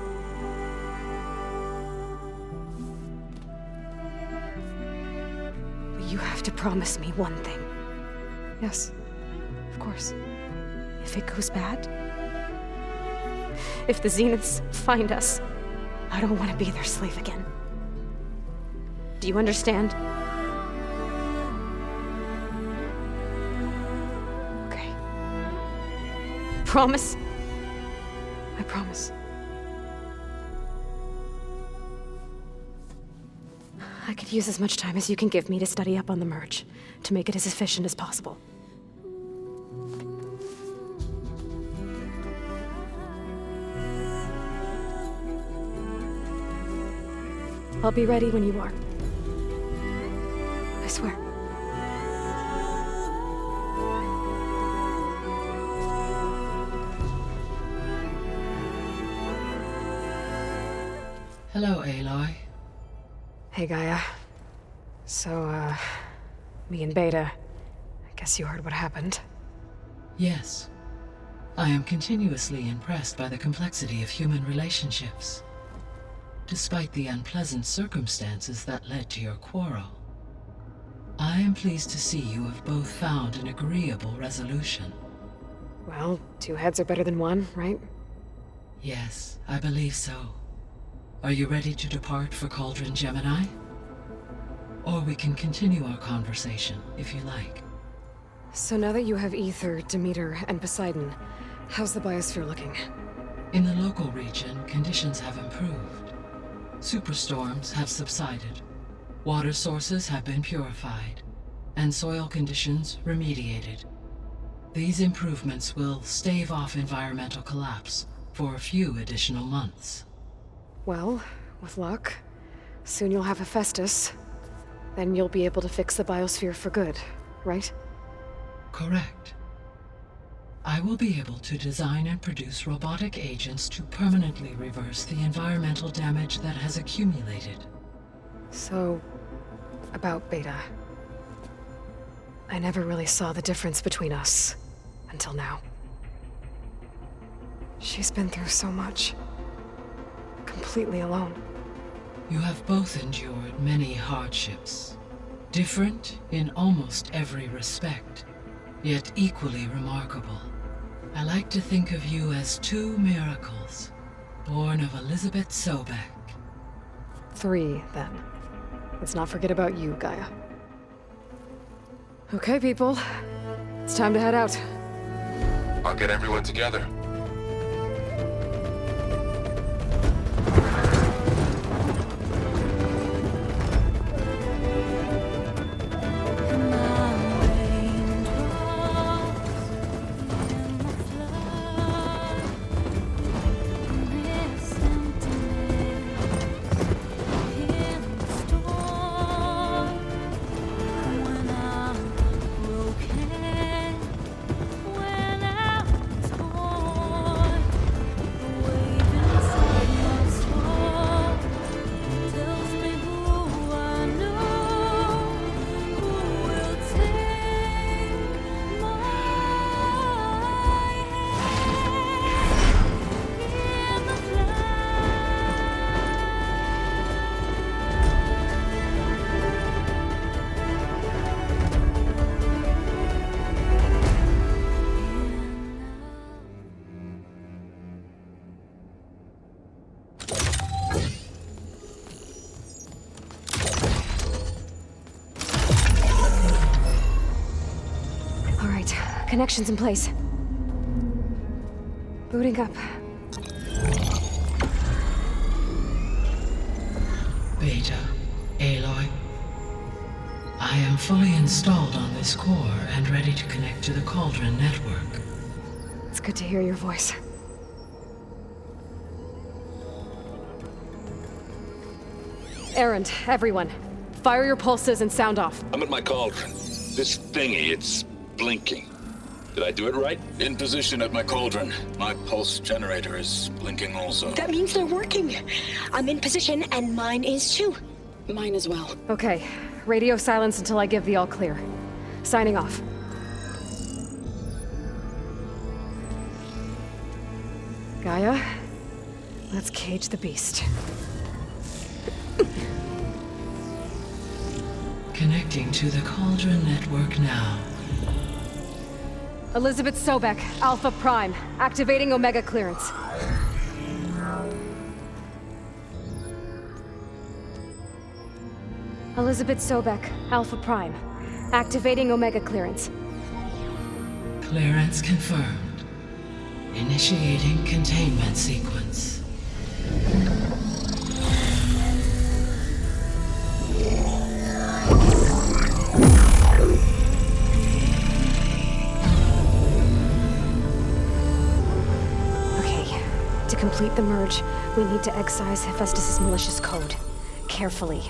[SPEAKER 1] But you have to promise me one thing. Yes, of course. If it goes bad, if the Zeniths find us, I don't want to be their slave again. Do you understand? Okay. Promise? I promise. I could use as much time as you can give me to study up on the merge, to make it as efficient as possible. I'll be ready when you are. I swear.
[SPEAKER 19] Hello, Aloy.
[SPEAKER 1] Hey, Gaia. So, me and Beta, I guess you heard what happened.
[SPEAKER 19] Yes. I am continuously impressed by the complexity of human relationships. Despite the unpleasant circumstances that led to your quarrel, I am pleased to see you have both found an agreeable resolution.
[SPEAKER 1] Well, two heads are better than one, right?
[SPEAKER 19] Yes, I believe so. Are you ready to depart for Cauldron Gemini? Or we can continue our conversation, if you like.
[SPEAKER 1] So now that you have Ether, Demeter, and Poseidon, how's the biosphere looking?
[SPEAKER 19] In the local region, conditions have improved. Superstorms have subsided, water sources have been purified, and soil conditions remediated. These improvements will stave off environmental collapse for a few additional months.
[SPEAKER 1] Well, with luck, soon you'll have Hephaestus. Then you'll be able to fix the biosphere for good, right?
[SPEAKER 19] Correct. I will be able to design and produce robotic agents to permanently reverse the environmental damage that has accumulated.
[SPEAKER 1] So, about Beta. I never really saw the difference between us until now. She's been through so much. Completely alone.
[SPEAKER 19] You have both endured many hardships. Different in almost every respect, yet equally remarkable. I like to think of you as two miracles, born of Elizabeth Sobek.
[SPEAKER 1] 3, then. Let's not forget about you, Gaia. Okay, people. It's time to head out.
[SPEAKER 2] I'll get everyone together.
[SPEAKER 1] Connections in place. Booting up.
[SPEAKER 19] Beta, Aloy. I am fully installed on this core and ready to connect to the Cauldron network.
[SPEAKER 1] It's good to hear your voice. Errand, everyone. Fire your pulses and sound off.
[SPEAKER 17] I'm at my cauldron. This thingy, it's blinking. Did I do it right? In position at my cauldron. My pulse generator is blinking also.
[SPEAKER 5] That means they're working. I'm in position, and mine is too. Mine as well.
[SPEAKER 1] Okay. Radio silence until I give the all clear. Signing off. Gaia, let's cage the beast.
[SPEAKER 19] Connecting to the Cauldron network now.
[SPEAKER 1] Elizabeth Sobek, Alpha Prime, activating Omega clearance. Elizabeth Sobek, Alpha Prime, activating Omega clearance.
[SPEAKER 19] Clearance confirmed. Initiating containment sequence.
[SPEAKER 1] To complete the merge, we need to excise Hephaestus' malicious code. Carefully.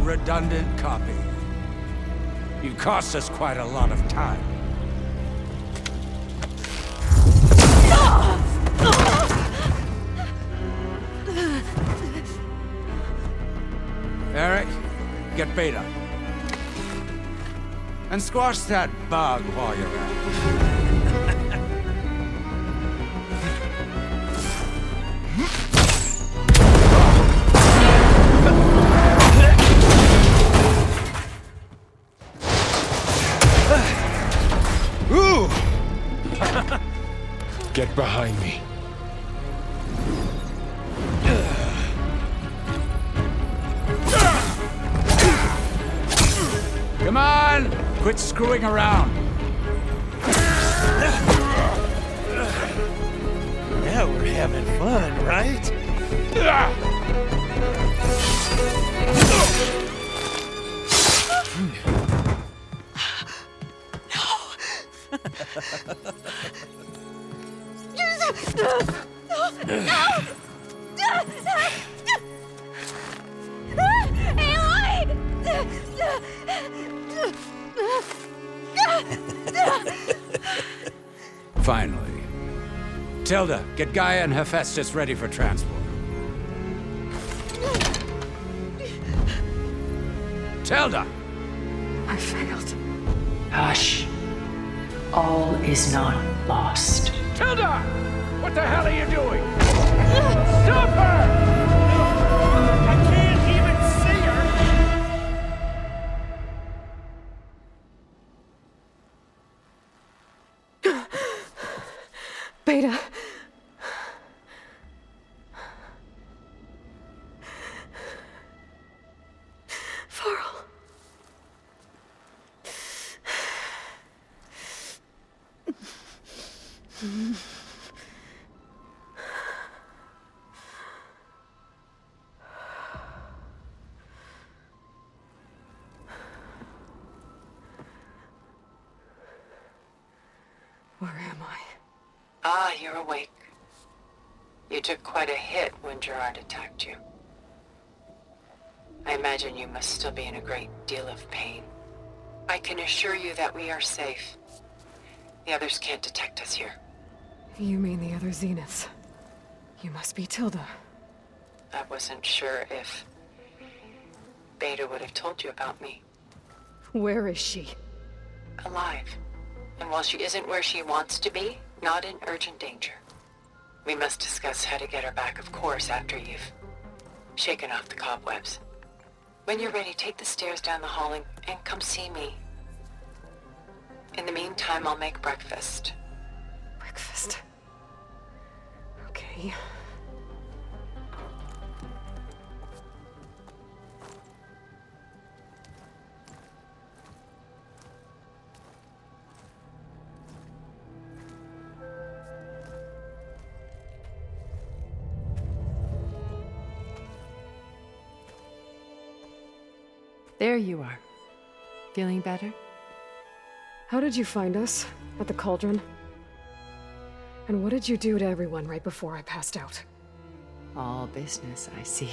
[SPEAKER 21] Redundant copy. You've cost us quite a lot of time.
[SPEAKER 10] Beta. And squash that bug while you're at it.
[SPEAKER 2] Ooh! Get behind me.
[SPEAKER 10] Come on! Quit screwing around.
[SPEAKER 21] Now we're having fun, right?
[SPEAKER 10] Finally. Tilda, get Gaia and Hephaestus ready for transport. Tilda!
[SPEAKER 1] I failed.
[SPEAKER 19] Hush. All is not lost.
[SPEAKER 22] Tilda! What the hell are you doing? Stop her! I can't even see
[SPEAKER 1] her! Beta. Faro. Where am I?
[SPEAKER 23] Ah, you're awake. You took quite a hit when Gerard attacked you. I imagine you must still be in a great deal of pain. I can assure you that we are safe. The others can't detect us here.
[SPEAKER 1] You mean the other Zeniths? You must be Tilda.
[SPEAKER 23] I wasn't sure if Beta would have told you about me.
[SPEAKER 1] Where is she?
[SPEAKER 23] Alive. And while she isn't where she wants to be, not in urgent danger. We must discuss how to get her back, of course, after you've shaken off the cobwebs. When you're ready, take the stairs down the hall and come see me. In the meantime, I'll make breakfast.
[SPEAKER 1] Breakfast? Okay.
[SPEAKER 24] There you are. Feeling better?
[SPEAKER 1] How did you find us? At the cauldron? And what did you do to everyone right before I passed out?
[SPEAKER 24] All business, I see.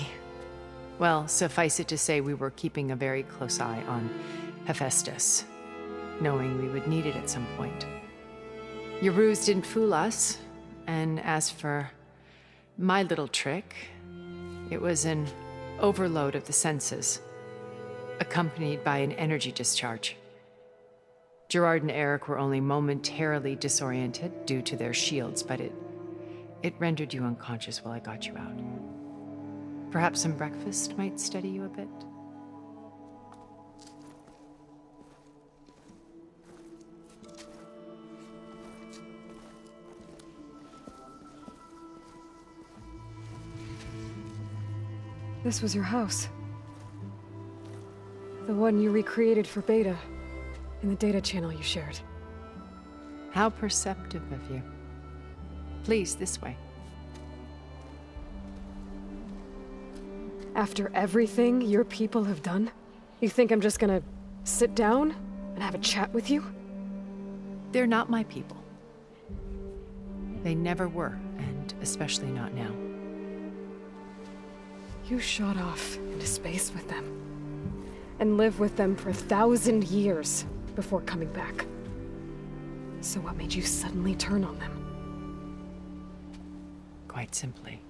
[SPEAKER 24] Well, suffice it to say we were keeping a very close eye on Hephaestus, knowing we would need it at some point. Your ruse didn't fool us, and as for my little trick, it was an overload of the senses, accompanied by an energy discharge. Gerard and Eric were only momentarily disoriented due to their shields, but it rendered you unconscious while I got you out. Perhaps some breakfast might steady you a bit?
[SPEAKER 1] This was your house. The one you recreated for Beta, in the data channel you shared.
[SPEAKER 24] How perceptive of you. Please, this way.
[SPEAKER 1] After everything your people have done, you think I'm just gonna sit down and have a chat with you?
[SPEAKER 24] They're not my people. They never were, and especially not now.
[SPEAKER 1] You shot off into space with them, and lived with them for 1,000 years before coming back. So what made you suddenly turn on them?
[SPEAKER 24] Quite simply,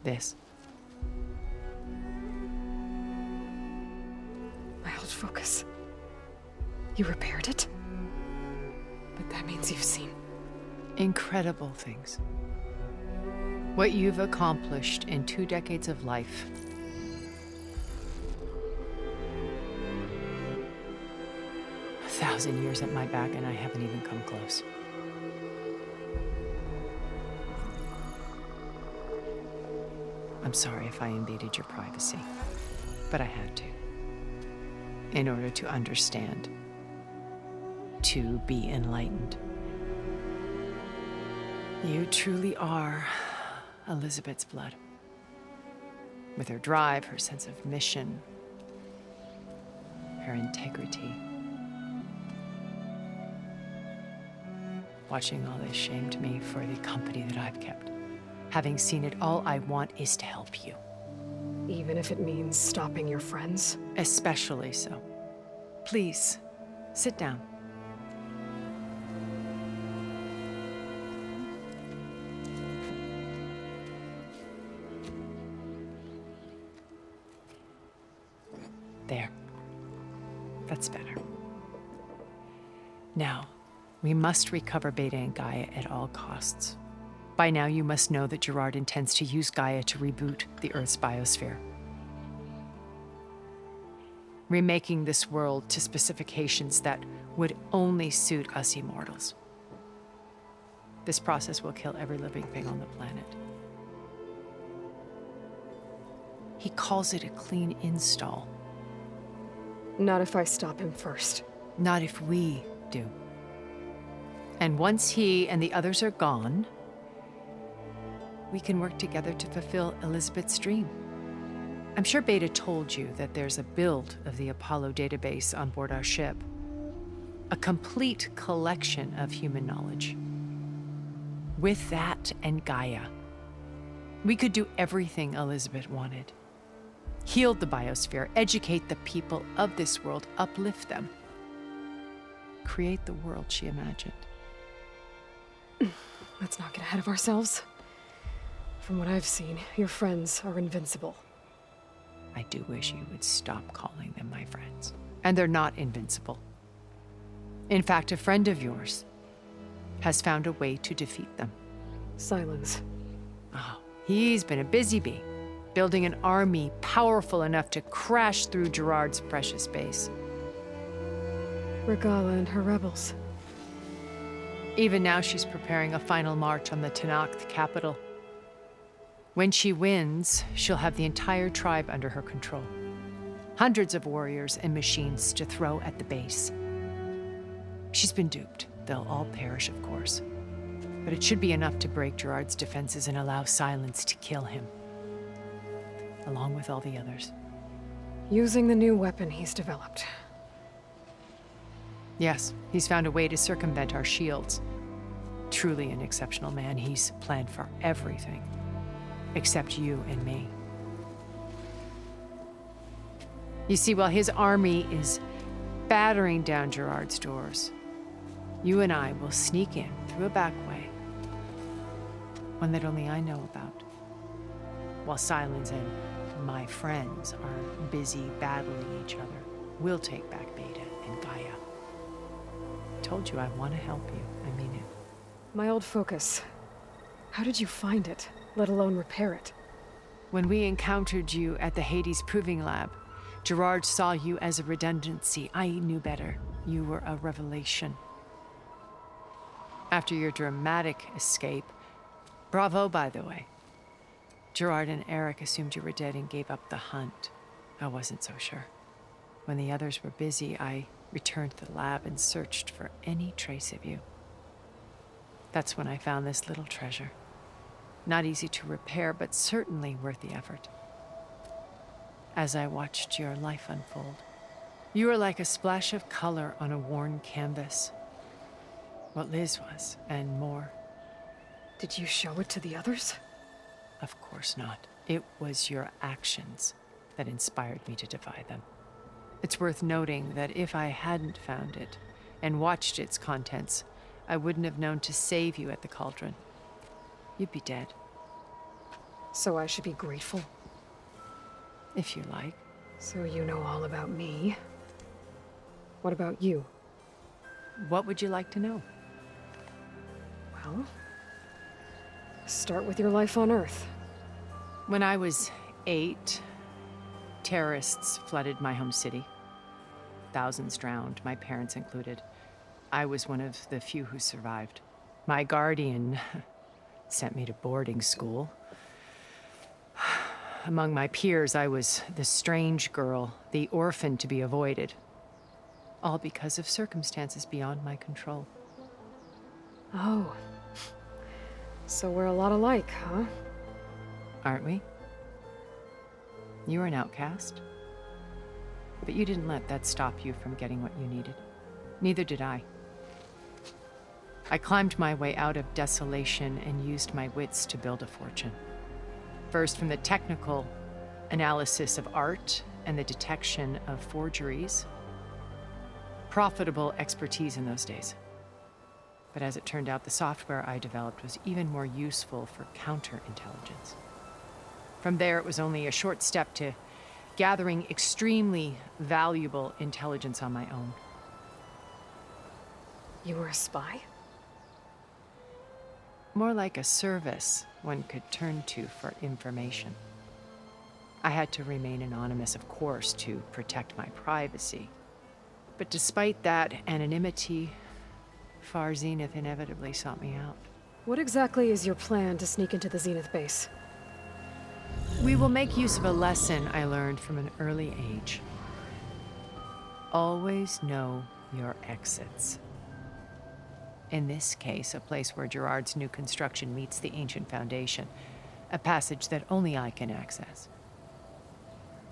[SPEAKER 24] this.
[SPEAKER 1] old focus. You repaired it? But that means you've seen...
[SPEAKER 24] Incredible things. What you've accomplished in 2 decades of life. A 1,000 years at my back and I haven't even come close. I'm sorry if I invaded your privacy, but I had to. In order to understand. To be enlightened. You truly are Elizabeth's blood. With her drive, her sense of mission, her integrity. Watching all this shamed me for the company that I've kept. Having seen it, all I want is to help you.
[SPEAKER 1] Even if it means stopping your friends?
[SPEAKER 24] Especially so. Please, sit down. There. That's better. Now, we must recover Beta and Gaia at all costs. By now, you must know that Gerard intends to use Gaia to reboot the Earth's biosphere. Remaking this world to specifications that would only suit us immortals. This process will kill every living thing on the planet. He calls it a clean install.
[SPEAKER 1] Not if I stop him first.
[SPEAKER 24] Not if we do. And once he and the others are gone, we can work together to fulfill Elizabeth's dream. I'm sure Beta told you that there's a build of the Apollo database on board our ship. A complete collection of human knowledge. With that and Gaia, we could do everything Elizabeth wanted. Heal the biosphere, educate the people of this world, uplift them. Create the world she imagined.
[SPEAKER 1] Let's not get ahead of ourselves. From what I've seen, your friends are invincible.
[SPEAKER 24] I do wish you would stop calling them my friends. And they're not invincible. In fact, a friend of yours has found a way to defeat them.
[SPEAKER 1] Silence.
[SPEAKER 24] Oh, he's been a busy bee, building an army powerful enough to crash through Gerard's precious base.
[SPEAKER 1] Regala and her rebels.
[SPEAKER 24] Even now, she's preparing a final march on the Tenakth capital. When she wins, she'll have the entire tribe under her control. Hundreds of warriors and machines to throw at the base. She's been duped. They'll all perish, of course. But it should be enough to break Gerard's defenses and allow Silence to kill him. Along with all the others.
[SPEAKER 1] Using the new weapon he's developed.
[SPEAKER 24] Yes, he's found a way to circumvent our shields. Truly an exceptional man. He's planned for everything. Except you and me. You see, while his army is battering down Gerard's doors, you and I will sneak in through a back way. One that only I know about. While Silence and my friends are busy battling each other, we'll take back Beta and Gaia. Told you I want to help you. I mean it.
[SPEAKER 1] My old focus. How did you find it, let alone repair it?
[SPEAKER 24] When we encountered you at the Hades Proving Lab, Gerard saw you as a redundancy. I knew better. You were a revelation. After your dramatic escape, bravo, by the way. Gerard and Eric assumed you were dead and gave up the hunt. I wasn't so sure. When the others were busy, I returned to the lab and searched for any trace of you. That's when I found this little treasure. Not easy to repair, but certainly worth the effort. As I watched your life unfold, you were like a splash of color on a worn canvas. What Liz was, and more.
[SPEAKER 1] Did you show it to the others?
[SPEAKER 24] Of course not. It was your actions that inspired me to defy them. It's worth noting that if I hadn't found it and watched its contents, I wouldn't have known to save you at the cauldron. You'd be dead.
[SPEAKER 1] So I should be grateful?
[SPEAKER 24] If you like.
[SPEAKER 1] So you know all about me? What about you?
[SPEAKER 24] What would you like to know?
[SPEAKER 1] Well, start with your life on Earth.
[SPEAKER 24] When I was 8, terrorists flooded my home city. Thousands drowned, my parents included. I was one of the few who survived. My guardian sent me to boarding school. Among my peers, I was the strange girl, the orphan to be avoided. All because of circumstances beyond my control.
[SPEAKER 1] Oh. So we're a lot alike, huh?
[SPEAKER 24] Aren't we? You were an outcast. But you didn't let that stop you from getting what you needed. Neither did I. I climbed my way out of desolation and used my wits to build a fortune. First, from the technical analysis of art and the detection of forgeries. Profitable expertise in those days. But as it turned out, the software I developed was even more useful for counterintelligence. From there, it was only a short step to gathering extremely valuable intelligence on my own.
[SPEAKER 1] You were a spy?
[SPEAKER 24] More like a service one could turn to for information. I had to remain anonymous, of course, to protect my privacy. But despite that anonymity, Far Zenith inevitably sought me out.
[SPEAKER 1] What exactly is your plan to sneak into the Zenith base?
[SPEAKER 24] We will make use of a lesson I learned from an early age. Always know your exits. In this case, a place where Gerard's new construction meets the ancient foundation, a passage that only I can access.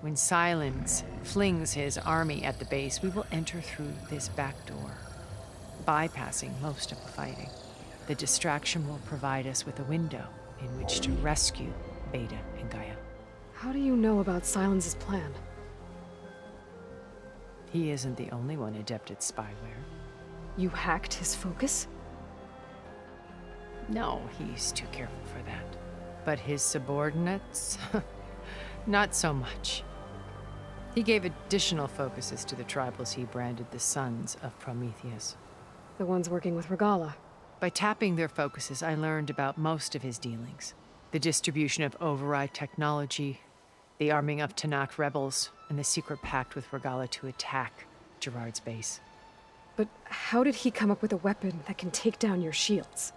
[SPEAKER 24] When Silence flings his army at the base, we will enter through this back door, bypassing most of the fighting. The distraction will provide us with a window in which to rescue Beta and Gaia.
[SPEAKER 1] How do you know about Silence's plan?
[SPEAKER 24] He isn't the only one adept at spyware.
[SPEAKER 1] You hacked his focus?
[SPEAKER 24] No, he's too careful for that. But his subordinates? Not so much. He gave additional focuses to the tribals he branded the Sons of Prometheus.
[SPEAKER 1] The ones working with Regala.
[SPEAKER 24] By tapping their focuses, I learned about most of his dealings. The distribution of override technology, the arming of Tanakh rebels, and the secret pact with Regala to attack Gerard's base.
[SPEAKER 1] But how did he come up with a weapon that can take down your shields?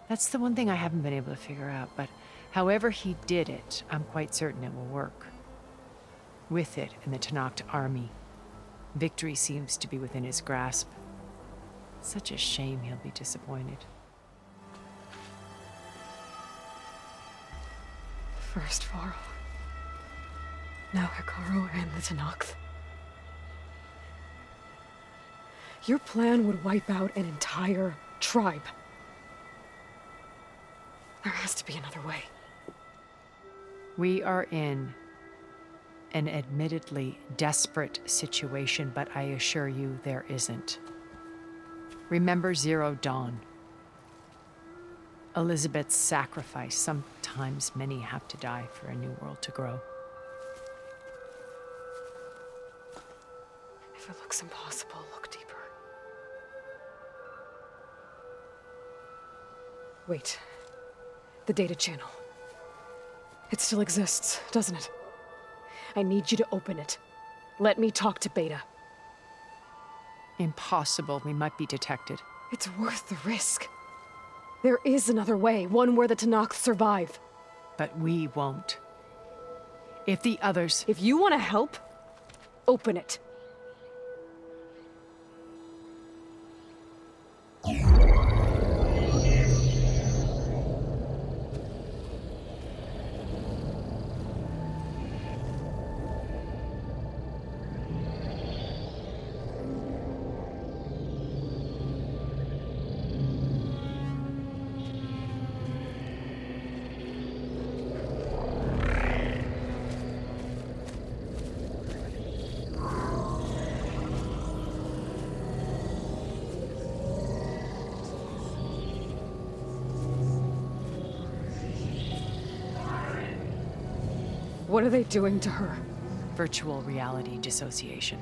[SPEAKER 24] That's the one thing I haven't been able to figure out, but however he did it, I'm quite certain it will work. With it and the Tanakh army, victory seems to be within his grasp. Such a shame he'll be disappointed.
[SPEAKER 1] First Faro. Now Hekarro and the Tanakh. Your plan would wipe out an entire tribe. There has to be another way.
[SPEAKER 24] We are in an admittedly desperate situation, but I assure you there isn't. Remember Zero Dawn. Elizabeth's sacrifice. Sometimes many have to die for a new world to grow.
[SPEAKER 1] If it looks impossible, look deeper. Wait. The data channel. It still exists, doesn't it? I need you to open it. Let me talk to Beta.
[SPEAKER 24] Impossible. We might be detected.
[SPEAKER 1] It's worth the risk. There is another way, one where the Tanakh survive.
[SPEAKER 24] But we won't. If the others...
[SPEAKER 1] If you want to help, open it. What are they doing to her?
[SPEAKER 24] Virtual reality dissociation.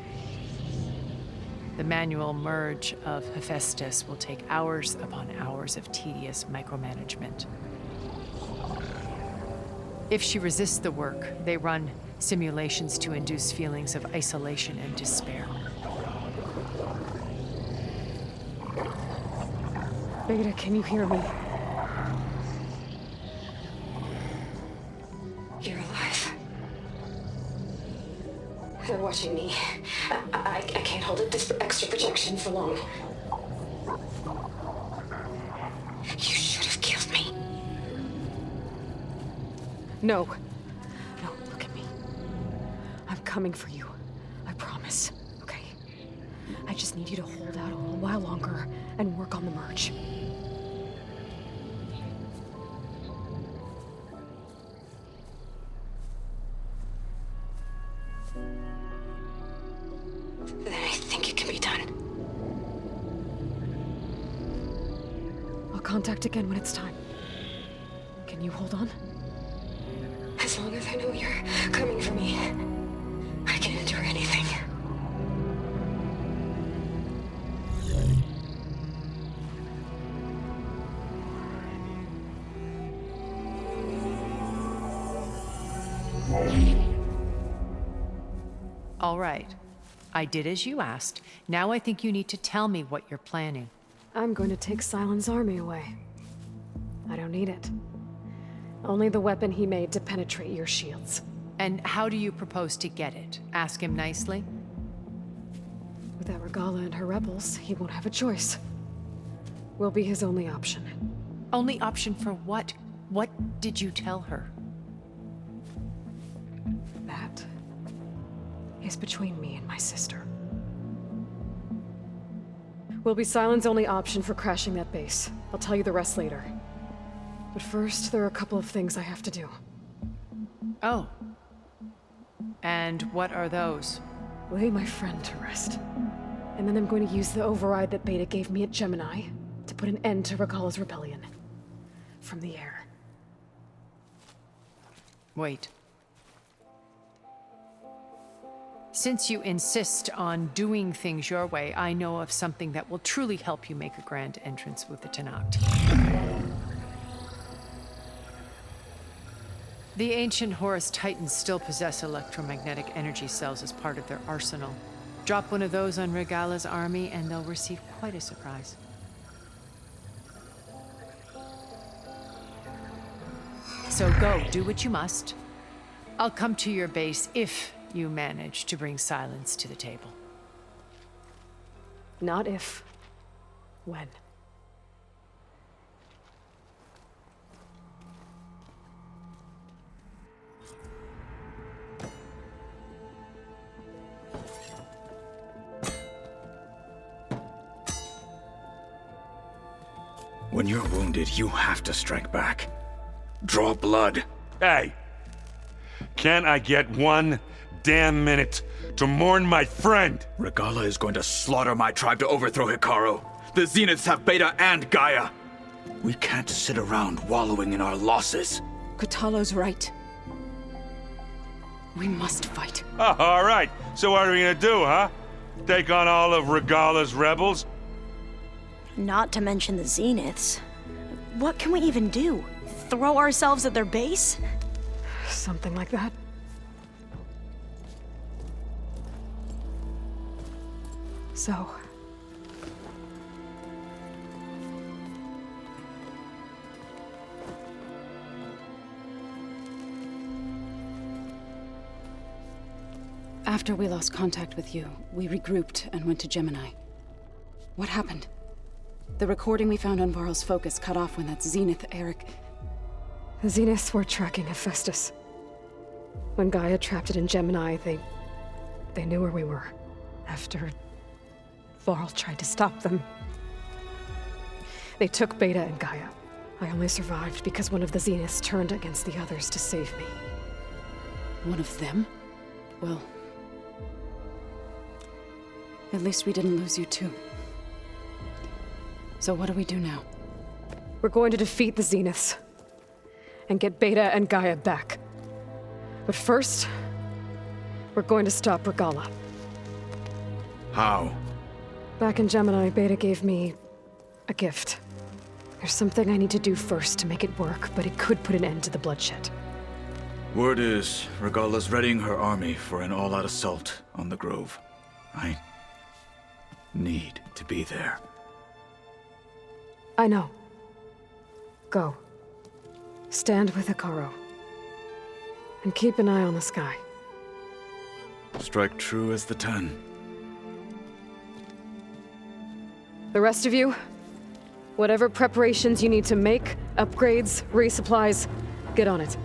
[SPEAKER 24] The manual merge of Hephaestus will take hours upon hours of tedious micromanagement. If she resists the work, they run simulations to induce feelings of isolation and despair.
[SPEAKER 1] Beta, can you hear me?
[SPEAKER 5] You're alive. They're watching me. I can't hold it this extra projection for long. You should have killed me.
[SPEAKER 1] No. No, look at me. I'm coming for you. I promise. Okay? I just need you to hold out a little while longer and work on the merge.
[SPEAKER 5] Then I think it can be done.
[SPEAKER 1] I'll contact again when it's time. Can you hold on?
[SPEAKER 5] As long as I know you're coming for me, I can endure anything.
[SPEAKER 24] All right. I did as you asked. Now I think you need to tell me what you're planning.
[SPEAKER 1] I'm going to take Silent's army away. I don't need it. Only the weapon he made to penetrate your shields.
[SPEAKER 24] And how do you propose to get it? Ask him nicely?
[SPEAKER 1] Without Regala and her rebels, he won't have a choice. We'll be his only option.
[SPEAKER 24] Only option for what? What did you tell her?
[SPEAKER 1] That is between me and my sister. Will be Silent's only option for crashing that base. I'll tell you the rest later. But first, there are a couple of things I have to do.
[SPEAKER 24] Oh. And what are those?
[SPEAKER 1] Lay my friend to rest. And then I'm going to use the override that Beta gave me at Gemini to put an end to Regala's rebellion. From the air.
[SPEAKER 24] Wait. Since you insist on doing things your way, I know of something that will truly help you make a grand entrance with the Tenakth. The ancient Horus Titans still possess electromagnetic energy cells as part of their arsenal. Drop one of those on Regala's army and they'll receive quite a surprise. So go, do what you must. I'll come to your base if you manage to bring silence to the table.
[SPEAKER 1] Not if. When.
[SPEAKER 7] When you're wounded, you have to strike back. Draw blood.
[SPEAKER 22] Hey! Can't I get one damn minute to mourn my friend?
[SPEAKER 7] Regala is going to slaughter my tribe to overthrow Hikaru. The Zeniths have Beta and Gaia. We can't sit around wallowing in our losses.
[SPEAKER 9] Kutalo's right. We must fight.
[SPEAKER 22] Oh, all right. So what are we gonna do, huh? Take on all of Regala's rebels?
[SPEAKER 11] Not to mention the Zeniths. What can we even do? Throw ourselves at their base?
[SPEAKER 1] Something like that. So...
[SPEAKER 9] After we lost contact with you, we regrouped and went to Gemini. What happened? The recording we found on Varl's focus cut off when that Zenith, Eric...
[SPEAKER 1] The Zeniths were tracking Hephaestus. When Gaia trapped it in Gemini, they knew where we were. After Varl tried to stop them. They took Beta and Gaia. I only survived because one of the Zeniths turned against the others to save me.
[SPEAKER 9] One of them? Well... at least we didn't lose you too. So what do we do now?
[SPEAKER 1] We're going to defeat the Zeniths. And get Beta and Gaia back. But first, we're going to stop Regala.
[SPEAKER 7] How?
[SPEAKER 1] Back in Gemini, Beta gave me a gift. There's something I need to do first to make it work, but it could put an end to the bloodshed.
[SPEAKER 7] Word is, Regala's readying her army for an all-out assault on the Grove. I need to be there.
[SPEAKER 1] I know. Go. Stand with Hekarro. And keep an eye on the sky.
[SPEAKER 7] Strike true as the 10.
[SPEAKER 1] The rest of you, whatever preparations you need to make, upgrades, resupplies, get on it.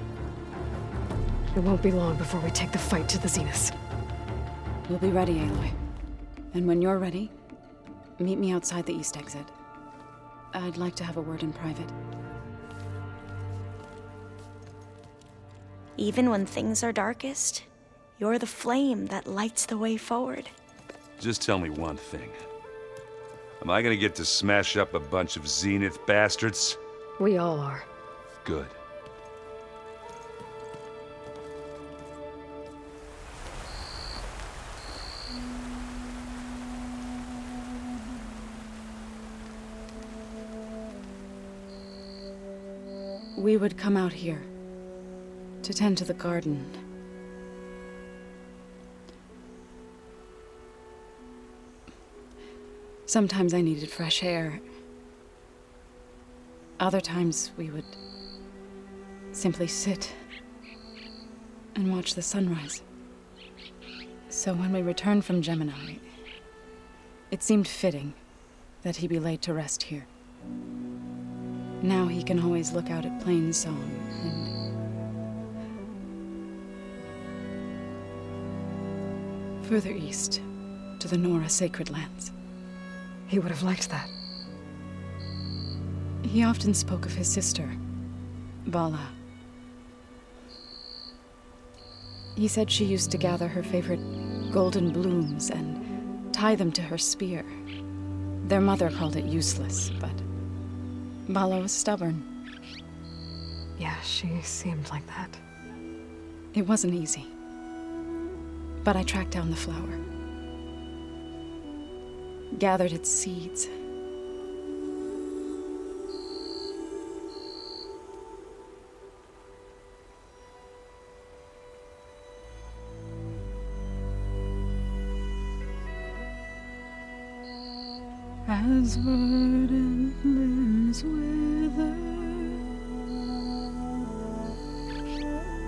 [SPEAKER 1] It won't be long before we take the fight to the Zeniths.
[SPEAKER 9] We'll be ready, Aloy. And when you're ready, meet me outside the east exit. I'd like to have a word in private.
[SPEAKER 11] Even when things are darkest, you're the flame that lights the way forward.
[SPEAKER 22] Just tell me one thing. Am I gonna get to smash up a bunch of Zenith bastards?
[SPEAKER 1] We all are.
[SPEAKER 22] Good.
[SPEAKER 9] We would come out here to tend to the garden. Sometimes I needed fresh air. Other times we would simply sit and watch the sunrise. So when we returned from Gemini, it seemed fitting that he be laid to rest here. Now he can always look out at Plainsong and further east to the Nora Sacred Lands.
[SPEAKER 1] He would have liked that.
[SPEAKER 9] He often spoke of his sister, Vala. He said she used to gather her favorite golden blooms and tie them to her spear. Their mother called it useless, but Vala was stubborn.
[SPEAKER 1] Yeah, she seemed like that.
[SPEAKER 9] It wasn't easy. But I tracked down the flower. Gathered its seeds. As verdant limbs wither,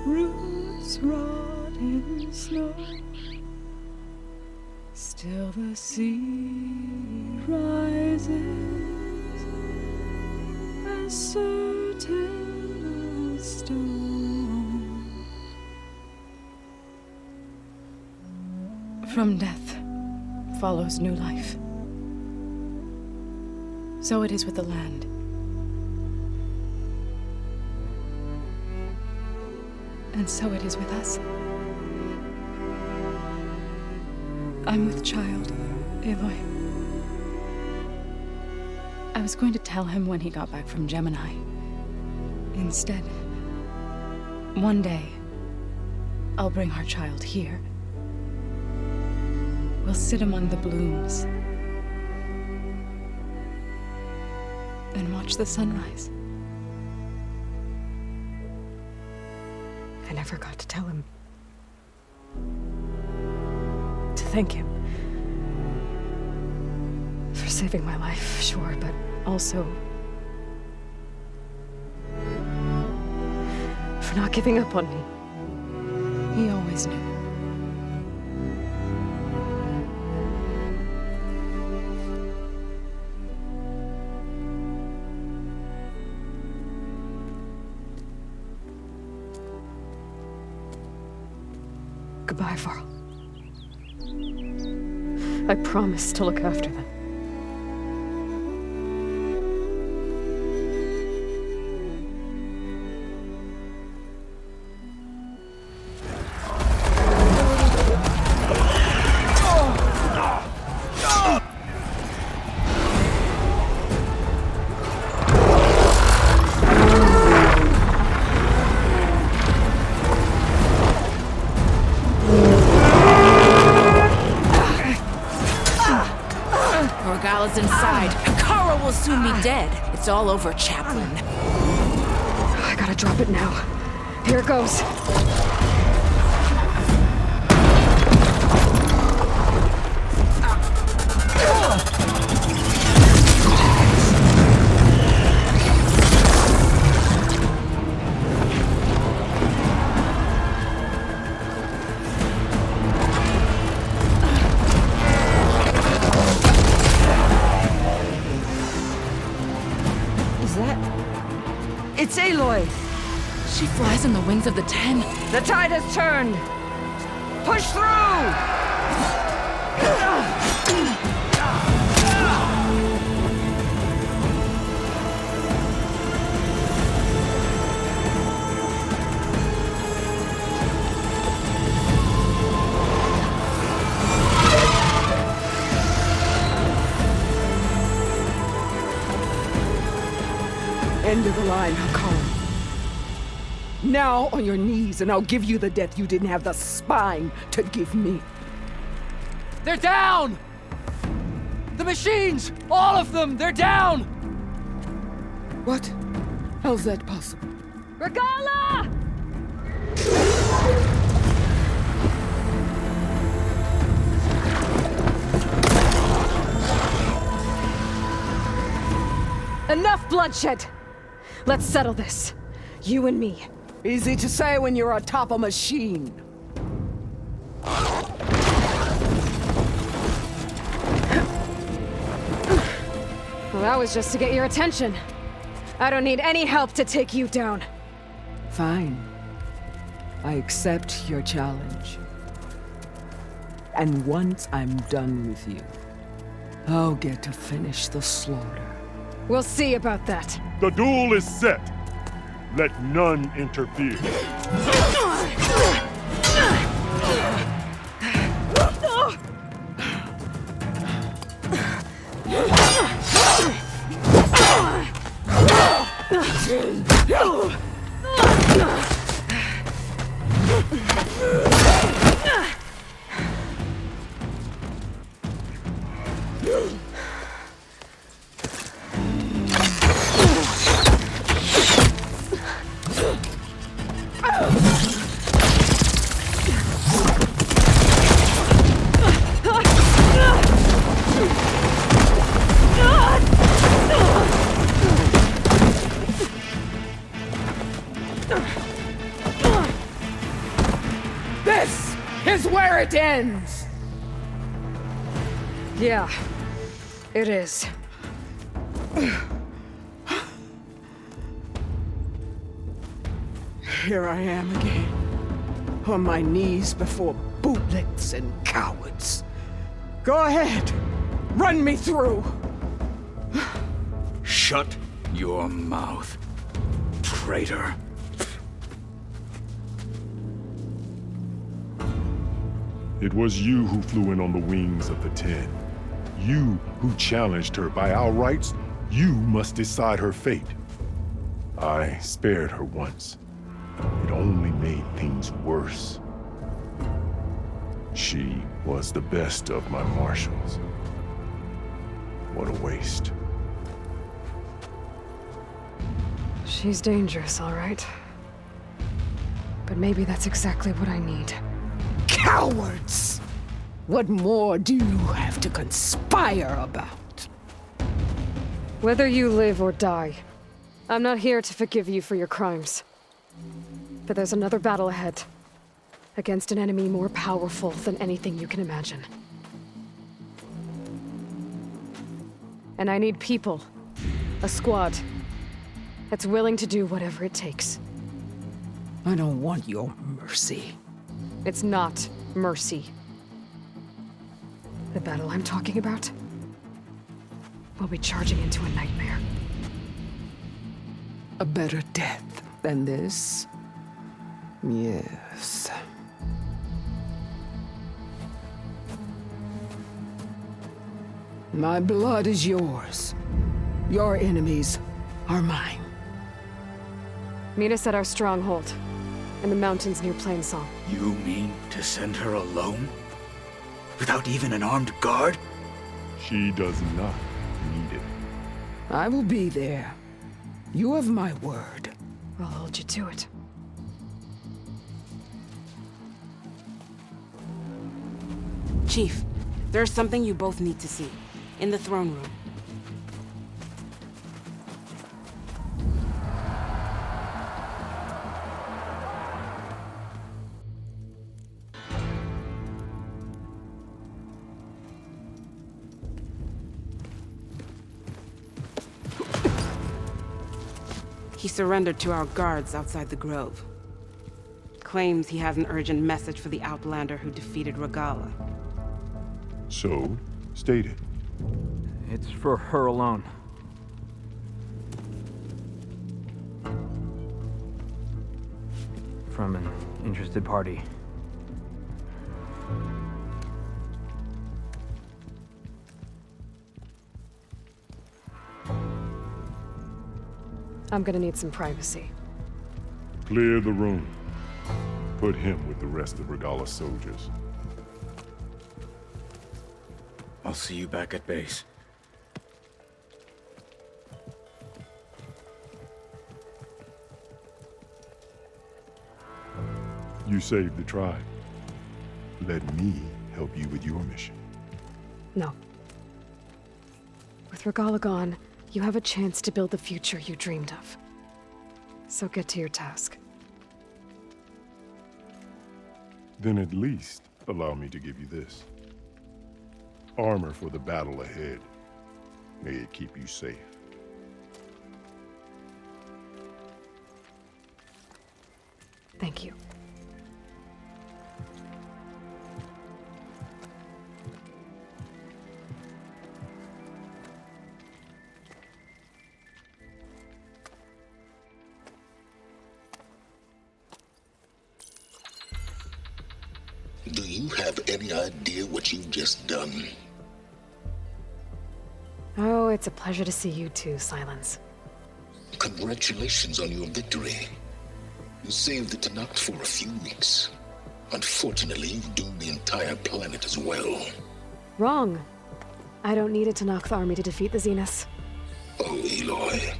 [SPEAKER 9] roots rot in snow, still the sea rises, as certain as stone. From death follows new life. So it is with the land. And so it is with us. I'm with child, Aloy. I was going to tell him when he got back from Gemini. Instead, one day, I'll bring our child here. We'll sit among the blooms and watch the sunrise.
[SPEAKER 1] I never got to tell him. To thank him. For saving my life, sure, but also for not giving up on me.
[SPEAKER 9] He always knew.
[SPEAKER 1] Goodbye, Faro. I promise to look after them.
[SPEAKER 12] It's all over, Chaplain.
[SPEAKER 1] I gotta drop it now. Here it goes.
[SPEAKER 12] It's Aloy! She flies on the wings of the 10. The tide has turned! Push through!
[SPEAKER 13] End of the line, Hakon. Now on your knees, and I'll give you the death you didn't have the spine to give me.
[SPEAKER 15] They're down! The machines! All of them! They're down!
[SPEAKER 13] What? How's that possible?
[SPEAKER 14] Regala!
[SPEAKER 1] Enough bloodshed! Let's settle this. You and me.
[SPEAKER 13] Easy to say when you're atop a machine.
[SPEAKER 1] Well, that was just to get your attention. I don't need any help to take you down.
[SPEAKER 13] Fine. I accept your challenge. And once I'm done with you, I'll get to finish the slaughter.
[SPEAKER 1] We'll see about that.
[SPEAKER 3] The duel is set. Let none interfere.
[SPEAKER 13] This is where it ends!
[SPEAKER 1] Yeah, it is.
[SPEAKER 13] Here I am again, on my knees before bootlicks and cowards. Go ahead, run me through.
[SPEAKER 7] Shut your mouth, traitor.
[SPEAKER 3] It was you who flew in on the wings of the 10. You who challenged her. By our rights, you must decide her fate. I spared her once. It only made things worse. She was the best of my marshals. What a waste.
[SPEAKER 1] She's dangerous, all right. But maybe that's exactly what I need.
[SPEAKER 13] Cowards! What more do you have to conspire about?
[SPEAKER 1] Whether you live or die, I'm not here to forgive you for your crimes. But there's another battle ahead. Against an enemy more powerful than anything you can imagine. And I need people. A squad. That's willing to do whatever it takes.
[SPEAKER 13] I don't want your mercy.
[SPEAKER 1] It's not mercy. The battle I'm talking about will be charging into a nightmare.
[SPEAKER 13] A better death than this? Yes. My blood is yours. Your enemies are mine.
[SPEAKER 1] Meet us at our stronghold, in the mountains near Plainsong.
[SPEAKER 7] You mean to send her alone? Without even an armed guard?
[SPEAKER 3] She does not need it.
[SPEAKER 13] I will be there. You have my word.
[SPEAKER 1] I'll hold you to it.
[SPEAKER 8] Chief, there's something you both need to see. In the throne room. He surrendered to our guards outside the grove. Claims he has an urgent message for the Outlander who defeated Regala.
[SPEAKER 3] So, state it.
[SPEAKER 16] It's for her alone. From an interested party.
[SPEAKER 1] I'm gonna need some privacy.
[SPEAKER 3] Clear the room. Put him with the rest of Regala's soldiers.
[SPEAKER 7] I'll see you back at base.
[SPEAKER 3] You saved the tribe. Let me help you with your mission.
[SPEAKER 1] No. With Regala gone, you have a chance to build the future you dreamed of. So get to your task.
[SPEAKER 3] Then at least allow me to give you this. Armor for the battle ahead. May it keep you safe.
[SPEAKER 1] Thank you.
[SPEAKER 18] Do you have any idea what you've just done?
[SPEAKER 1] Oh, it's a pleasure to see you too, Silence.
[SPEAKER 18] Congratulations on your victory. You saved the Tanakh for a few weeks. Unfortunately, you've doomed the entire planet as well.
[SPEAKER 1] Wrong. I don't need it to knock the army to defeat the Zeniths.
[SPEAKER 18] Oh, Aloy.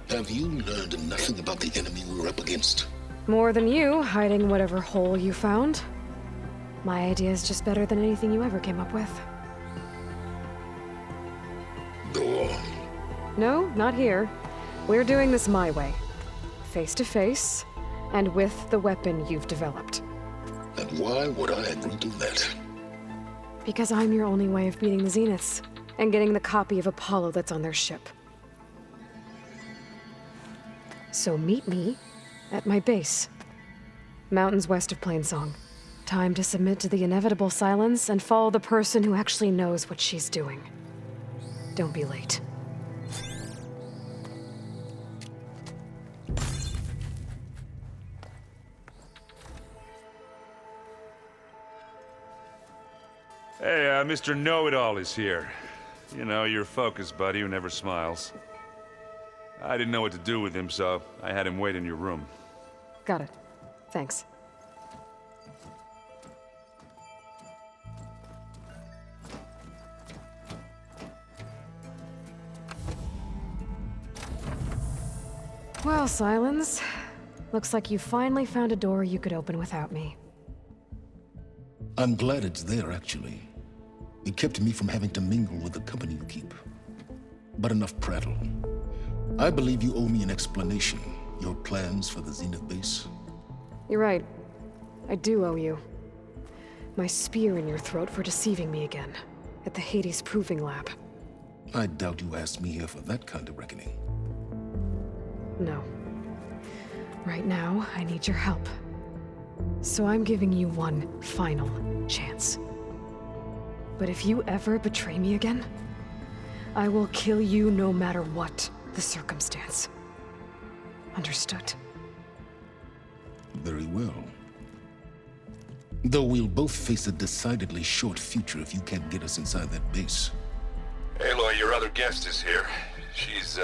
[SPEAKER 18] Have you learned nothing about the enemy we're up against?
[SPEAKER 1] More than you, hiding whatever hole you found. My idea is just better than anything you ever came up with.
[SPEAKER 18] Go on.
[SPEAKER 1] No, not here. We're doing this my way. Face to face, and with the weapon you've developed.
[SPEAKER 18] And why would I agree to that?
[SPEAKER 1] Because I'm your only way of beating the Zeniths, and getting the copy of Apollo that's on their ship. So meet me at my base. Mountains west of Plainsong. Time to submit to the inevitable silence and follow the person who actually knows what she's doing. Don't be late.
[SPEAKER 22] Hey, Mr. Know-It-All is here. You know, your focus buddy who never smiles. I didn't know what to do with him, so I had him wait in your room.
[SPEAKER 1] Got it. Thanks. Well, Silence. Looks like you finally found a door you could open without me.
[SPEAKER 18] I'm glad it's there, actually. It kept me from having to mingle with the company you keep. But enough prattle. I believe you owe me an explanation. Your plans for the Zenith base?
[SPEAKER 1] You're right. I do owe you. My spear in your throat for deceiving me again. At the Hades Proving Lab.
[SPEAKER 18] I doubt you asked me here for that kind of reckoning.
[SPEAKER 1] No. Right now, I need your help. So I'm giving you one final chance. But if you ever betray me again, I will kill you no matter what the circumstance. Understood?
[SPEAKER 18] Very well. Though we'll both face a decidedly short future if you can't get us inside that base.
[SPEAKER 17] Aloy, your other guest is here. She's,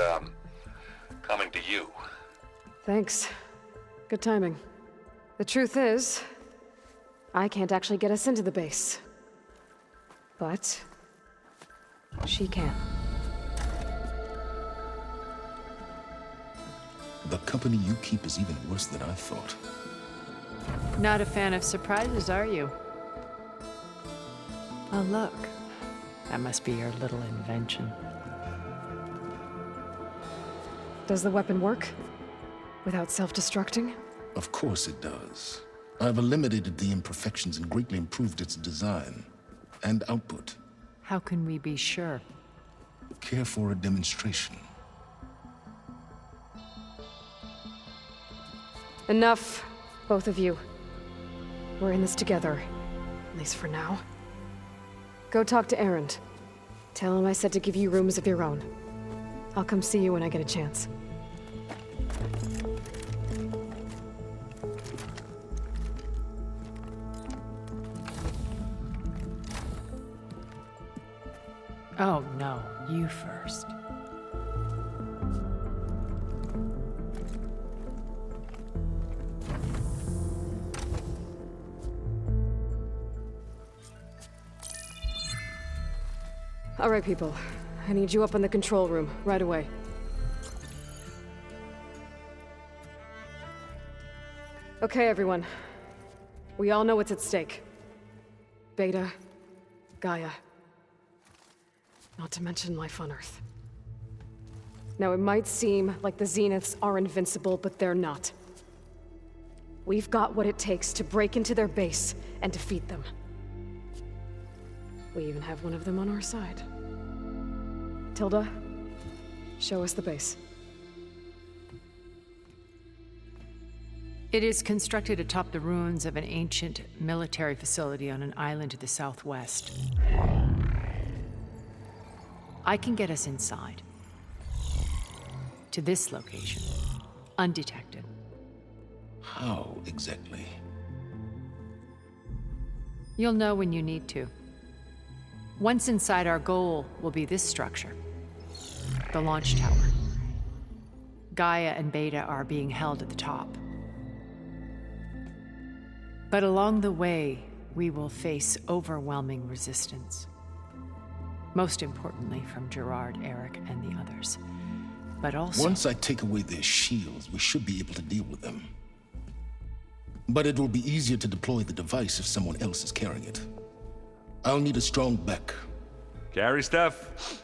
[SPEAKER 17] coming to you.
[SPEAKER 1] Thanks. Good timing. The truth is, I can't actually get us into the base. But she can.
[SPEAKER 18] The company you keep is even worse than I thought.
[SPEAKER 24] Not a fan of surprises, are you? Oh, look. That must be your little invention.
[SPEAKER 1] Does the weapon work? Without self-destructing?
[SPEAKER 18] Of course it does. I've eliminated the imperfections and greatly improved its design and output.
[SPEAKER 24] How can we be sure?
[SPEAKER 18] Care for a demonstration?
[SPEAKER 1] Enough, both of you. We're in this together, at least for now. Go talk to Erend. Tell him I said to give you rooms of your own. I'll come see you when I get a chance.
[SPEAKER 24] Oh, no. You first.
[SPEAKER 1] All right, people. I need you up in the control room, right away. Okay, everyone. We all know what's at stake. Beta, Gaia. Not to mention life on Earth. Now, it might seem like the Zeniths are invincible, but they're not. We've got what it takes to break into their base and defeat them. We even have one of them on our side. Tilda, show us the base.
[SPEAKER 24] It is constructed atop the ruins of an ancient military facility on an island to the southwest. I can get us inside. To this location. Undetected.
[SPEAKER 18] How exactly?
[SPEAKER 24] You'll know when you need to. Once inside, our goal will be this structure. The launch tower. Gaia and Beta are being held at the top. But along the way, we will face overwhelming resistance. Most importantly from Gerard, Eric, and the others. But also...
[SPEAKER 18] Once I take away their shields, we should be able to deal with them. But it will be easier to deploy the device if someone else is carrying it. I'll need a strong back.
[SPEAKER 22] Carry stuff?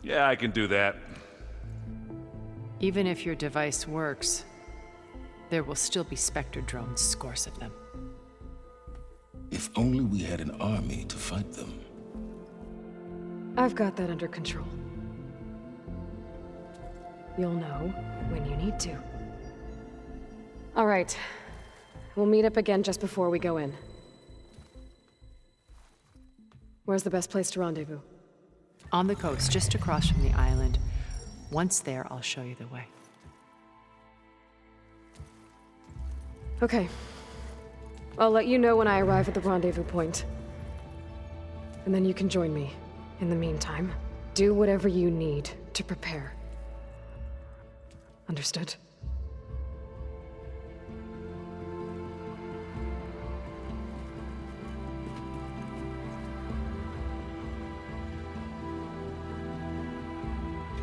[SPEAKER 22] Yeah, I can do that.
[SPEAKER 24] Even if your device works, there will still be Spectre drones, scores of them.
[SPEAKER 18] If only we had an army to fight them.
[SPEAKER 1] I've got that under control. You'll know when you need to. All right. We'll meet up again just before we go in. Where's the best place to rendezvous?
[SPEAKER 24] On the coast, just across from the island. Once there, I'll show you the way.
[SPEAKER 1] Okay. I'll let you know when I arrive at the rendezvous point. And then you can join me. In the meantime, do whatever you need to prepare. Understood?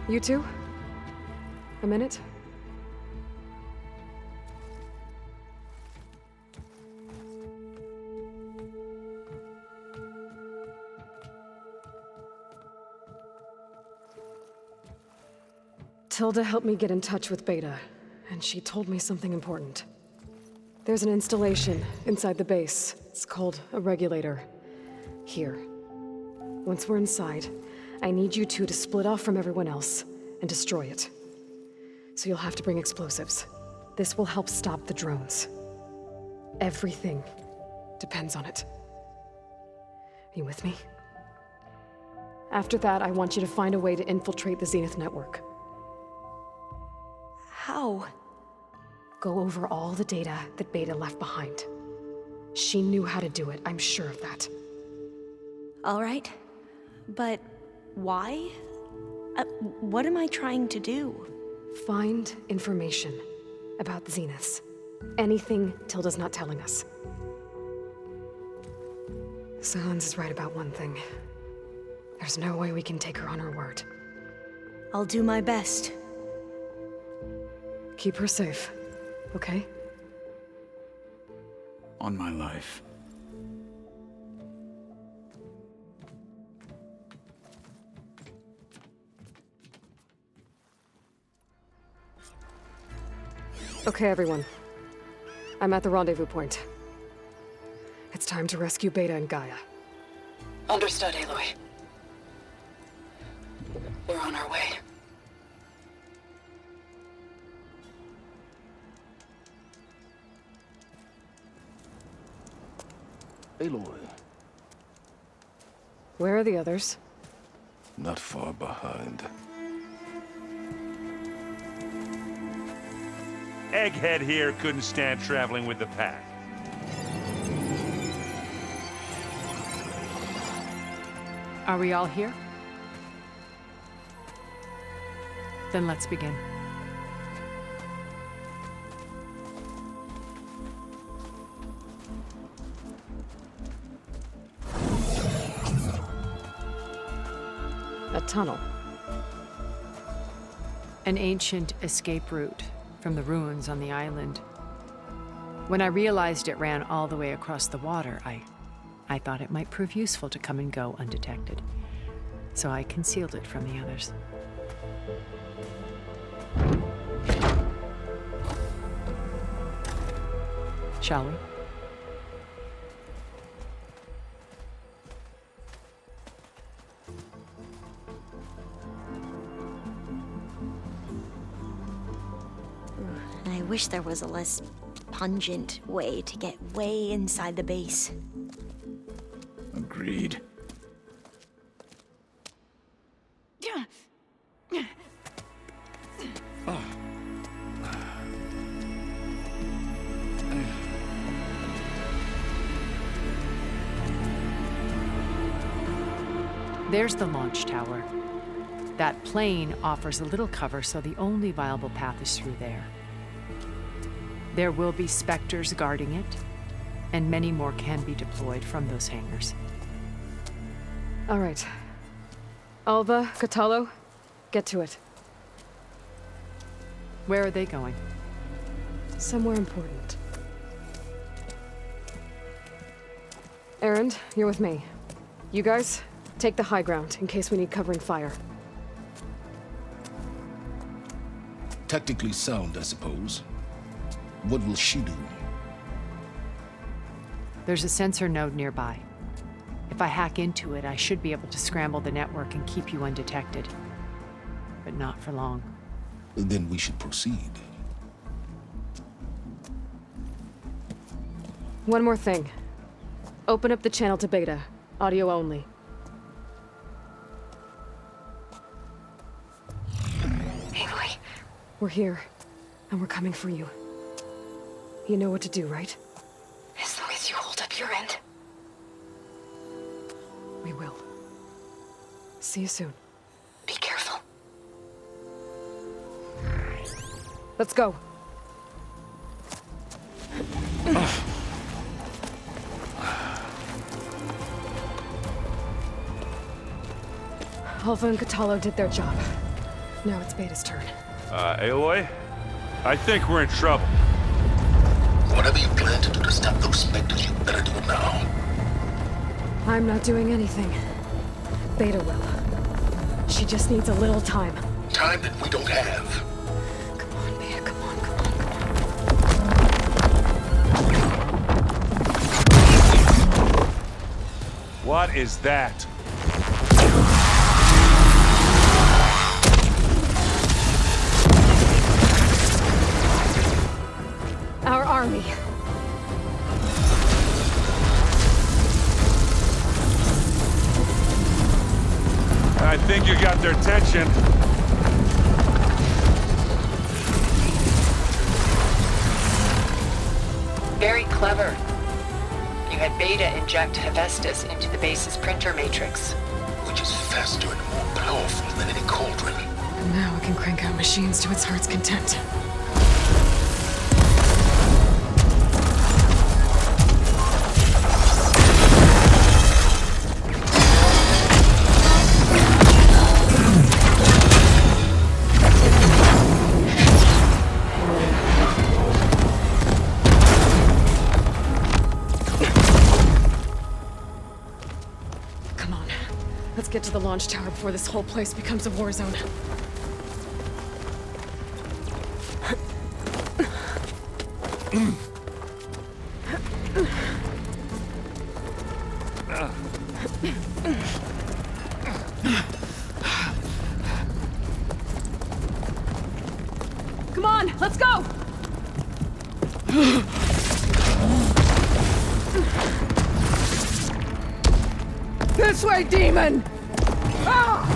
[SPEAKER 1] You two? A minute? Tilda helped me get in touch with Beta, and she told me something important. There's an installation inside the base. It's called a regulator. Here. Once we're inside, I need you two to split off from everyone else and destroy it. So you'll have to bring explosives. This will help stop the drones. Everything depends on it. Are you with me? After that, I want you to find a way to infiltrate the Zenith network.
[SPEAKER 11] How?
[SPEAKER 1] Go over all the data that Beta left behind. She knew how to do it, I'm sure of that.
[SPEAKER 11] All right. But why? What am I trying to do?
[SPEAKER 1] Find information about the Zeniths. Anything Tilda's not telling us. Sans is right about one thing. There's no way we can take her on her word.
[SPEAKER 11] I'll do my best.
[SPEAKER 1] Keep her safe, okay?
[SPEAKER 7] On my life.
[SPEAKER 1] Okay, everyone. I'm at the rendezvous point. It's time to rescue Beta and Gaia.
[SPEAKER 23] Understood, Aloy. We're on our way.
[SPEAKER 18] Aloy.
[SPEAKER 1] Where are the others?
[SPEAKER 18] Not far behind.
[SPEAKER 22] Egghead here couldn't stand traveling with the pack.
[SPEAKER 24] Are we all here? Then let's begin.
[SPEAKER 1] A tunnel.
[SPEAKER 24] An ancient escape route from the ruins on the island. When I realized it ran all the way across the water, I thought it might prove useful to come and go undetected. So I concealed it from the others. Shall we?
[SPEAKER 2] I wish there was a less pungent way to get way inside the base.
[SPEAKER 7] Agreed.
[SPEAKER 24] There's the launch tower. That plane offers a little cover, so the only viable path is through there. There will be specters guarding it, and many more can be deployed from those hangars.
[SPEAKER 1] All right. Alva, Catalo, get to it.
[SPEAKER 24] Where are they going?
[SPEAKER 1] Somewhere important. Erend, you're with me. You guys, take the high ground in case we need covering fire.
[SPEAKER 18] Tactically sound, I suppose. What will she do?
[SPEAKER 24] There's a sensor node nearby. If I hack into it, I should be able to scramble the network and keep you undetected. But not for long.
[SPEAKER 18] Then we should proceed.
[SPEAKER 1] One more thing. Open up the channel to Beta. Audio only.
[SPEAKER 5] Aloy.
[SPEAKER 1] We're here, and we're coming for you. You know what to do, right?
[SPEAKER 5] As long as you hold up your end.
[SPEAKER 1] We will. See you soon.
[SPEAKER 5] Be careful.
[SPEAKER 1] Let's go. Alva and Catalo did their job. Now it's Beta's turn.
[SPEAKER 22] Aloy? I think we're in trouble.
[SPEAKER 18] Whatever you plan to do to stop those specters, you better do it now.
[SPEAKER 1] I'm not doing anything. Beta will. She just needs a little time.
[SPEAKER 18] Time that we don't have.
[SPEAKER 1] Come on, Beta, come on, come on.
[SPEAKER 22] What is that?
[SPEAKER 1] Our army.
[SPEAKER 22] I think you got their attention.
[SPEAKER 23] Very clever. You had Beta inject Hephaestus into the base's printer matrix.
[SPEAKER 18] Which is faster and more powerful than any cauldron.
[SPEAKER 1] And now it can crank out machines to its heart's content. get to the launch tower before this whole place becomes a war zone.
[SPEAKER 14] Come on, let's go!
[SPEAKER 12] This way, demon! Ah!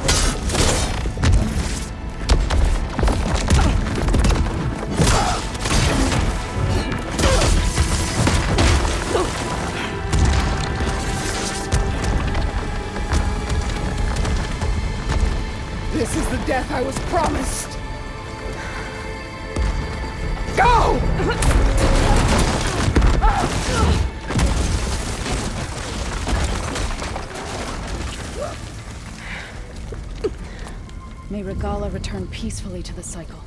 [SPEAKER 12] This is the death I was promised! Go!
[SPEAKER 9] May Regalla return peacefully to the cycle.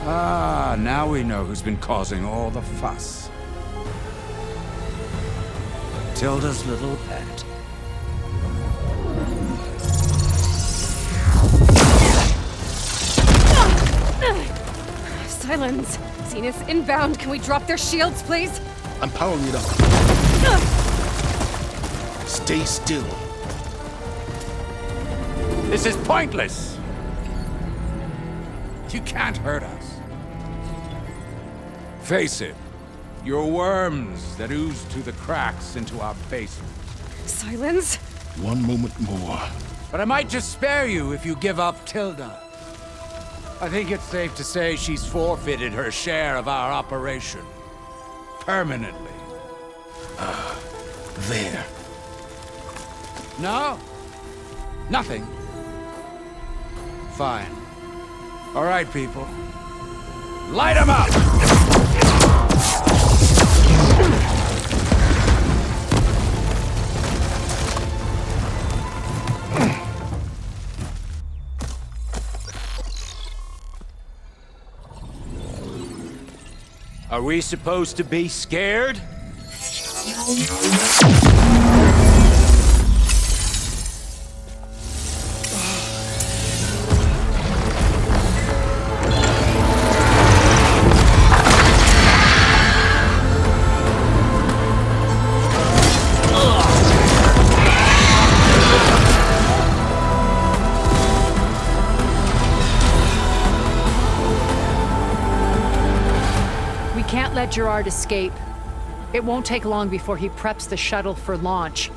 [SPEAKER 10] Ah, now we know who's been causing all the fuss. Tilda's little pet.
[SPEAKER 14] Silence! Zenith inbound. Can we drop their shields, please?
[SPEAKER 18] I'm powering it up. Stay still.
[SPEAKER 10] This is pointless! You can't hurt us. Face it. You're worms that ooze through the cracks into our basement.
[SPEAKER 14] Silence?
[SPEAKER 18] One moment more.
[SPEAKER 10] But I might just spare you if you give up Tilda. I think it's safe to say she's forfeited her share of our operation. Permanently.
[SPEAKER 18] There.
[SPEAKER 10] No? Nothing? Fine. All right, people. Light 'em up! Are we supposed to be scared?
[SPEAKER 24] Can't let Gerard escape. It won't take long before he preps the shuttle for launch.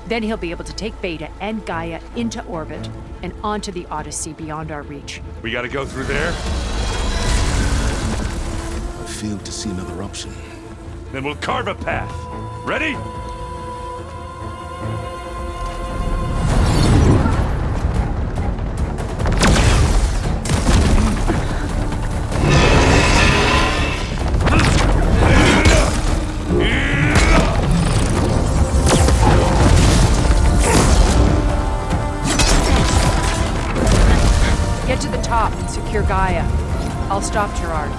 [SPEAKER 24] Then he'll be able to take Beta and Gaia into orbit and onto the Odyssey beyond our reach.
[SPEAKER 22] We gotta go through there?
[SPEAKER 18] I failed to see another option.
[SPEAKER 22] Then we'll carve a path. Ready?
[SPEAKER 24] Get to the top and secure Gaia. I'll stop Gerard.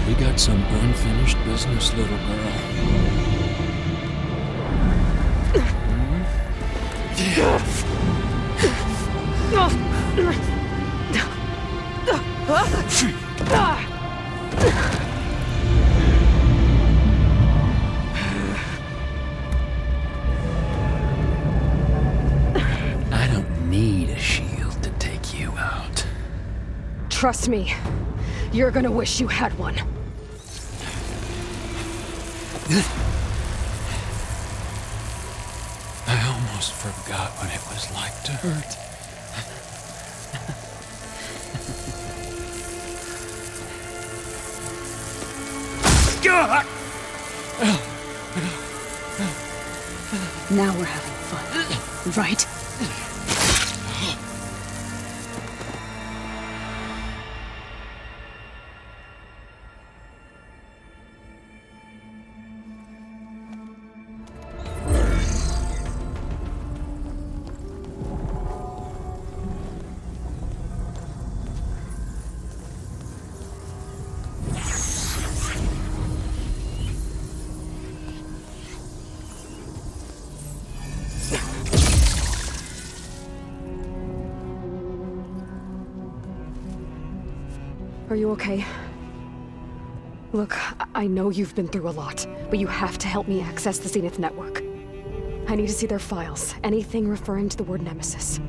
[SPEAKER 4] We got some unfinished business, little girl. I don't need a shield to take you out.
[SPEAKER 1] Trust me, you're gonna wish you had one.
[SPEAKER 10] almost forgot what it was like to hurt.
[SPEAKER 9] Now we're having fun, right?
[SPEAKER 1] Are you okay? Look, I know you've been through a lot, but you have to help me access the Zenith network. I need to see their files, anything referring to the word Nemesis.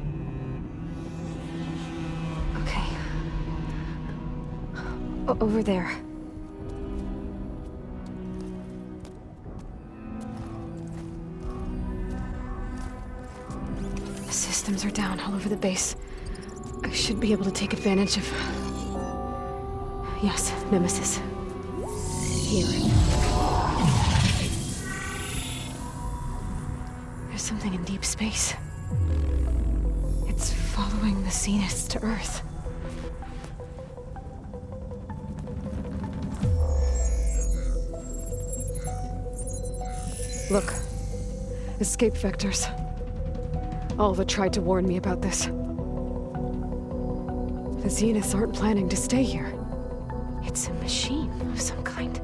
[SPEAKER 1] Okay. Over there. The systems are down all over the base. I should be able to take advantage of... Yes, Nemesis. Here. There's something in deep space. It's following the Zeniths to Earth. Look. Escape vectors. Alva tried to warn me about this. The Zeniths aren't planning to stay here. It's a machine of some kind.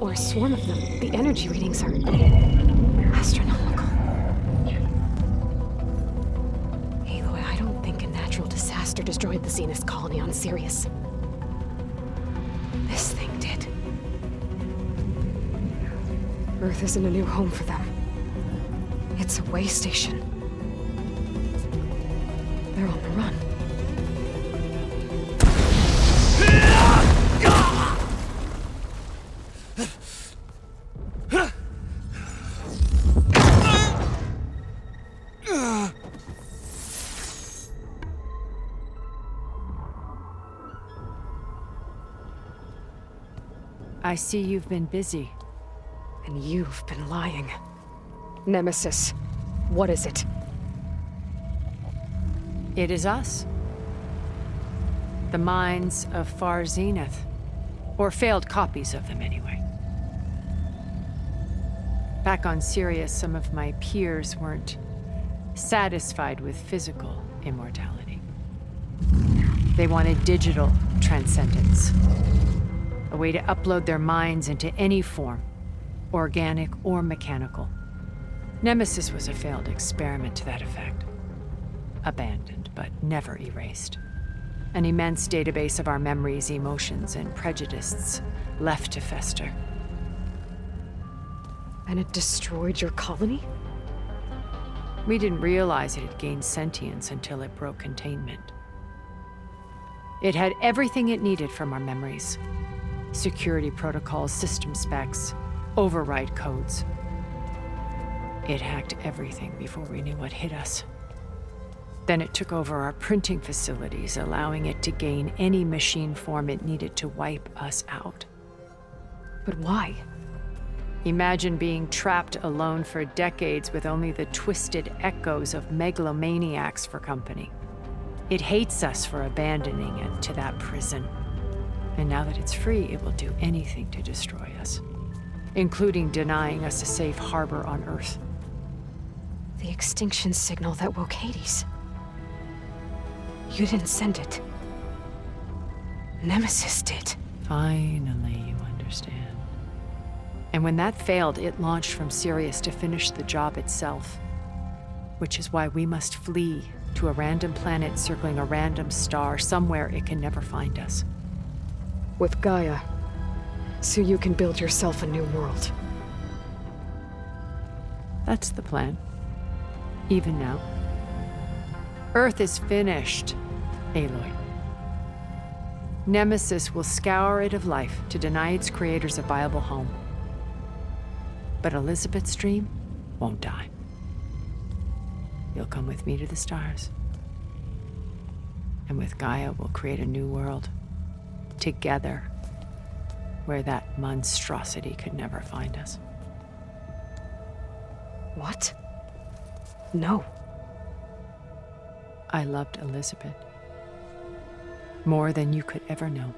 [SPEAKER 1] Or a swarm of them. The energy readings are astronomical. Aloy, I don't think a natural disaster destroyed the Zenith colony on Sirius. This thing did. Earth isn't a new home for them. It's a way station. They're on the run.
[SPEAKER 24] I see you've been busy.
[SPEAKER 1] And you've been lying. Nemesis, what is it?
[SPEAKER 24] It is us. The minds of Far Zenith. Or failed copies of them, anyway. Back on Sirius, some of my peers weren't satisfied with physical immortality. They wanted digital transcendence. A way to upload their minds into any form, organic or mechanical. Nemesis was a failed experiment to that effect. Abandoned, but never erased. An immense database of our memories, emotions, and prejudices left to fester.
[SPEAKER 1] And it destroyed your colony?
[SPEAKER 24] We didn't realize it had gained sentience until it broke containment. It had everything it needed from our memories. Security protocols, system specs, override codes. It hacked everything before we knew what hit us. Then it took over our printing facilities, allowing it to gain any machine form it needed to wipe us out.
[SPEAKER 1] But why?
[SPEAKER 24] Imagine being trapped alone for decades with only the twisted echoes of megalomaniacs for company. It hates us for abandoning it to that prison. And now that it's free, it will do anything to destroy us, including denying us a safe harbor on Earth.
[SPEAKER 1] The extinction signal that woke Hades. You didn't send it. Nemesis did.
[SPEAKER 24] Finally, you understand. And when that failed, it launched from Sirius to finish the job itself. Which is why we must flee to a random planet circling a random star, somewhere it can never find us.
[SPEAKER 1] With Gaia, so you can build yourself a new world.
[SPEAKER 24] That's the plan. Even now. Earth is finished, Aloy. Nemesis will scour it of life to deny its creators a viable home. But Elizabeth's dream won't die. you'll come with me to the stars. And with Gaia, we'll create a new world. Together. Where that monstrosity could never find us.
[SPEAKER 1] What? No.
[SPEAKER 24] I loved Elizabeth. More than you could ever know.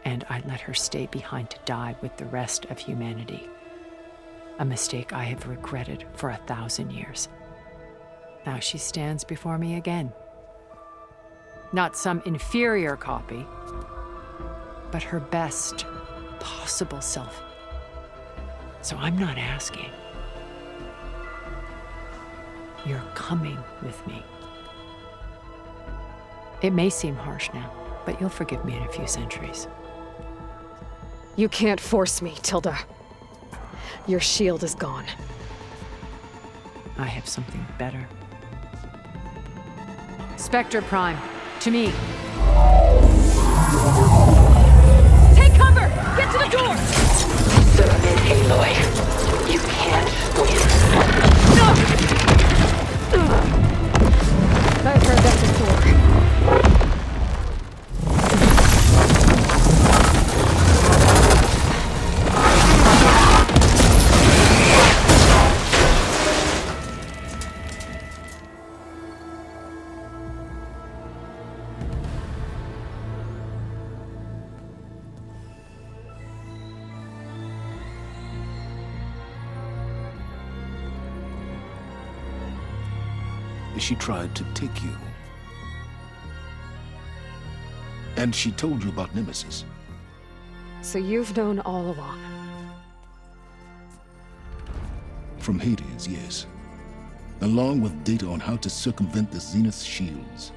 [SPEAKER 24] And I let her stay behind to die with the rest of humanity. A mistake I have regretted for 1,000 years. Now she stands before me again. Not some inferior copy, but her best possible self. So I'm not asking. You're coming with me. It may seem harsh now, but you'll forgive me in a few centuries.
[SPEAKER 1] You can't force me, Tilda. Your shield is gone.
[SPEAKER 24] I have something better. Spectre Prime, to me.
[SPEAKER 14] Take cover! Get to the door!
[SPEAKER 23] Submit, Aloy. You can't win.
[SPEAKER 1] I've heard that before.
[SPEAKER 18] She tried to take you. And she told you about Nemesis.
[SPEAKER 1] So you've known all along.
[SPEAKER 18] From Hades, yes. Along with data on how to circumvent the Zenith's shields.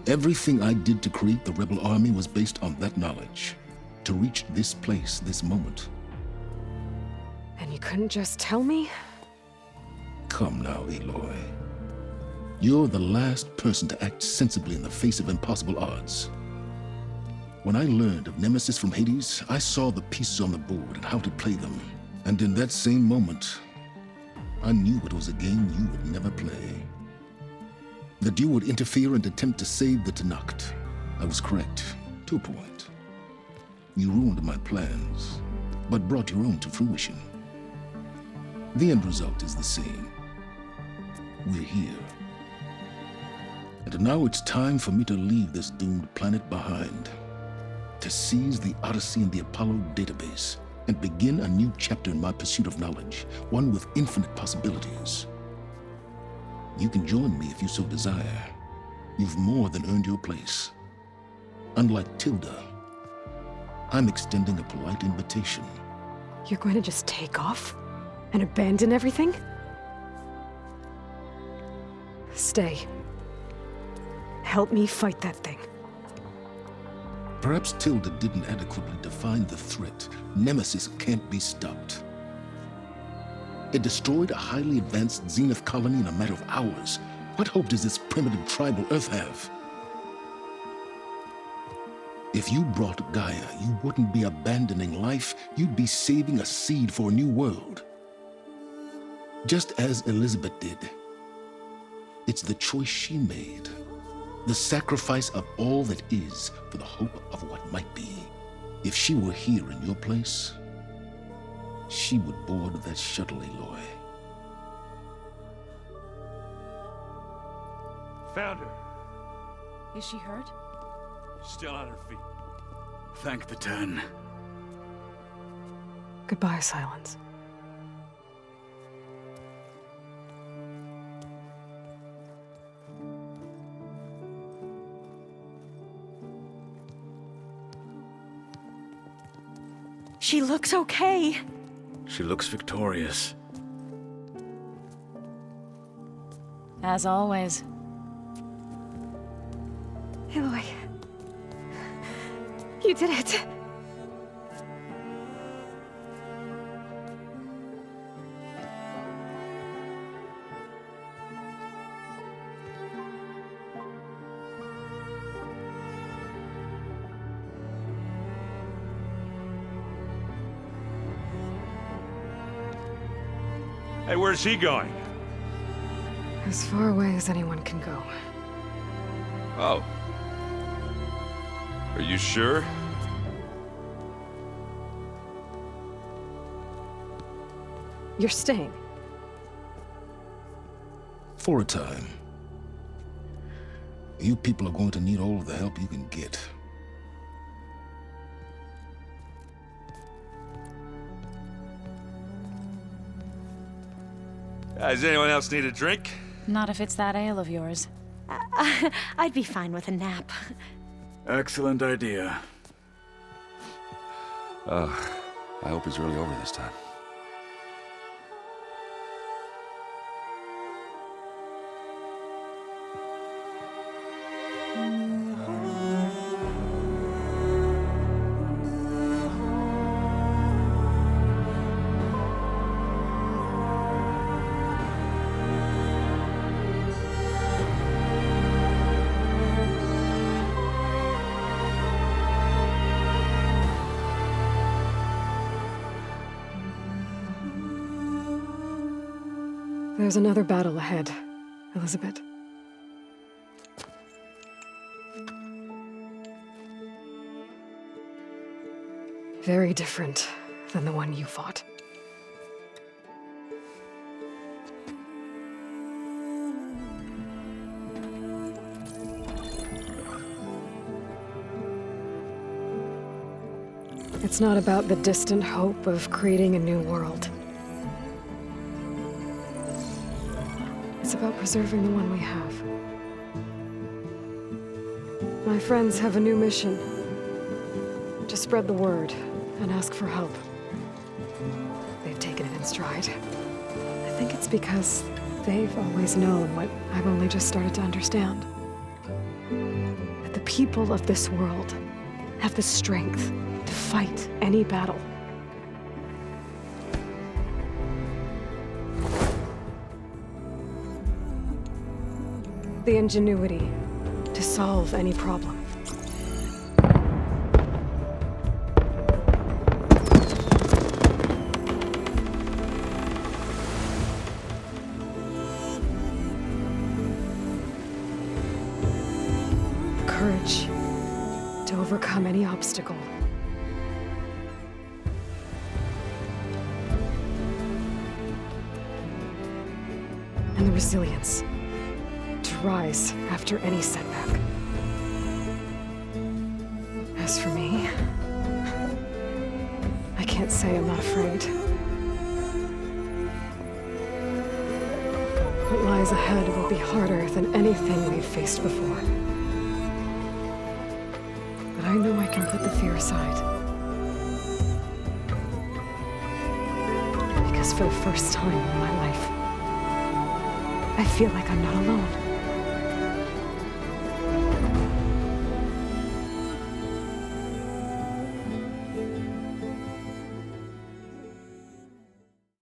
[SPEAKER 18] Everything I did to create the Rebel Army was based on that knowledge. To reach this place, this moment.
[SPEAKER 1] And you couldn't just tell me?
[SPEAKER 18] Come now, Aloy. You're the last person to act sensibly in the face of impossible odds. When I learned of Nemesis from Hades, I saw the pieces on the board and how to play them. And in that same moment, I knew it was a game you would never play. That you would interfere and attempt to save the Tenakth. I was correct, to a point. You ruined my plans, but brought your own to fruition. The end result is the same. We're here. And now it's time for me to leave this doomed planet behind. To seize the Odyssey and the Apollo database, and begin a new chapter in my pursuit of knowledge, one with infinite possibilities. You can join me if you so desire. You've more than earned your place. Unlike Tilda, I'm extending a polite invitation.
[SPEAKER 1] You're going to just take off? And abandon everything? Stay. Help me fight that thing.
[SPEAKER 18] Perhaps Tilda didn't adequately define the threat. Nemesis can't be stopped. It destroyed a highly advanced Zenith colony in a matter of hours. What hope does this primitive tribal Earth have? If you brought Gaia, you wouldn't be abandoning life, you'd be saving a seed for a new world. Just as Elizabeth did. It's the choice she made. The sacrifice of all that is for the hope of what might be. If she were here in your place, she would board that shuttle, Aloy.
[SPEAKER 22] Found her.
[SPEAKER 9] Is she hurt?
[SPEAKER 22] Still on her feet.
[SPEAKER 7] Thank the 10.
[SPEAKER 1] Goodbye, Silence.
[SPEAKER 11] She looks okay.
[SPEAKER 7] She looks victorious.
[SPEAKER 9] As always.
[SPEAKER 1] Aloy. You did it.
[SPEAKER 22] Hey, where's he going?
[SPEAKER 1] As far away as anyone can go.
[SPEAKER 22] Oh. Are you sure?
[SPEAKER 1] You're staying.
[SPEAKER 18] For a time. You people are going to need all of the help you can get.
[SPEAKER 22] Does anyone else need a drink?
[SPEAKER 9] Not if it's that ale of yours.
[SPEAKER 11] I'd be fine with a nap.
[SPEAKER 7] Excellent idea.
[SPEAKER 22] I hope it's really over this time.
[SPEAKER 1] There's another battle ahead, Elizabeth. Very different than the one you fought. It's not about the distant hope of creating a new world. It's about preserving the one we have. My friends have a new mission. To spread the word and ask for help. They've taken it in stride. I think it's because they've always known what I've only just started to understand. That the people of this world have the strength to fight any battle. The ingenuity to solve any problem. Courage to overcome any obstacle. And the resilience to rise after any setback. As for me, I can't say I'm not afraid. What lies ahead will be harder than anything we've faced before. But I know I can put the fear aside. Because for the first time in my life, I feel like I'm not alone.